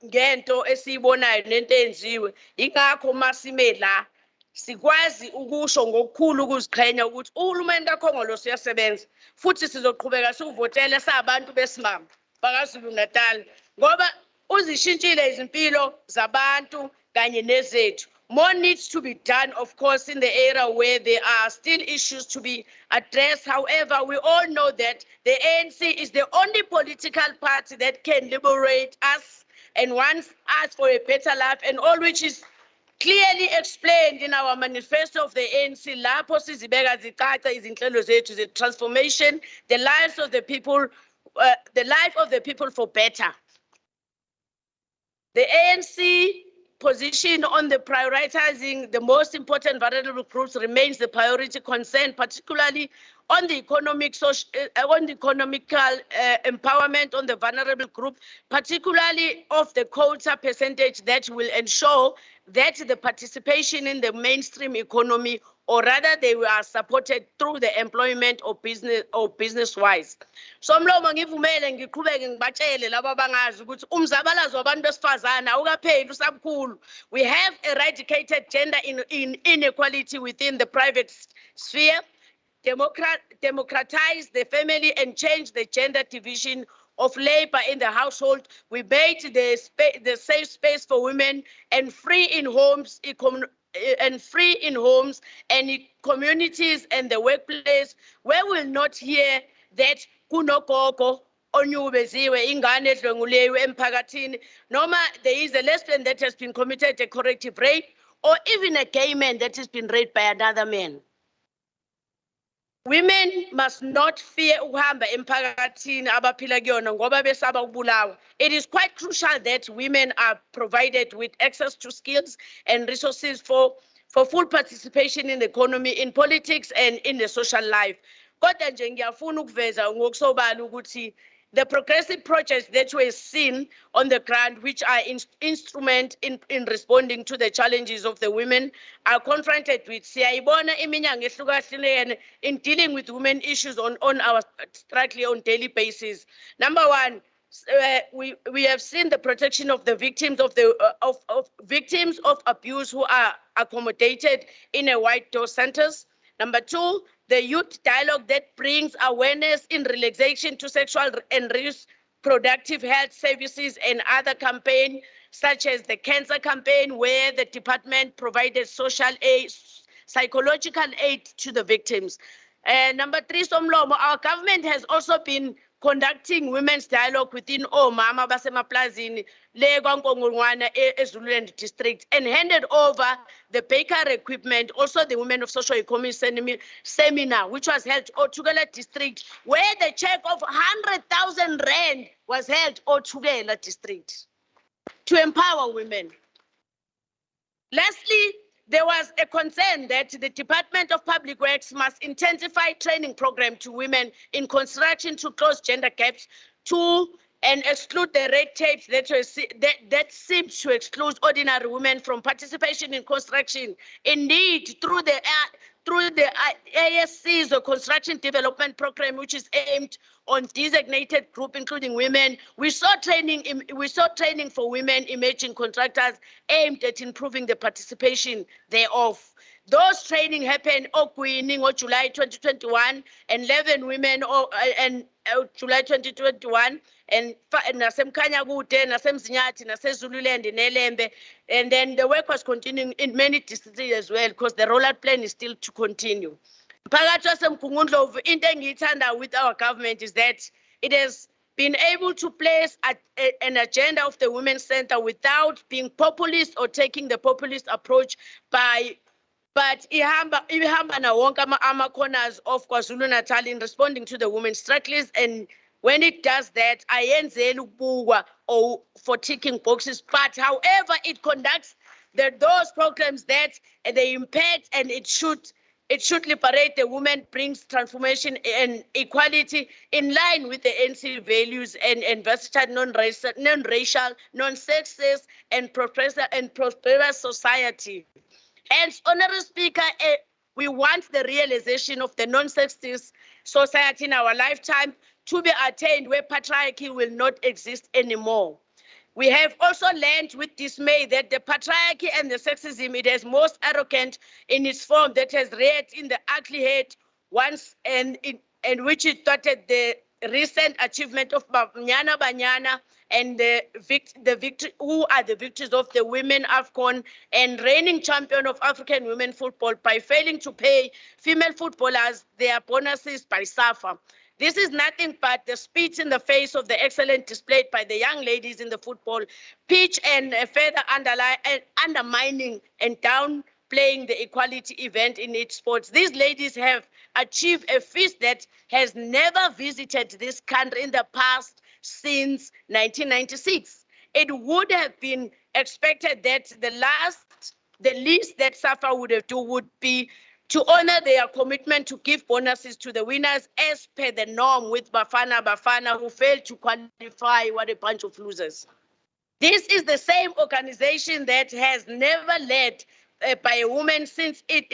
[SPEAKER 21] ngento esiyibonayo nento enziwe, ingakho masime la sikwazi ukusho ngokukhulu ukuziqhenya ukuthi uhulumeni kaKhongolo siyasebenza futhi sizoqhubeka sivotele sabantu besimama bakaZulu-Natal ngoba uzishintshile izimpilo zabantu kanye nezethu. More needs to be done, of course, in the area where there are still issues to be addressed. However, we all know that the ANC is the only political party that can liberate us and wants us for a better life, and all which is clearly explained in our manifesto of the ANC. Lapho sizibeka zicaca izinhlelo zethu the transformation, the life of the people for better. The ANC position on the prioritizing the most important vulnerable groups remains the priority concern, particularly on the economical empowerment on the vulnerable group, particularly of the quota percentage that will ensure that the participation in the mainstream economy, or rather they were supported through the employment or business-wise. So mlomo ngivumele ngiqhubeke ngibatshele laba abangazi ukuthi umzabalazo wabantu besifazana awukapheli usabukhulu. We have eradicated gender inequality within the private sphere, democratize the family and change the gender division of labor in the household. We made the safe space for women and free in homes and communities and the workplace, where we will not hear that kunogogo onyubeziwe ingane edlwenguleyo emphakathini, noma there is a lesbian that has been committed a corrective rape, or even a gay man that has been raped by another man.
[SPEAKER 10] Women must not fear ukuhamba emphakathini abaphila kuyona ngoba besaba ukubulawa. It is quite crucial that women are provided with access to skills and resources for full participation in the economy, in politics, and in the social life. Kodwa nje ngiyafuna ukuveza ngokusobala ukuthi the progressive projects that were seen on the ground, which are instrument in responding to the challenges of the women are confronted with. Siyayibona iminyango ehlukahlukene in dealing with women issues on our strictly on daily basis. Number one, we have seen the protection of the victims of victims of abuse who are accommodated in a white door centers. Number two, the youth dialogue that brings awareness in relaxation to sexual and reproductive health services and other campaigns, such as the cancer campaign, where the department provided social aid, psychological aid to the victims. Number three, Somlomo, our government has also been conducting women's dialogue within Omama Basemaplazini, Legongongwana, Zululand district, and handed over the baker equipment, also the Women of Socio-Economic Seminar, which was held at Tugela district, where the check of 100,000 rand was held at Tugela district to empower women. Lastly, there was a concern that the Department of Public Works must intensify training program to women in construction to close gender gaps and exclude the red tapes that seems to exclude ordinary women from participation in construction. Indeed, through the ASC's or Construction Development Program, which is aimed on designated group, including women, we saw training for women emerging contractors aimed at improving the participation thereof. Those training happened on July 2021, and 11 women July 2021, and nasemkhanyakude nasemzinyathi nasezululand nelembe, and then the work was continuing in many districts as well, because the rollout plan is still to continue. Phakathi waseMgungundlovu, into engiyithanda with our government is that it has been able to place an agenda of the Women's Center without being populist or taking the populist approach but ihamba na wonke ama-corners of KwaZulu-Natal in responding to the women's struggles, and when it does that, ayenzeli ukubukwa or for ticking boxes, but however it conducts those programs that they impact, and it should liberate the women, brings transformation and equality in line with the ANC values and versatile, non-racial, non-sexist, and prosperous society. Hence, Honorable Speaker, we want the realization of the non-sexist society in our lifetime to be attained, where patriarchy will not exist anymore. We have also learned with dismay that the patriarchy and the sexism, it is most arrogant in its form, that has reared in the ugly head once, and which it started the recent achievement of Banyana Banyana and the victory, who are the victories of the Women AFCON and reigning champion of African women football, by failing to pay female footballers their bonuses by SAFA. This is nothing but the spit in the face of the excellence displayed by the young ladies in the football pitch, and further undermining and downplaying the equality event in its sports. These ladies have achieved a feast that has never visited this country in the past since 1996. It would have been expected that the least that SAFA would have done would be to honor their commitment to give bonuses to the winners as per the norm with Bafana who failed to qualify. What a bunch of losers. This is the same organization that has never led by a woman since its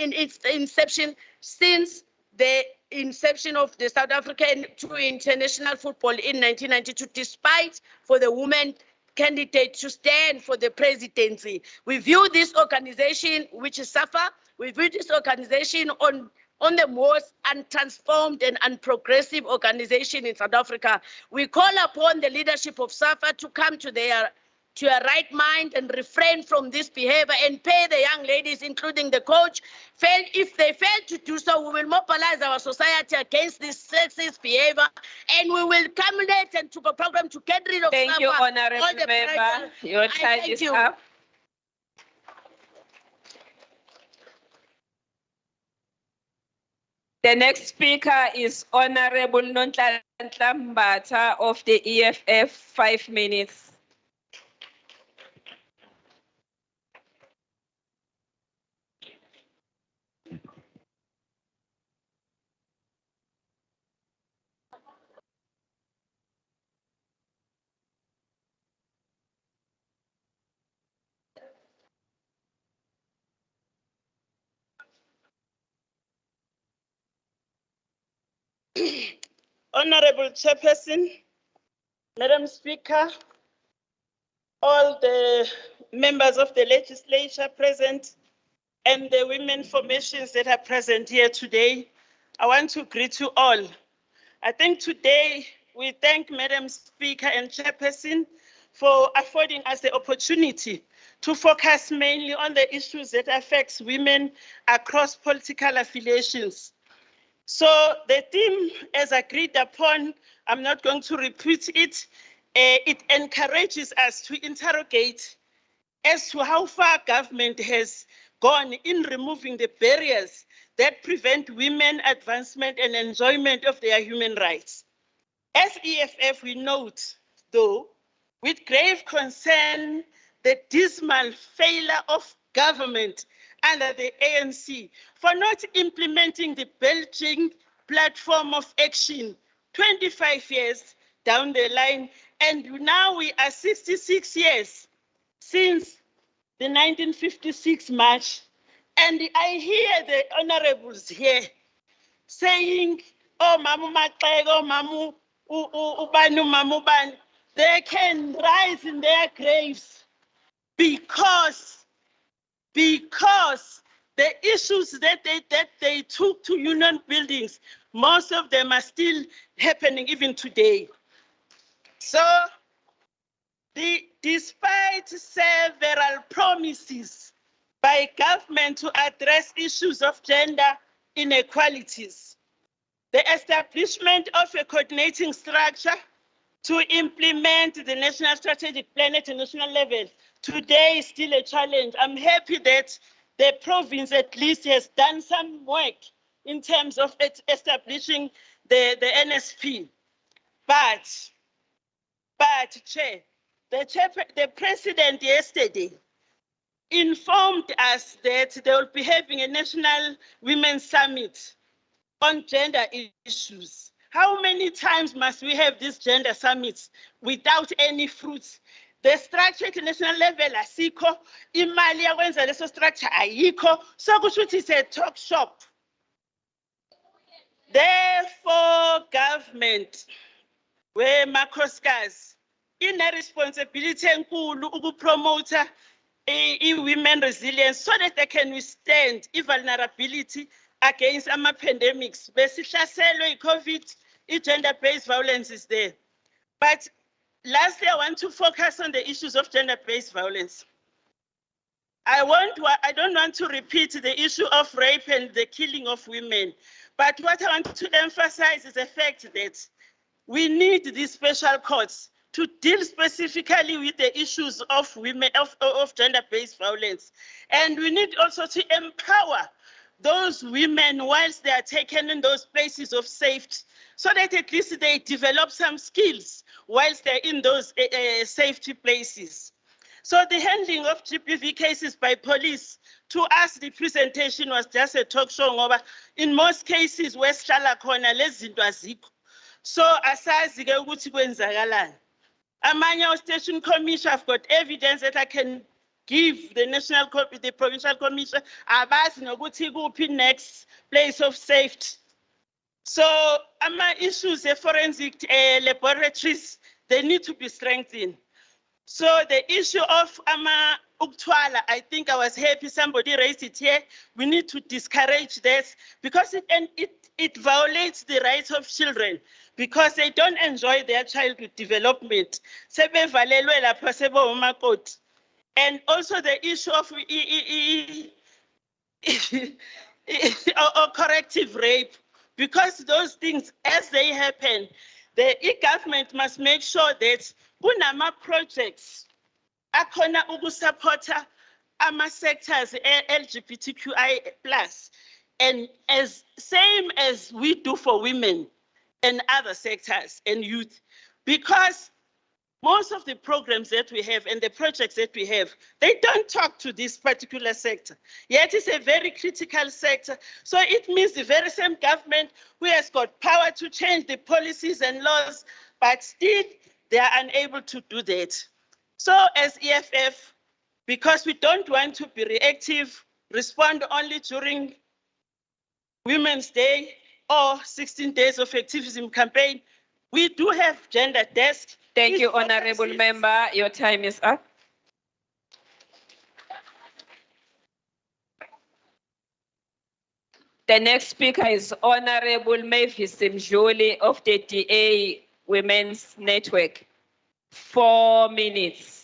[SPEAKER 10] inception of the South African to international football in 1992, despite for the woman candidate to stand for the presidency. We view this organization, which is SAFA, we view this organization on the most untransformed and unprogressive organization in South Africa. We call upon the leadership of SAFA to come to a right mind and refrain from this behavior, and pay the young ladies, including the coach. If they fail to do so, we will mobilize our society against this sexist behavior, and we will culminate and to a program to get rid of
[SPEAKER 1] Thank you, Honorable Member. Your time is up. The next speaker is Honorable Nonhlanhla Mbatha of the EFF, 5 minutes.
[SPEAKER 16] Honorable Chairperson, Madam Speaker, all the members of the legislature present, and the women formations that are present here today, I want to greet you all. I think today we thank Madam Speaker and Chairperson for affording us the opportunity to focus mainly on the issues that affects women across political affiliations. So the theme, as agreed upon, I'm not going to repeat it. It encourages us to interrogate as to how far government has gone in removing the barriers that prevent women advancement and enjoyment of their human rights. As EFF, we note, though, with grave concern, the dismal failure of government under the ANC for not implementing the Belgian platform of action 25 years down the line, and now we are 66 years since the 1956 March, and I hear the honorables here saying, oh, Mamu Matlego, oh, Mamu Ubanu, Mamu Ban, they can rise in their graves because the issues that they took to union buildings, most of them are still happening even today. So, despite several promises by government to address issues of gender inequalities, the establishment of a coordinating structure to implement the national strategic plan at a national level today is still a challenge. I'm happy that the province at least has done some work in terms of establishing the NSP. But Chair, the president yesterday informed us that they will be having a national women's summit on gender issues. How many times must we have these gender summits without any fruits? The structure at the national level asikho, imali yakwenza leso structure ayikho, so kusho ukuthi it's a talk shop. Therefore, government, where makhosikazi, ine-responsibility enkulu ukupromota women resilience so that they can withstand vulnerability against pandemics. Besihlaselwe COVID, gender-based violence is there. But lastly, I want to focus on the issues of gender-based violence. I don't want to repeat the issue of rape and the killing of women, but what I want to emphasize is the fact that we need these special courts to deal specifically with the issues of women, of gender-based violence. And we need also to empower those women whilst they are taken in those places of safety, so that at least they develop some skills whilst they're in those safety places. So the handling of GBV cases by police, to us the presentation was just a talk show over. In most cases, wesihlala khona lezi zinto azikho. So asazi ke ukuthi kwenzakalani. Amanye station commission, I've got evidence that I can give the provincial commission abazi nokuthi kuphi next place of safety. So issues of forensic laboratories, they need to be strengthened. So the issue of uktwala, I think I was happy somebody raised it here. We need to discourage this because it violates the rights of children because they don't enjoy their childhood development. And also the issue of or corrective rape, because those things, as they happen, the government must make sure that kunama projects akhona ukusupporta ama sectors LGBTQI+, And as same as we do for women and other sectors and youth, because most of the programs that we have and the projects that we have, they don't talk to this particular sector. Yet it's a very critical sector. So it means the very same government who has got power to change the policies and laws, but still they are unable to do that. So as EFF, because we don't want to be reactive, respond only during Women's Day or 16 days of activism campaign, we do have gender desk.
[SPEAKER 1] Thank you, Honorable Member. Your time is up. The next speaker is Honorable Mavis Mjoli of the DA Women's Network. 4 minutes.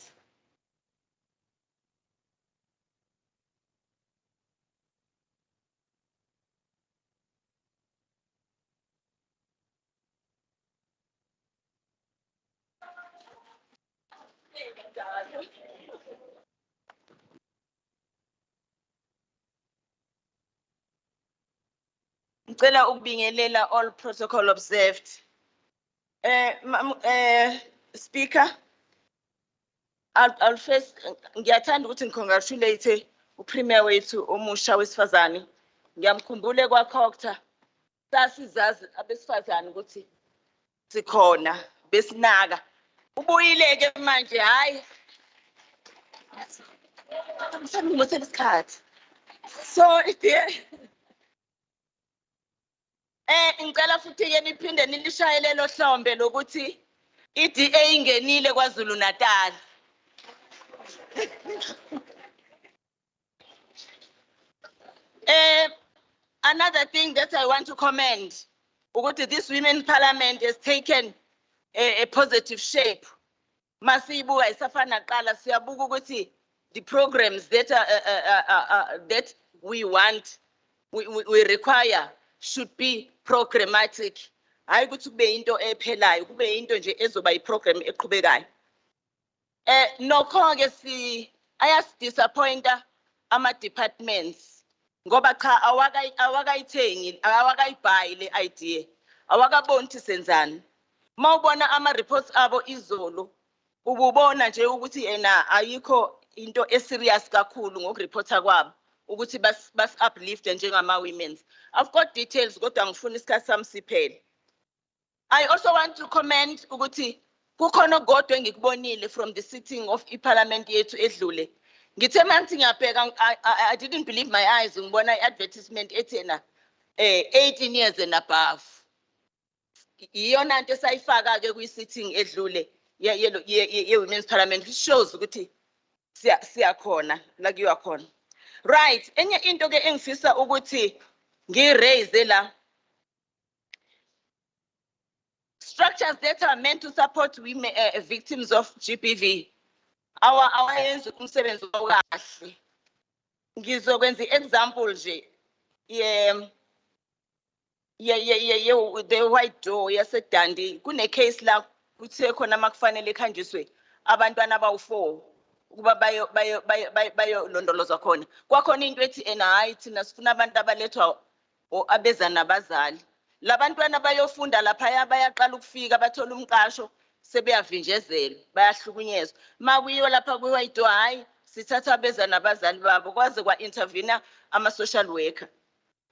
[SPEAKER 10] Ngicela ukubingelela all protocol observed. Speaker, I'll first ngiyathanda ukuthi ngicongratulate uPremier wethu omusha wesifazane. Ngiyamkhumbule kwaCocta sasizazi abesifazane ukuthi sikhona besinaka. Ubuyile ke manje hayi. Mhlawumbe ngimosela isikhathi. So ngicela futhi ke niphinde nilishayele lo hlombe lokuthi iDA ingenile KwaZulu-Natal. Another thing that I want to commend, ukuthi this Women's Parliament has taken a positive shape. Masibuka isafana qala siyabuka ukuthi the programs that that we want, we require should be programmatic. Hayi ukuthi kube into ephelayo, kube into nje ezoba iprogram eqhubekayo. Nokho ke ayas-disappointa ama departments ngoba cha awakayithengi, awakayibhayi le idea. Awakaboni ukuthi senzani. Mawubona ama reports abo izolo, ububona nje ukuthi ayikho into eserious kakhulu ngokureporta kwabo ukuthi bas uplift njengama women's. I've got details kodwa ngifuna isikhathi sami siphele. I also want to comment ukuthi kukhona kodwa engikubonile from the sitting of iParliament yethu edlule. Ngithe manje ngiyabheka, I didn't believe my eyes ngibona iadvertisement ethena 18 years and above. Iyona into esayifaka ke kwi-sitting edlule ye Women's Parliament, which shows ukuthi siyakhona la kuyakhona. Right, enye into ke engifisa ukuthi ngiraise la structures that are meant to support women victims of GBV. Awayenza umsebenzi okahle. Ngizokwenza example nje the white door yaseDandi kune case la kuthe khona makufanele khanjiswe abantwana abawu4 kuba bayo londolozwa khona. Kwakhona into ethi hayi thina sifuna abantu abalethwa abeza nabazali. Labantwana bayofunda lapha bayaqala ukufika bathola umqasho sebeyavinjezelwa bayahlukunyezwa. Makuyiyo lapha kwi-white door hayi sithatha abeza nabazali babo kwaze kwa intervene ama social worker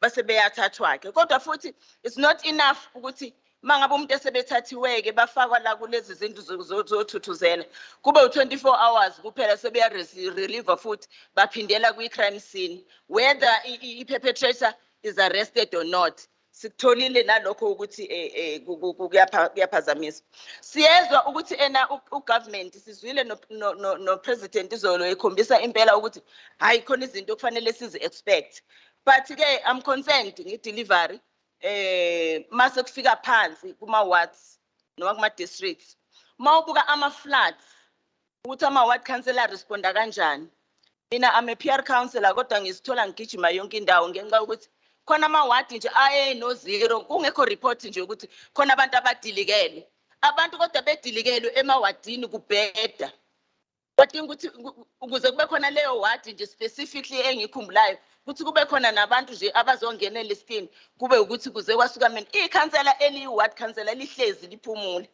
[SPEAKER 10] base beyathathwa ke. Kodwa futhi it's not enough ukuthi mangabe umuntu esebethathiweke bafakwa la kulezi zinto zothuthuzela kube u24 hours kuphela sebeya relieve futhi baphindela kwi-crime scene whether i-perpetrator is arrested or not. Sikutholile nalokho ukuthi kuyaphazamisa. Siyezwa ukuthi ugovernment sizwile no president izolo ekhombisa impela ukuthi hayi khona izinto kufanele sizi expect. But ke I'm concerned ngi-delivery mase kufika phansi kuma wards noma kuma districts. Mawubuka ama floods ukuthi ama ward councillor responda kanjani. Mina I'm a PR councillor kodwa ngisithola ngigijima yonke indawo ngenxa ukuthi khona ama ward nje no zero kungekho report nje ukuthi khona abantu abadilikele. Abantu kodwa bedilikelwe emawadini kubheda.
[SPEAKER 4] Badinga ukuthi ukuze kube khona leyo ward nje specifically engikhumbulayo ukuthi kube khona nabantu nje abazongena elistini kube ukuthi kuze kwasuka mina ikhansela eliyi-ward councillor lihlezi liphumule.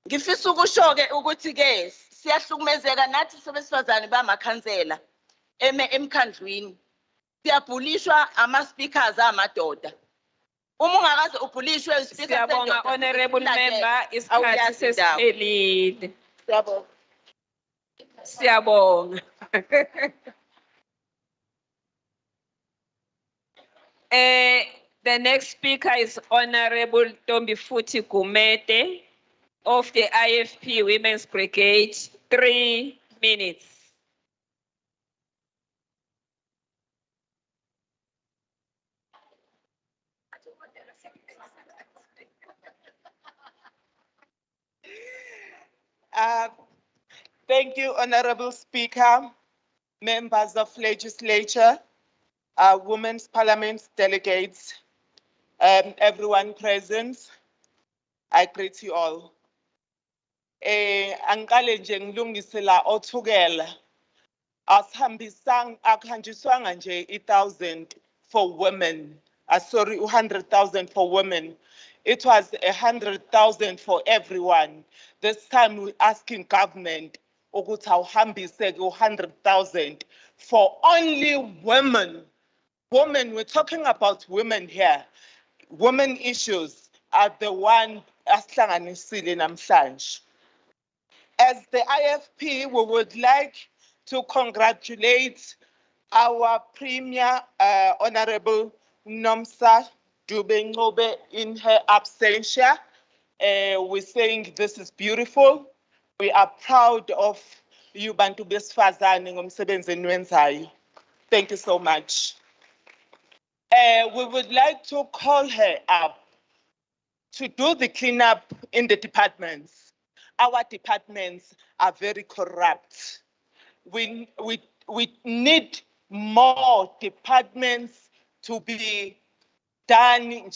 [SPEAKER 4] Ngifisa ukusho ke ukuthi ke siyahlukumezeka nathi sebesifazane bamakhansela emkhandlwini. Siyabhulishwa ama-speakers amadoda. Uma ungakaze ubhulishwe ispeaker
[SPEAKER 1] Siyabonga honorable member isikhathi sesiphelile.
[SPEAKER 4] Siyabonga.
[SPEAKER 1] Siyabonga. The next speaker is Honorable Tombifuthi Gumede of the IFP Women's Brigade. 3 minutes.
[SPEAKER 13] Thank you, Honorable Speaker, members of legislature, Women's Parliament delegates, everyone present. I greet you all. Angale nje ngilungisela othukela. Akuhanjiswanga nje 1,000 for women. Sorry, 100,000 for women. It was 100,000 for everyone. This time we're asking government ukuthi awuhambise 100,000 for only women. Women, we're talking about women here. Women issues are the one asihlanganisile namhlanje. As the IFP, we would like to congratulate our Premier, Honorable Nomsa Dube in her absentia. We're saying this is beautiful. We are proud of you, Bantu Besifazane ngomsebenzi enwenzayo. Thank you so much. We would like to call her up to do the cleanup in the departments. Our departments are very corrupt. We need more departments to be done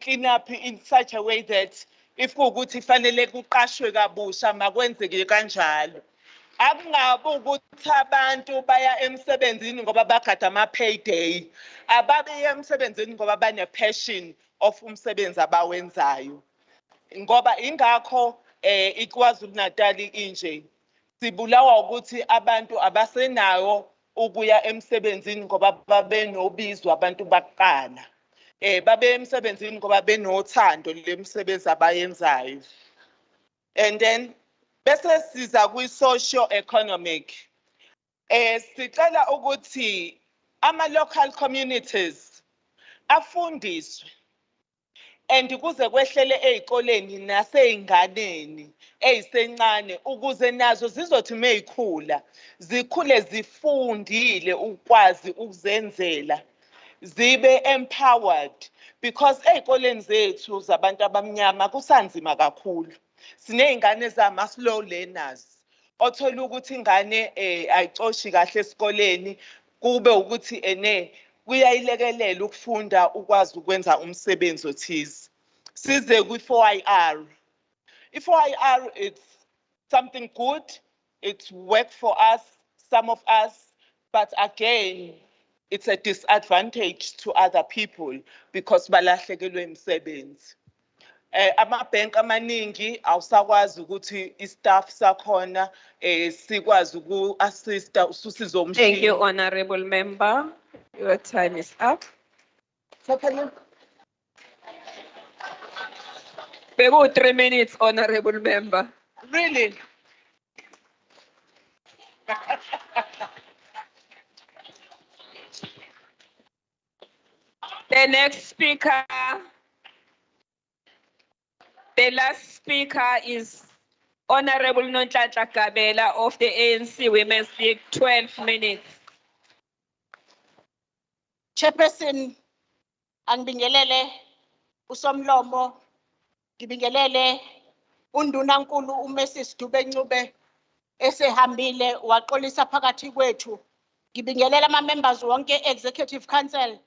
[SPEAKER 13] cleanup in such a way that if kuguthi fanele kuqashwe kabusha makwenzeke kanjalo. Akungabe ukuthi abantu baya emsebenzini ngoba bagada ama-payday. Ababe emsebenzini ngoba bane-passion of umsebenzi abawenzayo. Ngoba ingakho iKwaZulu-Natal inje sibulawa ukuthi abantu abasenayo ukuya emsebenzini ngoba babenobizwa abantu baqala. Babe emsebenzini ngoba benothando lemsebenzi abayenzayo. And then bese siza kwi-socio economic. Sicela ukuthi ama-local communities afundiswe and kuze kwehlele ey'koleni nasey'nganeni ey'sencane ukuze nazo zizothi meyikhula zikhule zifundile ukwazi ukuzenzela zibe empowered because ey'koleni zethu zabantu abamnyama kusanzima kakhulu. Siney'ngane zama-slow learners. Othola ukuthi ingane ayicoshi kahle esikoleni kube ukuthi kuyayilekelela ukufunda ukwazi ukwenza umsebenzi othize. Size kwi-4IR. I-4IR it's something good. It's work for us, some of us, but again, it's a disadvantage to other people because balahlekelwe imisebenzi. Ama-bank amaningi awusakwazi ukuthi i-staff sakhona sikwazi uku-assista ususizo umshini.
[SPEAKER 1] Thank you, Honorable Member. Your time is up. Beku 3 minutes, Honorable Member.
[SPEAKER 13] Really?
[SPEAKER 1] The next speaker, the last speaker is Honorable Nonhlanhla Gabela of the ANC Women's League, 12 minutes.
[SPEAKER 20] Chairperson, angibingelele usomlomo, ngibingelele undunankulu uMrs Dube esehambile waxolisa phakathi kwethu. Ngibingelela ama-members wonke executive council,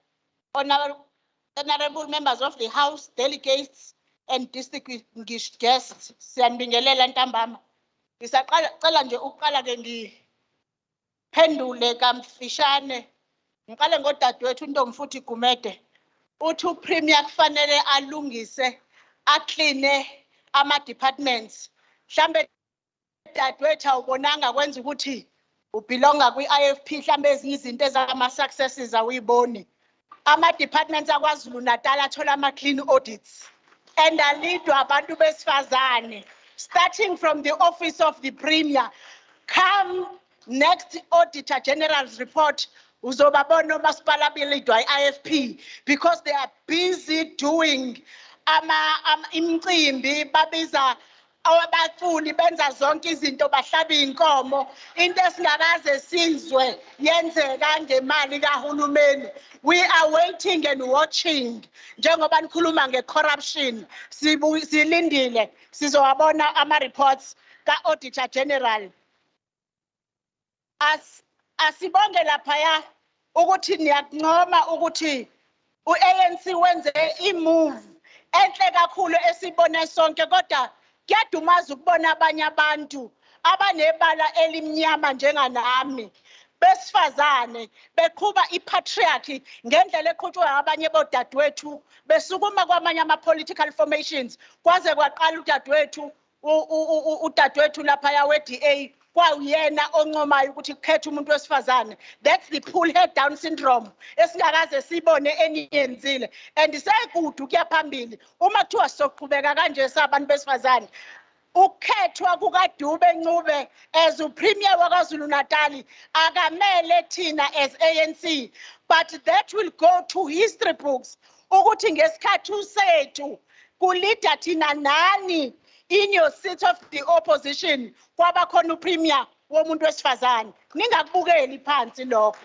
[SPEAKER 20] honorable members of the house, delegates and distinguished guests. Siyanibingelela ntambama.
[SPEAKER 7] Ngisaqala nje ukuqala ke ngiphendule kamfishane. Ngiqale ngodadewethu uNtomfuthi Gumede. Uthi uPremier kufanele alungise aclean ama-departments. Mhlambe dadewethu awubonanga kwenza ukuthi ubelonga kwi-IFP mhlambe ezinye izinto ezama-successes awuyiboni. Ama-departments akwaZulu-Natal athola ama-clean audits and alidwa abantu besifazane, starting from the office of the Premier. Come next Auditor General's report, uzobabona umasipala belidwa i-IFP because they are busy doing imicimbi, babiza abafuni benza zonke izinto bahlaba inkomo, into esingakaze sizwe yenzeka ngemali kahulumeni. We are waiting and watching. Njengoba nikhuluma nge-corruption, silindile sizowabona ama-reports ka-Auditor General. Asibonge laphaya ukuthi niyakuncoma ukuthi u-ANC wenze i-move enhle kakhulu esibone sonke, kodwa kuyadumaza ukubona abanye abantu abanebala elimnyama njenganami besifazane beqhuba ipatriarchy ngendlela eqhutshwa abanye bodadewethu besukuma kwamanye ama-political formations kwaze kwaqala udadewethu laphaya we-DA kwawuyena oncomayo ukuthi kukhethe umuntu wesifazane. That's the pull head down syndrome esingakaze sibone eniyenzile, and sekude ukuya phambili uma kuthiwa sizoqhubeka kanje sabantu besifazane. Ukhethwa kukaDube Ncube as uPremier wakwaZulu-Natal akamele thina as ANC, but that will go to history books ukuthi ngesikhathi sethu kulida thina nani in your seat of the opposition kwaba khona uPremier womuntu wesifazane. Ningakubukeli phansi lokho.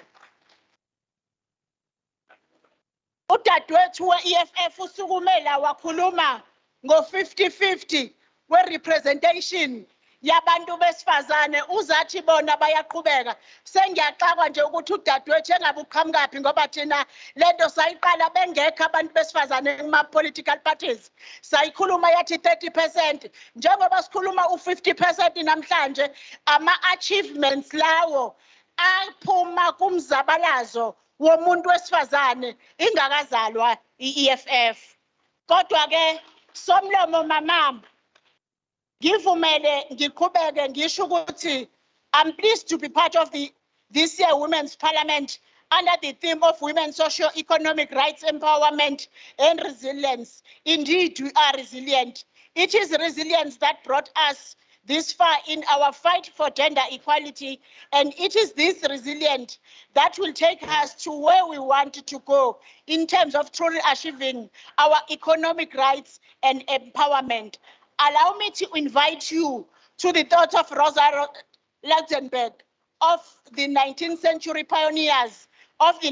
[SPEAKER 7] Udadewethu we-EFF usukumela wakhuluma ngo-50-50 we-representation yabantu besifazane, uzathi bona bayaqhubeka. Sengiyaxakwa nje ukuthi udadewethu engabe uqhamukaphi ngoba thina lento sayiqala bengekho abantu besifazane kuma-political parties. Sayikhuluma yathi 30%. Njengoba sikhuluma u-50% namhlanje, ama-achievements lawo aphuma kumzabalazo womuntu wesifazane ingakazalwa i-EFF. Kodwa-ke somlomo mamama ngivumele ngiqhubeke ngisho ukuthi I'm pleased to be part of this year Women's Parliament under the theme of Women's Socio-Economic Rights Empowerment and Resilience. Indeed, we are resilient. It is resilience that brought us this far in our fight for gender equality, and it is this resilience that will take us to where we want to go in terms of truly achieving our economic rights and empowerment. Allow me to invite you to the thoughts of Rosa Luxemburg, of the 19th century pioneers of the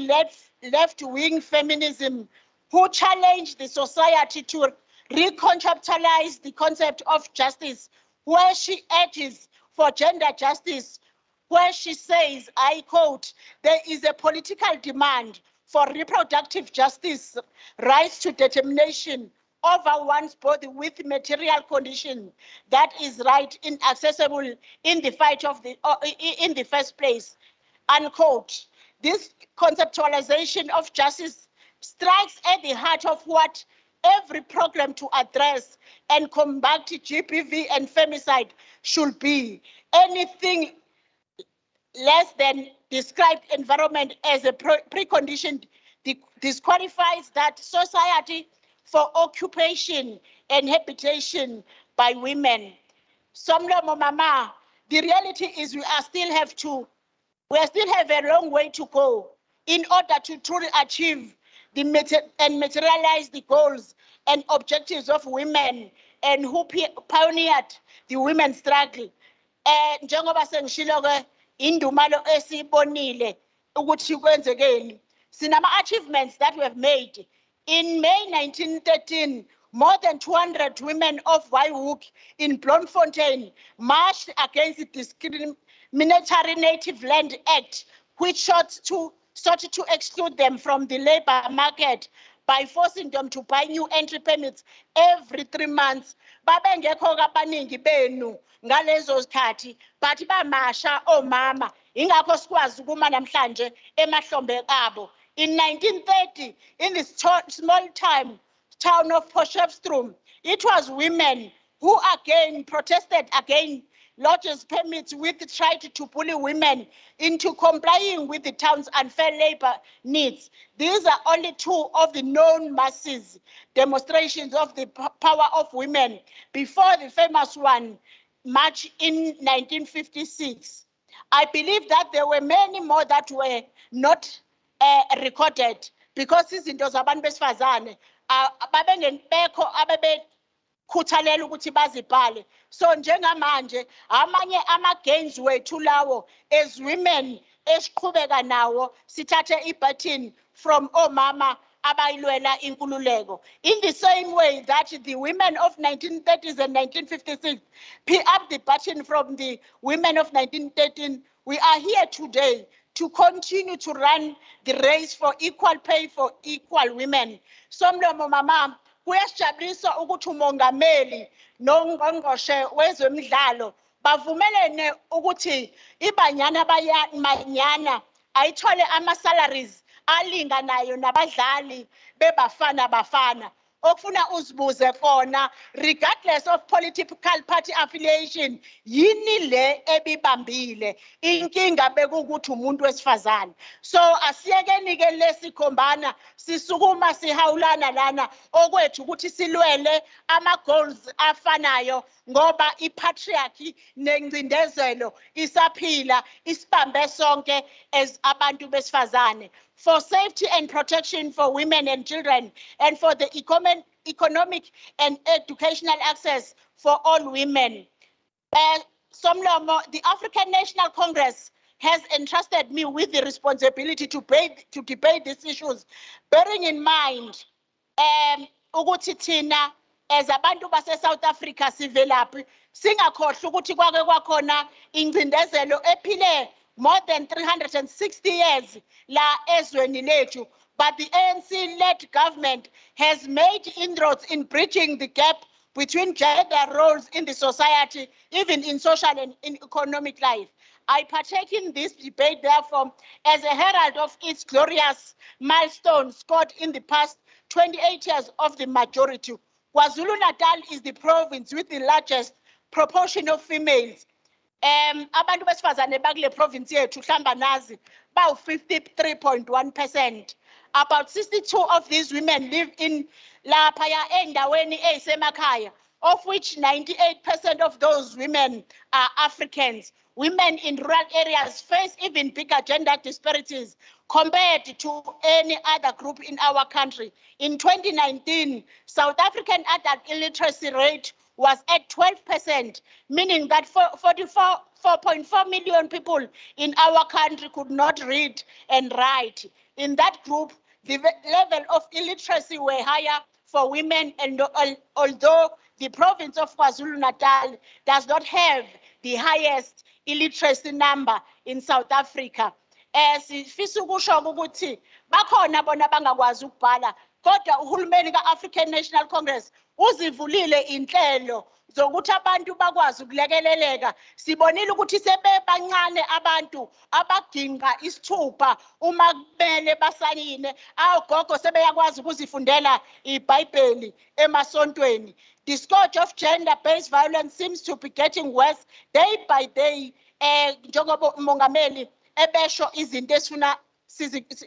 [SPEAKER 7] left-wing feminism who challenged the society to reconceptualize the concept of justice, where she urges for gender justice, where she says, I quote, "There is a political demand for reproductive justice, rights to determination over one's body with material condition that is right and accessible in the fight of in the first place," unquote. This conceptualization of justice strikes at the heart of what every program to address and combat GBV and femicide should be. Anything less than described environment as a precondition disqualifies that society for occupation and habitation by women. Somlomo mama, the reality is we still have a long way to go in order to truly achieve and materialize the goals and objectives of women and who pioneered the women's struggle. Njengoba sengishilo-ke indumalo esibonile ukuthi kwenzekeni. Sinama achievements that we have made. In May 1913, more than 200 women of Waihoek in Bloemfontein marched against the Discriminatory Native Land Act, which sought to exclude them from the labor market by forcing them to buy new entry permits every 3 months. Babengekho kabaningi benu ngalezo zikhathi but bamasha omama ingakho sikwazi ukuma namhlanje emahlombe abo. In 1930 in this small town of Potchefstroom, it was women who again protested against lodges permits with tried to bully women into complying with the town's unfair labor needs. These are only two of the known masses demonstrations of the power of women before the famous one, March in 1956. I believe that there were many more that were not recorded because izinto zabantu besifazane babengekho khuthalela ukuthi bazibhale. So njengamanje amanye ama-gains wethu lawo as women esiqhubeka nawo sithathe i-baton from omama abayilwela inkululeko. In the same way that the women of 1930s and 1956 pick up the baton from the women of 1913, we are here today to continue to run the race for equal pay for equal women. Somlomo mama kuyasijabulisa ukuthi umongameli nongqongqoshe wezemidlalo bavumelene ukuthi ibanyana bayamanyana ayithole ama-salaries alinganayo nabadlali bebafana bafana. Okufuna uzibuze kona regardless of political party affiliation yini le ebibambile inkinga bekukuthi umuntu wesifazane. So asiyekeni ke lesikhombana sisukuma sihawulana lana okwethu ukuthi silwele ama goals afanayo ngoba ipatriarchy nengcindezelo isaphila isibambe sonke as abantu besifazane. For safety and protection for women and children, and for the economic and educational access for all women. Somlomo, the African National Congress has entrusted me with the responsibility to debate these issues, bearing in mind ukuthi thina as abantu base South Africa sivelaphi singakhohlwa ukuthi kwake kwakhona ingcindezelo ephile more than 360 years la ezweni lethu, but the ANC-led government has made inroads in bridging the gap between gender roles in the society, even in social and in economic life. I partake in this debate, therefore, as a herald of its glorious milestones scored in the past 28 years of the majority. KwaZulu-Natal is the province with the largest proportion of females. Abantu besifazane bakule province yethu hlamba nazi bawu 53.1%. About 62 of these women live in laphaya endaweni eyisemakhaya, of which 98% of those women are Africans. Women in rural areas face even bigger gender disparities compared to any other group in our country. In 2019, South African adult illiteracy rate was at 12%, meaning that 4.4 million people in our country could not read and write. In that group, the level of illiteracy were higher for women, and although the province of KwaZulu-Natal does not have the highest illiteracy number in South Africa. Sifisa ukusho ukuthi bakhona bona bangakwazi ukubhala, kodwa uhulumeni ka-African National Congress uzivulile inhlelo zokuthi abantu bakwazi ukulekeleleka. Sibonile ukuthi sebebancane abantu abaginqa isithupha uma kumele basayine, agogo sebeyakwazi ukuzifundela iBhayibheli emasontweni. The scourge of gender-based violence seems to be getting worse day by day. Njengoba umongameli ebesho izinto esifuna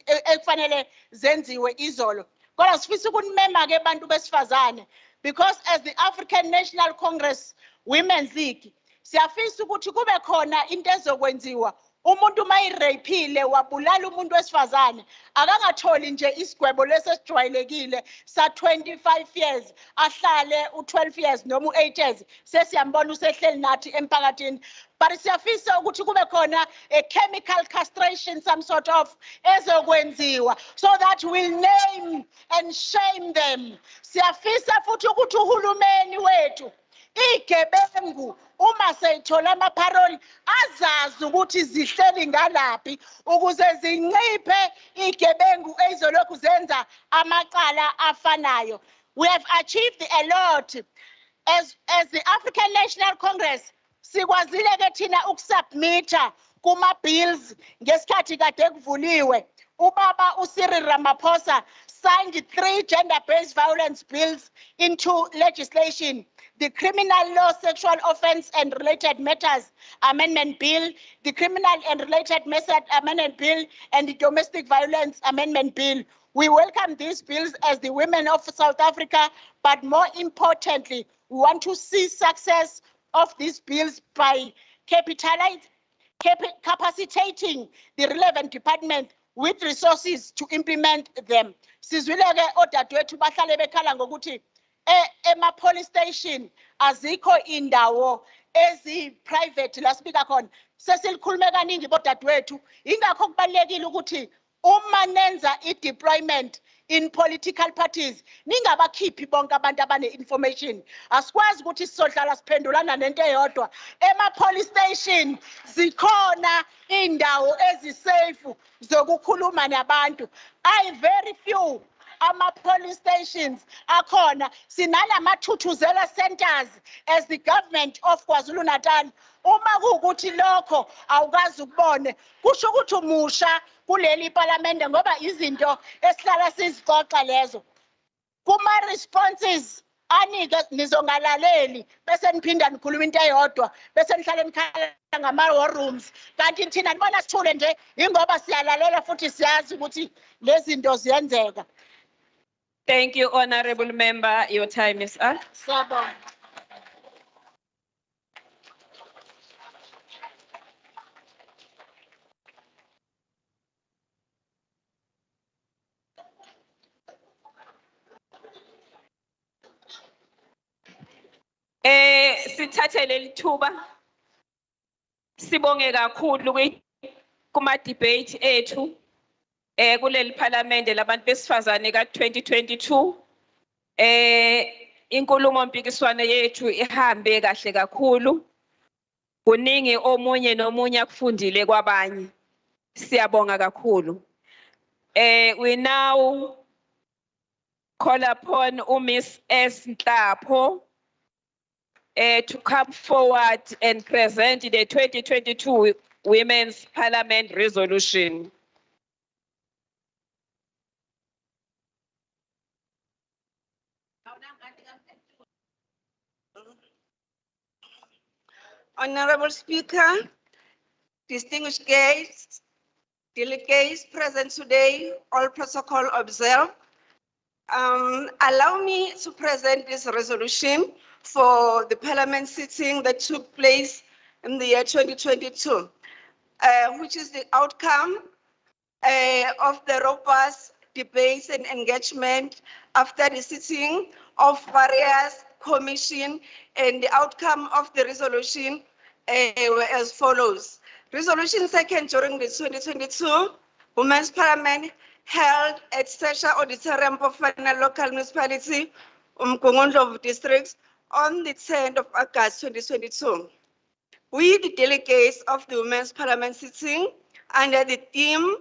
[SPEAKER 7] ekufanele zenziwe izolo. Kodwa sifisa ukunimema ke abantu besifazane, because as the African National Congress Women's League siyafisa ukuthi kube khona into ezokwenziwa. Umuntu mayirapile wabulala umuntu wesifazane akangatholi nje isigwebo lesesijwayelekile sa 25 years ahlale u12 years noma u8 years sesiyambona usehleli nathi emphakathini. But siyafisa ukuthi kube khona a chemical castration, some sort of ezokwenziwa, so that we'll name and shame them. Siyafisa futhi ukuthi uhulumeni wethu igebengu uma seyithola amapharoli azazi ukuthi zihleli ngalaphi ukuze zinciphe igebengu ezolokhu zenza amaqala afanayo. We have achieved a lot as the African National Congress. Sikwazile ke thina ukusubmita kuma bills ngesikhathi kade kuvuliwe. Ubaba uCyril Ramaphosa signed 3 gender-based violence bills into legislation. The Criminal Law Sexual Offense and Related Matters Amendment Bill, the Criminal and Related Matters Amendment Bill, and the Domestic Violence Amendment Bill. We welcome these bills as the women of South Africa, but more importantly, we want to see success of these bills by capacitating the relevant department with resources to implement them. Sizwile ke odadewethu bahlale bekhala ngokuthi ema-police station azikho indawo ezi-private la sibika khona. Sesilikhulume kaningi bodadewethu, ingakho kubalulekile ukuthi uma nenza i-deployment in political parties, ningabakhiphi bonke abantu abane-information. Asikwazi ukuthi sizohlala siphendulana nento eyodwa. Ema-police station zikhona indawo ezisafe zokukhuluma nabantu. Very few ama-police stations akhona. Sinalama-thuthuzela centers as the government of KwaZulu-Natal. Uma kuwukuthi lokho awukazi ukubone, kusho ukuthi umusha kuleli parliament ngoba izinto esihlala sizixoxa lezo. Kuma responses anike nizongalaleli bese niphinda nikhuluma into eyodwa bese nihlale nikhala ngama-war rooms. Kanti thina nibona sithule nje ingoba siyalalela futhi siyazi ukuthi lezi zinto ziyenzeka.
[SPEAKER 1] Thank you, Honorable Member. Your time is up.
[SPEAKER 7] Siyabonga.
[SPEAKER 1] Sithathe leli thuba sibonge kakhulu kuma debate ethu kuleli parliament labantu besifazane ka 2022. Inkulumo mpikiswano yethu ihambe kahle kakhulu. Kuningi omunye nomunye akufundile kwabanye. Siyabonga kakhulu. We now call upon Miss S. Nhlapho to come forward and present the 2022 Women's Parliament Resolution.
[SPEAKER 10] Honorable Speaker, distinguished guests, delegates present today, all protocol observed. Allow me to present this resolution for the parliament sitting that took place in the year 2022, which is the outcome of the robust debates and engagement after the sitting of various commission, and the outcome of the resolution were as follows. Resolution second during the 2022 Women's Parliament held at Sesha Auditorium Mpofana Local Municipality, Umgungundlovu District, on the 10th of August 2022. We, the delegates of the Women's Parliament sitting under the theme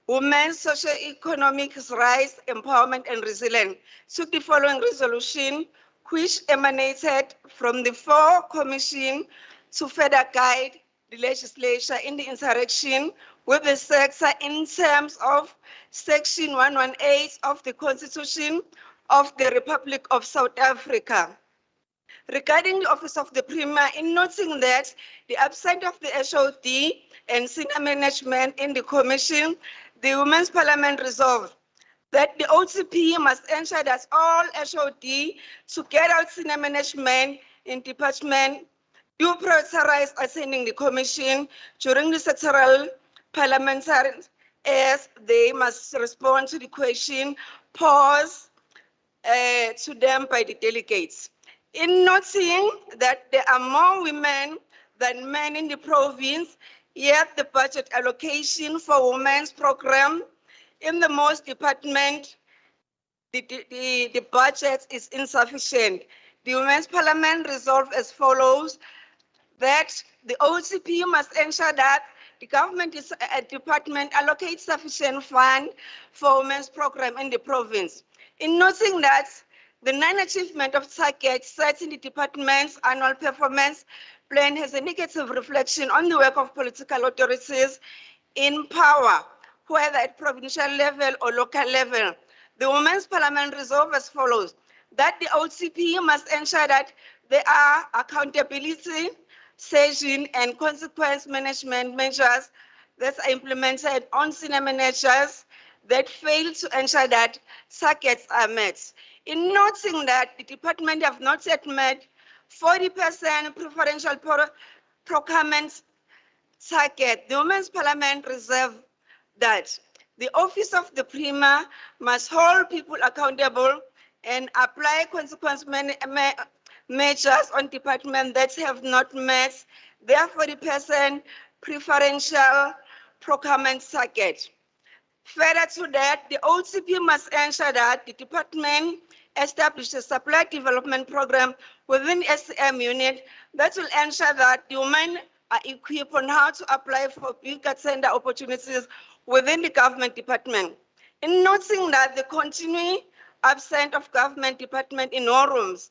[SPEAKER 10] Women's Socio-Economic Rights, Empowerment and Resilience, took the following resolution, which emanated from the 4 commission to further guide the legislature in the interaction with the sector in terms of Section 118 of the Constitution of the Republic of South Africa. Regarding the Office of the Premier, in noting that the absence of the HOD and senior management in the Commission, the Women's Parliament resolved that the OTP must ensure that all HOD, together with senior management in department, do prioritize attending the Commission during the sectoral parliamentary, as they must respond to the question posed to them by the delegates. In noting that there are more women than men in the province, yet the budget allocation for women's program in the most department, the budget is insufficient.
[SPEAKER 21] The Women's Parliament resolved as follows, that the OCP must ensure that the government department allocates sufficient fund for women's program in the province. In noting that the non-achievement of targets set in the department's annual performance plan has a negative reflection on the work of political authorities in power, whether at provincial level or local level. The Women's Parliament resolved as follows, that the OCP must ensure that there are accountability, session, and consequence management measures that are implemented on senior managers that fail to ensure that targets are met. In noting that the department have not yet met 40% preferential procurement target, the Women's Parliament reserved that the Office of the Premier must hold people accountable and apply consequence measures on departments that have not met their 40% preferential procurement target. Further to that, the OCP must ensure that the department establish a supply development program within SCM unit that will ensure that the women are equipped on how to apply for bigger tender opportunities within the government department. In noting that the continuing absence of government department in all rooms,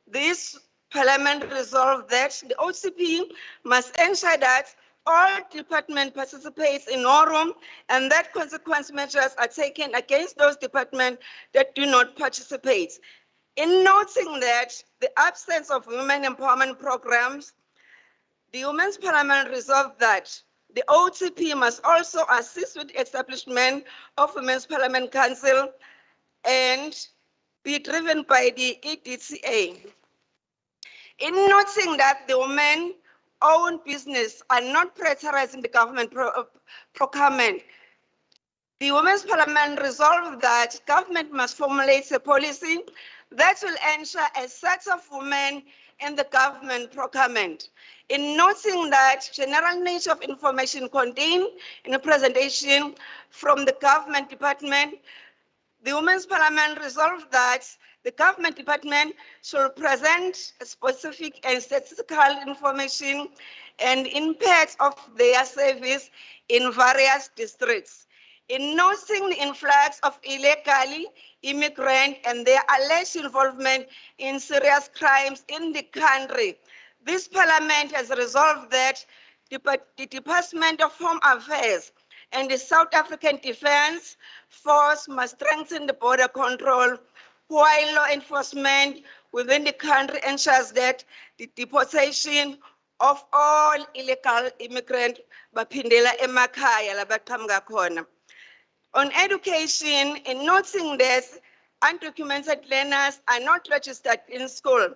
[SPEAKER 21] this Parliament resolved that the OCP must ensure that all department participates in all room and that consequence measures are taken against those departments that do not participate. In noting that the absence of women empowerment programs, the Women's Parliament resolved that the OTP must also assist with the establishment of Women's Parliament Council and be driven by the EDCA. In noting that the women-owned business are not prioritizing the government procurement, the Women's Parliament resolved that government must formulate a policy that will ensure a set of women in the government procurement. In noting that general nature of information contained in a presentation from the government department, the Women's Parliament resolved that the government department should present specific and statistical information and impact of their service in various districts. In noting the influx of illegally immigrants and their alleged involvement in serious crimes in the country, this Parliament has resolved that the Department of Home Affairs and the South African Defence Force must strengthen the border control while law enforcement within the country ensures that the deportation of all illegal immigrants baphindela emakhaya la baqhamuka khona. On education, in noting that undocumented learners are not registered in school,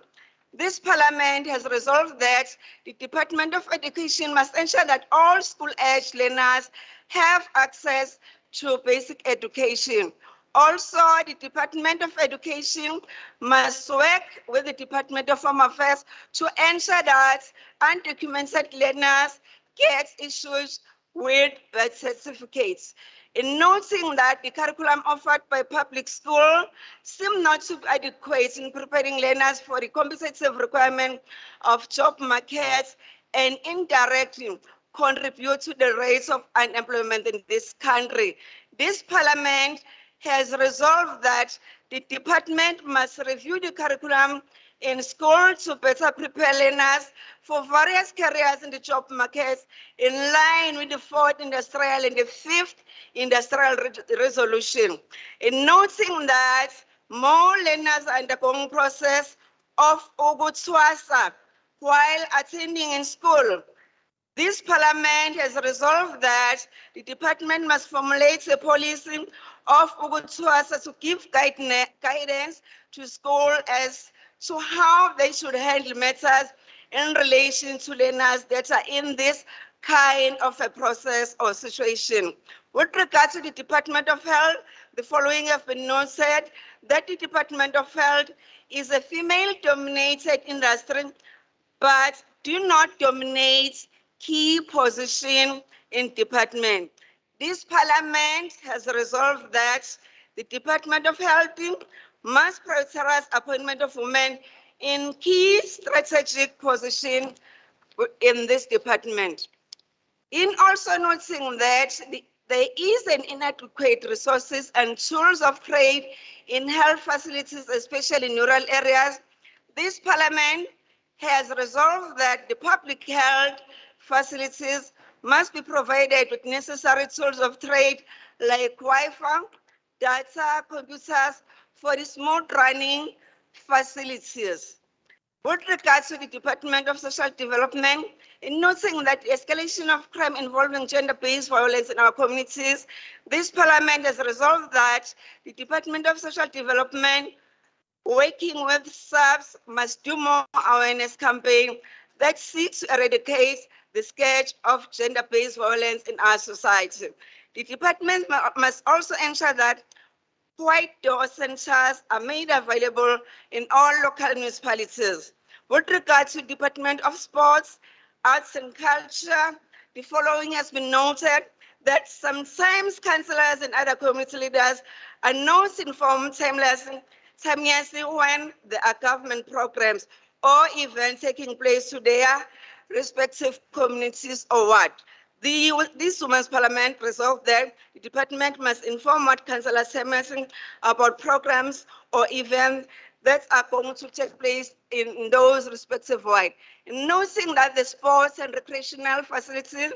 [SPEAKER 21] this Parliament has resolved that the Department of Education must ensure that all school-age learners have access to basic education. Also, the Department of Education must work with the Department of Home Affairs to ensure that undocumented learners get issued with birth certificates. In noting that the curriculum offered by public school seem not to be adequate in preparing learners for the competitive requirement of job markets and indirectly contribute to the rates of unemployment in this country, this Parliament has resolved that the department must review the curriculum in school to better prepare learners for various careers in the job markets in line with the 4th industrial and the 5th industrial resolution. In noting that more learners are undergoing process of Ugutswasa while attending in school, this Parliament has resolved that the department must formulate a policy of Ugutswasa to give guidance to school as to how they should handle matters in relation to learners that are in this kind of a process or situation. With regard to the Department of Health, the following have been noted that the Department of Health is a female-dominated industry, but do not dominate key position in department. This Parliament has resolved that the Department of Health must prioritize appointment of women in key strategic position in this department. In also noting that there is an inadequate resources and tools of trade in health facilities, especially in rural areas, this parliament has resolved that the public health facilities must be provided with necessary tools of trade like Wi-Fi, data, computers for the smooth running facilities. With regards to the Department of Social Development, in noting that the escalation of crime involving gender-based violence in our communities, this parliament has resolved that the Department of Social Development, working with SAPS, must do more awareness campaign that seeks to eradicate the scourge of gender-based violence in our society. The department must also ensure that white door centers are made available in all local municipalities. With regard to Department of Sports, Arts and Culture, the following has been noted that sometimes councillors and other community leaders are not informed timely when there are government programs or events taking place to their respective communities or what. This Women's Parliament resolved that the department must inform what councillors are missing about programs or events that are going to take place in those respective ward. Noting that the sports and recreational facilities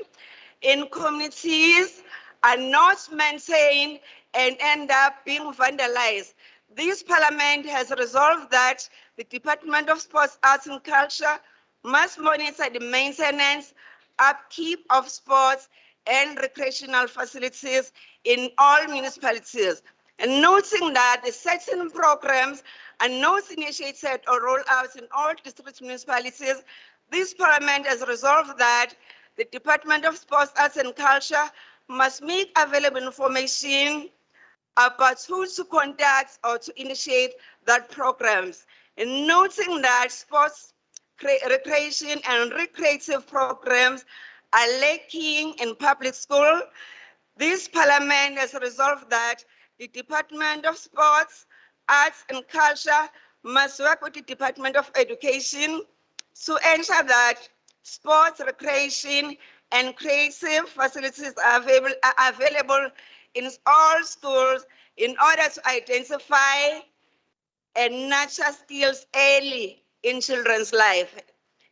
[SPEAKER 21] in communities are not maintained and end up being vandalized. This parliament has resolved that the Department of Sports, Arts and Culture must monitor the maintenance, upkeep of sports and recreational facilities in all municipalities. And noting that the certain programs are not initiated or rolled out in all district municipalities, this parliament has resolved that the Department of Sports, Arts and Culture must make available information about who to contact or to initiate that programs. And noting that sports, recreation and recreative programs are lacking in public school, this parliament has resolved that the Department of Sports, Arts and Culture must work with the Department of Education to ensure that sports, recreation and creative facilities are available in all schools in order to identify and nurture skills early in children's life.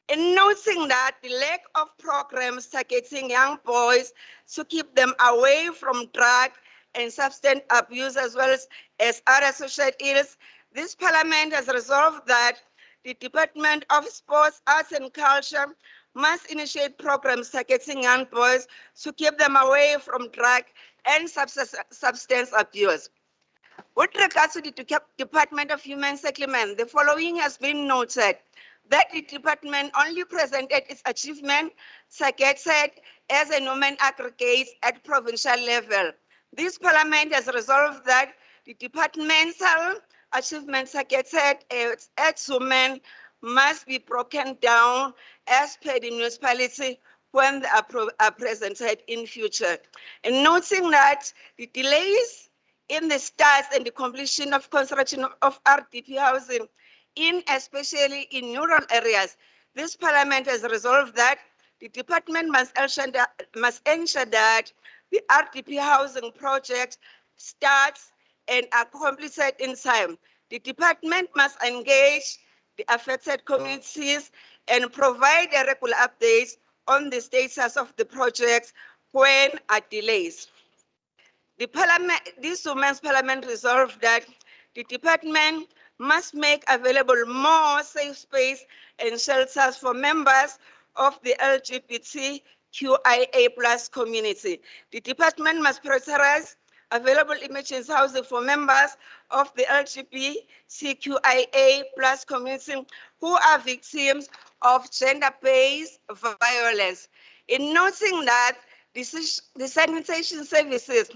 [SPEAKER 21] And noting that the lack of programs targeting young boys to keep them away from drug and substance abuse as well as other social ills, this parliament has resolved that the Department of Sports, Arts and Culture must initiate programs targeting young boys to keep them away from drug and substance abuse. With regards to the Department of Human Settlement, the following has been noted that the department only presented its achievement targeted as a women aggregate at provincial level. This parliament has resolved that the departmental achievements targeted at women must be broken down as per the municipality when they are presented in future. And noting that the delays in the start and the completion of construction of RDP housing, especially in rural areas, this parliament has resolved that the department must ensure that the RDP housing project starts and are completed in time. The department must engage the affected communities and provide a regular updates on the status of the projects when are delays. This Women's Parliament resolved that the department must make available more safe space and shelters for members of the LGBTQIA+ community. The department must prioritize available emergency housing for members of the LGBTQIA+ community who are victims of gender-based violence. In noting that the sanitation services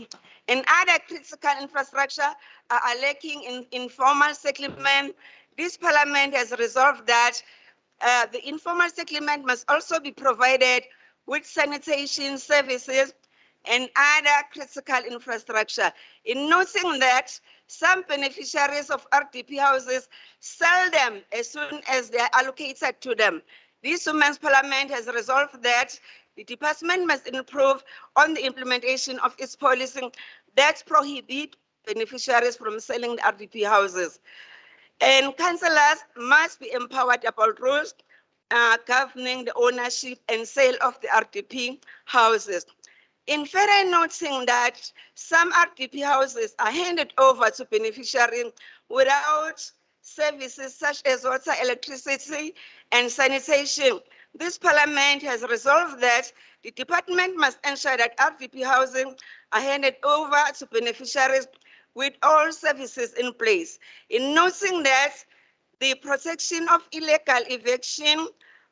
[SPEAKER 21] and other critical infrastructure are lacking in informal settlement, this parliament has resolved that the informal settlement must also be provided with sanitation services and other critical infrastructure. In noting that some beneficiaries of RDP houses sell them as soon as they are allocated to them. This Women's Parliament has resolved that the department must improve on the implementation of its policy that prohibit beneficiaries from selling the RDP houses. And councillors must be empowered about rules governing the ownership and sale of the RDP houses. In further noting that some RDP houses are handed over to beneficiaries without services such as water, electricity, and sanitation, this Parliament has resolved that the department must ensure that RDP housing are handed over to beneficiaries with all services in place. In noting that the Protection of Illegal Eviction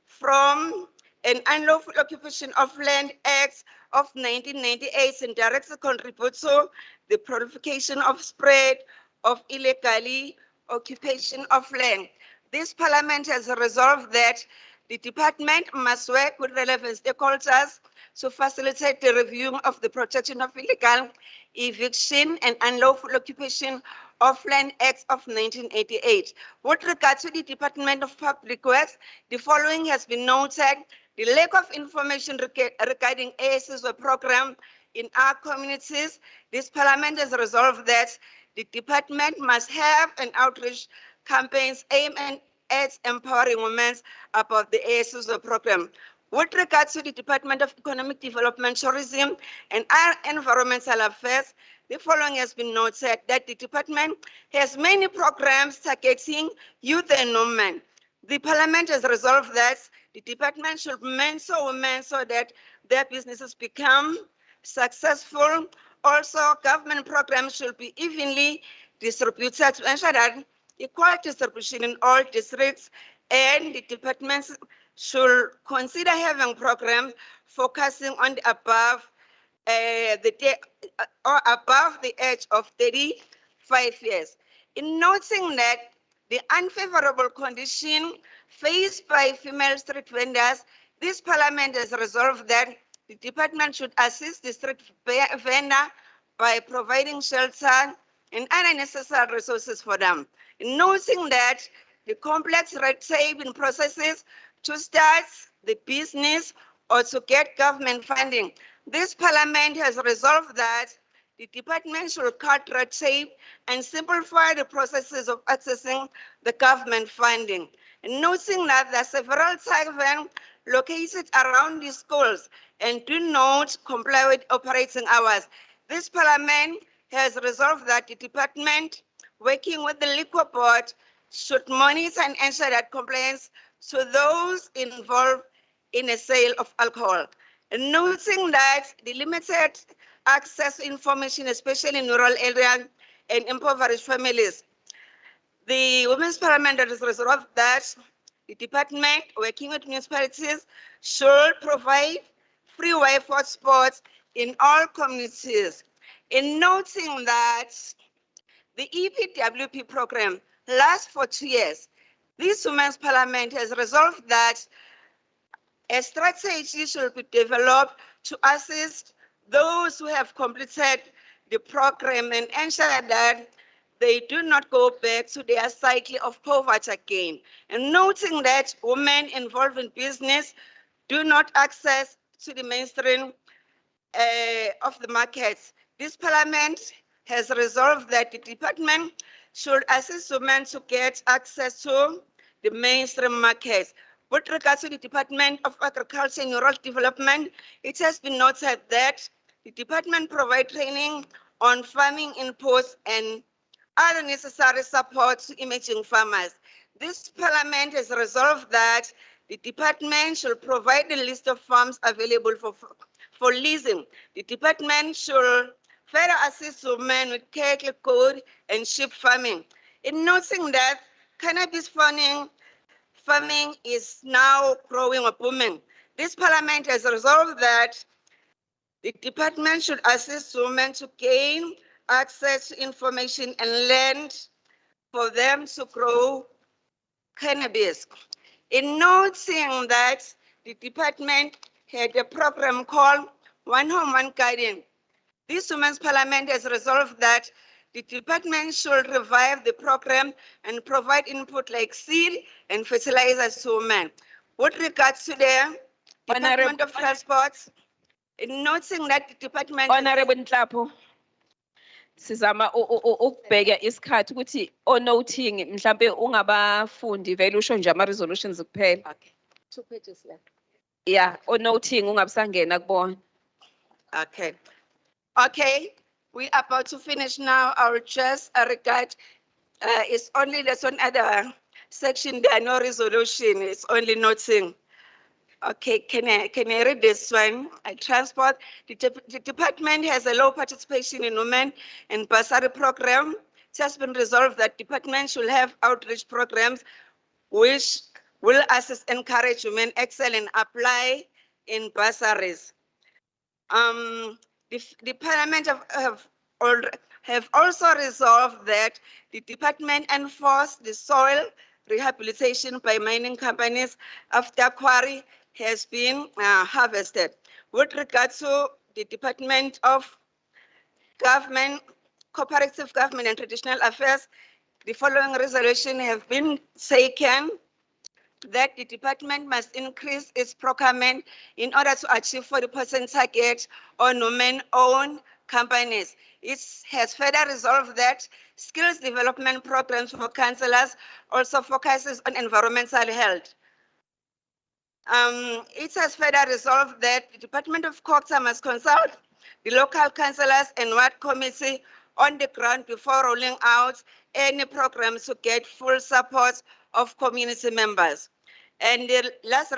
[SPEAKER 21] from an Unlawful Occupation of Land Act of 1998 and directly contributes to the proliferation of spread of illegally occupation of land. This Parliament has resolved that the department must work with relevant stakeholders to facilitate the review of the Protection of Illegal Eviction and Unlawful Occupation of Land Act of 1988. With regard to the Department of Public Works, the following has been noted: the lack of information regarding ASISO program in our communities. This Parliament has resolved that the department must have an outreach campaigns aimed at empowering women about the ASISO program. With regard to the Department of Economic Development, Tourism, and Environmental Affairs, the following has been noted: that the department has many programs targeting youth and women. The Parliament has resolved that the department should mentor women so that their businesses become successful. Also, government programs should be evenly distributed to ensure that equal distribution in all districts, and the departments should consider having programs focusing on the above the age of 35 years. In noting that the unfavorable condition faced by female street vendors, this Parliament has resolved that the department should assist the street vendor by providing shelter and other necessary resources for them. In noting that the complex red tape in processes to start the business or to get government funding, this Parliament has resolved that the department should cut red tape and simplify the processes of accessing the government funding. And noting that there are several taverns located around the schools and do not comply with operating hours, this Parliament has resolved that the department, working with the Liquor Board, should monitor and ensure that compliance to those involved in a sale of alcohol. And noting that the limited access to information, especially in rural areas and impoverished families, the Women's Parliament has resolved that the department, working with municipalities, should provide free Wi-Fi spots in all communities. In noting that the EPWP program lasts for 2 years, this Women's Parliament has resolved that a strategy should be developed to assist those who have completed the program and ensure that they do not go back to their cycle of poverty again. And noting that women involved in business do not access to the mainstream of the markets, this Parliament has resolved that the department should assist women to get access to the mainstream markets. With regards to the Department of Agriculture and Rural Development, it has been noted that the department provides training on farming inputs and other necessary support to emerging farmers. This Parliament has resolved that the department should provide a list of farms available for leasing. The department should further assist women with cattle, goat, and sheep farming. In noting that cannabis farming is now growing or booming, this Parliament has resolved that the department should assist women to gain access to information and land for them to grow cannabis. In noting that the department had a program called
[SPEAKER 10] One Home, One Garden. This Women's Parliament has resolved that the department should revive the program and provide input like seed and fertilizers to women. With regards to the Department of Transport, in noting that the department...
[SPEAKER 1] Honorable Nhlapo, sizama ukubheka isikhathi ukuthi onoting mhlambe ungabafundi vele usho nje ama resolutions kuphela.
[SPEAKER 10] Okay. 2 pages left.
[SPEAKER 1] Yeah, onoting ungabusangena kubona.
[SPEAKER 10] Okay. Okay, we are about to finish now. Our just regard it's only there's one other section there, no resolution, it's only noting. Okay, can I read this one? Transport, the department has a low participation in women in bursary program. It has been resolved that department should have outreach programs which will assist, encourage women excel and apply in bursaries. The Parliament have also resolved that the department enforce the soil rehabilitation by mining companies after quarry has been harvested. With regard to the Department of Government, Cooperative Government and Traditional Affairs, the following resolution have been taken: that the department must increase its procurement in order to achieve 40% target on women-owned companies. It has further resolved that skills development programs for councillors also focuses on environmental health. It has further resolved that the Department of Culture must consult the local councillors and ward committee on the ground before rolling out any programs to get full support of community members. And the last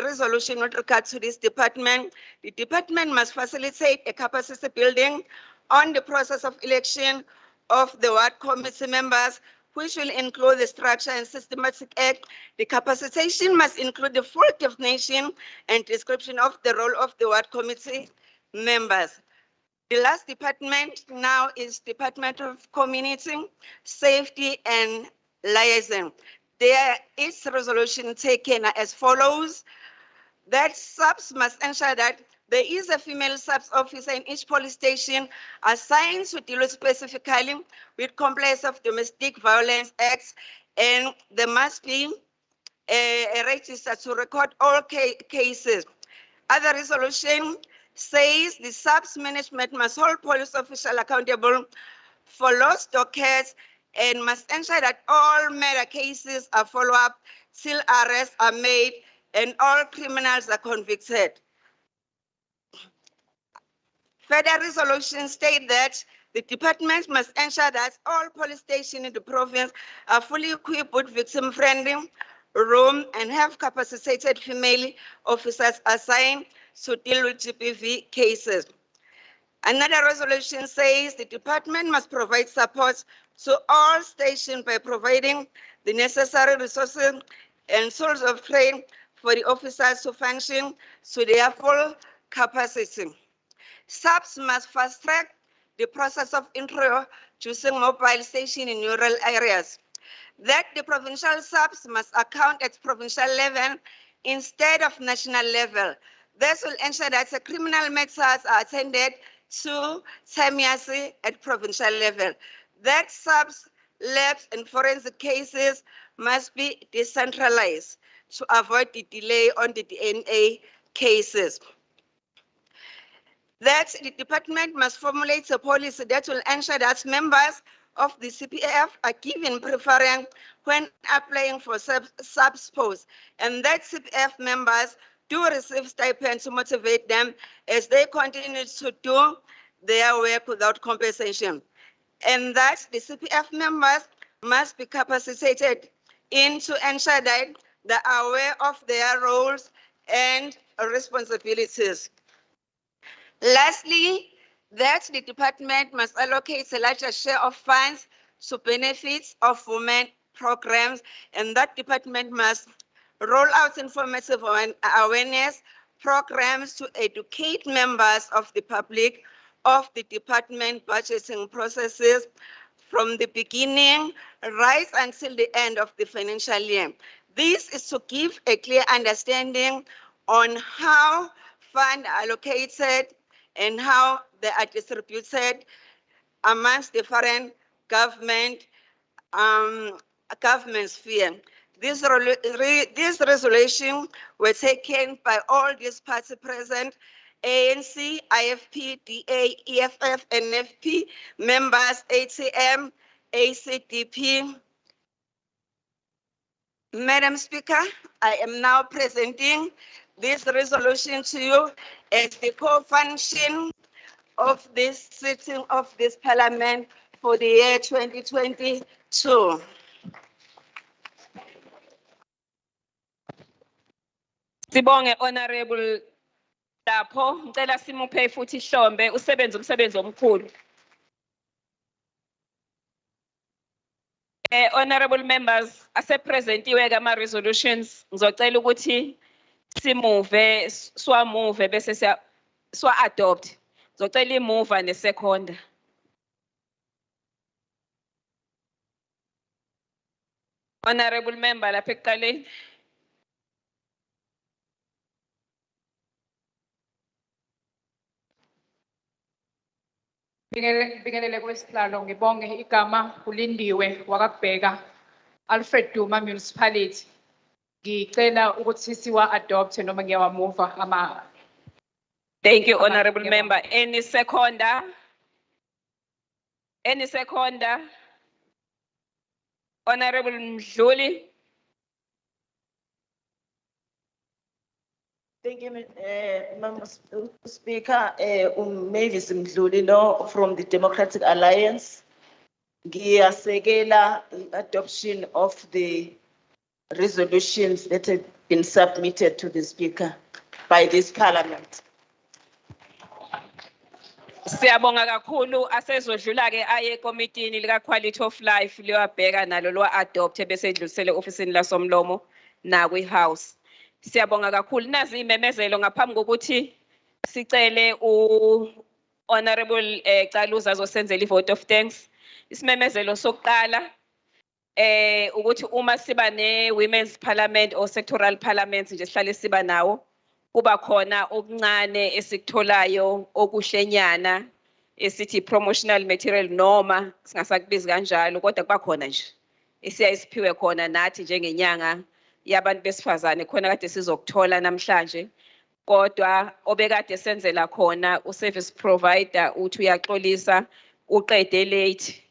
[SPEAKER 10] resolution with regard to this department, the department must facilitate a capacity building on the process of election of the ward committee members, which will include the structure and systematic act. The capacitation must include the full definition and description of the role of the ward committee members. The last department now is Department of Community Safety and Liaison. There is a resolution taken as follows: that subs must ensure that there is a female subs officer in each police station assigned to deal specifically with complaints of domestic violence acts, and there must be a register to record all cases. Other resolution says the subs management must hold police officials accountable for lost dockets and must ensure that all murder cases are followed up till arrests are made and all criminals are convicted. Further resolutions state that the department must ensure that all police stations in the province are fully equipped with victim-friendly room and have capacitated female officers assigned to deal with GBV cases. Another resolution says the department must provide support to all stations by providing the necessary resources and sources of training for the officers to function to their full capacity. Subs must fast track the process of introducing mobile stations in rural areas. That the provincial subs must account at provincial level instead of national level. This will ensure that the criminal matters are attended to simultaneously at provincial level. That subs, labs, and forensic cases must be decentralized to avoid the delay on the DNA cases. That the department must formulate a policy that will ensure that members of the CPF are given preference when applying for subs posts, and that CPF members do receive stipends to motivate them as they continue to do their work without compensation. And that the CPF members must be capacitated to ensure that they are aware of their roles and responsibilities. Lastly, that the department must allocate a larger share of funds to benefits of women programs, and that department must roll out informative awareness programs to educate members of the public of the department budgeting processes from the beginning right until the end of the financial year. This is to give a clear understanding on how
[SPEAKER 14] fund allocated and how they are distributed amongst different government sphere. This resolution were taken by all these parties present, ANC, IFP, DA, EFF, NFP, members, ATM, ACDP. Madam Speaker, I am now presenting this resolution to you as the co-function of this sitting of this parliament for the year 2022.
[SPEAKER 1] Sibonge Honorable lapho ngicela simuphe futhi ihlombe usebenza umsebenzi omkhulu. Honorable members, asepresentiwe kama resolutions ngizocela ukuthi siwamove bese siwa adopt. Ngizocela imove neseconda. Honorable member lapha ekuqaleni.
[SPEAKER 17] Bingelele kwesihlalo ngibonge igama ulindiwe wakabheka Alfred Duma Municipality. Ngicela ukuthi siwa adopt noma ngiyawamuva ama.
[SPEAKER 1] Thank you, honorable member. Any seconder? Any seconder? Honorable Mdluli.
[SPEAKER 23] Thank you, Madam Speaker. Mavis Mdluli Law from the Democratic Alliance. Giyasekela adoption of the resolutions that have been submitted to the Speaker by this Parliament.
[SPEAKER 1] Siyabonga kakhulu asezodlula ke aye komitini lika Quality of Life liyabheka nalo lo adopt bese edlulisele ofisini lasomlomo na kwi house. Siyabonga kakhulu nazi imemezelo ngaphambi kokuthi sicele honorable Caluza azosenzela vote of thanks. Isimemezelo sokuqala ukuthi uma siba ne women's parliament or sectoral parliament nje sihlale siba nawo kuba khona okuncane esikutholayo okuhlenyana esithi promotional material noma singasakubizi kanjalo kodwa kuba khona nje esiyayisiphiwe khona nathi njengenyanga yabantu besifazane khona kade sizokuthola namhlanje kodwa obekade senzela khona u-service provider uthi uyaxolisa uqede late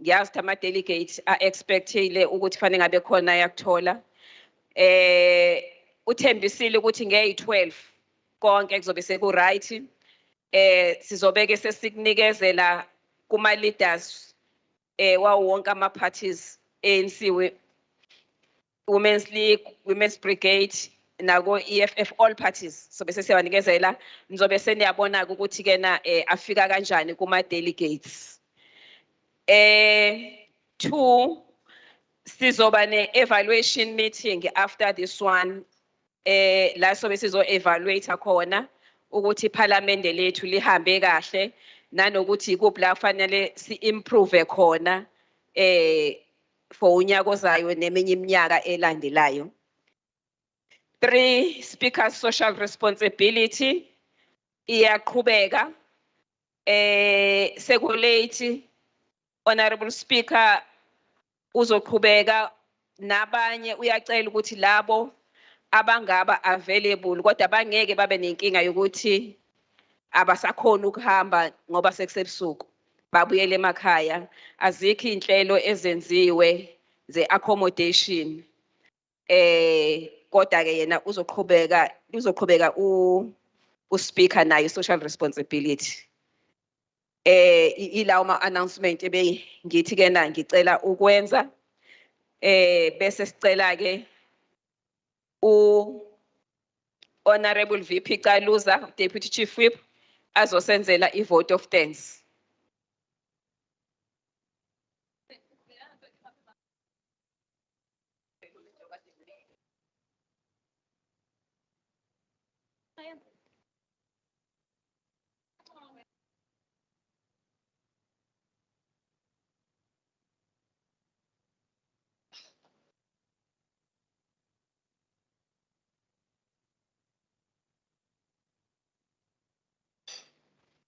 [SPEAKER 1] ngiyazi ukuthi ama-delegates a-expectile ukuthi fanele ngabe khona yakuthola uthembisile ukuthi ngeyi-12 konke kuzobe seku-right sizobeke sesikunikezela kuma-leaders wawo wonke ama-parties ANC Women's League, Women's Brigade, nago EFF, all parties. So bese siyabanikezela nizobe seniyabona ukuthi kena afika kanjani kuma delegates. 2 sizoba ne evaluation meeting after this one. La sobe sizo evaluate khona ukuthi parliament lethu lihambe kahle nanokuthi kuphi la fanele si improve khona for unyaka ozayo neminye iminyaka elandelayo. 3 speakers social responsibility iyaqhubeka sekulate honorable speaker uzoqhubeka nabanye uyacela ukuthi labo abangaba available kodwa bangeke babe nenkinga yokuthi abasakhona ukuhamba ngoba sekusebusuku babuyele emakhaya azikho inhlelo ezenziwe ze accommodation kodwa ke yena uzoqhubeka u speaker nayo social responsibility ilawo ma announcement ngithi ke na ngicela ukwenza bese sicela ke honorable VP Caluza deputy chief whip azosenzela I vote of thanks.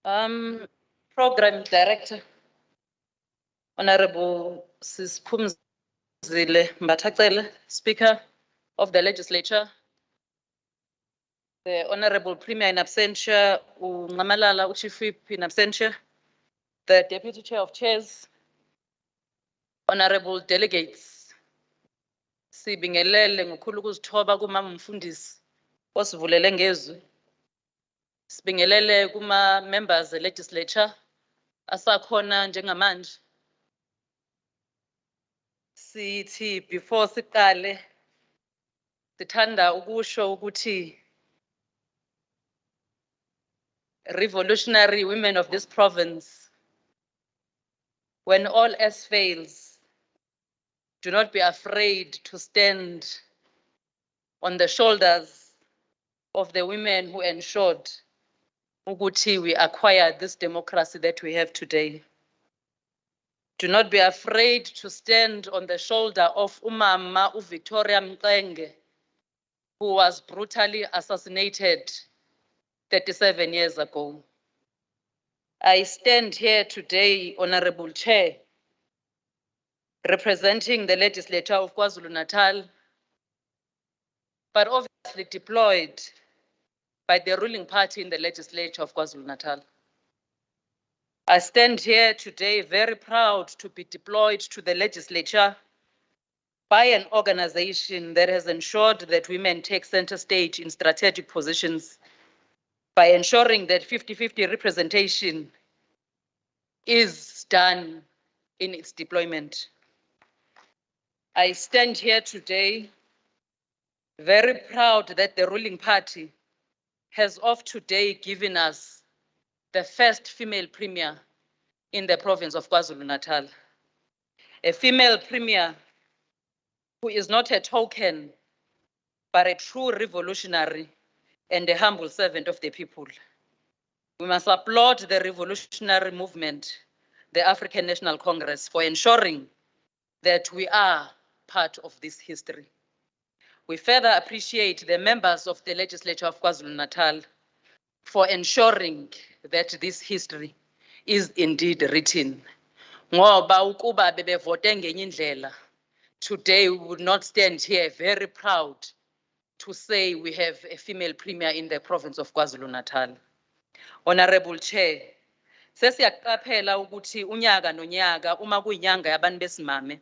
[SPEAKER 9] Program Director, Honorable Sis Phumzile Mbathacele, Speaker of the Legislature, the Honorable Premier in absentia, Ngamalala Chief Whip in absentia, the Deputy Chair of Chairs, Honorable Delegates, Sibingelele ngokhulu ukuzithoba kumama umfundisi osivulele ngezwi. Sibingelele kuma members the legislature asakhona njengamanje. Sithi before siqale sithanda ukusho ukuthi revolutionary women of this province, when all else fails, do not be afraid to stand on the shoulders of the women who ensured ukuthi we acquired this democracy that we have today. Do not be afraid to stand on the shoulder of Umama Victoria Mqenge, who was brutally assassinated 37 years ago. I stand here today, Honorable Chair, representing the legislature of KwaZulu-Natal, but obviously deployed by the ruling party in the legislature of KwaZulu-Natal. I stand here today very proud to be deployed to the legislature by an organization that has ensured that women take center stage in strategic positions by ensuring that 50-50 representation is done in its deployment. I stand here today very proud that the ruling party has of today given us the first female premier in the province of KwaZulu-Natal. A female premier who is not a token, but a true revolutionary and a humble servant of the people. We must applaud the revolutionary movement, the African National Congress, for ensuring that we are part of this history. We further appreciate the members of the legislature of KwaZulu-Natal for ensuring that this history is indeed written. Ngoba ukuba bebevote ngenye indlela, today we would not stand here very proud to say we have a female premier in the province of KwaZulu-Natal. Honorable Chair, sesiyaqaphela ukuthi unyaka nonyaka uma kuyinyanga yabantu besimame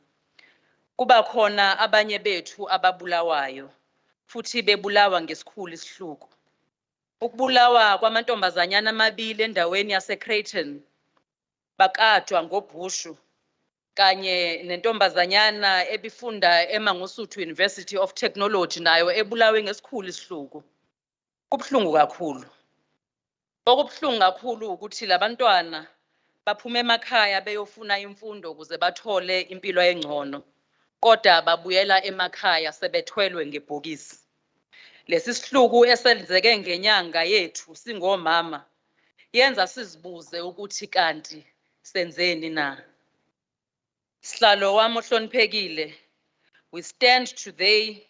[SPEAKER 9] kuba khona abanye bethu ababulawayo futhi bebulawa ngesikhulu isihluku. Ukubulawa kwamantombazanyana amabili endaweni yaseCreighton bakatshwa ngobhushu kanye nentombazanyana ebifunda eMangosuthu University of Technology nayo ebulawe ngesikhulu isihluku. Kubhlungu kakhulu. Okubhlungu kakhulu ukuthi labantwana baphuma emakhaya beyofuna imfundo ukuze bathole impilo engcono, kodwa babuyela emakhaya sebethwelwe ngebhokisi. Lesi sihluku esenzeke ngenyanga yethu singomama yenza sizibuze ukuthi kanti senzeni na. Sihlalo wami ohloniphekile, we stand today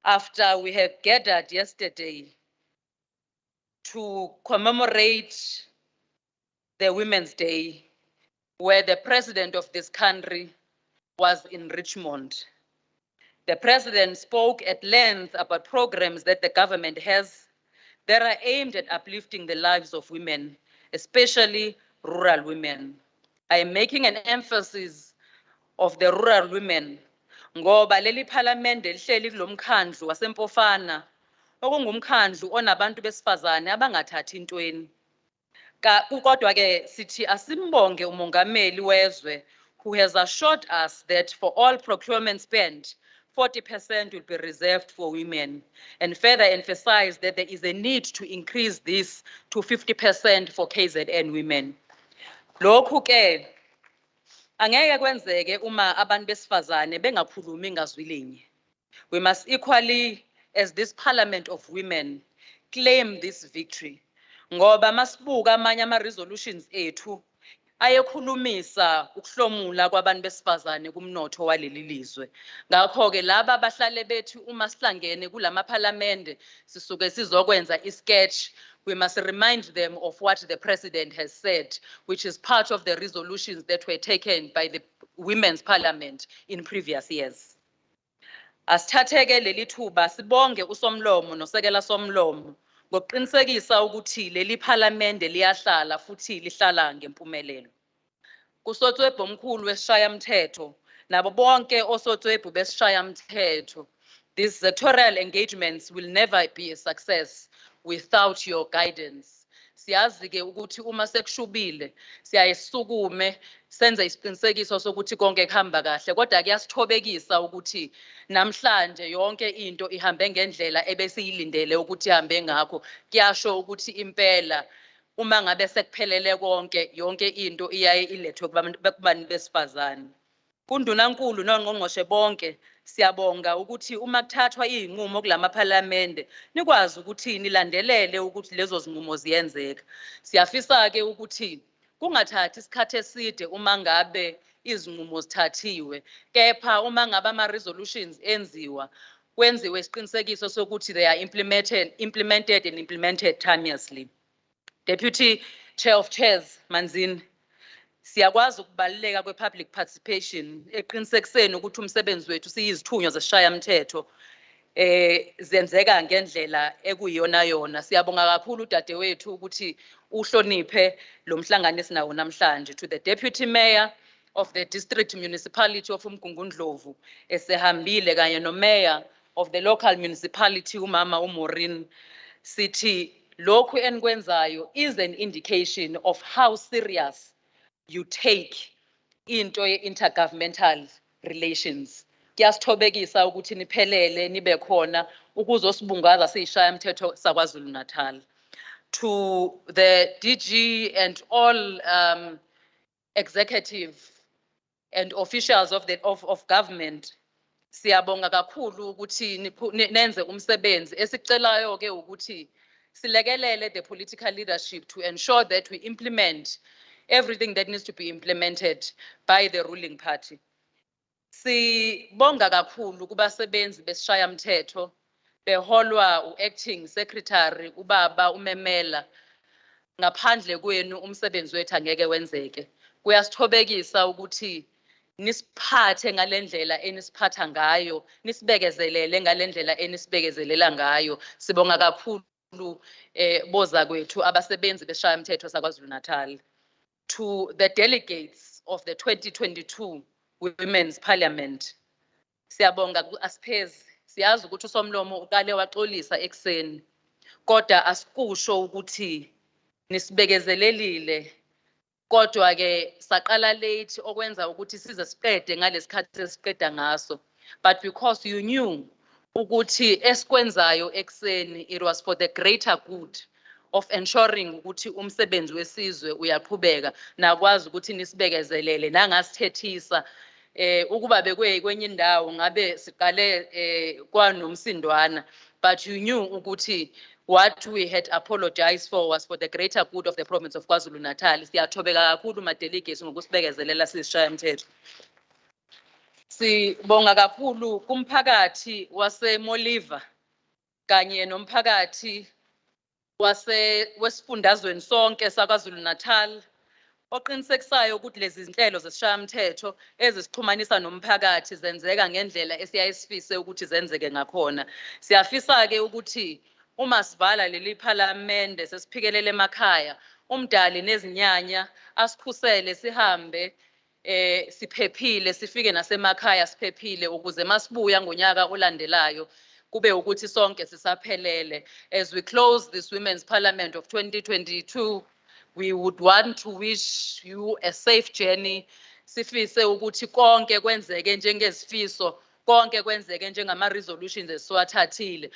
[SPEAKER 9] after we have gathered yesterday to commemorate the Women's Day, where the president of this country was in Richmond. The president spoke at length about programs that the government has that are aimed at uplifting the lives of women, especially rural women. I am making an emphasis of the rural women, ngoba leli parliamente lihleli kulomkhandlu waseMpofana, okungumkhandlu onabantu besifazane abangathathi intweni. Kodwa ke sithi asimbonge umongameli wezwe who has assured us that for all procurement spent, 40% will be reserved for women, and further emphasize that there is a need to increase this to 50% for KZN women. Lokhu ke angeke kwenzeke uma abantu besifazane bengakhulumi ngazwi linye. We must equally, as this parliament of women, claim this victory. Ngoba masibuka amanye ama-resolutions ethu ayekhulumisa ukuhlomula kwabantu besifazane kumnotho waleli lizwe. Ngakho ke laba abahlale bethu uma sihlangene kulama parliamente sisuke sizokwenza isketch
[SPEAKER 11] we must remind them of what the president has said, which is part of the resolutions that were taken by the Women's Parliament in previous years. Asithatheke leli thuba sibonge usomlomo nosekela somlomo ngokuqinisekisa ukuthi leli phalamende liyahlala futhi lihlala ngempumelelo. Kusotswebhu omkhulu wesishayamthetho nabo bonke osotswebhu besishayamthetho, these sectoral engagements will never be a success without your guidance. Siyazi ke ukuthi uma sekushubile siyayisukume senze isiqinisekiso sokuthi konke kuhamba kahle, kodwa kuyasithobekisa ukuthi namhlanje yonke into ihambe ngendlela ebesiyilindele ukuthi ihambe ngakho. Kuyasho ukuthi impela uma ngabe sekuphelele konke yonke into iyaye ilethwe kubantu besifazane. KuNdunankulu noNgqongqoshe bonke siyabonga ukuthi uma kuthathwa izinqumo kulamaphalamende nikwazi ukuthi nilandelele ukuthi lezo zinqumo ziyenzeka. Siyafisa ke ukuthi kungathathi isikhathi eside uma ngabe izinqumo zithathiwe, kepha uma ngabe ama-resolutions enziwa kwenziwe isiqinisekiso sokuthi they are implemented and implemented timelessly. Deputy Chair of Chairs Manzini, siyakwazi ukubaluleka kwe-public participation eqinisekiseni ukuthi umsebenzi wethu siyizithunywa zesishayamthetho zenzeka ngendlela ekuyiyona yona. Siyabonga kakhulu udadewethu ukuthi uhloniphe lo mhlangano esinawo namhlanje. To the Deputy Mayor of the District Municipality of Umgungundlovu esehambile kanye no-Mayor of the local municipality umama uMorin, sithi lokhu enikwenzayo is an indication of how serious you take into ye-intergovernmental relations. Kuyasithobekisa ukuthi niphelele nibe khona ukuzosibungaza siyishayamthetho saKwaZulu-Natal. To the DG and all executive and officials of government, siyabonga kakhulu ukuthi nenze umsebenzi. Esicelayo ke ukuthi silekelele the political leadership to ensure that we implement everything that needs to be implemented by the ruling party. Sibonga kakhulu kubasebenzi besishayamthetho beholwa u-acting secretary ubaba uMemela. Ngaphandle kwenu umsebenzi wethu angeke wenzeke. Kuyasithobekisa ukuthi nisiphathe ngalendlela enisiphatha ngayo, nisibekezelele ngalendlela enisibekezelela ngayo. Sibonga kakhulu boza kwethu abasebenzi besishayamthetho saKwaZulu-Natal. To the delegates of the 2022 Women's Parliament, siyabonga ku-Aspezi. Siyazi ukuthi usomlomo uqale waxolisa ekseni, kodwa asikusho ukuthi nisibekezelelile, kodwa ke saqala late okwenza ukuthi size siqede ngalesikhathi esiqeda ngaso. But because you knew ukuthi esikwenzayo ekseni, it was for the greater good of ensuring ukuthi umsebenzi wesizwe uyaqhubeka, nakwazi ukuthi nisibekezelele nangasithethisa ukuba bekwenye indawo ngabe siqale kwanomsindwana, but you knew ukuthi what we had apologized for was for the greater good of the province of KwaZulu-Natal. Siyathobeka kakhulu ma-delegates ngokusibekezelela siyishayamthetho. Sibonga kakhulu kumphakathi waseMoliva kanye nomphakathi wesifundazweni sonke saKwaZulu-Natal oqinisekisayo ukuthi lezi zinhlelo zesishayamthetho ezisixhumanisa nomphakathi zenzeka ngendlela esiyayisifise ukuthi zenzeke ngakhona. Siyafisa ke ukuthi uma sivala leli phalamende sesiphikelele emakhaya, umdali nezinyanya asikhusele sihambe siphephile, sifike nasemakhaya siphephile ukuze masibuya ngonyaka olandelayo kube ukuthi sonke sisaphelele. As we close this Women's Parliament of 2022, we would want to wish you a safe journey. Sifise ukuthi konke kwenzeke njengezifiso, konke kwenzeke njengama resolutions esiwathathile.